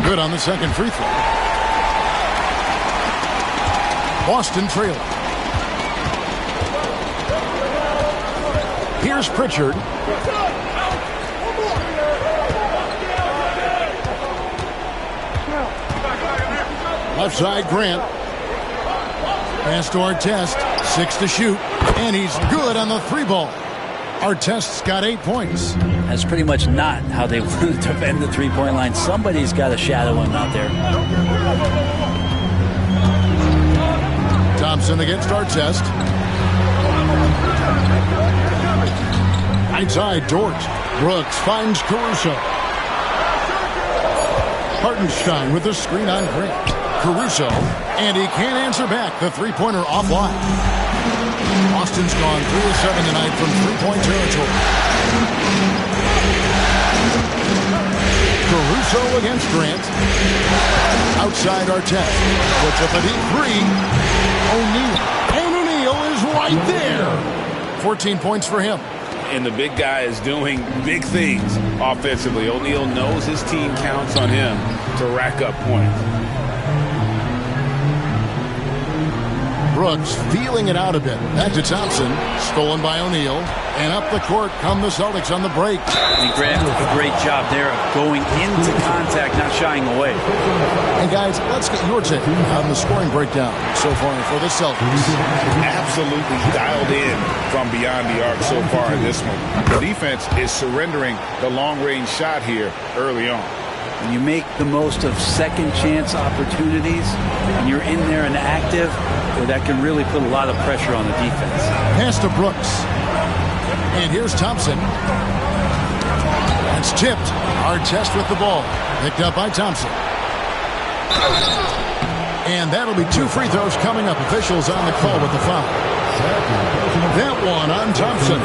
Good on the second free throw. Boston trailing. Here's Pritchard. Left side, Grant. Pass to Artest. 6 to shoot. And he's good on the 3-ball. Artest's got 8 points. That's pretty much not how they want to defend the 3-point line. Somebody's got to shadow him out there. Thompson against Artest. Inside, Dort. Brooks finds Caruso. Hartenstein with the screen on Grant. Caruso, and he can't answer back. The three-pointer offline. Boston's gone 3 of 7 tonight from three-point territory. Caruso against Grant. Outside Artest. Puts up a deep 3. O'Neal. And O'Neal is right there. 14 points for him. And the big guy is doing big things offensively. O'Neal knows his team counts on him to rack up points. Brooks feeling it out a bit. Back to Thompson. Stolen by O'Neal. And up the court come the Celtics on the break. And Grant did a great job there of going into contact, not shying away. And guys, let's get your take on the scoring breakdown so far for the Celtics. Absolutely dialed in from beyond the arc so far in this one. The defense is surrendering the long-range shot here early on. When you make the most of second chance opportunities and you're in there and active, that can really put a lot of pressure on the defense. Pass to Brooks. And here's Thompson. It's tipped. Artest with the ball. Picked up by Thompson. And that'll be 2 free throws coming up. Officials on the call with the foul. That one on Thompson.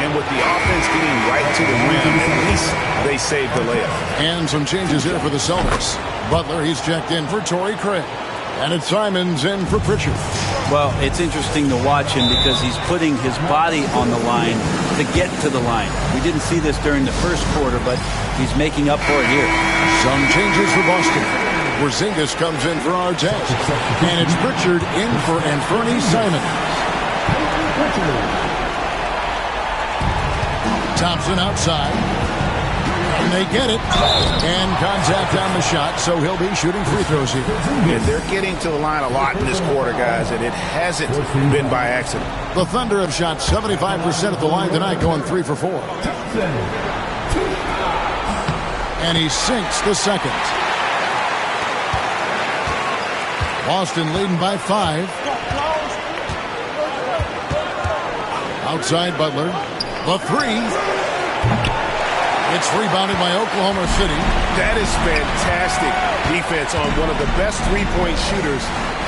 And with the offense getting right to the rim, at least they saved the layup. And some changes here for the Celtics. Butler, he's checked in for Torrey Craig. And it's Simons in for Pritchard. Well, it's interesting to watch him because he's putting his body on the line to get to the line. We didn't see this during the first quarter, but he's making up for it here. Some changes for Boston. Porzingis comes in for Artest. And it's Pritchard in for Anthony Simons. Thompson outside. And they get it. And contact on the shot, so he'll be shooting free throws here. And they're getting to the line a lot in this quarter, guys, and it hasn't been by accident. The Thunder have shot 75% at the line tonight, going 3 for 4. And he sinks the second. Boston leading by 5. Outside Butler. The 3. It's rebounded by Oklahoma City. That is fantastic defense on one of the best three-point shooters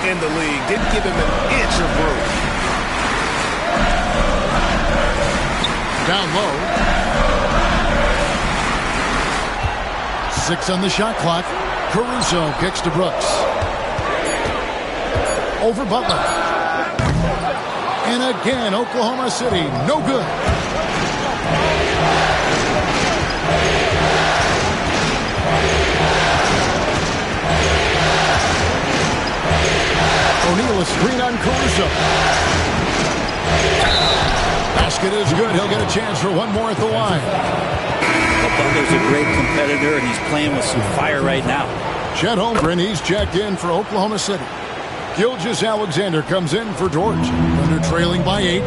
in the league. Didn't give him an inch of room. Down low. 6 on the shot clock. Caruso kicks to Brooks. Over Butler. And again, Oklahoma City, no good. O'Neal, a screen on Caruso. Basket is good. He'll get a chance for one more at the line. Well, Butler's a great competitor, and he's playing with some fire right now. Chet Holmgren, he's checked in for Oklahoma City. Gilgeous-Alexander comes in for George. Thunder trailing by 8.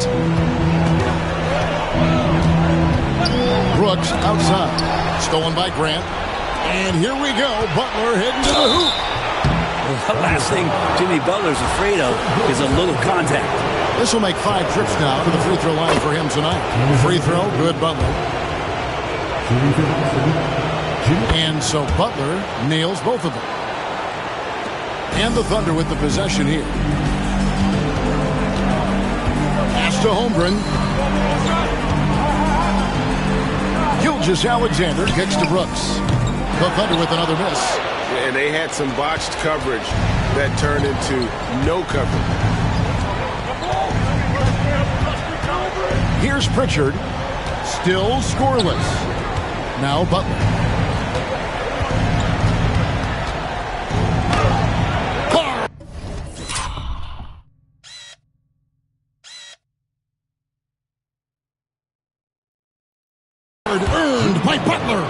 Brooks outside. Stolen by Grant. And here we go. Butler heading to the hoop. The last thing Jimmy Butler's afraid of is a little contact. This will make 5 trips now to the free throw line for him tonight. Free throw, good Butler. And so Butler nails both of them. And the Thunder with the possession here. Pass to Holmgren. Gilgeous-Alexander kicks to Brooks. The Thunder with another miss. And they had some botched coverage that turned into no coverage. Here's Pritchard. Still scoreless. Now Butler. Earned by Butler.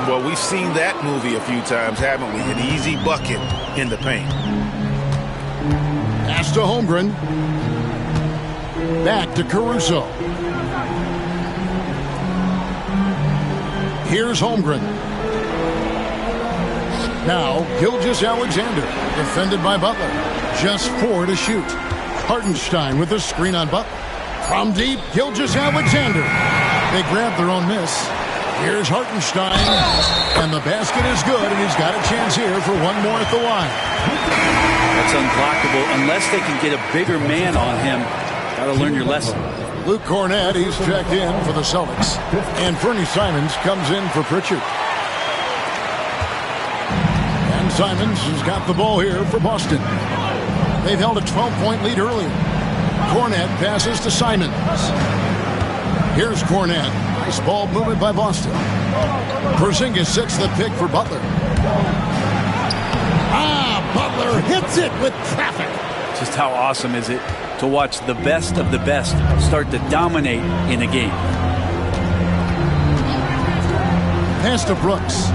Well, we've seen that movie a few times, haven't we? An easy bucket in the paint. Pass to Holmgren. Back to Caruso. Here's Holmgren. Now Gilgeous-Alexander, defended by Butler. Just 4 to shoot. Hartenstein with the screen on Butler. From deep, Gilgeous-Alexander. They grab their own miss. Here's Hartenstein, and the basket is good, and he's got a chance here for one more at the line. That's unblockable unless they can get a bigger man on him. Got to learn your lesson. Luke Cornett, he's checked in for the Celtics, and Fernie Simons comes in for Pritchard. And Simons has got the ball here for Boston. They've held a 12-point lead earlier. Cornett passes to Simons. Here's Cornett. Nice ball movement by Boston. Porzingis sets the pick for Butler. Butler hits it with traffic. Just how awesome is it to watch the best of the best start to dominate in a game. Pass to Brooks.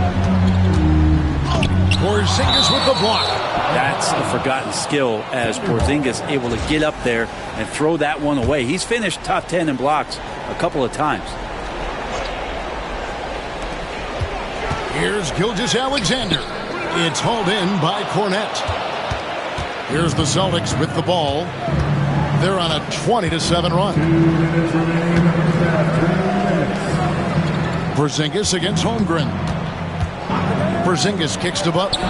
Porzingis with the block. That's a forgotten skill as Porzingis able to get up there and throw that one away. He's finished top 10 in blocks a couple of times. Here's Gilgeous-Alexander. It's hauled in by Cornett. Here's the Celtics with the ball. They're on a 20-7 run. Porzingis against Holmgren. Porzingis kicks to Butler.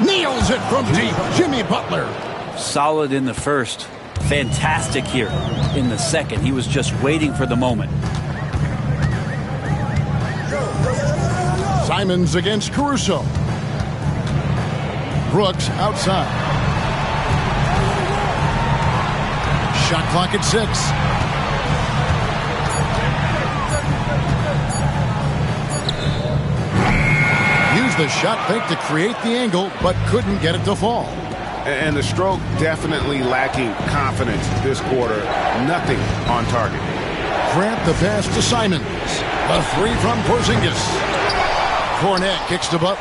Nails it from deep. Jimmy Butler. Solid in the first. Fantastic here in the second. He was just waiting for the moment. Simons against Caruso. Brooks outside. Shot clock at 6. Used the shot fake to create the angle, but couldn't get it to fall. And the stroke definitely lacking confidence this quarter. Nothing on target. Grant the pass to Simons. A 3 from Porzingis. Cornett kicks to Butler.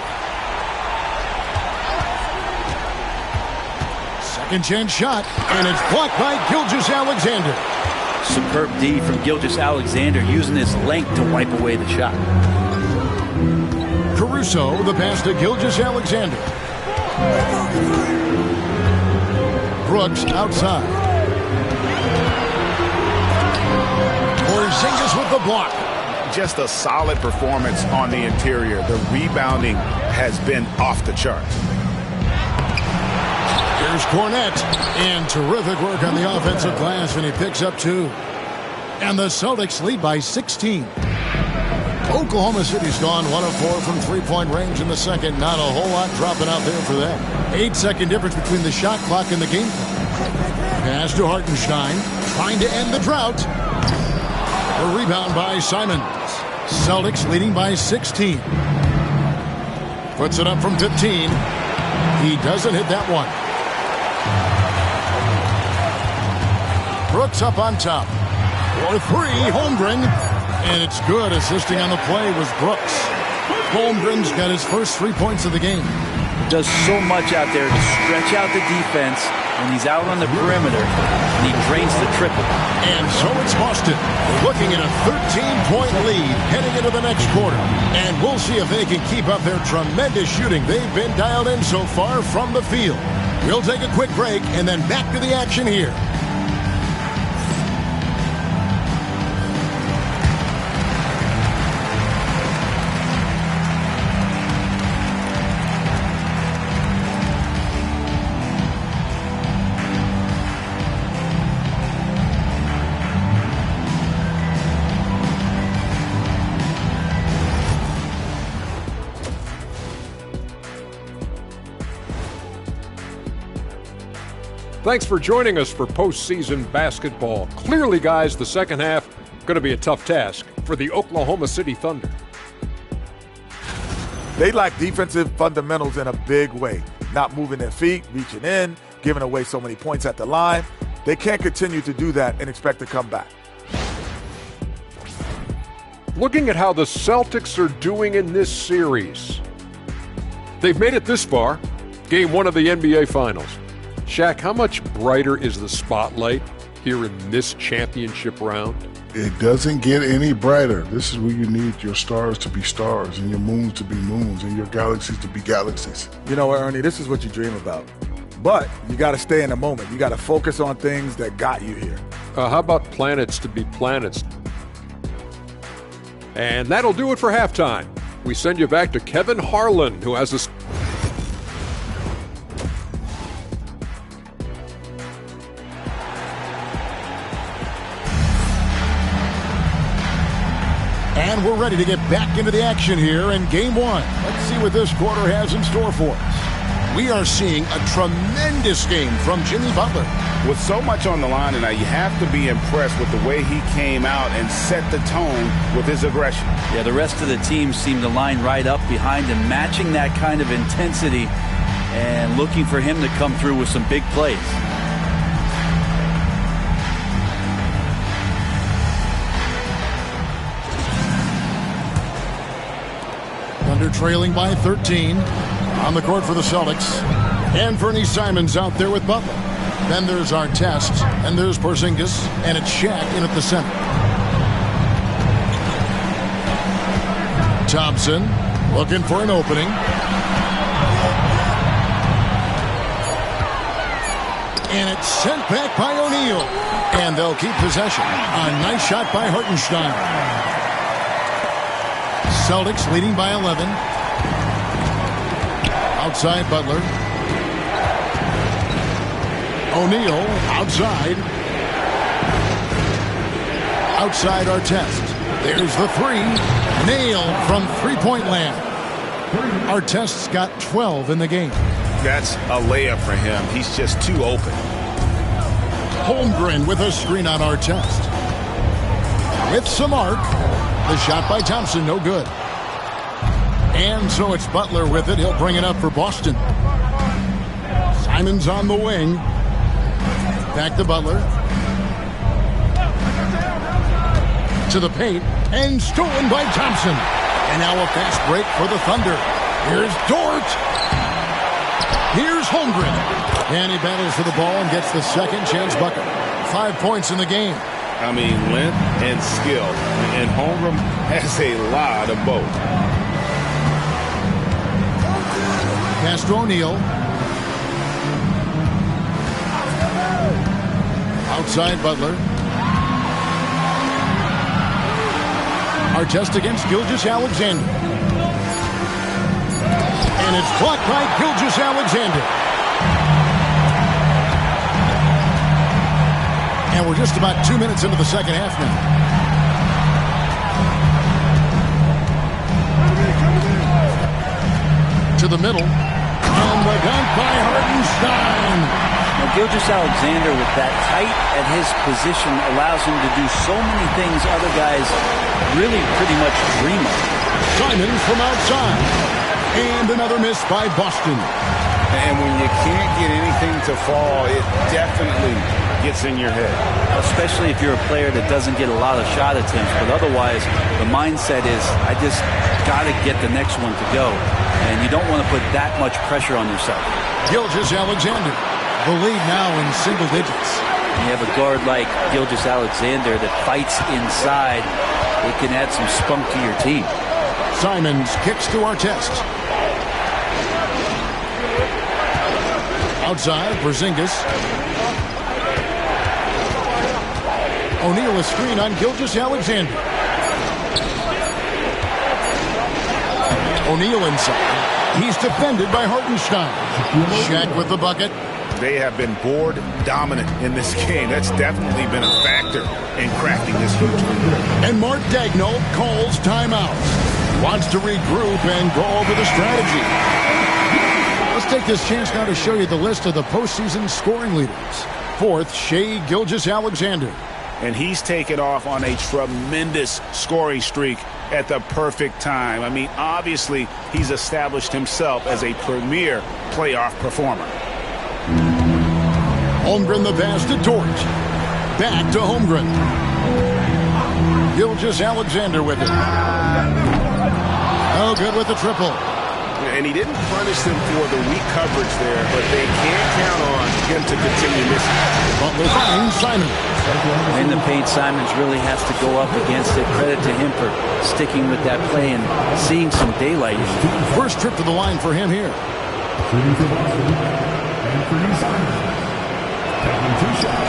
Second chance shot, and it's blocked by Gilgeous-Alexander. Superb D from Gilgeous-Alexander, using his length to wipe away the shot. Caruso, the pass to Gilgeous-Alexander. Brooks outside. Porzingis with the block. Just a solid performance on the interior. The rebounding has been off the charts. Here's Cornett, and terrific work on the offensive glass, and he picks up 2. And the Celtics lead by 16. Oklahoma City's gone 1 of 4 from three-point range in the second. Not a whole lot dropping out there for them. 8-second difference between the shot clock and the game clock. Pass to Hartenstein, trying to end the drought. A rebound by Simons. Celtics leading by 16. Puts it up from 15. He doesn't hit that one. Brooks up on top. For three, Holmgren. And it's good. Assisting on the play was Brooks. Holmgren's got his first 3 points of the game. Does so much out there to stretch out the defense when he's out on the perimeter, and he drains the triple. And so it's Boston looking at a 13-point lead heading into the next quarter. And we'll see if they can keep up their tremendous shooting they've been dialed in so far from the field. We'll take a quick break and then back to the action here. Thanks for joining us for postseason basketball. Clearly, guys, the second half going to be a tough task for the Oklahoma City Thunder. They lack defensive fundamentals in a big way. Not moving their feet, reaching in, giving away so many points at the line. They can't continue to do that and expect to come back. Looking at how the Celtics are doing in this series. They've made it this far, game one of the NBA Finals. Shaq, how much brighter is the spotlight here in this championship round? It doesn't get any brighter. This is where you need your stars to be stars and your moons to be moons and your galaxies to be galaxies. You know what, Ernie, this is what you dream about. But you got to stay in the moment. You got to focus on things that got you here. How about planets to be planets? And that'll do it for halftime. We send you back to Kevin Harlan, who has a... And we're ready to get back into the action here in game one. Let's see what this quarter has in store for us. We are seeing a tremendous game from Jimmy Butler. With so much on the line tonight, you have to be impressed with the way he came out and set the tone with his aggression. Yeah, the rest of the team seemed to line right up behind him, matching that kind of intensity and looking for him to come through with some big plays. Thunder trailing by 13 on the court for the Celtics. And Bernie Simons out there with Butler. Then there's Artest, and there's Porzingis, and it's Shaq in at the center. Thompson looking for an opening. And it's sent back by O'Neal. And they'll keep possession. A nice shot by Hartenstein. Celtics leading by 11. Outside Butler. O'Neal outside. Outside Artest. There's the three. Nailed from three-point land. Artest's got 12 in the game. That's a layup for him. He's just too open. Holmgren with a screen on Artest. With some arc. The shot by Thompson, no good. And so it's Butler with it. He'll bring it up for Boston. Simons on the wing. Back to Butler. To the paint. And stolen by Thompson. And now a fast break for the Thunder. Here's Dort. Here's Holmgren. And he battles for the ball and gets the second chance bucket. 5 points in the game. I mean, length and skill. And Holmgren has a lot of both. Pass to O'Neal. Outside Butler. Artest against Gilgeous-Alexander. And it's blocked by Gilgeous-Alexander. And we're just about 2 minutes into the second half now. To the middle. And the dunk by Hartenstein. Gilgeous-Alexander with that height at his position allows him to do so many things other guys really pretty much dream of. Simons from outside. And another miss by Boston. And when you can't get anything to fall, it definitely gets in your head. Especially if you're a player that doesn't get a lot of shot attempts. But otherwise, the mindset is, I just got to get the next one to go. And you don't want to put that much pressure on yourself. Gilgeous-Alexander, the lead now in single digits. You have a guard like Gilgeous-Alexander that fights inside. It can add some spunk to your team. Simons kicks to Artest. Outside, Porzingis. O'Neal a screen on Gilgeous-Alexander. O'Neal inside. He's defended by Hartenstein. Shaq with the bucket. They have been board dominant in this game. That's definitely been a factor in cracking this huge lead. And Mark Daigneault calls timeout. Wants to regroup and go over the strategy. Let's take this chance now to show you the list of the postseason scoring leaders. Fourth, Shai Gilgeous-Alexander. And he's taken off on a tremendous scoring streak at the perfect time. I mean, obviously, he's established himself as a premier playoff performer. Holmgren the pass to Dort. Back to Holmgren. Gilgeous-Alexander with it. Oh, good with the triple. And he didn't punish them for the weak coverage there, but they can't count on him to continue missing. Butler finds Simons. In the paint, Simons really has to go up against it. Credit to him for sticking with that play and seeing some daylight. First trip to the line for him here.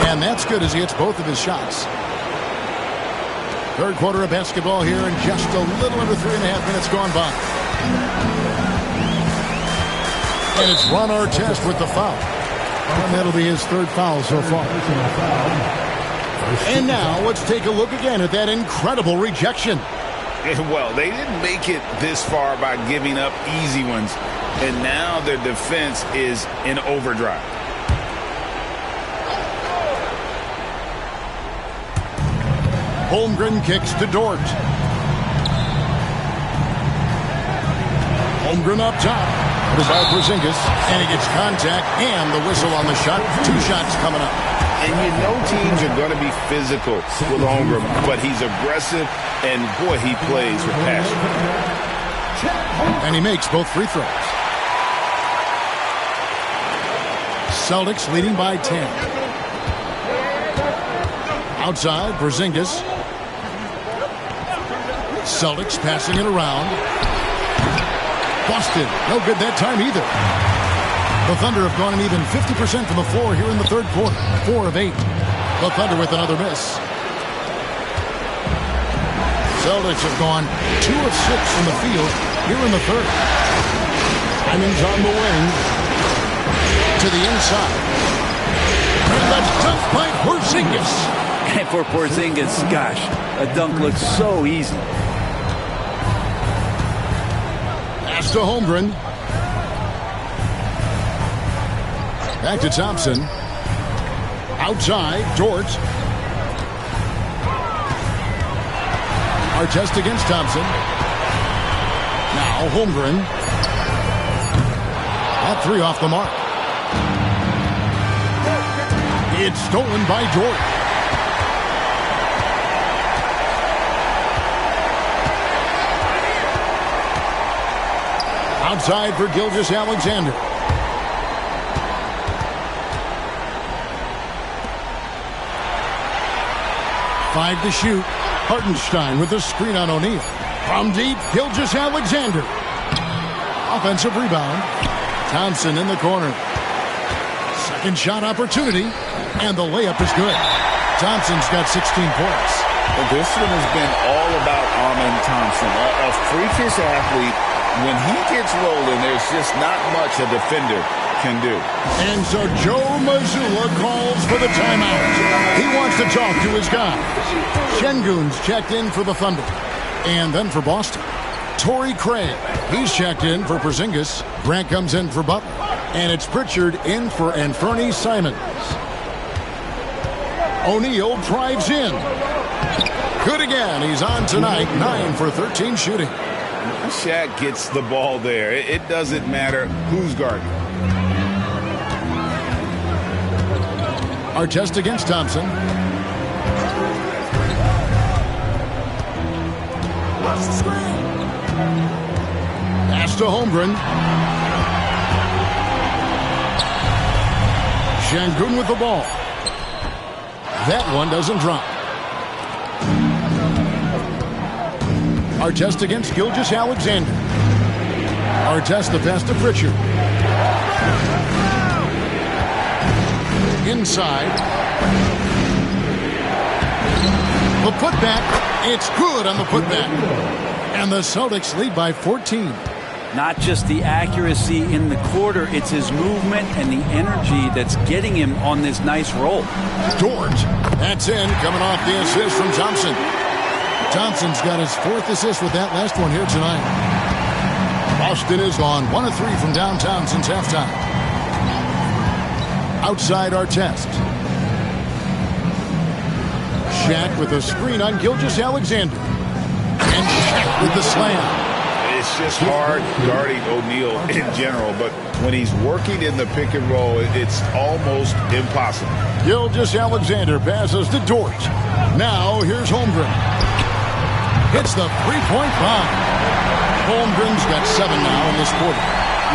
And that's good as he hits both of his shots. Third quarter of basketball here, and just a little under 3.5 minutes gone by. And it's Ron Artest with the foul. And that'll be his third foul so far. And now let's take a look again at that incredible rejection. Well, they didn't make it this far by giving up easy ones. And now their defense is in overdrive. Holmgren kicks to Dort. Holmgren up top. By Porzingis, and he gets contact and the whistle on the shot. 2 shots coming up. And you know teams are going to be physical with Holmgren, but he's aggressive, and boy, he plays with passion. And he makes both free throws. Celtics leading by 10. Outside, Porzingis. Celtics passing it around. Boston, no good that time either. The Thunder have gone an even 50% from the floor here in the third quarter. 4 of 8. The Thunder with another miss. Celtics have gone 2 of 6 from the field here in the third. Simons on the wing. To the inside. And the dunk by Porzingis. And for Porzingis, gosh, a dunk looks so easy. To Holmgren. Back to Thompson. Outside, Dort. Artest against Thompson. Now Holmgren. That 3 off the mark. It's stolen by Dort. Outside for Gilgeous-Alexander. 5 to shoot. Hartenstein with the screen on O'Neal. From deep, Gilgeous-Alexander. Offensive rebound. Thompson in the corner. Second shot opportunity. And the layup is good. Thompson's got 16 points. Well, this one has been all about Amen Thompson. A freakish athlete. When he gets rolling, there's just not much a defender can do. And so Joe Mazzulla calls for the timeout. He wants to talk to his guys. Şengün's checked in for the Thunder. And then for Boston, Torrey Craig. He's checked in for Porzingis. Grant comes in for Butler. And it's Pritchard in for Anfernee Simons. O'Neal drives in. Good again. He's on tonight. 9 for 13 shooting. Shaq gets the ball there. It doesn't matter who's guarding. Artest against Thompson. Pass to Holmgren. Şengün with the ball. That one doesn't drop. Artest against Gilgeous-Alexander. Artest the pass to Pritchard. Inside. The putback. It's good on the putback. And the Celtics lead by 14. Not just the accuracy in the quarter, it's his movement and the energy that's getting him on this nice roll. Dort. That's in, coming off the assist from Thompson. Thompson's got his 4th assist with that last one here tonight. Boston is on 1 of 3 from downtown since halftime. Outside Artest. Shaq with a screen on Gilgeous-Alexander. And Shaq with the slam. It's just hard guarding O'Neal in general, but when he's working in the pick and roll, it's almost impossible. Gilgeous-Alexander passes to Dort. Now here's Holmgren. Hits the three-point bomb. Holmgren's got 7 now in this quarter.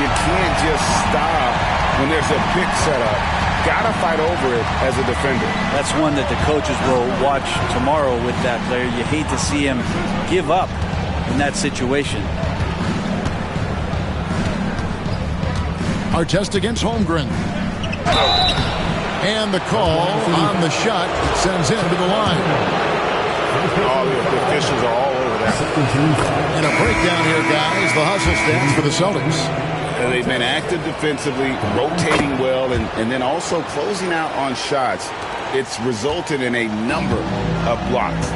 You can't just stop when there's a pick set up. Gotta fight over it as a defender. That's one that the coaches will watch tomorrow with that player. You hate to see him give up in that situation. Artest against Holmgren. And the call on the shot sends him to the line. Oh, the officials are all over that. And a breakdown here, guys. The hustle stands for the Celtics. They've been active defensively, rotating well, and then also closing out on shots. It's resulted in a number of blocks.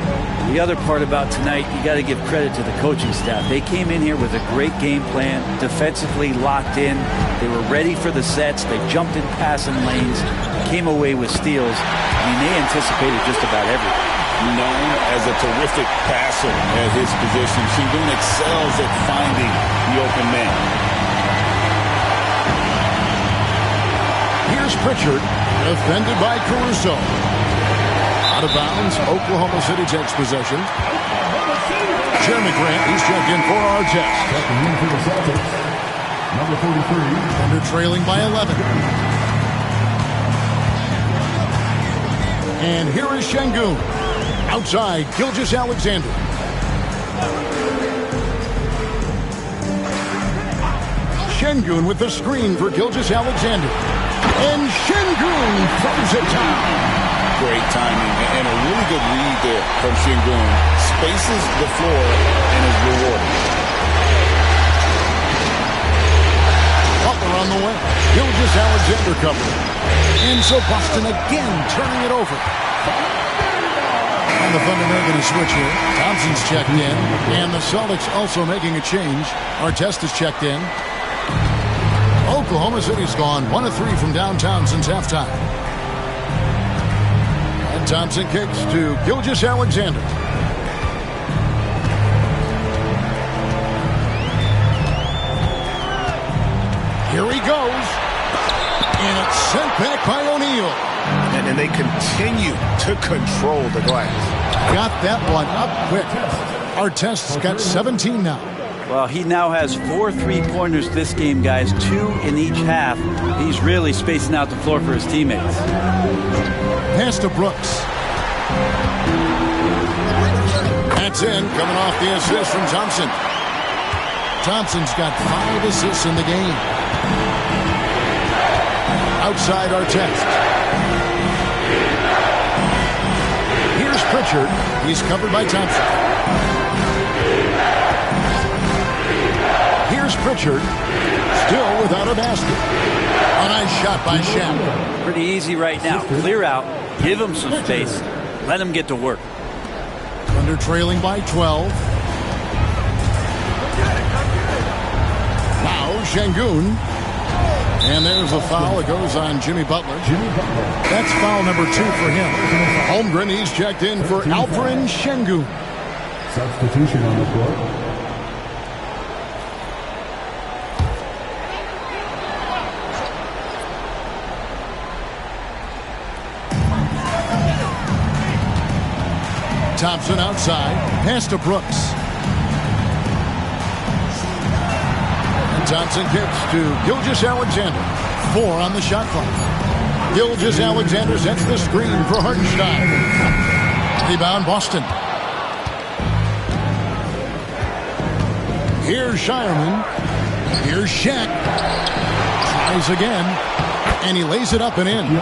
The other part about tonight, you got to give credit to the coaching staff. They came in here with a great game plan, defensively locked in. They were ready for the sets. They jumped in passing lanes, came away with steals. I mean, they anticipated just about everything. Known as a terrific passer at his position, Şengün excels at finding the open man. Here's Pritchard, defended by Caruso. Out of bounds, Oklahoma City takes possession. Jeremy Grant, he's checked in for Artest. Checking in for the Celtics, number 43. Thunder trailing by 11. And here is Şengün. Outside, Gilgeous-Alexander. Şengün with the screen for Gilgeous-Alexander. And Şengün throws it down. Great timing and a really good read there from Şengün. Spaces the floor and is rewarded. Butler on the way. Gilgeous-Alexander covered. And so Boston again turning it over. And the Thunder making a switch here. Thompson's checked in. And the Celtics also making a change. Artest is checked in. Oklahoma City's gone 1 of 3 from downtown since halftime. And Thompson kicks to Gilgeous-Alexander. Here he goes. And it's sent back by O'Neal. And they continue to control the glass. Got that one up quick. Artest's got 17 now. Well, he now has 4 3-pointers this game, guys. 2 in each half. He's really spacing out the floor for his teammates. Pass to Brooks. That's in, coming off the assist from Thompson. Thompson's got 5 assists in the game. Outside Artest. Here's Pritchard. He's covered by Thompson. Here's Pritchard. Still without a basket. A nice shot by Shaq. Pretty easy right now. Clear out. Give him some space. Let him get to work. Thunder trailing by 12. Now Şengün. And there's a foul. It goes on Jimmy Butler. That's foul number 2 for him. Holmgren, he's checked in for Alperen Şengün. Substitution on the court. Thompson outside. Pass to Brooks. And Thompson gets to Gilgeous-Alexander. 4 on the shot clock. Gilgeous-Alexander sets the screen for Hartenstein. Rebound Boston. Here's Shireman. Here's Shaq. Tries again. And he lays it up and in.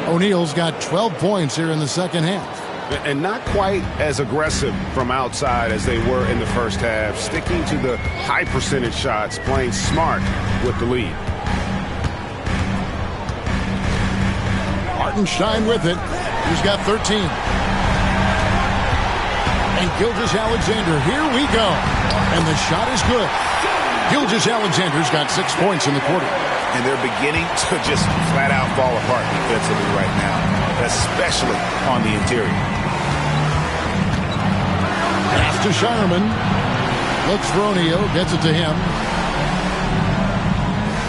O'Neal's got 12 points here in the second half. And not quite as aggressive from outside as they were in the first half. Sticking to the high percentage shots, playing smart with the lead. Hartenstein with it. He's got 13. And Gilgeous-Alexander, here we go. And the shot is good. Gilgeous-Alexander's got 6 points in the quarter. And they're beginning to just flat out fall apart defensively right now, especially on the interior. Pass to Shireman. Looks for O'Neal, gets it to him.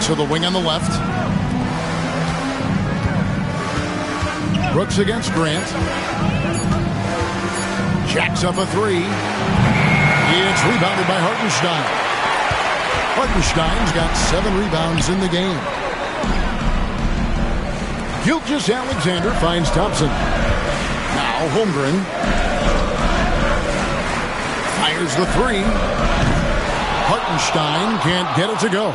To the wing on the left. Brooks against Grant. Jacks up a 3. It's rebounded by Hartenstein. Hartenstein's got 7 rebounds in the game. Gilgeous-Alexander finds Thompson. Now Holmgren fires the 3. Hartenstein can't get it to go.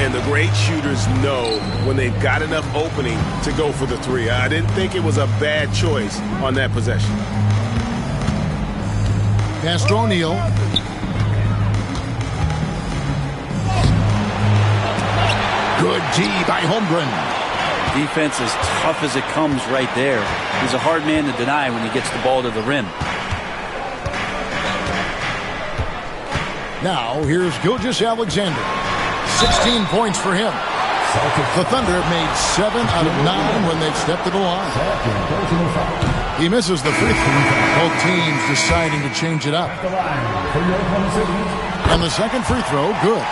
And the great shooters know when they've got enough opening to go for the 3. I didn't think it was a bad choice on that possession. Pass to O'Neal. Good D by Holmgren. Defense as tough as it comes right there. He's a hard man to deny when he gets the ball to the rim. Now here's Gilgeous-Alexander. 16 points for him. The Thunder have made 7 out of 9 when they've stepped to the line. He misses the free throw. Both teams deciding to change it up. And the second free throw, good.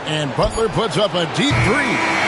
And Butler puts up a deep 3.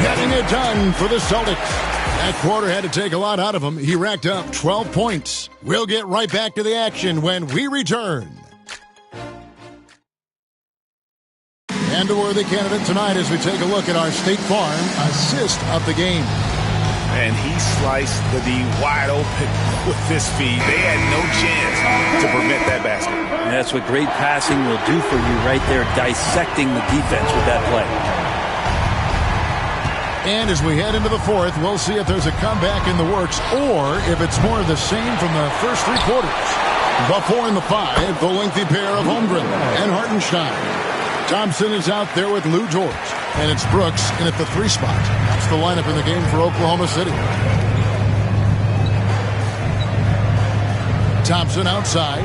Getting it done for the Celtics. That quarter had to take a lot out of him. He racked up 12 points. We'll get right back to the action when we return. And a worthy candidate tonight as we take a look at our State Farm assist of the game. And he sliced the D wide open with this feed. They had no chance to prevent that basket. And that's what great passing will do for you right there, dissecting the defense with that play. And as we head into the fourth, we'll see if there's a comeback in the works or if it's more of the same from the first three quarters. The 4 and the 5, the lengthy pair of Holmgren and Hartenstein. Thompson is out there with Lou George. And it's Brooks in at the 3 spot. That's the lineup in the game for Oklahoma City. Thompson outside.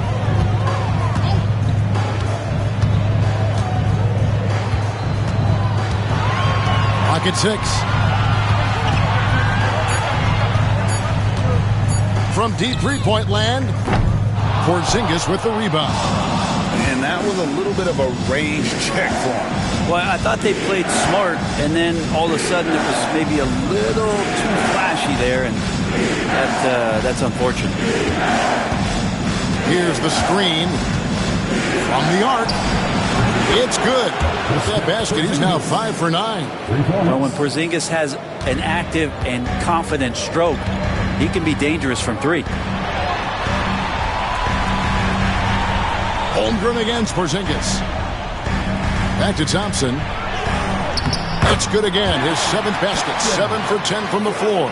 Pocket 6. From deep three-point land, Porzingis with the rebound. And that was a little bit of a range check for him. Well, I thought they played smart, and then all of a sudden it was maybe a little too flashy there, and that's unfortunate. Here's the screen from the arc. It's good. With that basket, he's now 5 for 9. Well, when Porzingis has an active and confident stroke, he can be dangerous from 3. Holmgren against Porzingis. Back to Thompson. It's good again. His 7th basket. 7 for 10 from the floor.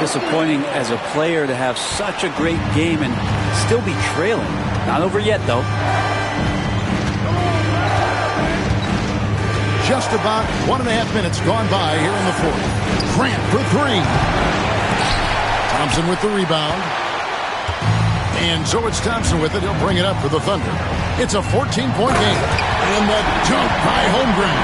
Disappointing as a player to have such a great game and still be trailing. Not over yet, though. Just about 1.5 minutes gone by here in the fourth. Grant for 3. Thompson with the rebound. And so it's Thompson with it. He'll bring it up for the Thunder. It's a 14-point game. And the dunk by Holmgren.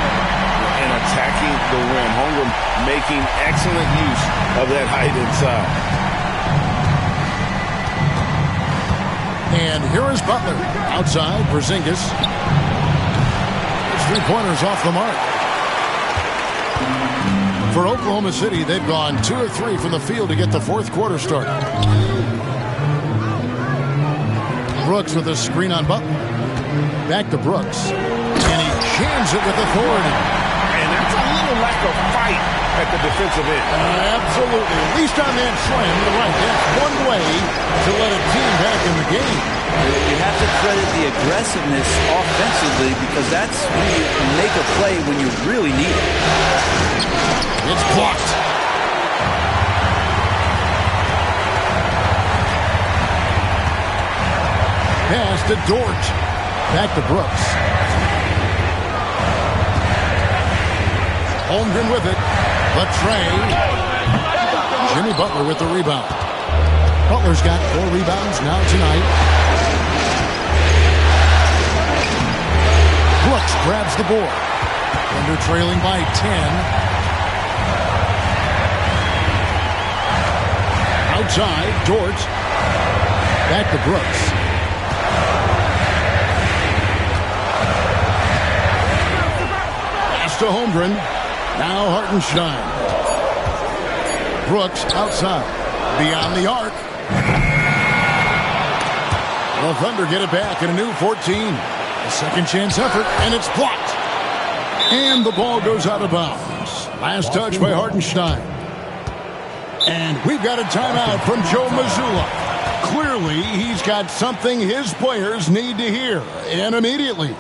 And attacking the rim. Holmgren making excellent use of that height inside. And here is Butler. Outside, Porzingis. His 3-pointers off the mark. For Oklahoma City, they've gone 2 of 3 from the field to get the fourth quarter started. Brooks with a screen on Butler. Back to Brooks. And he jams it with authority. And that's a little lack of fight at the defensive end. Absolutely. At least on that slam, you're right. That's one way to let a team back in the game. You have to credit the aggressiveness offensively because that's when you make a play when you really need it. It's blocked. Pass to Dort. Back to Brooks. Holmgren with it. The tray. Jimmy Butler with the rebound. Butler's got 4 rebounds now tonight. Brooks grabs the board. Thunder trailing by 10. Outside, Dort. Back to Brooks. Pass to Holmgren. Now Hartenstein. Brooks outside. Beyond the arc. The Thunder get it back in a new 14. A second chance effort, and it's blocked. And the ball goes out of bounds. Last touch by Hartenstein. And we've got a timeout from Joe Mazzulla. Clearly, he's got something his players need to hear, and immediately.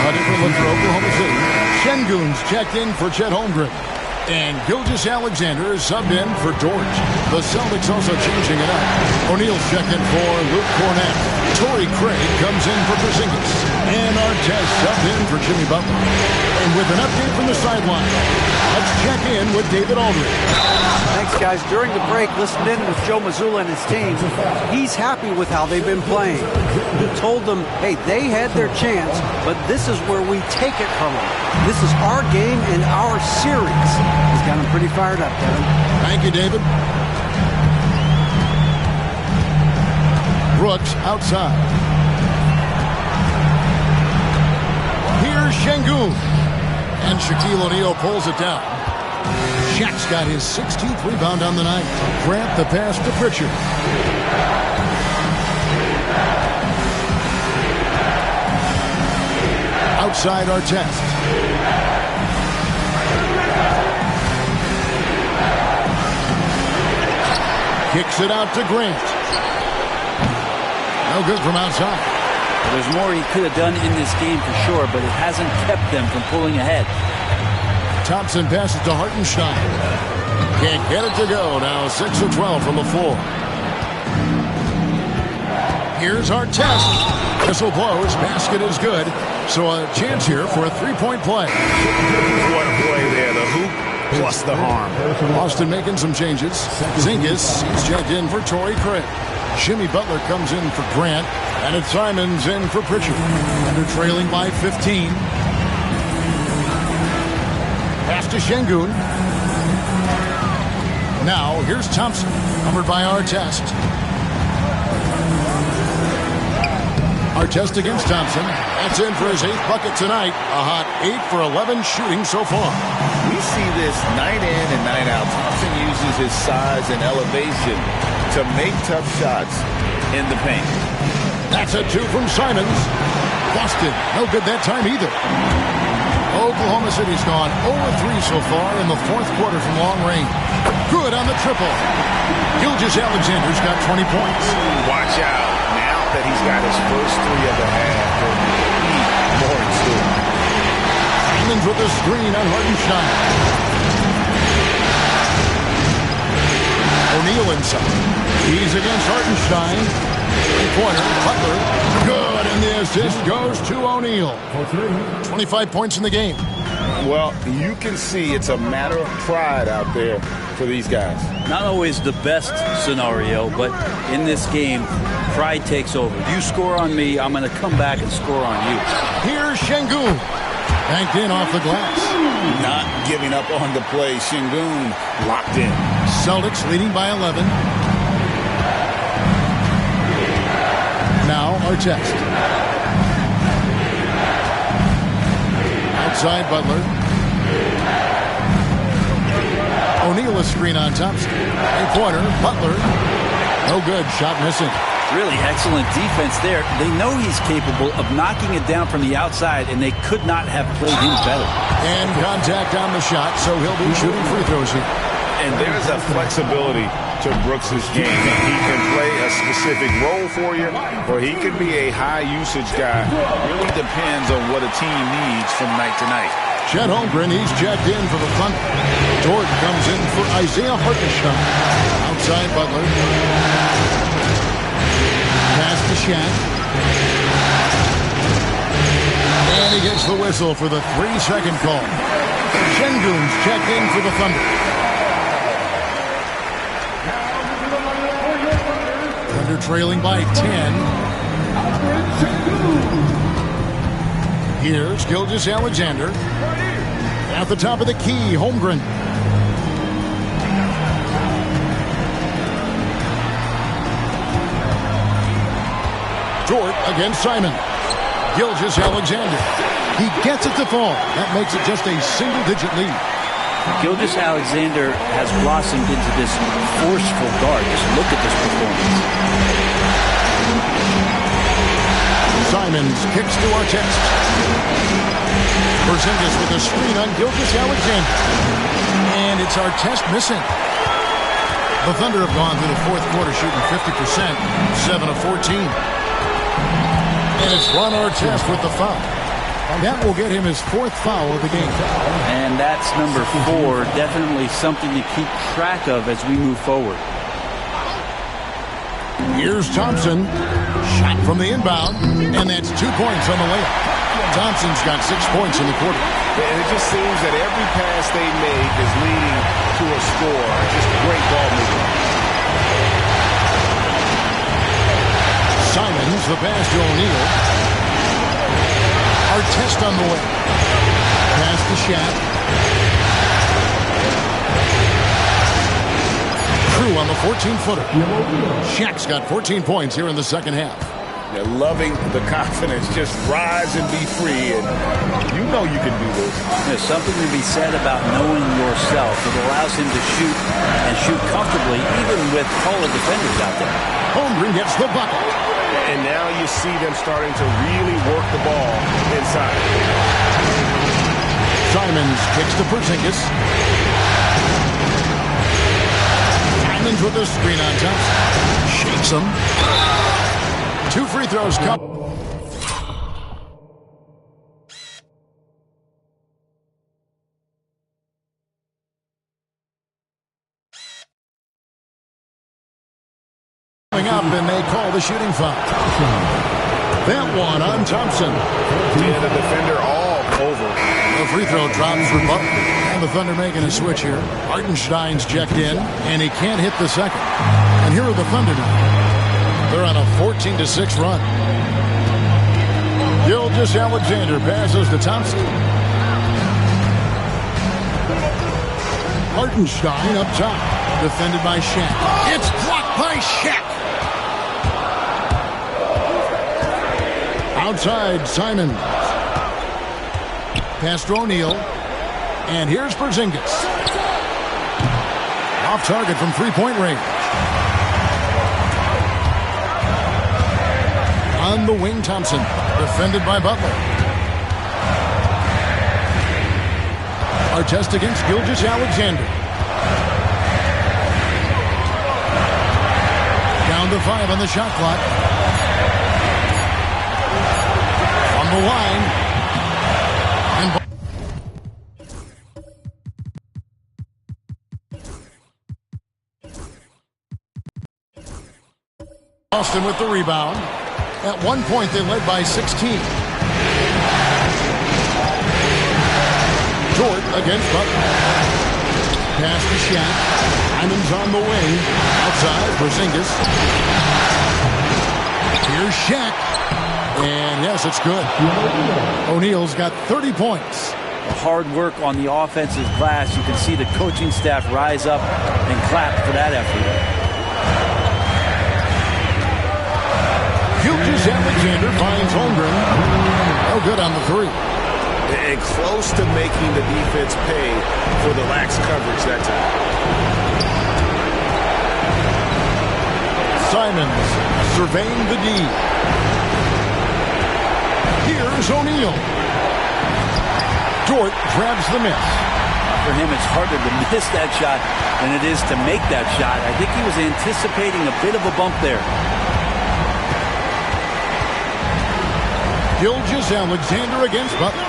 A different look for Oklahoma City. Şengün's checked in for Chet Holmgren. And Gilgeous-Alexander is subbed in for Dort. The Celtics also changing it up. O'Neal's checked in for Luke Cornett. Torrey Craig comes in for Porzingis. And Artest subbed in for Jimmy Butler. And with an update from the sideline, let's check in with David Aldridge. Thanks, guys. During the break, listened in with Joe Mazzulla and his team. He's happy with how they've been playing. He told them, hey, they had their chance, but this is where we take it from them. This is our game and our series. He's got him pretty fired up, Kevin. Thank you, David. Brooks outside. Here's Şengün. And Shaquille O'Neal pulls it down. Shaq's got his 16th rebound on the night. Grant the pass to Pritchard. Outside Artest. Kicks it out to Grant. No good from outside. Well, there's more he could have done in this game for sure, but it hasn't kept them from pulling ahead. Thompson passes to Hartenstein. Can't get it to go. Now 6 of 12 from the floor. Here's Artest. Whistle blows. Basket is good. So a chance here for a three-point play. What a play there. The hoop plus the harm. Boston making some changes. Zingis is checked in for Torrey Craig. Jimmy Butler comes in for Grant. And it's Simons in for Pritchard. They're trailing by 15. Pass to Şengün. Now, here's Thompson, covered by Artest. Artest against Thompson. That's in for his 8th bucket tonight. A hot 8 for 11 shooting so far. We see this night in and night out. Thompson uses his size and elevation to make tough shots in the paint. That's a 2 from Simons. Boston, no good that time either. Oklahoma City's gone 0-3 so far in the 4th quarter from long range. Good on the triple. Gilgeous-Alexander's got 20 points. Watch out. Now that he's got his first 3 of the half, there'll be more in store. Simons with the screen on Hartenstein. O'Neal inside. He's against Hartenstein. Three-pointer, Butler. Good, and the assist goes to O'Neal. 25 points in the game. Well, you can see it's a matter of pride out there for these guys. Not always the best scenario, but in this game, pride takes over. You score on me, I'm going to come back and score on you. Here's Şengün. Banked in off the glass. Not giving up on the play. Şengün locked in. Celtics leading by 11. Now Artest. Outside Butler. O'Neal a screen on Thompson. Three-pointer. Butler. No good. Shot missing. Really excellent defense there. They know he's capable of knocking it down from the outside, and they could not have played him better. And contact on the shot, so he'll be shooting free throws here. And there's a flexibility to Brooks' game. He can play a specific role for you, or he can be a high-usage guy. Really depends on what a team needs from night to night. Chet Holmgren, he's checked in for the Thunder. Dort comes in for Isaiah Hartenstein. Outside Butler. Pass to Shaq. the whistle for the 3-second call. Şengün's checked in for the Thunder. Thunder trailing by 10. Here's Gilgeous-Alexander. At the top of the key, Holmgren. Dort against Simon. Gilgeous-Alexander. He gets it to fall. That makes it just a single-digit lead. Gilgeous-Alexander has blossomed into this forceful guard. Just look at this performance. Simons kicks to Artest. Porzingis with a screen on Gilgeous-Alexander. And it's Artest missing. The Thunder have gone through the fourth quarter shooting 50%, 7 of 14. And it's Ron Artest with the foul. That will get him his fourth foul of the game. And that's number 4. Definitely something to keep track of as we move forward. Here's Thompson. Shot from the inbound. And that's 2 points on the layup. Thompson's got 6 points in the quarter. And it just seems that every pass they make is leading to a score. Just great ball movement. Simons, the pass to O'Neal. Artest on the way. Pass to Shaq. Crew on the 14-footer. Shaq's got 14 points here in the second half. They're loving the confidence. Just rise and be free. And you know you can do this. There's something to be said about knowing yourself. It allows him to shoot and shoot comfortably, even with taller defenders out there. Holmgren gets the bucket. And now you see them starting to really work the ball inside. Simons kicks to Porzingis. Simons with the screen on Thompson. Shakes him. 2 free throws come. Up and they call the shooting foul. That one on Thompson. And the defender all over. The free throw drops for Butler. And the Thunder making a switch here. Hartenstein's checked in, and he can't hit the second. And here are the Thunder now. They're on a 14-6 run. Gilgeous-Alexander passes to Thompson. Hartenstein up top. Defended by Shaq. It's blocked by Shaq. Outside, Simons. Pass to O'Neal. And here's Porzingis. Off target from three-point range. On the wing, Thompson. Defended by Butler. Artest against Gilgeous-Alexander. Down to 5 on the shot clock. On the line. And Boston with the rebound. At one point, they led by 16. Dort against Butler. Pass to Shaq. Simon's on the wing. Outside, Porzingis. Here's Shaq. And yes, it's good. O'Neal's got 30 points. The hard work on the offensive glass. You can see the coaching staff rise up and clap for that effort. Gilgeous-Alexander finds Holmgren. No good on the three. And close to making the defense pay for the lax coverage that time. Simons surveying the D. Here's O'Neal. Dort grabs the miss. For him, it's harder to miss that shot than it is to make that shot. I think he was anticipating a bit of a bump there. Gilgeous-Alexander against Butler.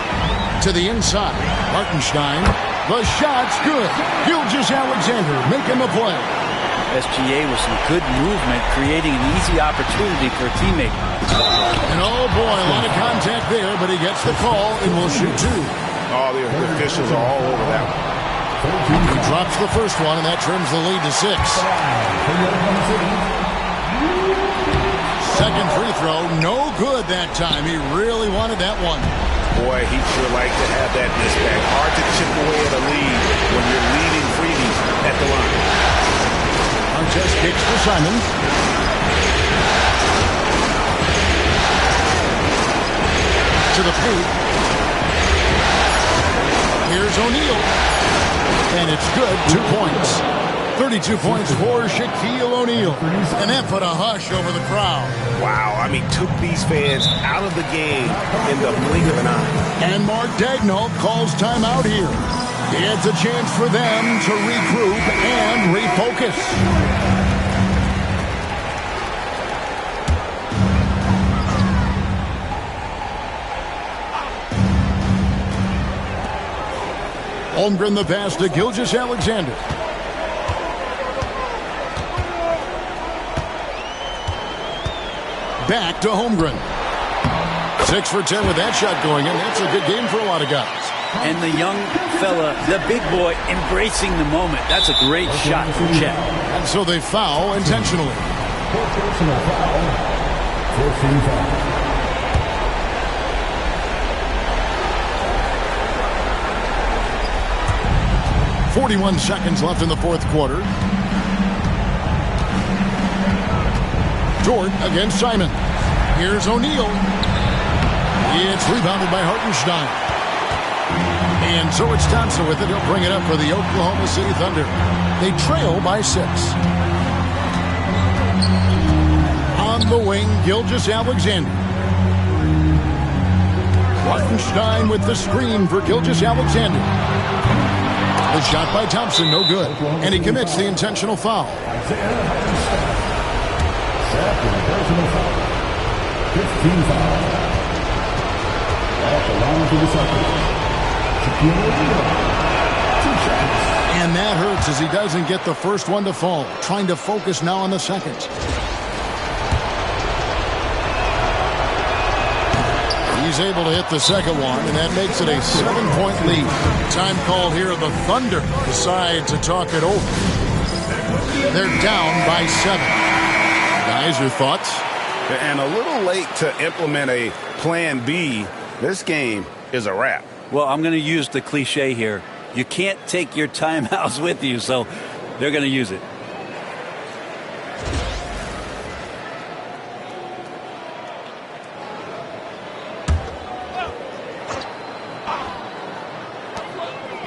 To the inside. Hartenstein. The shot's good. Gilgeous-Alexander making the play. SGA with some good movement, creating an easy opportunity for a teammate. And oh boy, a lot of contact there, but he gets the call and will shoot two. Oh, the officials are all over that one. He drops the first one, and that trims the lead to 6. Second free throw, no good that time. He really wanted that one. Boy, he'd sure like to have that in his bag. Hard to chip away at a lead when you're leading freebies at the line. Artest kicks to Simons. To the paint. Here's O'Neal. And it's good, 2 points. 32 points for Shaquille O'Neal. And that put a hush over the crowd. Wow, I mean, took these fans out of the game in the blink of an eye. And Mark Daigneault calls timeout here. It's a chance for them to regroup and refocus. Holmgren the pass to Gilgeous-Alexander. Back to Holmgren. 6 for 10 with that shot going in. That's a good game for a lot of guys. And the young fella, the big boy, embracing the moment. That's a great shot for Chet. And so they foul intentionally. Personal foul. 14 foul. 41 seconds left in the fourth quarter. Dort against Simon. Here's O'Neal. It's rebounded by Hartenstein. And so it's Thompson with it. He'll bring it up for the Oklahoma City Thunder. They trail by 6. On the wing, Gilgeous-Alexander. Hartenstein with the screen for Gilgeous-Alexander. The shot by Thompson, no good. And he commits the intentional foul. Second personal foul. 15 foul. At the line to the second. Shaquille O'Neal. 2 shots. And that hurts as he doesn't get the first one to fall. Trying to focus now on the second. He's able to hit the second one, and that makes it a 7-point lead. Time call here. The Thunder decide to talk it over. They're down by 7. Guys, your thoughts? And a little late to implement a plan B. This game is a wrap. Well, I'm going to use the cliche here. You can't take your timeouts with you, so they're going to use it.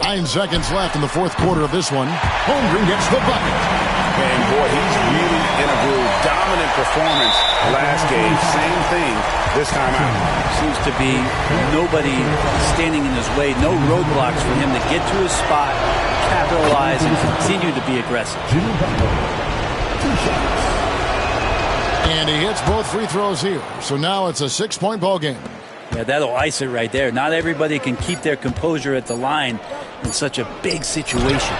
Nine seconds left in the fourth quarter of this one. Holmgren gets the bucket. And boy, he's really in a groove. Dominant performance last game. Same thing this time out. Seems to be nobody standing in his way. No roadblocks for him to get to his spot, capitalize, and continue to be aggressive. And he hits both free throws here. So now it's a 6-point ball game. Yeah, that'll ice it right there. Not everybody can keep their composure at the line in such a big situation.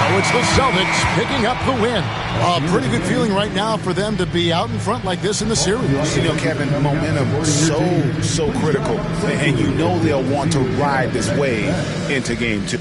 So it's the Celtics picking up the win. A pretty good feeling right now for them to be out in front like this in the series. You know, Kevin, momentum so critical. And you know they'll want to ride this wave into game 2.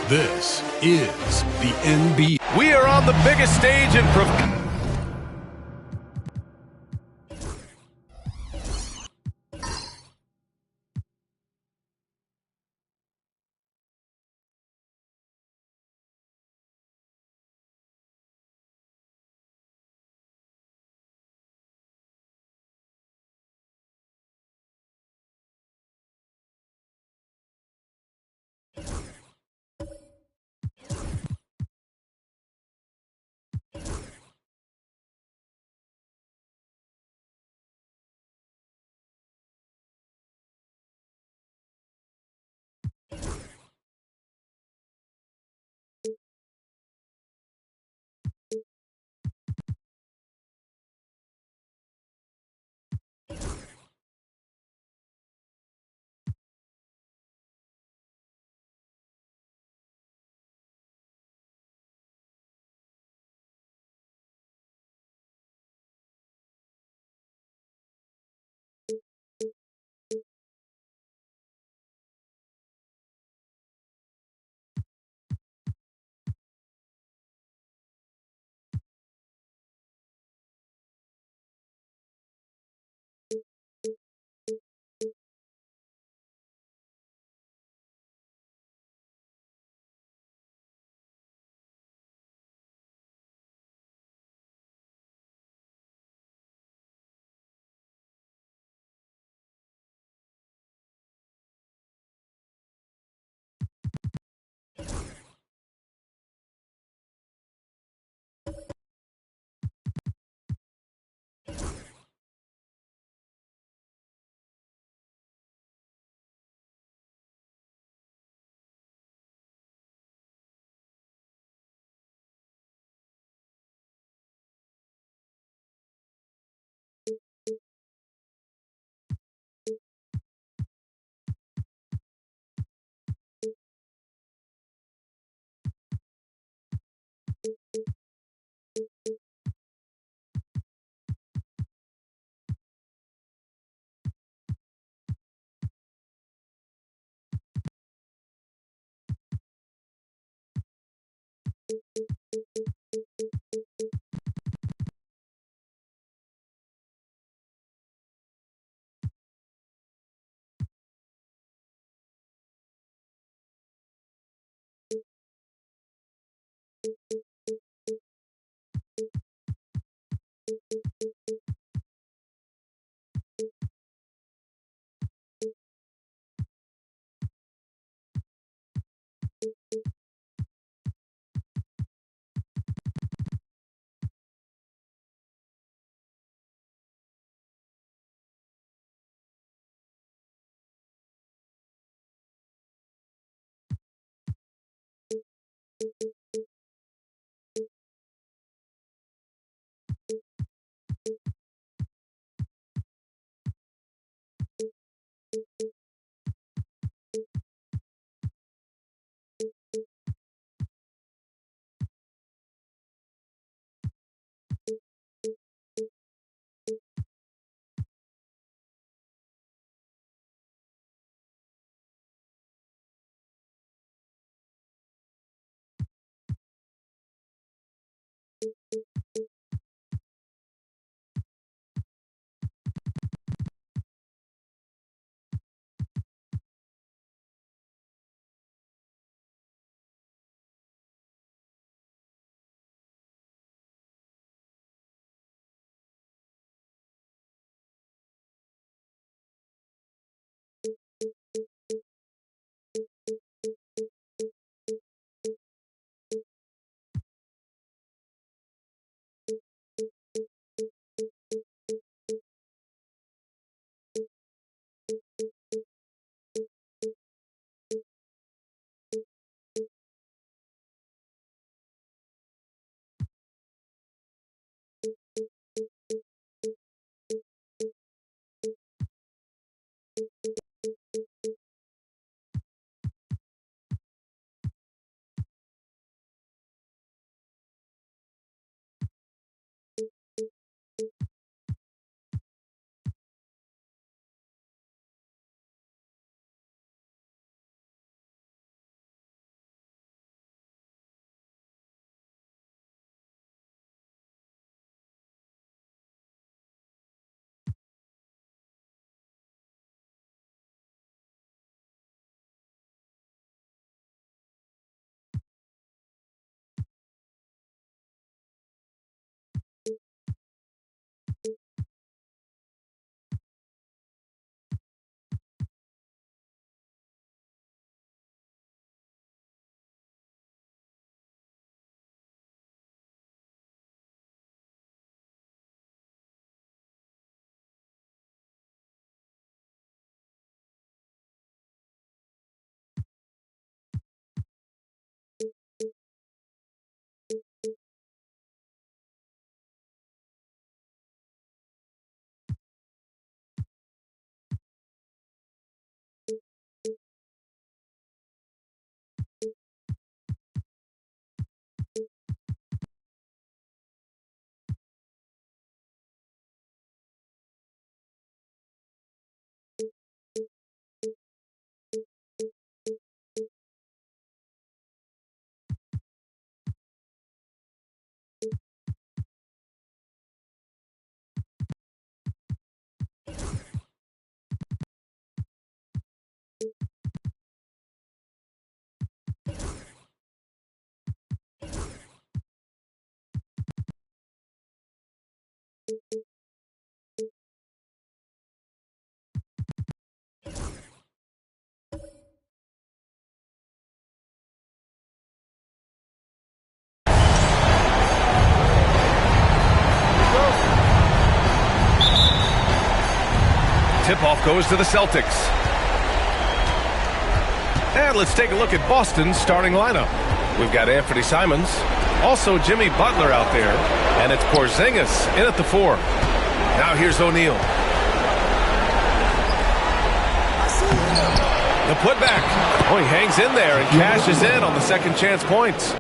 This is the NBA. We are on the biggest stage in Tip-off goes to the Celtics. And let's take a look at Boston's starting lineup. We've got Anthony Simons, also Jimmy Butler out there, and it's Porzingis in at the 4. Now here's O'Neal. The putback. Oh, he hangs in there and cashes in on the second chance points.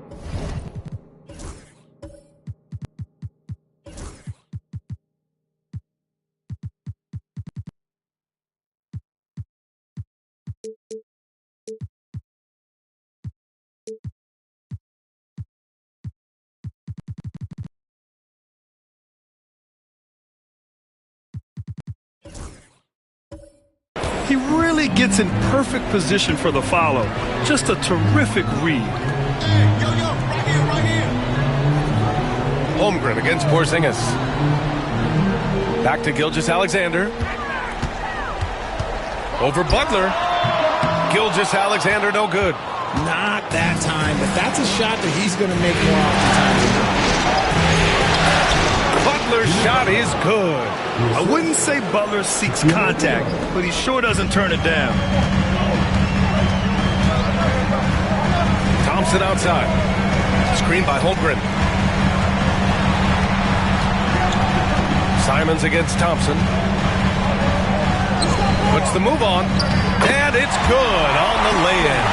He really gets in perfect position for the follow. Just a terrific read. Holmgren against Porzingis. Back to Gilgeous-Alexander. Over Butler. Gilgeous-Alexander no good. Not that time, but that's a shot that he's going to make more often than not. Butler's shot is good. I wouldn't say Butler seeks contact, but he sure doesn't turn it down. Moves it outside. Screen by Holmgren. Simons against Thompson. Puts the move on. And it's good on the lay-in.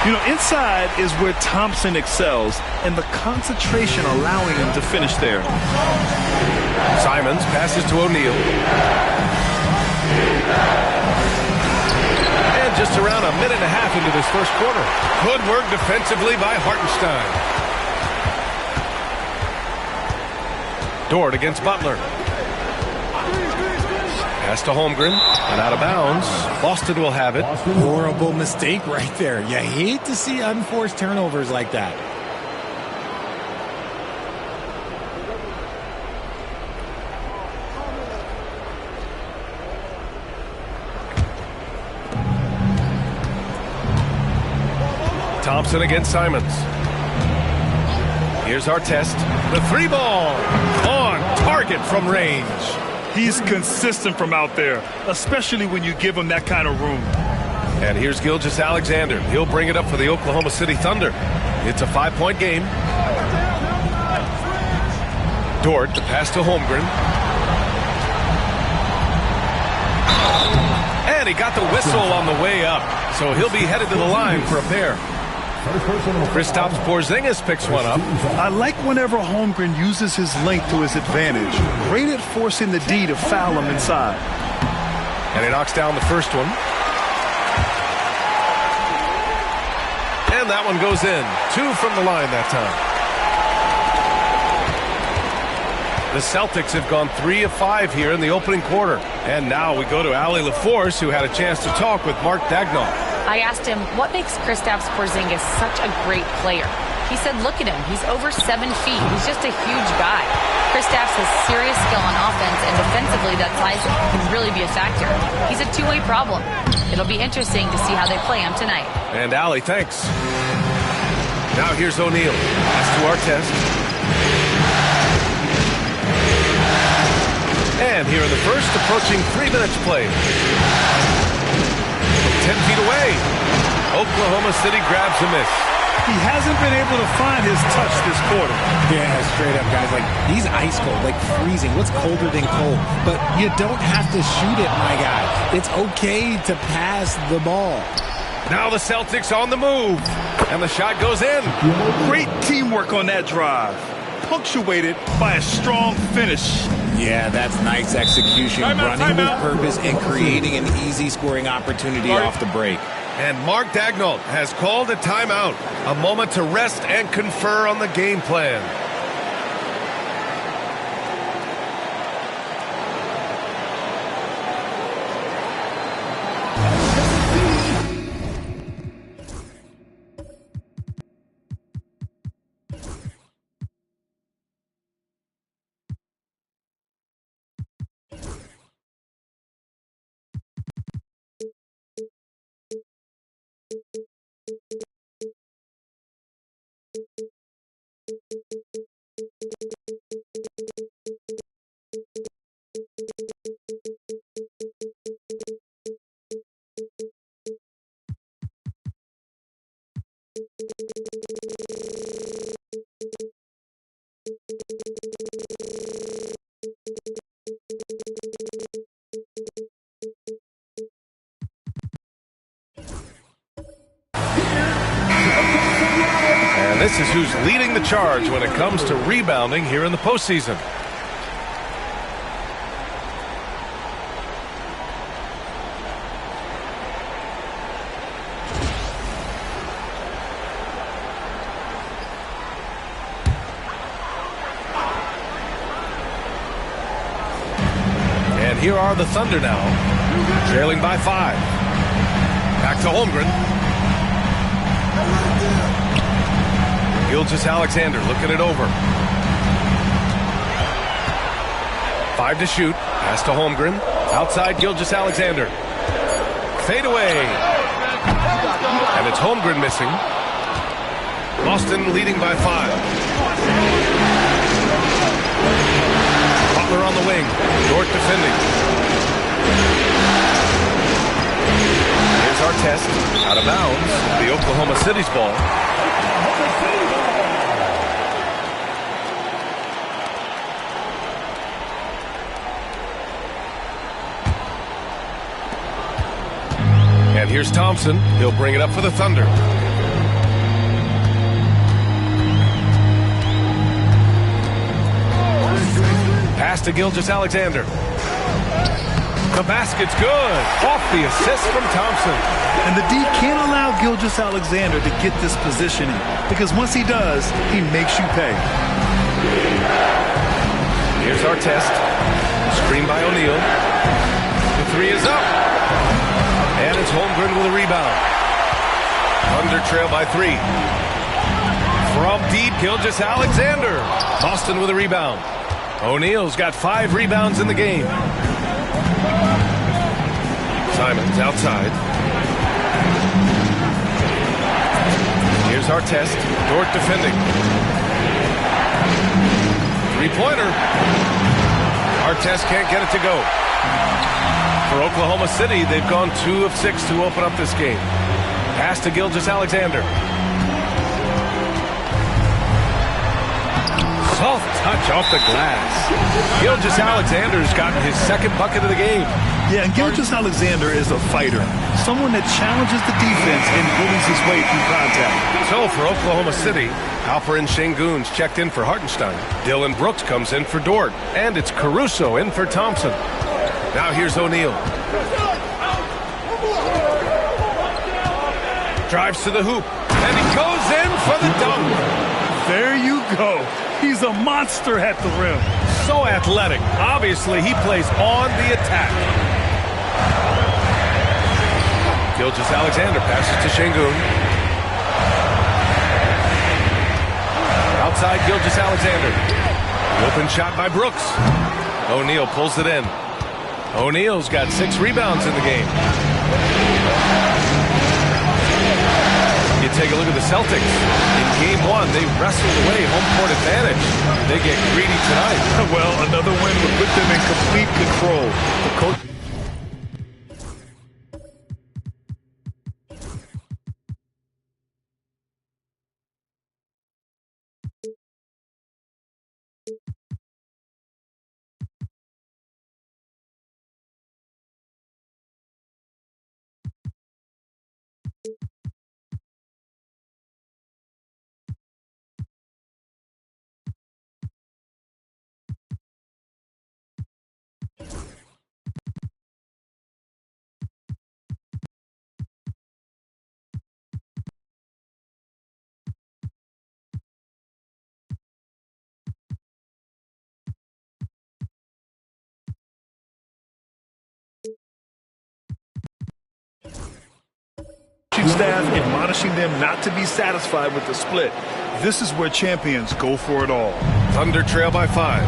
You know, inside is where Thompson excels, and the concentration allowing him to finish there. Simons passes to O'Neal. And just around a minute and a half into this first quarter. Good work defensively by Hartenstein. Dort against Butler. Pass to Holmgren and out of bounds. Boston will have it. Horrible mistake right there. You hate to see unforced turnovers like that. Thompson against Simons. Here's Artest. The three ball on target from range. He's consistent from out there, especially when you give him that kind of room. And here's Gilgeous-Alexander. He'll bring it up for the Oklahoma City Thunder. It's a 5-point game. Dort, the pass to Holmgren. And he got the whistle on the way up. So he'll be headed to the line for a pair. Kristaps Porzingis picks one up. I like whenever Holmgren uses his length to his advantage. Great at forcing the D to foul him inside. And he knocks down the first one. And that one goes in. 2 from the line that time. The Celtics have gone 3 of 5 here in the opening quarter. And now we go to Allie LaForce, who had a chance to talk with Mark Daigneault. I asked him, what makes Kristaps Porzingis such a great player? He said, look at him. He's over 7 feet. He's just a huge guy. Kristaps has serious skill on offense, and defensively, that size can really be a factor. He's a two-way problem. It'll be interesting to see how they play him tonight. And Allie, thanks. Now here's O'Neal. Pass to Artest. And here in the first, approaching 3 minutes played. 10 feet away. Oklahoma City grabs a miss. He hasn't been able to find his touch this quarter. Yeah, straight up, guys. Like, he's ice cold, like freezing. What's colder than cold? But you don't have to shoot it, my guy. It's okay to pass the ball. Now the Celtics on the move. And the shot goes in. Great teamwork on that drive. Punctuated by a strong finish. Yeah, that's nice execution. Running with purpose and creating an easy scoring opportunity off the break. And Mark Daigneault has called a timeout. A moment to rest and confer on the game plan. And this is who's leading the charge when it comes to rebounding here in the postseason. And here are the Thunder now, trailing by 5. Back to Holmgren. Gilgeous-Alexander looking it over. 5 to shoot. Pass to Holmgren. Outside Gilgeous-Alexander. Fade away. And it's Holmgren missing. Boston leading by 5. Butler on the wing. Dort defending. Here's Artest out of bounds. The Oklahoma City's ball. And here's Thompson. He'll bring it up for the Thunder. Pass to Gilgeous-Alexander. The basket's good. Off the assist from Thompson. And the D can't allow Gilgeous-Alexander to get this positioning, because once he does, he makes you pay. Here's Artest. Screen by O'Neal. The three is up. And it's Holmgren with a rebound. Thunder trail by 3. From deep, Gilgeous-Alexander. Boston with a rebound. O'Neal's got 5 rebounds in the game. Simons outside. Here's Artest. Dort defending. Three-pointer. Artest can't get it to go. For Oklahoma City, they've gone 2 of 6 to open up this game. Pass to Gilgeous-Alexander. Soft touch off the glass. Gilgeous-Alexander's gotten his 2nd bucket of the game. Yeah, and Gilgeous-Alexander is a fighter. Someone that challenges the defense and bullies his way through contact. So for Oklahoma City, Alperen Sengun's checked in for Hartenstein. Dylan Brooks comes in for Dort. And it's Caruso in for Thompson. Now here's O'Neal. Drives to the hoop. And he goes in for the dunk. There you go. He's a monster at the rim. So athletic. Obviously, he plays on the attack. Gilgeous-Alexander passes to Sengun. Outside Gilgeous-Alexander. Open shot by Brooks. O'Neal pulls it in. O'Neal's got 6 rebounds in the game. You take a look at the Celtics. In Game 1, they wrestled away home court advantage. They get greedy tonight. Well, another win would put them in complete control. The coach. Staff admonishing them not to be satisfied with the split. This is where champions go for it all. Thunder trail by 5.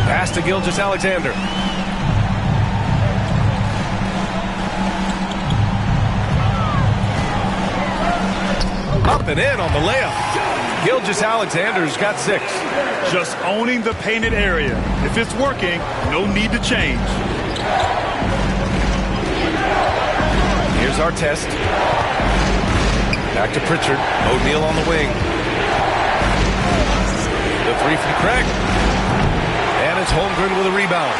Pass to Gilgeous-Alexander. Up and in on the layup. Gilgeous-Alexander's got 6. Just owning the painted area. If it's working, no need to change. Here's Artest. Back to Pritchard. O'Neal on the wing. The 3 from Craig. And it's Holmgren with a rebound.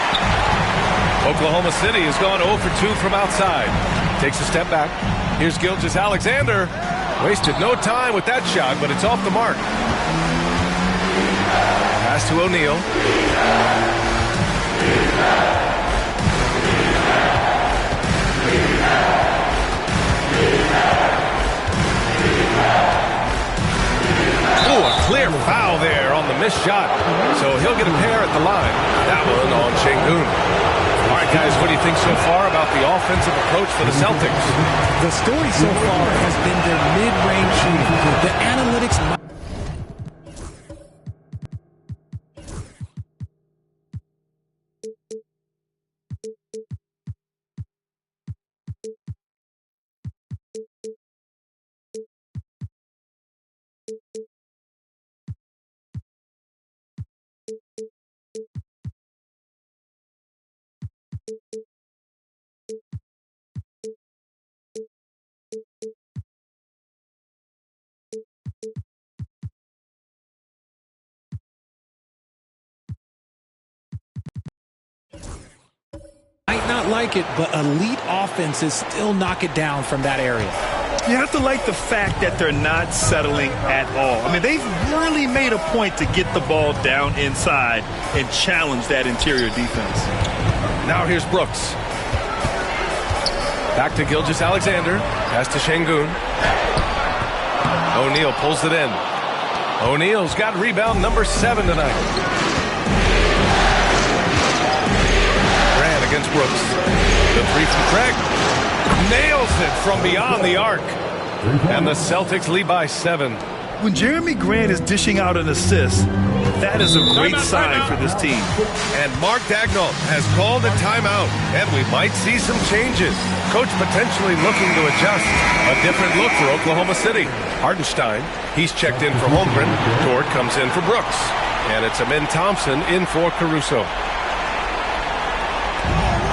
Oklahoma City has gone 0 for 2 from outside. Takes a step back. Here's Gilgeous-Alexander. Wasted no time with that shot, but it's off the mark. Pass to O'Neal. Oh, a clear foul there on the missed shot. So he'll get a pair at the line. That one on Sengun. All right, guys, what do you think so far about the offensive approach for the Celtics? The story so far has been their mid-range shooting. The analytics... like it, but elite offenses still knock it down from that area. You have to like the fact that they're not settling at all. I mean, they've really made a point to get the ball down inside and challenge that interior defense. Now here's Brooks. Back to Gilgeous-Alexander. Pass to Şengün. O'Neal pulls it in. O'Neal's got rebound number 7 tonight. Grant against Brooks. The three from Craig. Nails it from beyond the arc. And the Celtics lead by 7. When Jeremy Grant is dishing out an assist, that is a great sign for this team. And Mark Daigneault has called a timeout, and we might see some changes. Coach potentially looking to adjust. A different look for Oklahoma City. Hartenstein, he's checked in for Holmgren. Dort comes in for Brooks. And it's Amin Thompson in for Caruso.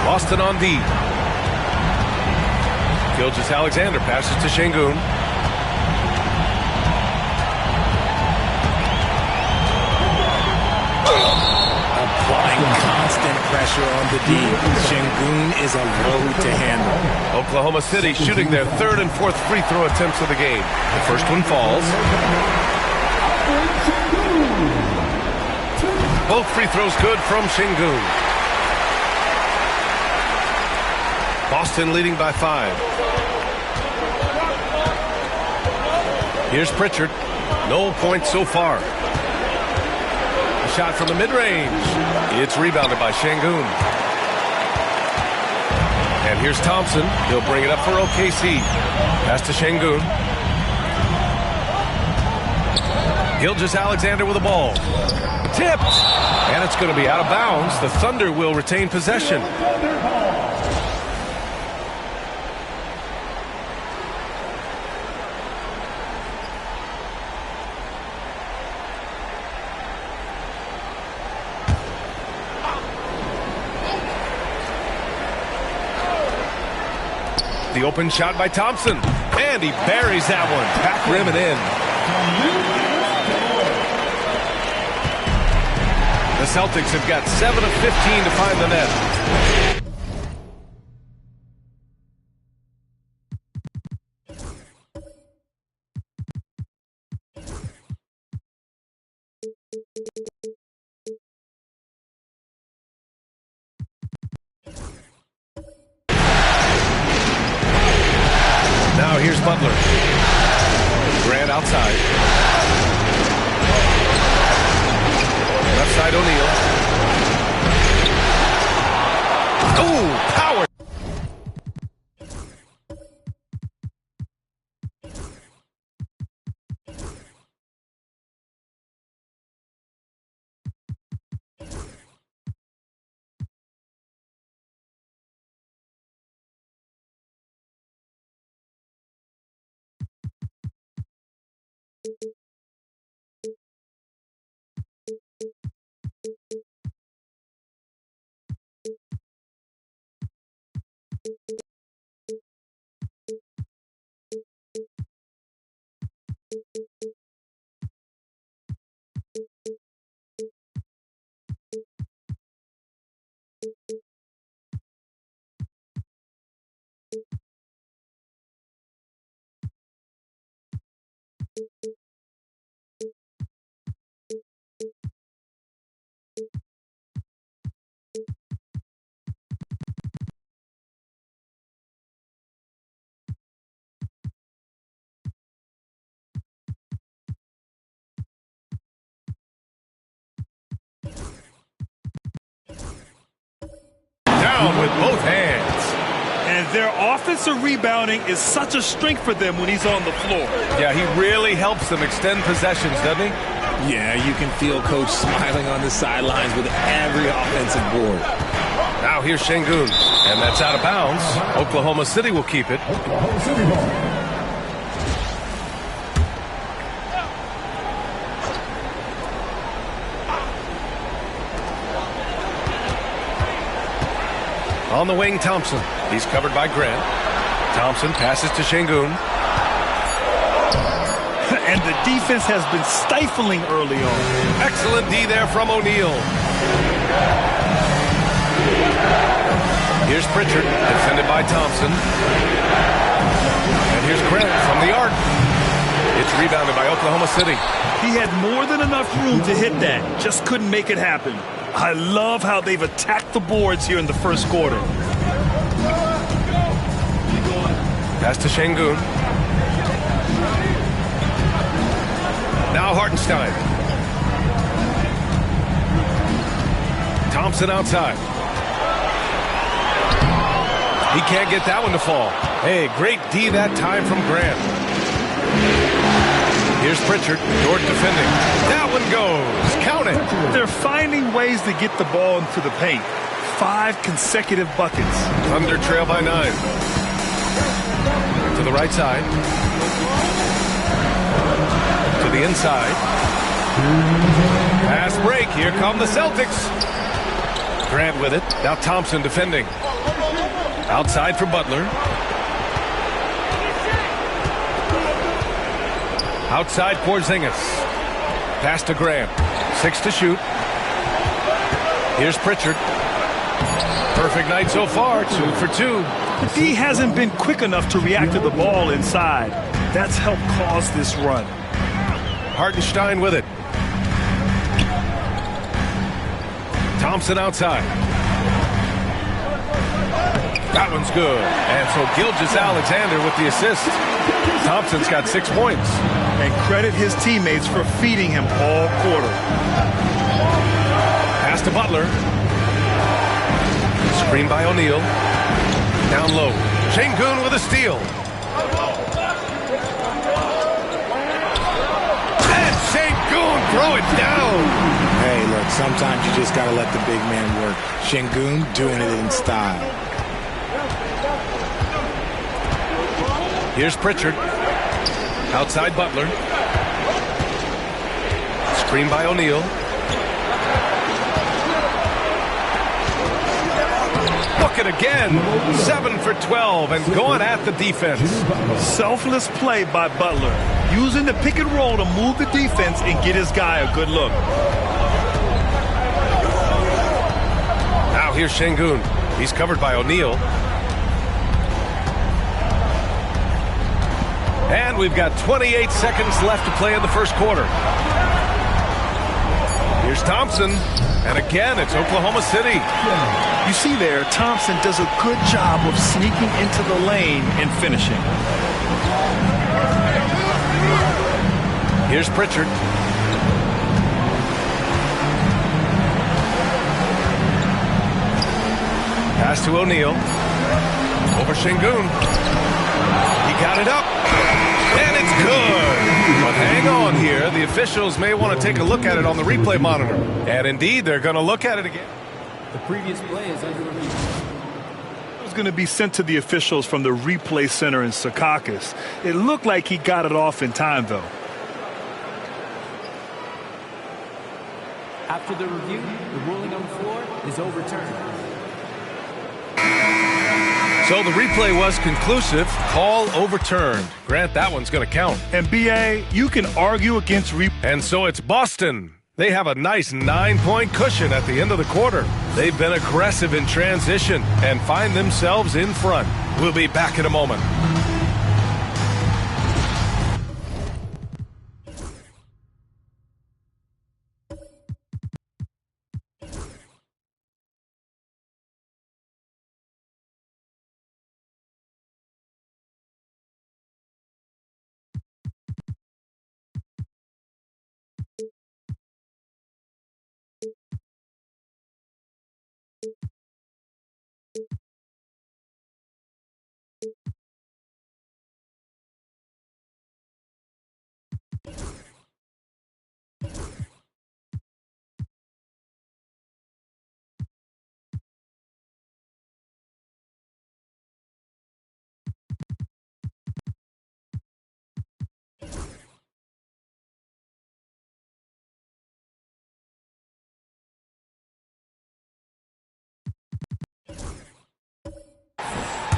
Boston on D. Gilgeous-Alexander passes to Şengün. Applying constant pressure on the D. Şengün is a load to handle. Oklahoma City shooting their 3rd and 4th free throw attempts of the game. The first one falls. Both free throws good from Şengün. Boston leading by 5. Here's Pritchard. No points so far. A shot from the mid-range. It's rebounded by Şengün. And here's Thompson. He'll bring it up for OKC. Pass to Şengün. Gilgeous-Alexander with the ball. Tipped. And it's going to be out of bounds. The Thunder will retain possession. The open shot by Thompson. And he buries that one. Back rim and in. The Celtics have got 7 of 15 to find the net. Now here's Butler. Grant outside. Left side O'Neal. Oh, power. Down with both hands. And their offensive rebounding is such a strength for them when he's on the floor. Yeah, he really helps them extend possessions, doesn't he? Yeah, you can feel Coach smiling on the sidelines with every offensive board. Now here's Şengün, and that's out of bounds. Oklahoma City will keep it. Oklahoma City ball. On the wing, Thompson. He's covered by Grant. Thompson passes to Şengün. And the defense has been stifling early on. Excellent D there from O'Neal. Here's Pritchard, defended by Thompson. And here's Grant from the arc. It's rebounded by Oklahoma City. He had more than enough room to hit that. Just couldn't make it happen. I love how they've attacked the boards here in the first quarter. Pass to Şengün. Now Hartenstein. Thompson outside. He can't get that one to fall. Hey, great D that time from Grant. Here's Pritchard. Jordan defending. That one goes. Count it. They're finding ways to get the ball into the paint. 5 consecutive buckets. Thunder trail by 9. To the right side. To the inside. Pass break. Here come the Celtics. Grant with it. Now Thompson defending. Outside for Butler. Outside Porzingis. Pass to Grant. 6 to shoot. Here's Pritchard. Perfect night so far. 2 for 2. The D hasn't been quick enough to react to the ball inside. That's helped cause this run. Hartenstein with it. Thompson outside. That one's good. And so Gilgeous-Alexander with the assist. Thompson's got 6 points. And credit his teammates for feeding him all quarter. Pass to Butler. Screen by O'Neal. Down low. Şengün with a steal. And Şengün throw it down. Hey, look, sometimes you just got to let the big man work. Şengün doing it in style. Here's Pritchard. Outside Butler. Screen by O'Neal. Look it again. 7 for 12 and going at the defense. Selfless play by Butler. Using the pick and roll to move the defense and get his guy a good look. Now here's Şengün. He's covered by O'Neal. And we've got 28 seconds left to play in the first quarter. Here's Thompson. And again, it's Oklahoma City. You see there, Thompson does a good job of sneaking into the lane and finishing. Here's Pritchard. Pass to O'Neal. Over Şengün. He got it up. And it's good. But hang on here. The officials may want to take a look at it on the replay monitor. And indeed, they're going to look at it again. The previous play is under review. It was going to be sent to the officials from the replay center in Secaucus. It looked like he got it off in time, though. After the review, the ruling on the floor is overturned. So the replay was conclusive. Call overturned. Grant, that one's going to count. And B.A., you can argue against replay. And so it's Boston. They have a nice 9-point cushion at the end of the quarter. They've been aggressive in transition and find themselves in front. We'll be back in a moment.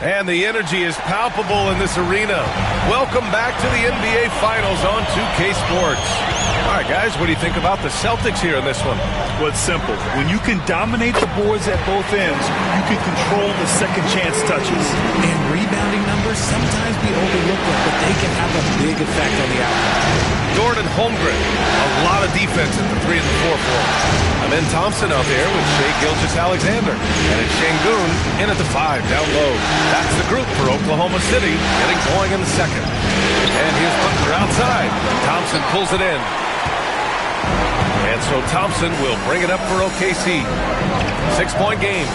And the energy is palpable in this arena. Welcome back to the NBA Finals on 2K Sports. All right, guys, what do you think about the Celtics here in this one? Well, it's simple. When you can dominate the boards at both ends, you can control the second chance touches. And rebounding numbers sometimes be overlooked, but they can have a big effect on the outcome. Dort and Holmgren, a lot of defense at the 3 and the 4 for him. And then Thompson out there with Shai Gilgeous-Alexander. And it's Şengün in at the 5, down low. That's the group for Oklahoma City, getting going in the second. And here's Butler outside. Thompson pulls it in. And so Thompson will bring it up for OKC. 6-point game.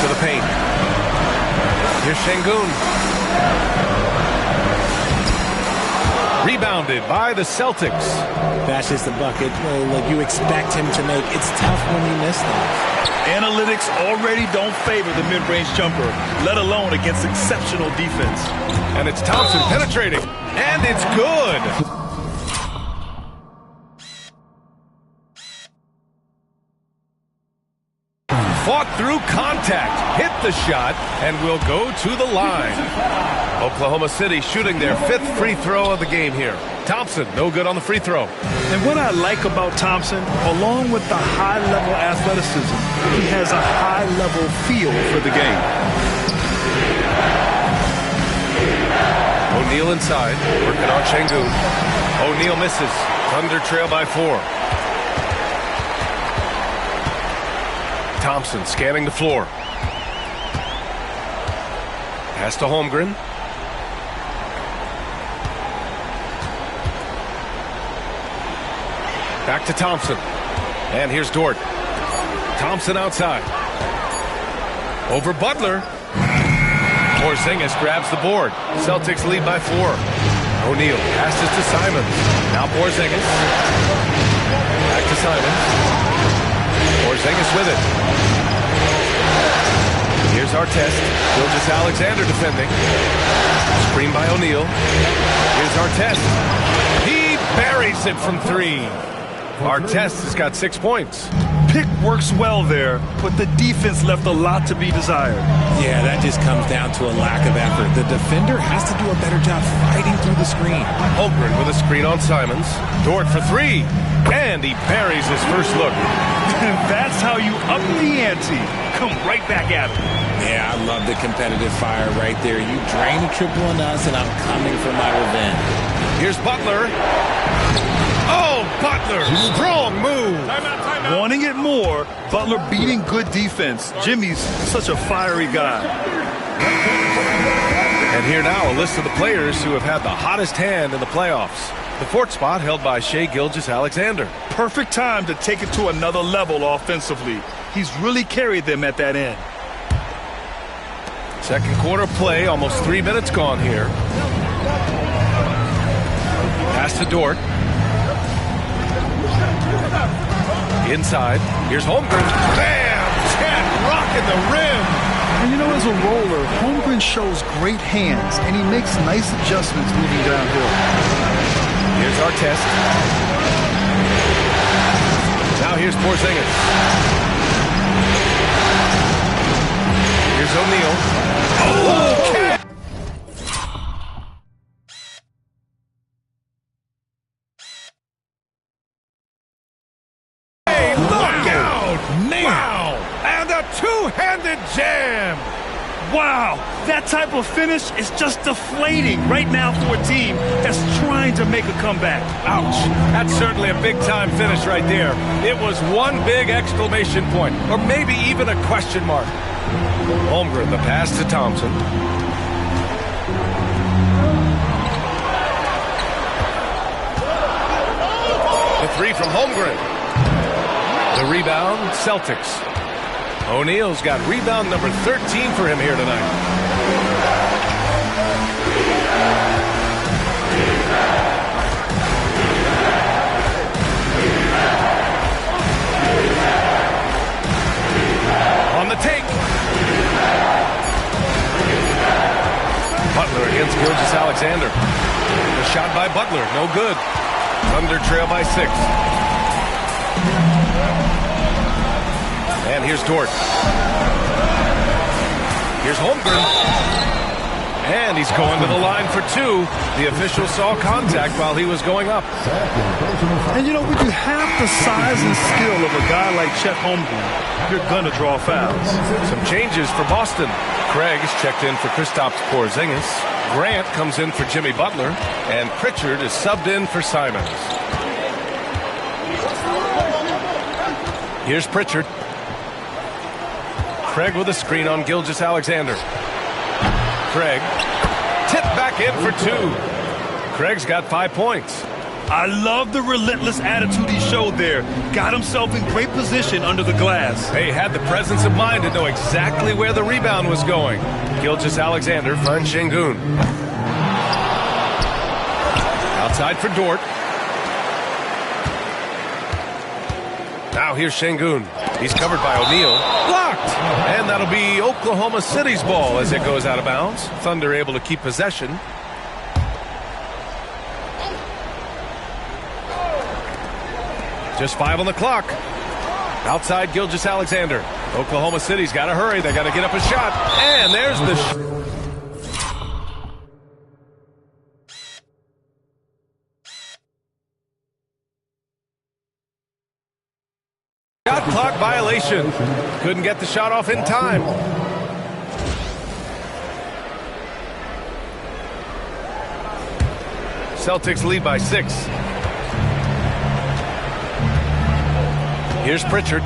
To the paint. Here's Şengün. Rebounded by the Celtics. That's just a bucket like you expect him to make. It's tough when you miss them. Analytics already don't favor the mid-range jumper, let alone against exceptional defense. And it's Thompson penetrating. And it's good. Fought through contact, hit the shot, and will go to the line. Oklahoma City shooting their 5th free throw of the game here. Thompson, no good on the free throw. And what I like about Thompson, along with the high-level athleticism, he has a high-level feel for the game. O'Neal inside, working on Şengün. O'Neal misses. Thunder trail by 4. Thompson scanning the floor. Pass to Holmgren. Back to Thompson. And here's Dort. Thompson outside. Over Butler. Porzingis grabs the board. Celtics lead by 4. O'Neal passes to Simons. Now Porzingis. Back to Simons. Porzingis with it. Here's Artest. Gilgeous-Alexander defending. Screen by O'Neal. Here's Artest. He buries it from 3. Artest has got 6 points. Pick works well there, but the defense left a lot to be desired. Yeah, that just comes down to a lack of effort. The defender has to do a better job fighting through the screen. Holmgren with a screen on Simons. Dort for 3. And he buries his first look. That's how you up the ante. Come right back at him. Yeah, I love the competitive fire right there. You drain a triple on us, and I'm coming for my revenge. Here's Butler. Oh, Butler! Strong move. Timeout. Wanting it more, Butler beating good defense. Jimmy's such a fiery guy. And here now, a list of the players who have had the hottest hand in the playoffs. The 4th spot held by Shai Gilgeous-Alexander. Perfect time to take it to another level offensively. He's really carried them at that end. Second quarter play, almost 3 minutes gone here. Pass to Dort. Inside. Here's Holmgren. Bam! 10, rocking the rim. And you know, as a roller, Holmgren shows great hands, and he makes nice adjustments moving downhill. Here's Artest. Now here's Porzingis. Here's O'Neal. Oh, catch! Hey, look out! Wow! And a two-handed jam! Wow, that type of finish is just deflating right now for a team that's trying to make a comeback. Ouch. That's certainly a big-time finish right there. It was one big exclamation point, or maybe even a question mark. Holmgren, the pass to Thompson. The 3 from Holmgren. The rebound, Celtics. O'Neal's got rebound number 13 for him here tonight. On the take. Butler against Gilgeous-Alexander. The shot by Butler, no good. Thunder trail by 6. And here's Dort. Here's Holmgren. And he's going to the line for two. The official saw contact while he was going up. And you know, when you have the size and skill of a guy like Chet Holmgren, you're going to draw fouls. Some changes for Boston. Craig is checked in for Kristaps Porzingis. Grant comes in for Jimmy Butler. And Pritchard is subbed in for Simons. Here's Pritchard. Craig with a screen on Gilgeous-Alexander. Craig tipped back in for two. Craig's got 5 points. I love the relentless attitude he showed there. Got himself in great position under the glass. He had the presence of mind to know exactly where the rebound was going. Gilgeous-Alexander finds Şengün. Outside for Dort. Now here's Şengün. He's covered by O'Neal. Blocked! And that'll be Oklahoma City's ball as it goes out of bounds. Thunder able to keep possession. Just 5 on the clock. Outside Gilgeous-Alexander. Oklahoma City's got to hurry. They got to get up a shot. And there's the shot clock violation. Couldn't get the shot off in time. Celtics lead by 6. Here's Pritchard.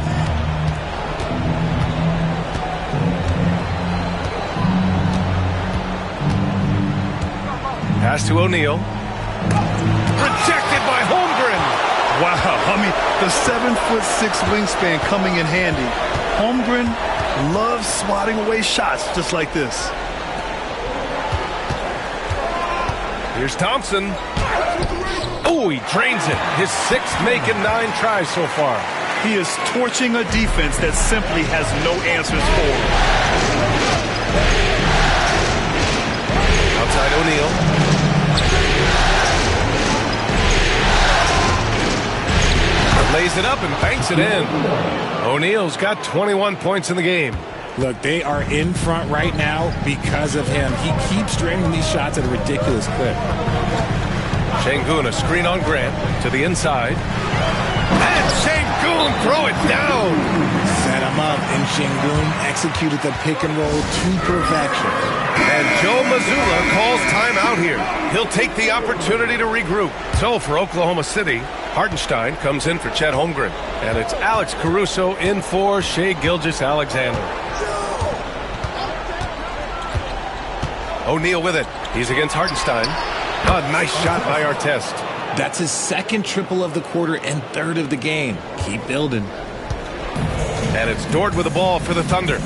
Pass to O'Neal. Rejected by Holmgren. Wow, I mean, the 7'6" wingspan coming in handy. Holmgren loves swatting away shots just like this. Here's Thompson. Oh, he drains it. His 6th make in 9 tries so far. He is torching a defense that simply has no answers for him. Outside O'Neal. Lays it up and banks it in. O'Neal's got 21 points in the game. Look, they are in front right now because of him. He keeps draining these shots at a ridiculous clip. Şengün, a screen on Grant to the inside. And Şengün throw it down. Set him up, and Şengün executed the pick and roll to perfection. And Joe Mazzulla calls timeout here. He'll take the opportunity to regroup. So for Oklahoma City, Hartenstein comes in for Chet Holmgren. And it's Alex Caruso in for Shai Gilgeous-Alexander. O'Neal with it. He's against Hartenstein. A nice shot by Artest. That's his 2nd triple of the quarter and 3rd of the game. Keep building. And it's Dort with the ball for the Thunder.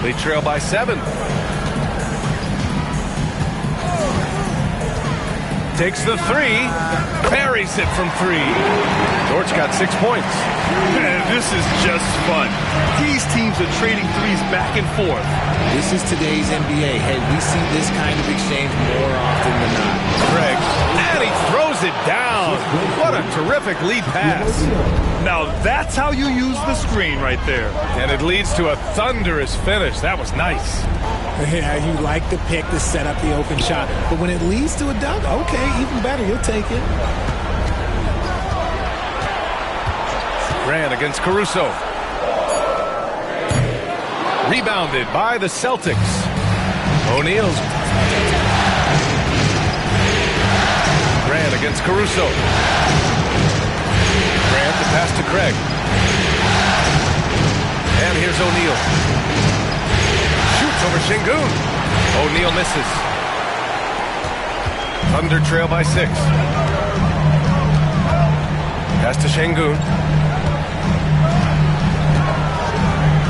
They trail by 7. Takes the 3. Buries it from 3. Dort's got 6 points. Man, this is just fun. These teams are trading threes back and forth. This is today's NBA. Hey, we see this kind of exchange more often than not. Craig, and he throws it down. What a terrific lead pass. Now that's how you use the screen right there. And it leads to a thunderous finish. That was nice. Yeah, you like the pick to set up the open shot. But when it leads to a dunk, okay, even better. You'll take it. Grant against Caruso. Rebounded by the Celtics. O'Neal's. Grant against Caruso. Grant the pass to Craig. And here's O'Neal. Shoots over Şengün. O'Neal misses. Thunder trail by 6. Pass to Şengün.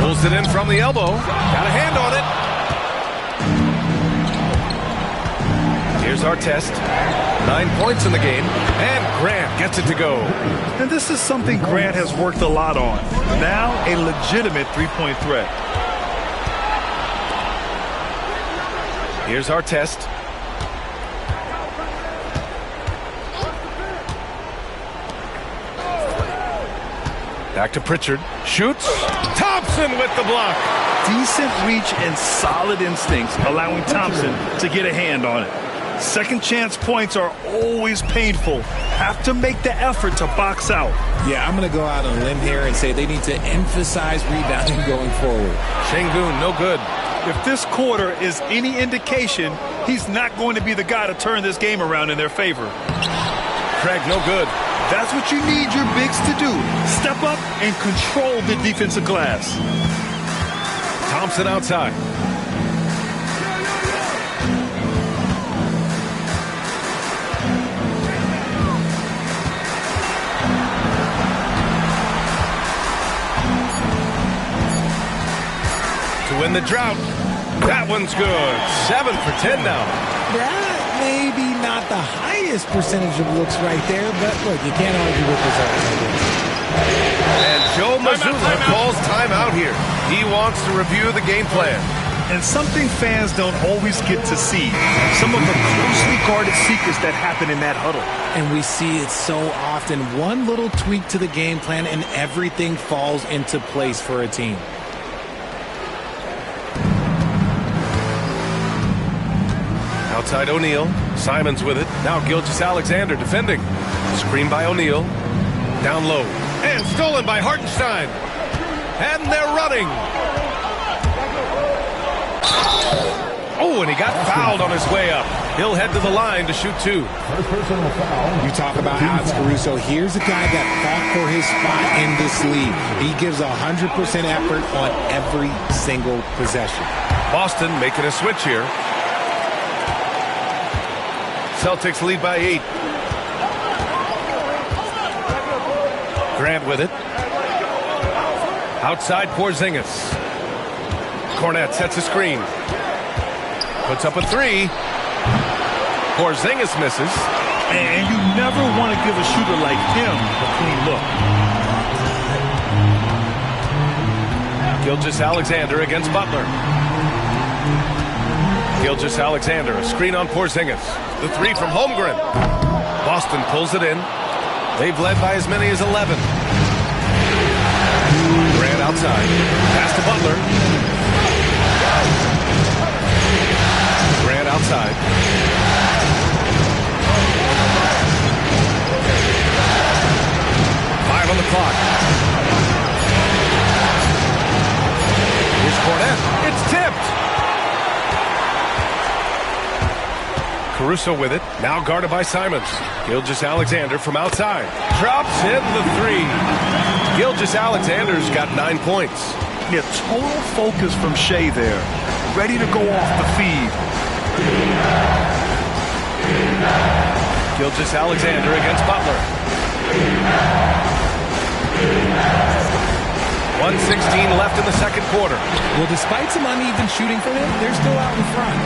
Pulls it in from the elbow. Got a hand on it. Here's Artest. 9 points in the game. And Grant gets it to go. And this is something Grant has worked a lot on. Now a legitimate three-point threat. Here's Artest. Back to Pritchard. Shoots. Thompson with the block. decent reach and solid instincts, allowing Thompson to get a hand on it. Second chance points are always painful. Have to make the effort to box out. Yeah, I'm going to go out on a limb here and say they need to emphasize rebounding going forward. Şengün, no good. If this quarter is any indication, he's not going to be the guy to turn this game around in their favor. Craig, no good. That's what you need your bigs to do. Step up and control the defensive glass. Thompson outside. To win the drought. That one's good. 7 for 10 now. That may be not the highest percentage of looks right there, but look, you can't argue with results like this. And Joe Mazzulla calls timeout here. He wants to review the game plan. And something fans don't always get to see. Some of the closely guarded secrets that happen in that huddle. And we see it so often. One little tweak to the game plan and everything falls into place for a team. Outside O'Neal. Simons with it. Now Gilgeous-Alexander defending. Screen by O'Neal. Down low. And stolen by Hartenstein. And they're running. Oh, and he got fouled on his way up. He'll head to the line to shoot 2. You talk about Alex Caruso. Here's a guy that fought for his spot in this league. He gives 100% effort on every single possession. Boston making a switch here. Celtics lead by 8. Grant with it. Outside Porzingis. Kornet sets a screen. Puts up a 3. Porzingis misses. And you never want to give a shooter like him a clean look. Gilgeous-Alexander against Butler. Gilgeous-Alexander, a screen on Porzingis. The 3 from Holmgren. Boston pulls it in. They've led by as many as 11. Grant outside. Pass to Butler. Grant outside. Five on the clock. Here's Kornet. It's tipped. Caruso with it. Now guarded by Simons. Gilgeous-Alexander from outside. Drops in the 3. Gilgeous-Alexander's got 9 points. Yeah, total focus from Shea there. Ready to go off the feed. Gilgeous-Alexander against Butler. 1:16 left in the second quarter. Well, despite some uneven shooting from him, they're still out in front.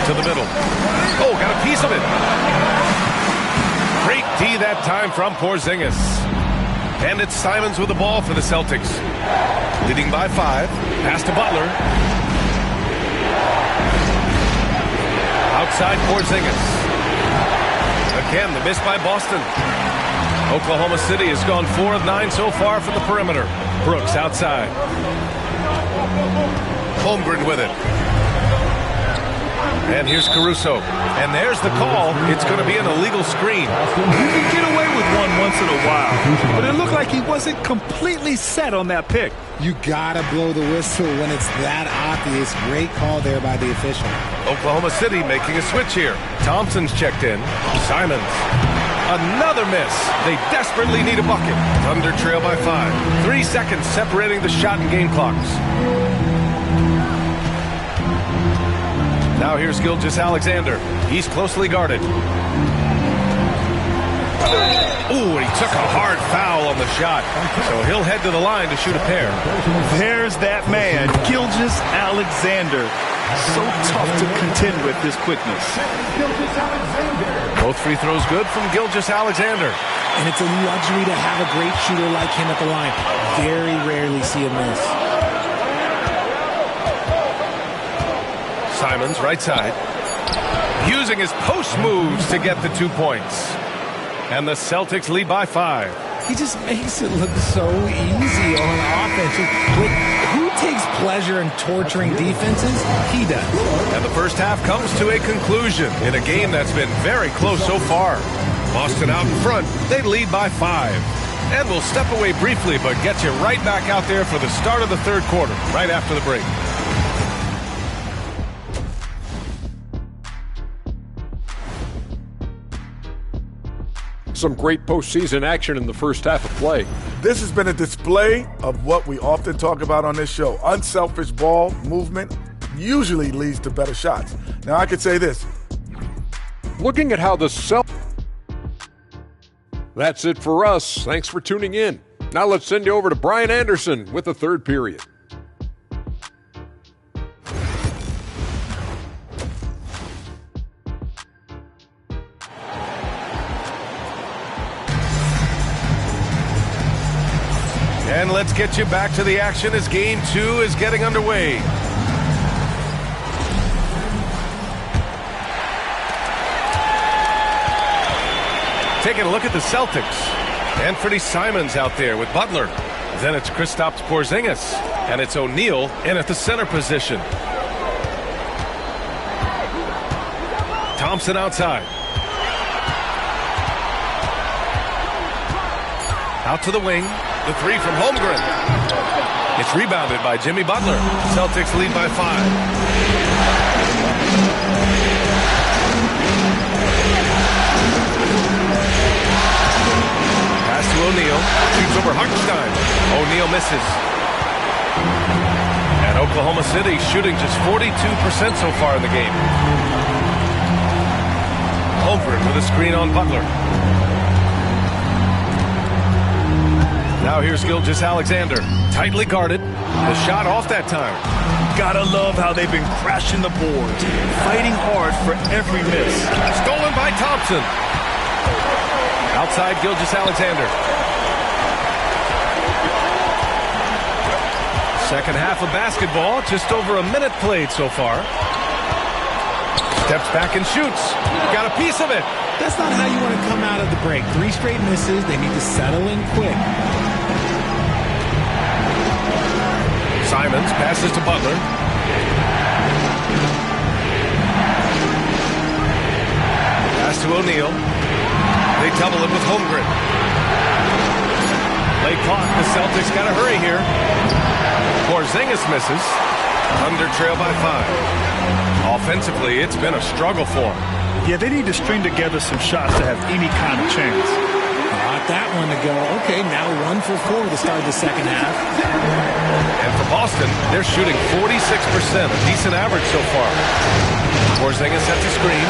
To the middle. Oh, got a piece of it. Great D that time from Porzingis. And it's Simons with the ball for the Celtics. Leading by 5. Pass to Butler. Outside Porzingis. Again, the miss by Boston. Oklahoma City has gone 4 of 9 so far from the perimeter. Brooks outside. Holmgren with it. And here's Caruso. And there's the call. It's going to be an illegal screen. You can get away with one once in a while, but it looked like he wasn't completely set on that pick. You got to blow the whistle when it's that obvious. Great call there by the official. Oklahoma City making a switch here. Thompson's checked in. Simons. Another miss. They desperately need a bucket. Thunder trail by 5. 3 seconds separating the shot and game clocks. Now here's Gilgeous-Alexander. He's closely guarded. Ooh, and he took a hard foul on the shot. So he'll head to the line to shoot a pair. There's that man, Gilgeous-Alexander. So tough to contend with his quickness. Both free throws good from Gilgeous-Alexander. And it's a luxury to have a great shooter like him at the line. Very rarely see a miss. Simons, right side. Using his post moves to get the 2 points. And the Celtics lead by 5. He just makes it look so easy on offense. Who takes pleasure in torturing defenses? He does. And the first half comes to a conclusion in a game that's been very close so far. Boston out in front. They lead by 5. And we'll step away briefly, but get you right back out there for the start of the third quarter, right after the break. Some great postseason action in the first half of play. This has been a display of what we often talk about on this show. Unselfish ball movement usually leads to better shots. Now, I could say this. Looking at how the That's it for us. Thanks for tuning in. Now let's send you over to Brian Anderson with the third period. And let's get you back to the action as Game 2 is getting underway. Taking a look at the Celtics. Anthony Simons out there with Butler. Then it's Kristaps Porzingis. And it's O'Neal in at the center position. Thompson outside. Out to the wing. The three from Holmgren. It's rebounded by Jimmy Butler. Celtics lead by 5. Pass to O'Neal. Shoots over Hartenstein. O'Neal misses. And Oklahoma City shooting just 42% so far in the game. Holmgren with a screen on Butler. Now here's Gilgeous-Alexander. Tightly guarded. The shot off that time. Gotta love how they've been crashing the boards, fighting hard for every miss. Stolen by Thompson. Outside Gilgeous-Alexander. Second half of basketball, just over a minute played so far. Steps back and shoots. Got a piece of it. That's not how you want to come out of the break. 3 straight misses. They need to settle in quick. Simons passes to Butler. Pass to O'Neal. They double it with Holmgren. Late clock. The Celtics got to hurry here. Porzingis misses. Thunder trail by 5. Offensively, it's been a struggle for them. Yeah, they need to string together some shots to have any kind of chance. Got that one to go. Okay, now 1 for 4 to start the second half. And for Boston, they're shooting 46%, a decent average so far. Porzingis sets a screen.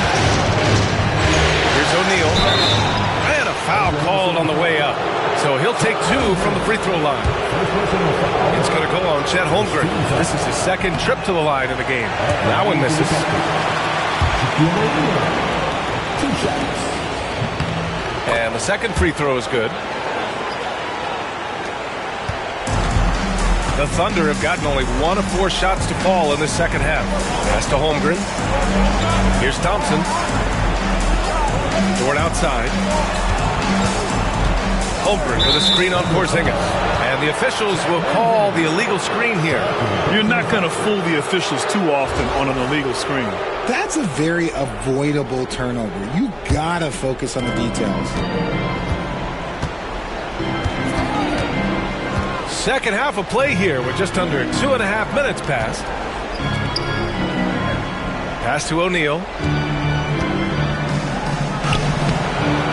Here's O'Neal. And a foul called on the way up. So he'll take 2 from the free throw line. It's going to go on Chet Holmgren. This is his second trip to the line in the game. That one misses. And the second free throw is good. The Thunder have gotten only 1 of 4 shots to fall in the second half. Pass to Holmgren. Here's Thompson. Dort outside. Holmgren with a screen on Porzingis. And the officials will call the illegal screen here. You're not going to fool the officials too often on an illegal screen. That's a very avoidable turnover. You gotta focus on the details. Second half of play here with just under 2.5 minutes passed. Pass to O'Neal.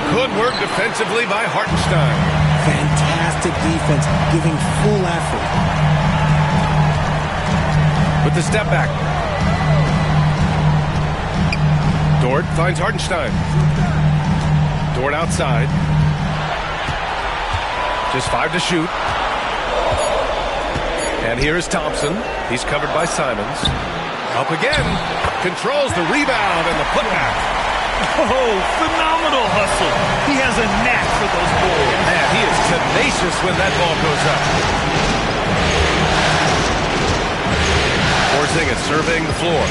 Good work defensively by Hartenstein. Fantastic defense, giving full effort. With the step back. Dort finds Hartenstein. Dort outside. Just 5 to shoot. And here is Thompson. He's covered by Simons. Up again. Controls the rebound and the putback. Oh, phenomenal hustle. He has a knack for those balls. Man, he is tenacious when that ball goes up. Porzingis surveying the floor.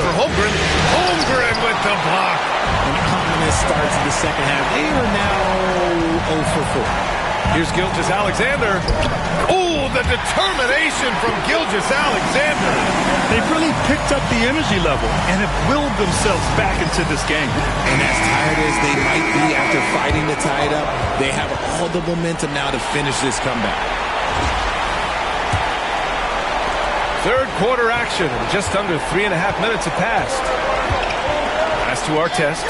Over Holmgren. Holmgren with the block. An honest start to the second half. They are now 0 for 4. Here's Gilgeous-Alexander. Oh, the determination from Gilgeous-Alexander. They've really picked up the energy level and have willed themselves back into this game. And as tired as they might be after fighting to tie it up, they have all the momentum now to finish this comeback. Third quarter action. Just under 3.5 minutes have passed. Pass to Artest.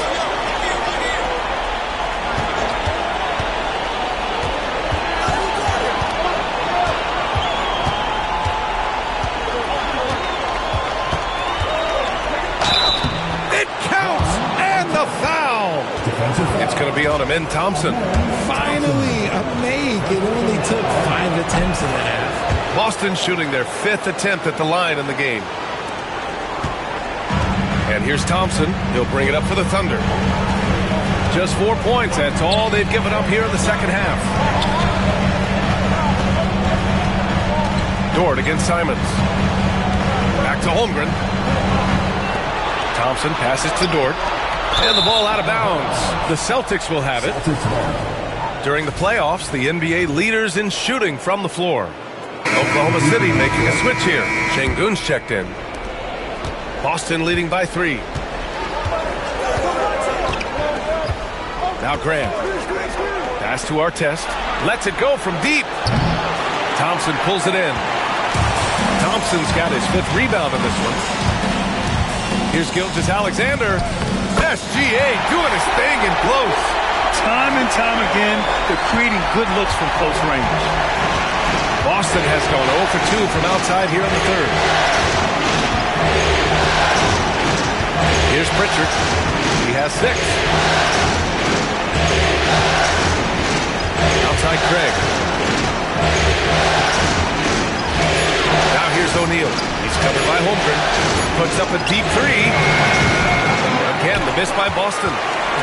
It counts, and the foul. It's going to be on Amen Thompson. Finally, a make. It only took 5 attempts in the half. Boston shooting their 5th attempt at the line in the game. And here's Thompson. He'll bring it up for the Thunder. Just 4 points. That's all they've given up here in the second half. Dort against Simons. Back to Holmgren. Thompson passes to Dort. And the ball out of bounds. The Celtics will have it. During the playoffs, the NBA leaders in shooting from the floor. Oklahoma City making a switch here. Şengün's checked in. Boston leading by 3. Now Grant. Pass to Artest. Lets it go from deep. Thompson pulls it in. Thompson's got his 5th rebound in this one. Here's Gilgeous-Alexander. SGA doing his thing in close. Time and time again, they're creating good looks from close range. Boston has gone 0 for 2 from outside here in the third. Here's Pritchard. He has 6. Outside Craig. Now here's O'Neal. He's covered by Holmgren. Puts up a deep 3. Again, the miss by Boston.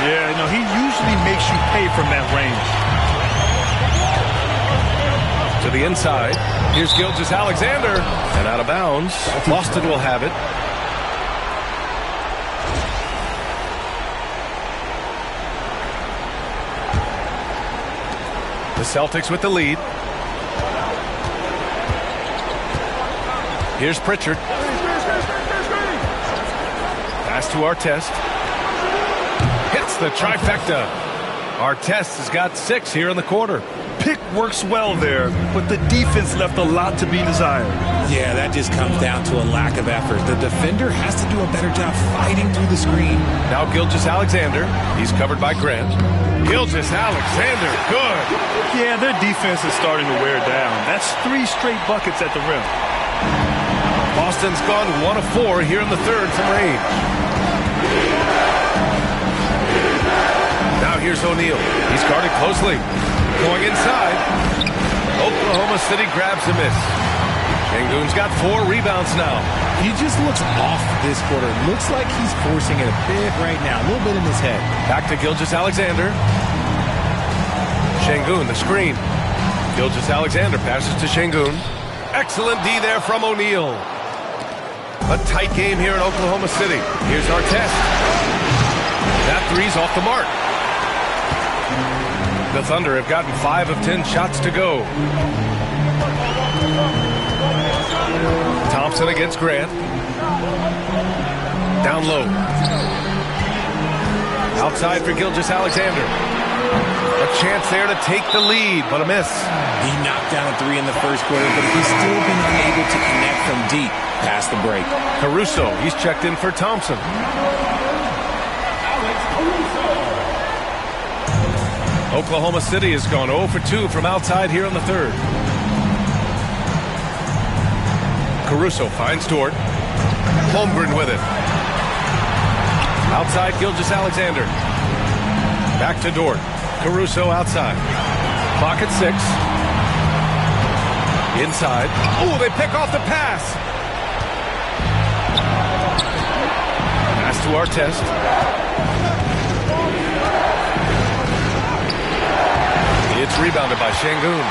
Yeah, no, he usually makes you pay from that range. To the inside. Here's Gilgeous-Alexander. And out of bounds. Boston will have it. The Celtics with the lead. Here's Pritchard. Pass to Artest. Hits the trifecta. Artest has got 6 here in the quarter. Pick works well there, but the defense left a lot to be desired. Yeah, that just comes down to a lack of effort. The defender has to do a better job fighting through the screen. Now Gilgeous-Alexander. He's covered by Grant. Gilgeous-Alexander, good. Yeah, their defense is starting to wear down. That's 3 straight buckets at the rim. Boston's gone 1 of 4 here in the third from range. Now here's O'Neal. He's guarded closely. Going inside. Oklahoma City grabs a miss. Şengün's got 4 rebounds now. He just looks off this quarter. Looks like he's forcing it a bit right now. A little bit in his head. Back to Gilgeous-Alexander. Şengün, the screen. Gilgeous-Alexander passes to Şengün. Excellent D there from O'Neal. A tight game here in Oklahoma City. Here's Artest. That 3's off the mark. The Thunder have gotten 5 of 10 shots to go. Thompson against Grant. Down low. Outside for Gilgeous-Alexander. A chance there to take the lead, but a miss. He knocked down a 3 in the first quarter, but he's still been unable to connect from deep past the break. Caruso, he's checked in for Thompson. Oklahoma City has gone 0 for 2 from outside here in the third. Caruso finds Dort. Holmgren with it. Outside Gilgeous-Alexander. Back to Dort. Caruso outside. Clock at 6. Inside. Oh, they pick off the pass. Pass to Artest. It's rebounded by Şengün.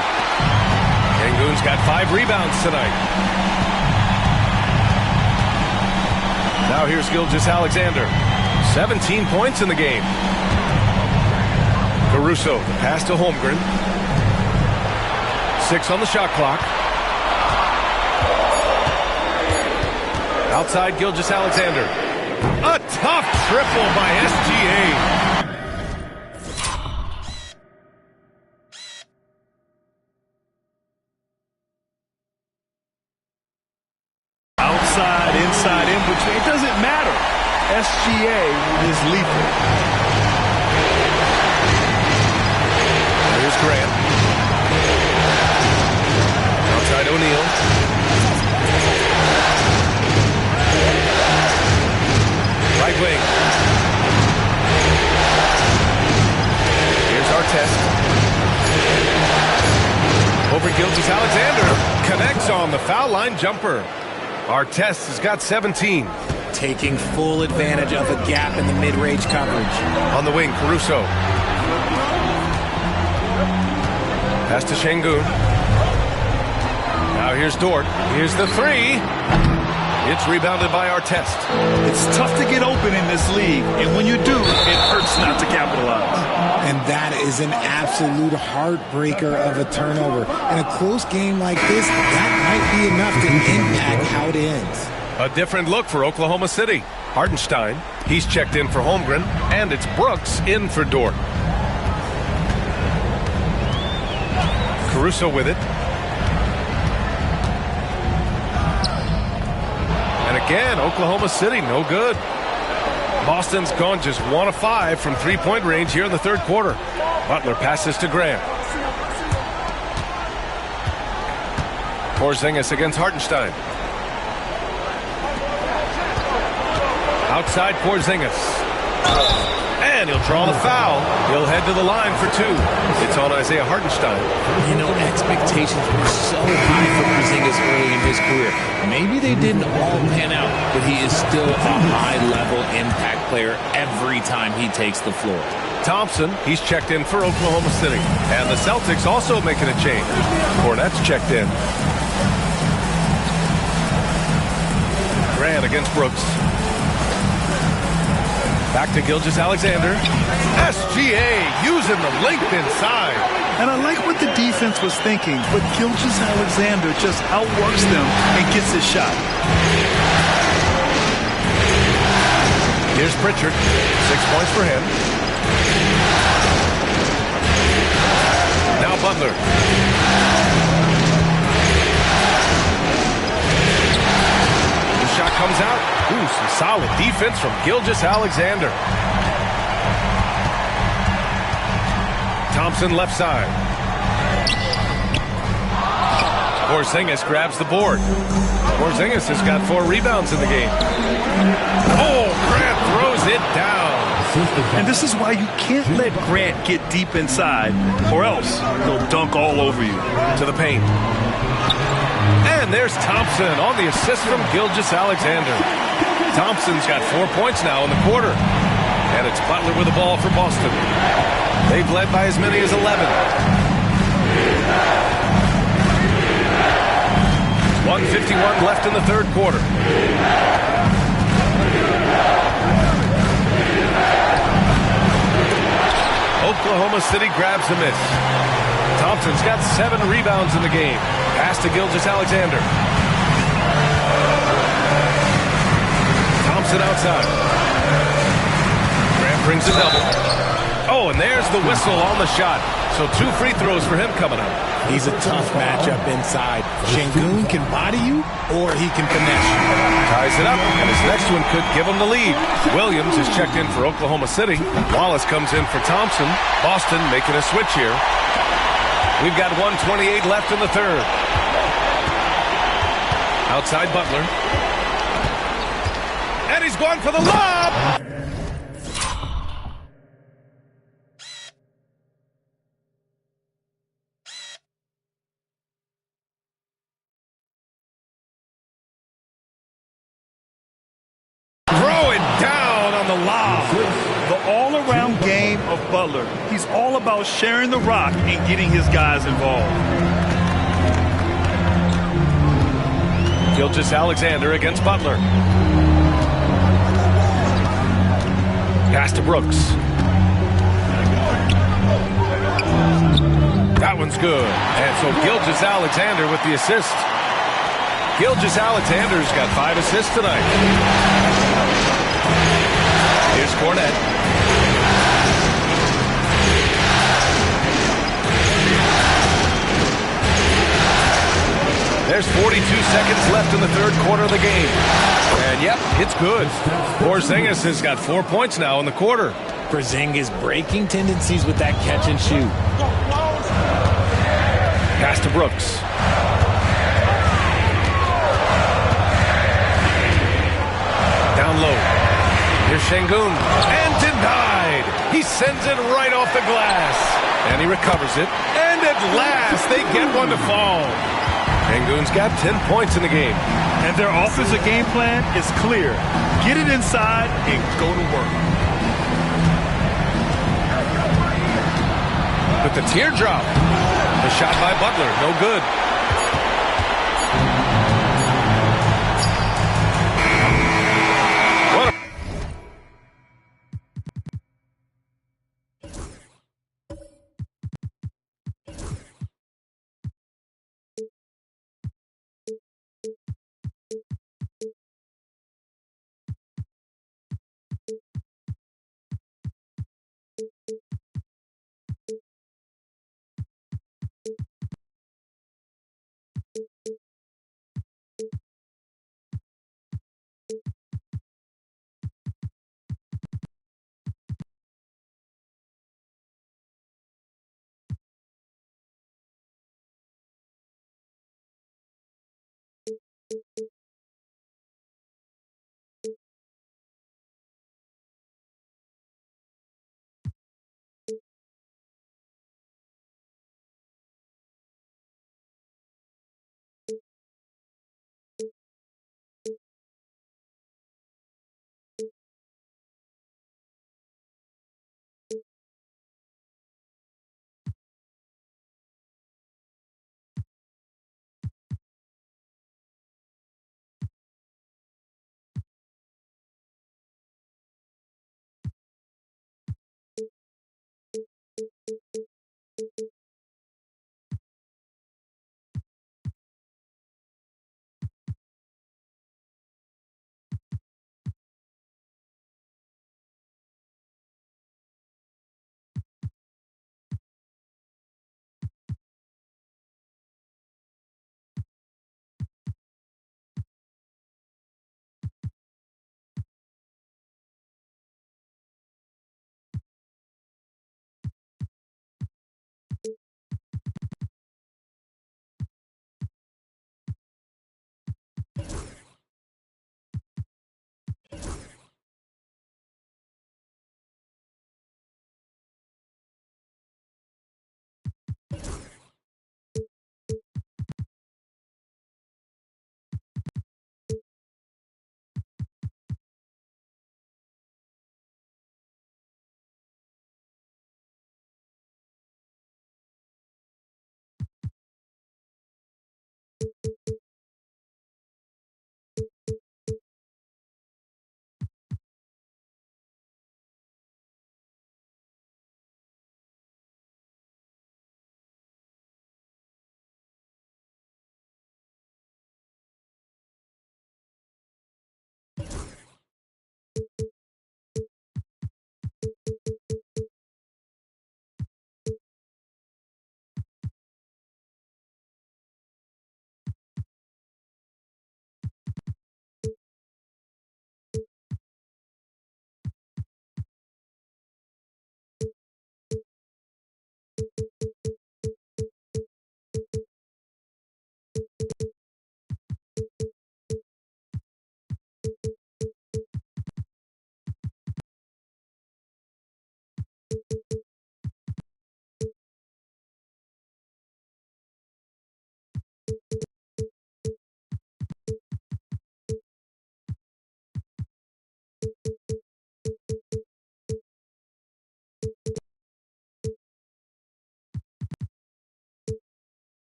Şengün's got 5 rebounds tonight. Now here's Gilgeous-Alexander. 17 points in the game. Caruso, the pass to Holmgren. 6 on the shot clock. Outside Gilgeous-Alexander. A tough triple by SGA. Outside, inside, in between. It doesn't matter. SGA is lethal. Here's Grant. Outside O'Neal. Right wing. Here's Artest. Over Gilgeous-Alexander. Connects on the foul line jumper. Artest has got 17. Taking full advantage of a gap in the mid-range coverage. On the wing, Caruso. Pass to Şengün. Now here's Dort. Here's the three. It's rebounded by Artest. It's tough to get open in this league, and when you do, it hurts not to capitalize. And that is an absolute heartbreaker of a turnover. In a close game like this, that might be enough to impact how it ends. A different look for Oklahoma City. Hartenstein, he's checked in for Holmgren, and it's Brooks in for Dort. Caruso with it. And again, Oklahoma City, no good. Boston's gone just 1 of 5 from three-point range here in the third quarter. Butler passes to Graham. Porzingis against Hartenstein. Outside Porzingis. And he'll draw the foul. He'll head to the line for 2. It's on Isaiah Hartenstein. You know, expectations were so high for Porzingis early in his career. Maybe they didn't all pan out, but he is still a high-level impact player every time he takes the floor. Thompson, he's checked in for Oklahoma City. And the Celtics also making a change. Cornette's checked in. Grant against Brooks. Back to Gilgeous-Alexander. SGA using the length inside. And I like what the defense was thinking, but Gilgeous-Alexander just outworks them and gets his shot. Here's Pritchard. 6 points for him. Now Butler. The shot comes out. Ooh, some solid defense from Gilgeous-Alexander. Thompson left side. Porzingis grabs the board. Porzingis has got 4 rebounds in the game. Oh, Grant throws it down. And this is why you can't let Grant get deep inside, or else he'll dunk all over you. To the paint. And there's Thompson on the assist from Gilgeous-Alexander. Thompson's got 4 points now in the quarter. And it's Butler with the ball for Boston. They've led by as many as 11. 1:51 left in the third quarter. Oklahoma City grabs the miss. Thompson's got 7 rebounds in the game. Pass to Gilgeous-Alexander. Thompson outside. Grant brings a double. Oh, and there's the whistle on the shot. So 2 free throws for him coming up. He's a tough matchup inside. Şengün can body you, or he can finesse you. Ties it up, and his next one could give him the lead. Williams is checked in for Oklahoma City. Wallace comes in for Thompson. Boston making a switch here. We've got 1:28 left in the third. Outside Butler. And he's going for the lob! Throw it down on the lob. The all-around game of Butler. He's all about sharing the rock and getting his guys involved. Gilgeous-Alexander against Butler. Pass to Brooks. That one's good. And so Gilgeous-Alexander with the assist. Gilgeous-Alexander's got 5 assists tonight. Here's Kornet. There's 42 seconds left in the third quarter of the game. And yep, it's good. Porzingis has got 4 points now in the quarter. Porzingis breaking tendencies with that catch and shoot. Pass to Brooks. Down low. Here's Şengün. And denied. He sends it right off the glass. And he recovers it. And at last, they get one to fall. Şengün's got 10 points in the game. And their offensive game plan is clear. Get it inside and go to work. With the teardrop. The shot by Butler, no good.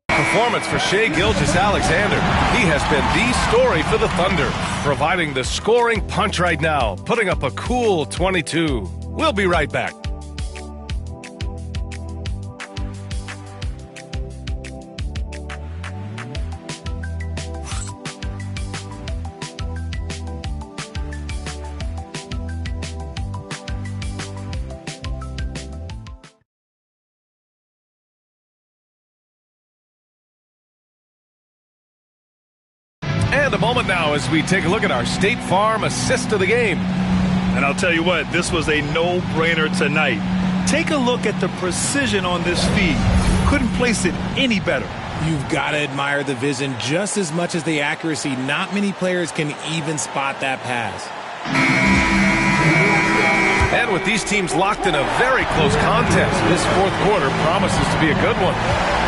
Performance for Shai Gilgeous-Alexander. He has been the story for the Thunder, providing the scoring punch right now, putting up a cool 22. We'll be right back. And a moment now as we take a look at our State Farm assist of the game. And I'll tell you what, this was a no-brainer tonight. Take a look at the precision on this feed. Couldn't place it any better. You've got to admire the vision just as much as the accuracy. Not many players can even spot that pass. And with these teams locked in a very close contest, this fourth quarter promises to be a good one.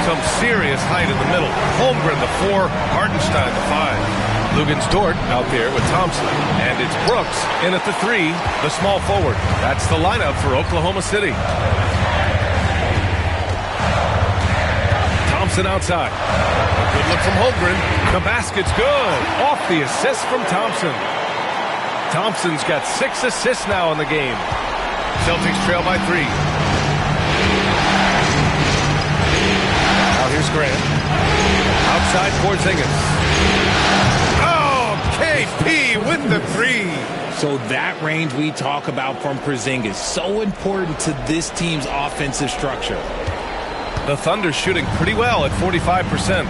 Some serious height in the middle. Holmgren, the 4, Hartenstein, the 5. Lugans-Dort out there with Thompson. And it's Brooks in at the 3, the small forward. That's the lineup for Oklahoma City. Thompson outside. A good look from Holmgren. The basket's good. Off the assist from Thompson. Thompson's got 6 assists now in the game. Celtics trail by 3. Now here's Grant. Outside Porzingis. Oh, KP with the 3. So that range we talk about from Porzingis, so important to this team's offensive structure. The Thunder shooting pretty well at 45%.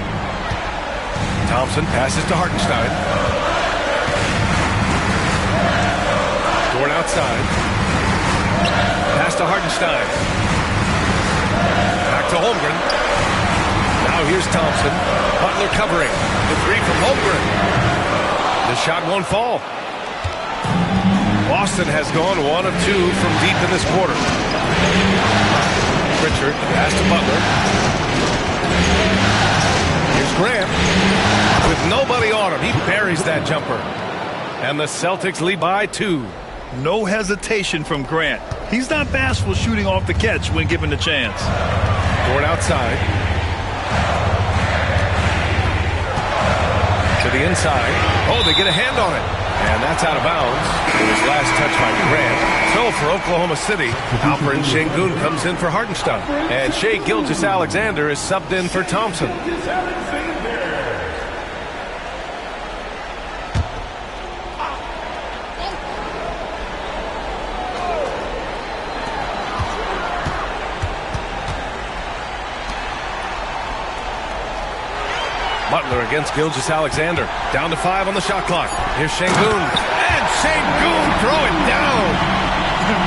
Thompson passes to Hartenstein. Dort outside. Pass to Hartenstein. Back to Holmgren. Now here's Thompson. Butler covering. The 3 from Holmgren. The shot won't fall. Boston has gone 1 of 2 from deep in this quarter. Pritchard pass to Butler. Here's Grant. With nobody on him, he buries that jumper. And the Celtics lead by 2. No hesitation from Grant. He's not bashful shooting off the catch when given the chance. Dort outside. To the inside. Oh, they get a hand on it. And that's out of bounds. It was last touched by Grant. So for Oklahoma City, Alperen Sengun comes in for Hartenstein. And Shai Gilgeous-Alexander is subbed in for Thompson. Butler against Gilgeous-Alexander. Down to 5 on the shot clock. Here's Sengun. And Sengun throw it down.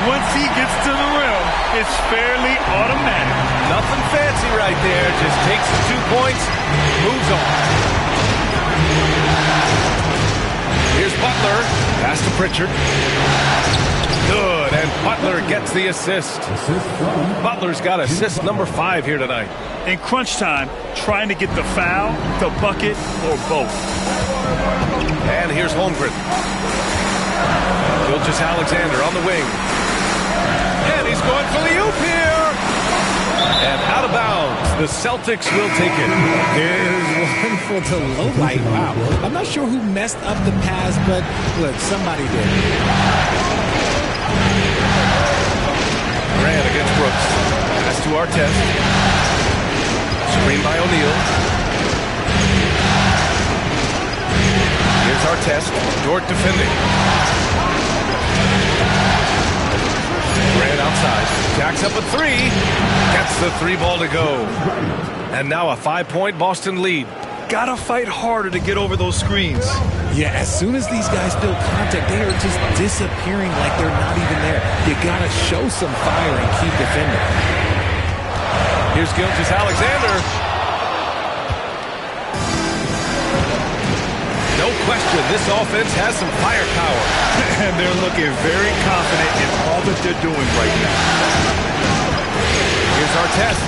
Once he gets to the rim, it's fairly automatic. Nothing fancy right there. Just takes his 2 points, moves on. Here's Butler. Pass to Pritchard. Good, and Butler gets the assist. Butler's got assist number 5 here tonight. In crunch time, trying to get the foul, the bucket, or both. And here's Holmgren. Gilgeous-Alexander on the wing. And he's going for the oop here. And out of bounds. The Celtics will take it. There's one for the low light. Wow. I'm not sure who messed up the pass, but look, somebody did. Artest. Screen by O'Neal. Here's Artest. Dort defending. Grant outside. Jacks up a three. Gets the 3 ball to go. And now a 5-point Boston lead. Gotta fight harder to get over those screens. Yeah, as soon as these guys build contact, they are just disappearing like they're not even there. You gotta show some fire and keep defending. Here's Gilgeous-Alexander. No question, this offense has some firepower. And they're looking very confident in all that they're doing right now. Here's Artest.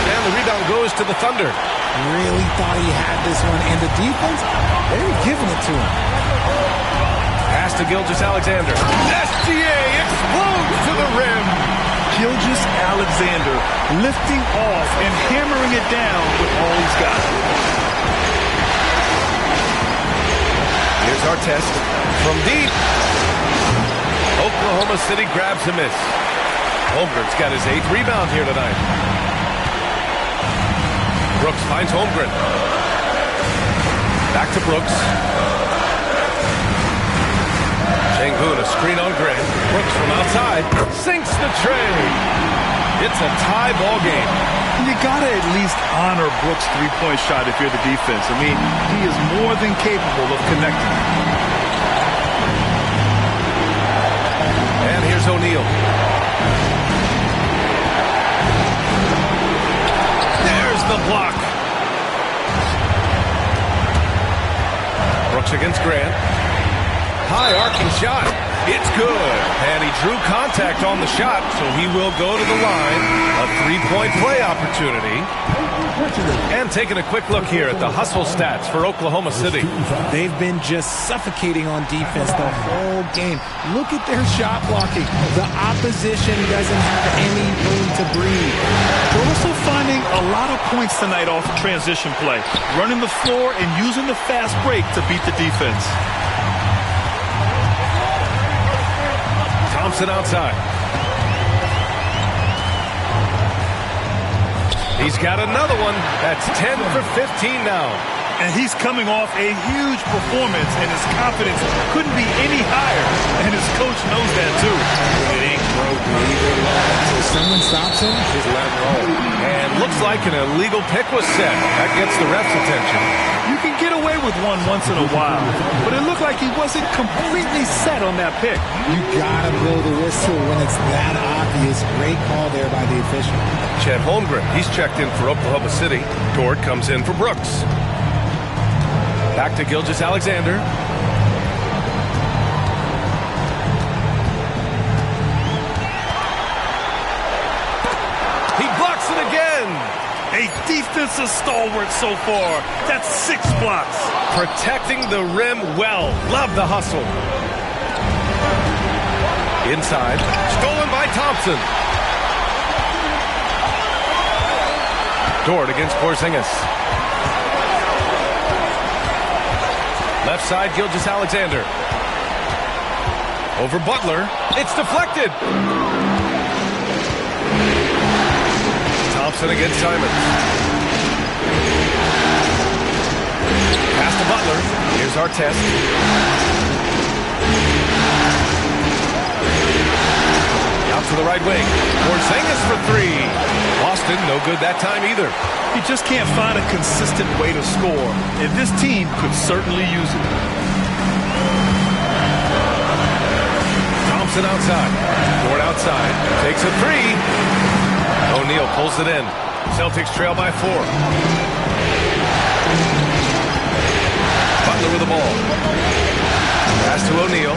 And the rebound goes to the Thunder. Really thought he had this one. And the defense, they were giving it to him. Pass to Gilgeous-Alexander. SGA explodes to the rim. Gilgeous-Alexander lifting off and hammering it down with all he's got. Here's Artest from deep. Oklahoma City grabs a miss. Holmgren's got his 8th rebound here tonight. Brooks finds Holmgren. Back to Brooks. Sengun, a screen on Grant. Brooks from outside. Sinks the tray. It's a tie ball game. You gotta at least honor Brooks' 3-point shot if you're the defense. I mean, he is more than capable of connecting. And here's O'Neal. There's the block. Brooks against Grant. High arcing shot. It's good. And he drew contact on the shot, so he will go to the line. A 3-point play opportunity. And taking a quick look here at the hustle stats for Oklahoma City. They've been just suffocating on defense the whole game. Look at their shot blocking. The opposition doesn't have any room to breathe. They're also finding a lot of points tonight off transition play. Running the floor and using the fast break to beat the defense. Thompson outside. He's got another one. That's 10 for 15 now. And he's coming off a huge performance, and his confidence couldn't be any higher. And his coach knows that, too. It ain't broke either. So someone stops him, just let him roll. And looks like an illegal pick was set. That gets the ref's attention. You can get away with one once in a while, but it looked like he wasn't completely set on that pick. You gotta blow the whistle when it's that obvious. Great call there by the official. Chet Holmgren, he's checked in for Oklahoma City. Dort comes in for Brooks. Back to Gilgeous-Alexander. He blocks it again. A defensive stalwart so far. That's 6 blocks. Protecting the rim well. Love the hustle. Inside. Stolen by Thompson. Dort against Porzingis. Left side, Gilgeous-Alexander. Over Butler. It's deflected. Thompson against Simons. Pass to Butler. Here's Artest. Out to the right wing. Porzingis for 3. Boston, no good that time either. He just can't find a consistent way to score, and this team could certainly use it. Thompson outside. Dort outside. Takes a 3. O'Neal pulls it in. Celtics trail by 4. Butler with the ball. Pass to O'Neal.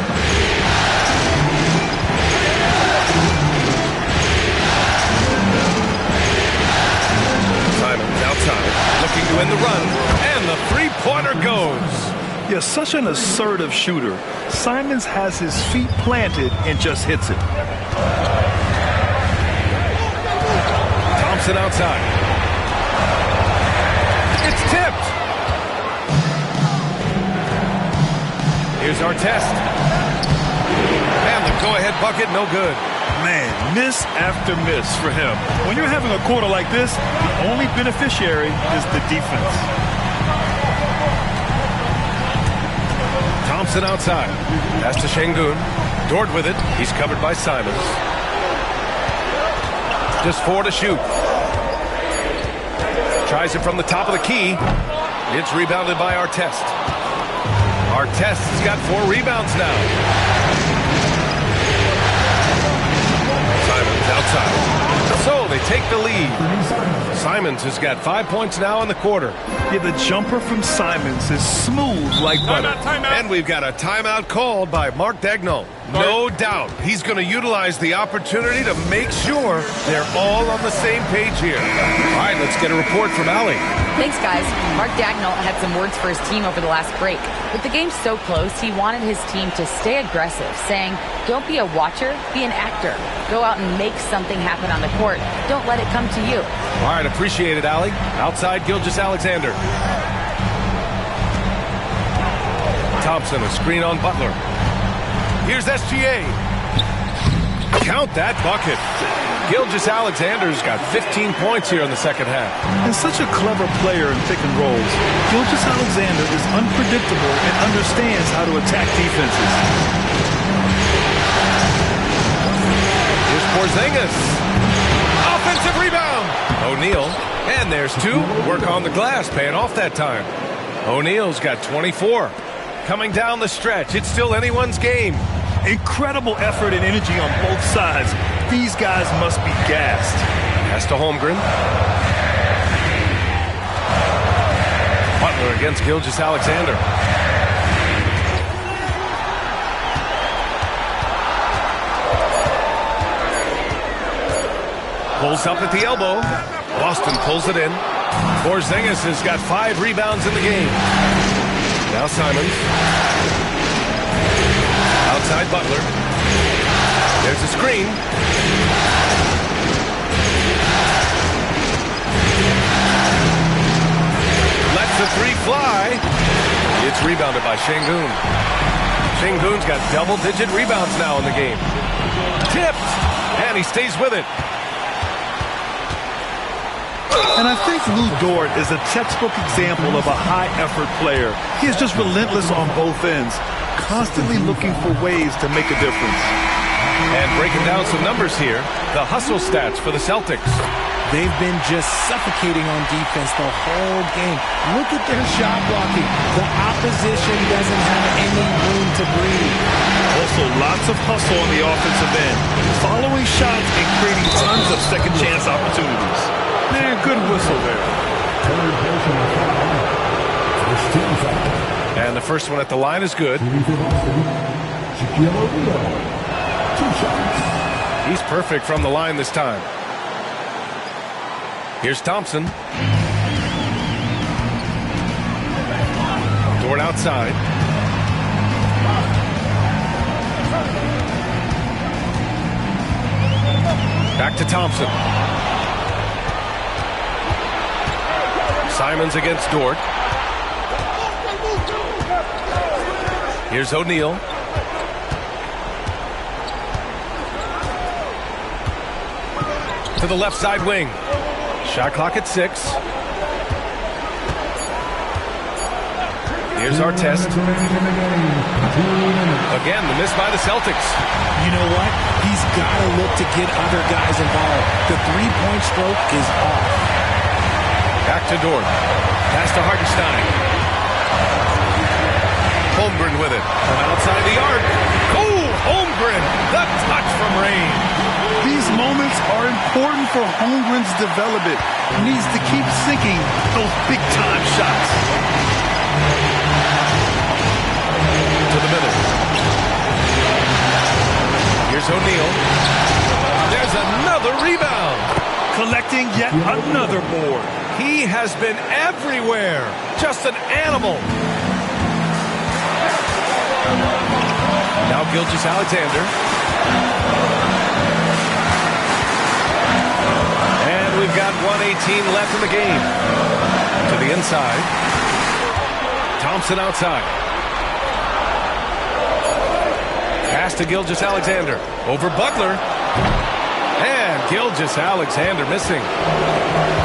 Simons outside, looking to end the run, and the 3-pointer goes. Yeah, such an assertive shooter. Simons has his feet planted and just hits it. Thompson outside. It's tipped. Here's Artest. And the go-ahead bucket, no good. Man, miss after miss for him. When you're having a quarter like this, the only beneficiary is the defense. Thompson outside. Pass to Şengün. Dort with it. He's covered by Simons. Just 4 to shoot. Tries it from the top of the key. It's rebounded by Artest. Artest has got 4 rebounds now. Simons outside. So they take the lead. Simons has got 5 points now in the quarter. Yeah, the jumper from Simons is smooth like butter. And we've got a timeout called by Mark Daigneault. No doubt he's going to utilize the opportunity to make sure they're all on the same page here. All right, let's get a report from Allie. Thanks, guys. Mark Daigneault had some words for his team over the last break. With the game so close, he wanted his team to stay aggressive, saying, don't be a watcher, be an actor. Go out and make something happen on the court. Don't let it come to you. All right, appreciate it, Allie. Outside, Gilgeous-Alexander. Thompson, a screen on Butler. Here's SGA. Count that bucket. Gilgeous-Alexander's got 15 points here in the second half. And such a clever player in pick and rolls. Gilgeous-Alexander is unpredictable and understands how to attack defenses. Here's Porzingis. Offensive rebound. O'Neal. And there's 2. Work on the glass, paying off that time. O'Neal's got 24. Coming down the stretch, it's still anyone's game. Incredible effort and energy on both sides. These guys must be gassed. Pass to Holmgren. Butler against Gilgeous-Alexander. Pulls up at the elbow. Boston pulls it in. Porzingis has got 5 rebounds in the game. Now Simons. Outside Butler. There's a screen. Lets the 3 fly. It's rebounded by Şengün. Şengün's got double-digit rebounds now in the game. Tipped. And he stays with it. And I think Lou Dort is a textbook example of a high-effort player. He is just relentless on both ends, constantly looking for ways to make a difference. And breaking down some numbers here, the hustle stats for the Celtics. They've been just suffocating on defense the whole game. Look at their shot blocking. The opposition doesn't have any room to breathe. Also, lots of hustle on the offensive end, following shots and creating tons of second-chance opportunities. Man, good whistle there. And the first one at the line is good. He's perfect from the line this time. Here's Thompson. Dort outside. Back to Thompson. Simons against Dort. Here's O'Neal. To the left side wing. Shot clock at 6. Here's Artest. Again, the miss by the Celtics. You know what? He's got to look to get other guys involved. The three-point stroke is off. Back to Dort. Pass to Hartenstein. Holmgren with it from outside the arc. Oh, Holmgren, the touch from Rain. These moments are important for Holmgren's development. He needs to keep sinking those big-time shots. To the middle. Here's O'Neal. There's another rebound. Collecting yet another board. He has been everywhere. Just an animal. Now Gilgeous-Alexander. And we've got 1:18 left in the game. To the inside. Thompson outside. Pass to Gilgeous-Alexander. Over Butler. And Gilgeous-Alexander missing.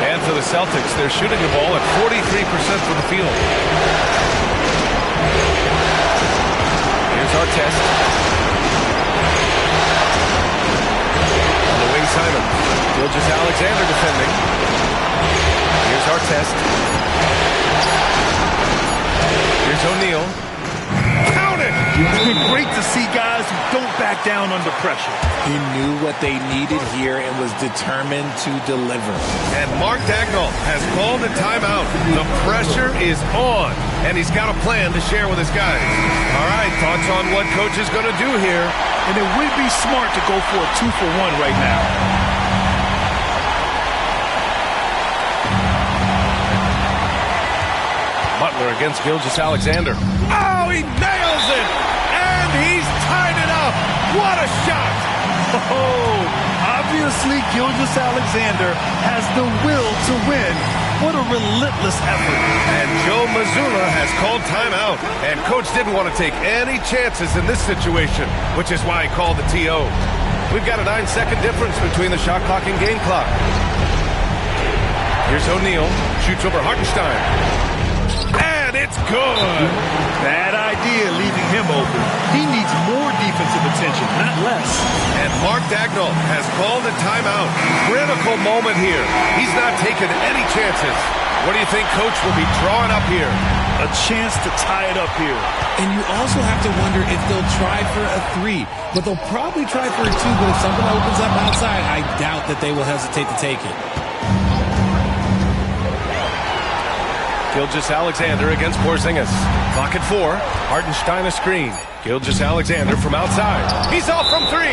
And for the Celtics, they're shooting the ball at 43% from the field. Here's Artest. On the wing, Simon. Gilgeous-Alexander defending. Here's Artest. Here's O'Neal. Counted! It's been great to see guys who don't back down under pressure. He knew what they needed here and was determined to deliver. And Mark Dagnall has called a timeout. The pressure is on, and he's got a plan to share with his guys. All right, thoughts on what coach is going to do here? And it would be smart to go for a 2-for-1 right now. Butler against Gilgeous-Alexander. Oh, he nails it! And he's tied it up! What a shot! Oh, obviously Gilgeous-Alexander has the will to win. What a relentless effort. And Joe Mazzulla has called timeout. And coach didn't want to take any chances in this situation, which is why he called the TO. We've got a 9-second difference between the shot clock and game clock. Here's O'Neal. Shoots over Hartenstein. And it's good. Bad idea leaving him open. He needs more defensive attention, not less. And Mark Dagnall has called a timeout. Critical moment here. He's not taking any chances. What do you think coach will be drawing up here? A chance to tie it up here. And you also have to wonder if they'll try for a 3. But they'll probably try for a 2. But if something opens up outside, I doubt that they will hesitate to take it. Gilgeous-Alexander against Porzingis. Clock at 4. Hartenstein a screen. Gilgeous-Alexander from outside. He's off from 3.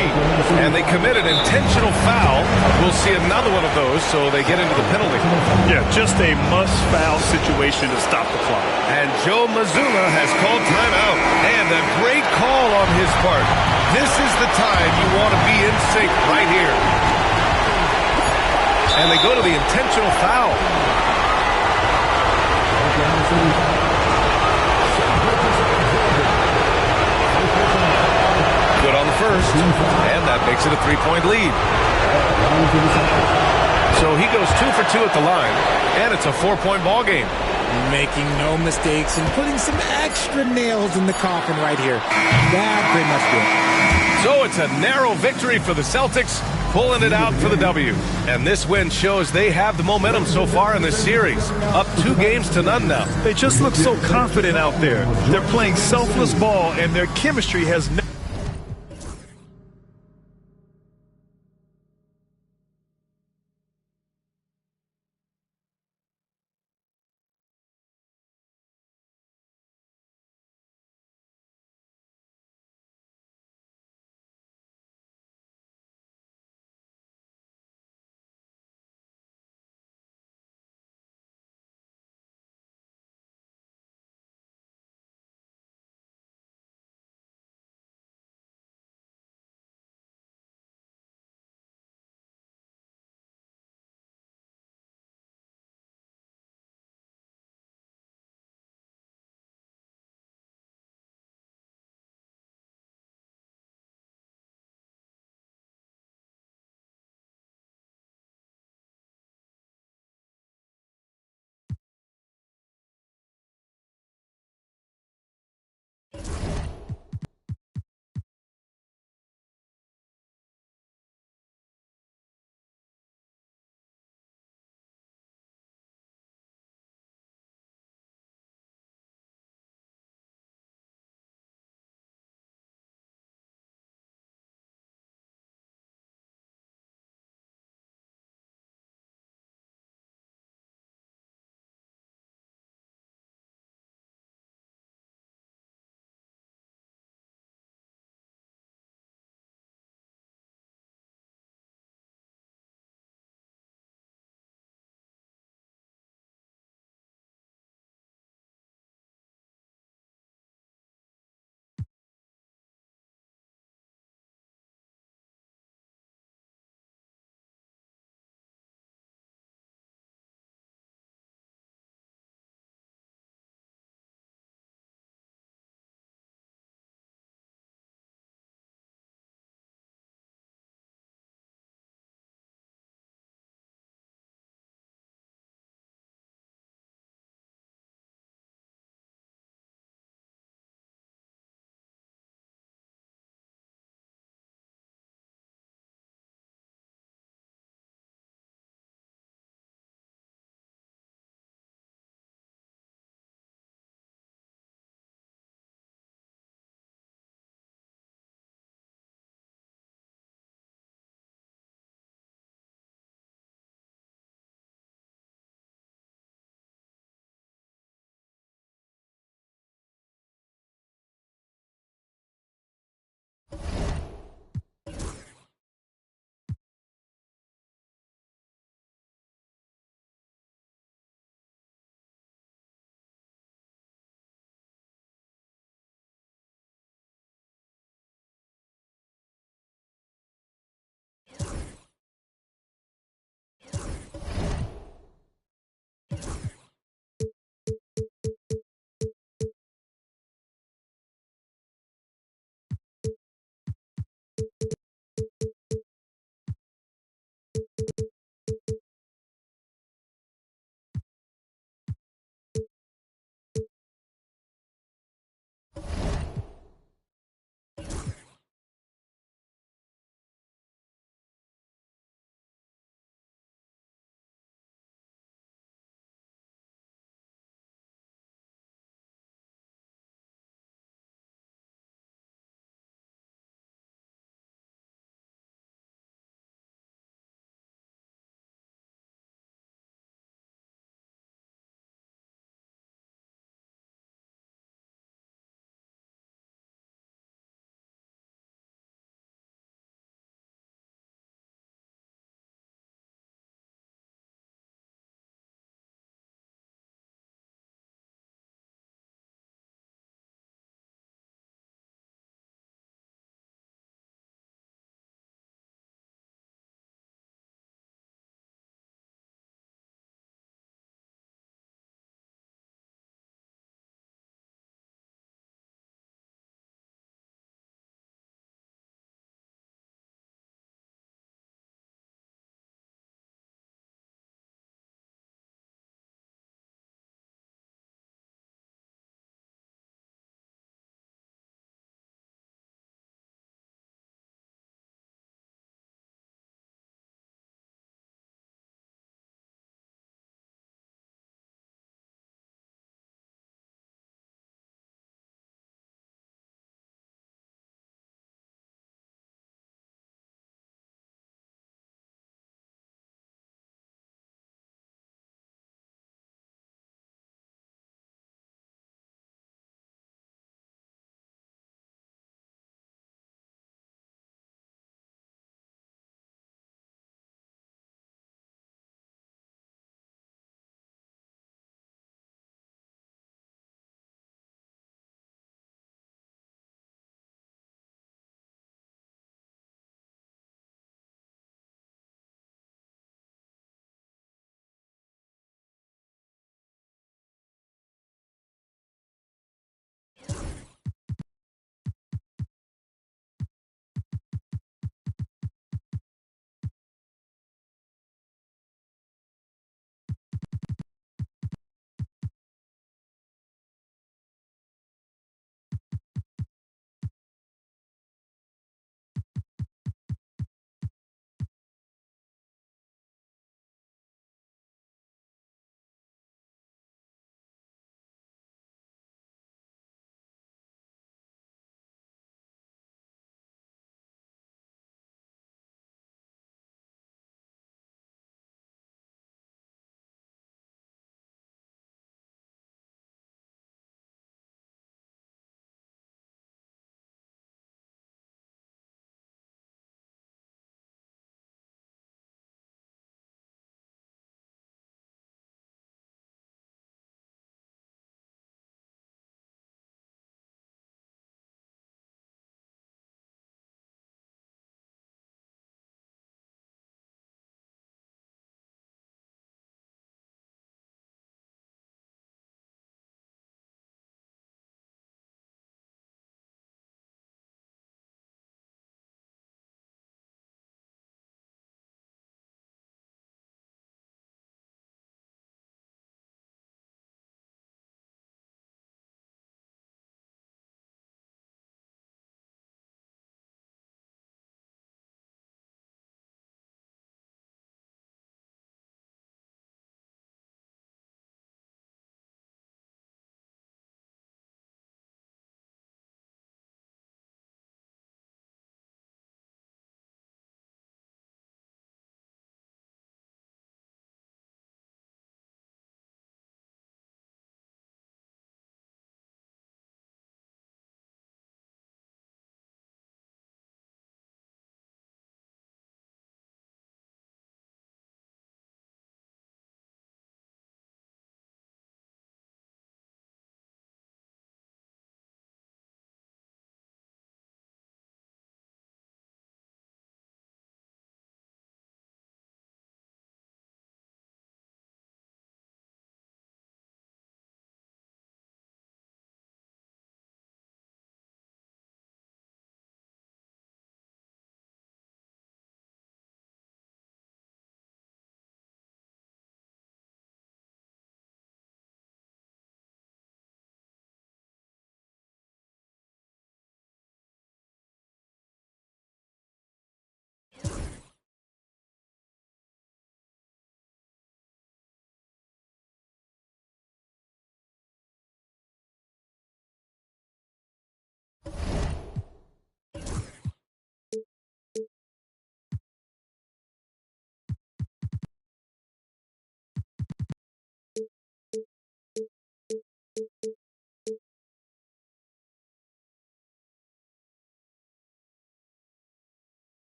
And they committed intentional foul. We'll see another one of those, so they get into the penalty. Yeah, just a must-foul situation to stop the clock. And Joe Mazzulla has called timeout. And a great call on his part. This is the time you want to be in sync right here. And they go to the intentional foul. Good on the first, and that makes it a 3-point lead. So he goes 2 for 2 at the line, and it's a 4-point ball game. Making no mistakes and putting some extra nails in the coffin right here. That pretty much did it. So it's a narrow victory for the Celtics, pulling it out for the W. And this win shows they have the momentum so far in this series. Up 2-0 now. They just look so confident out there. They're playing selfless ball, and their chemistry has never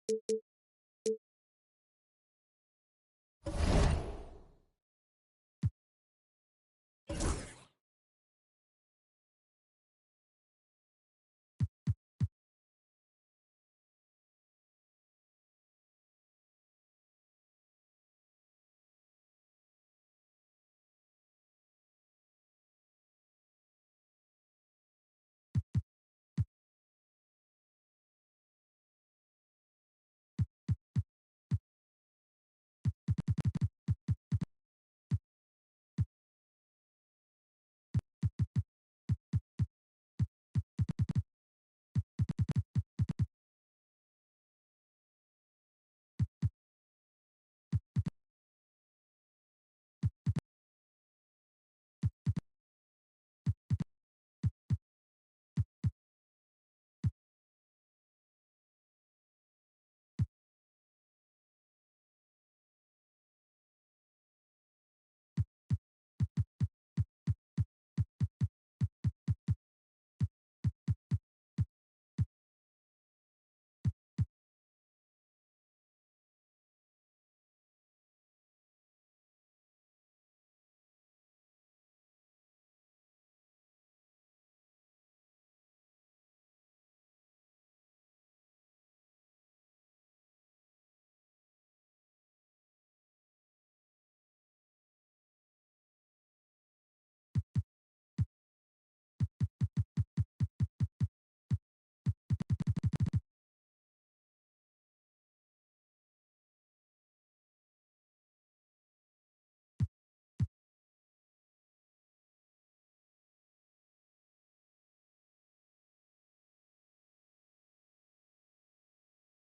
you.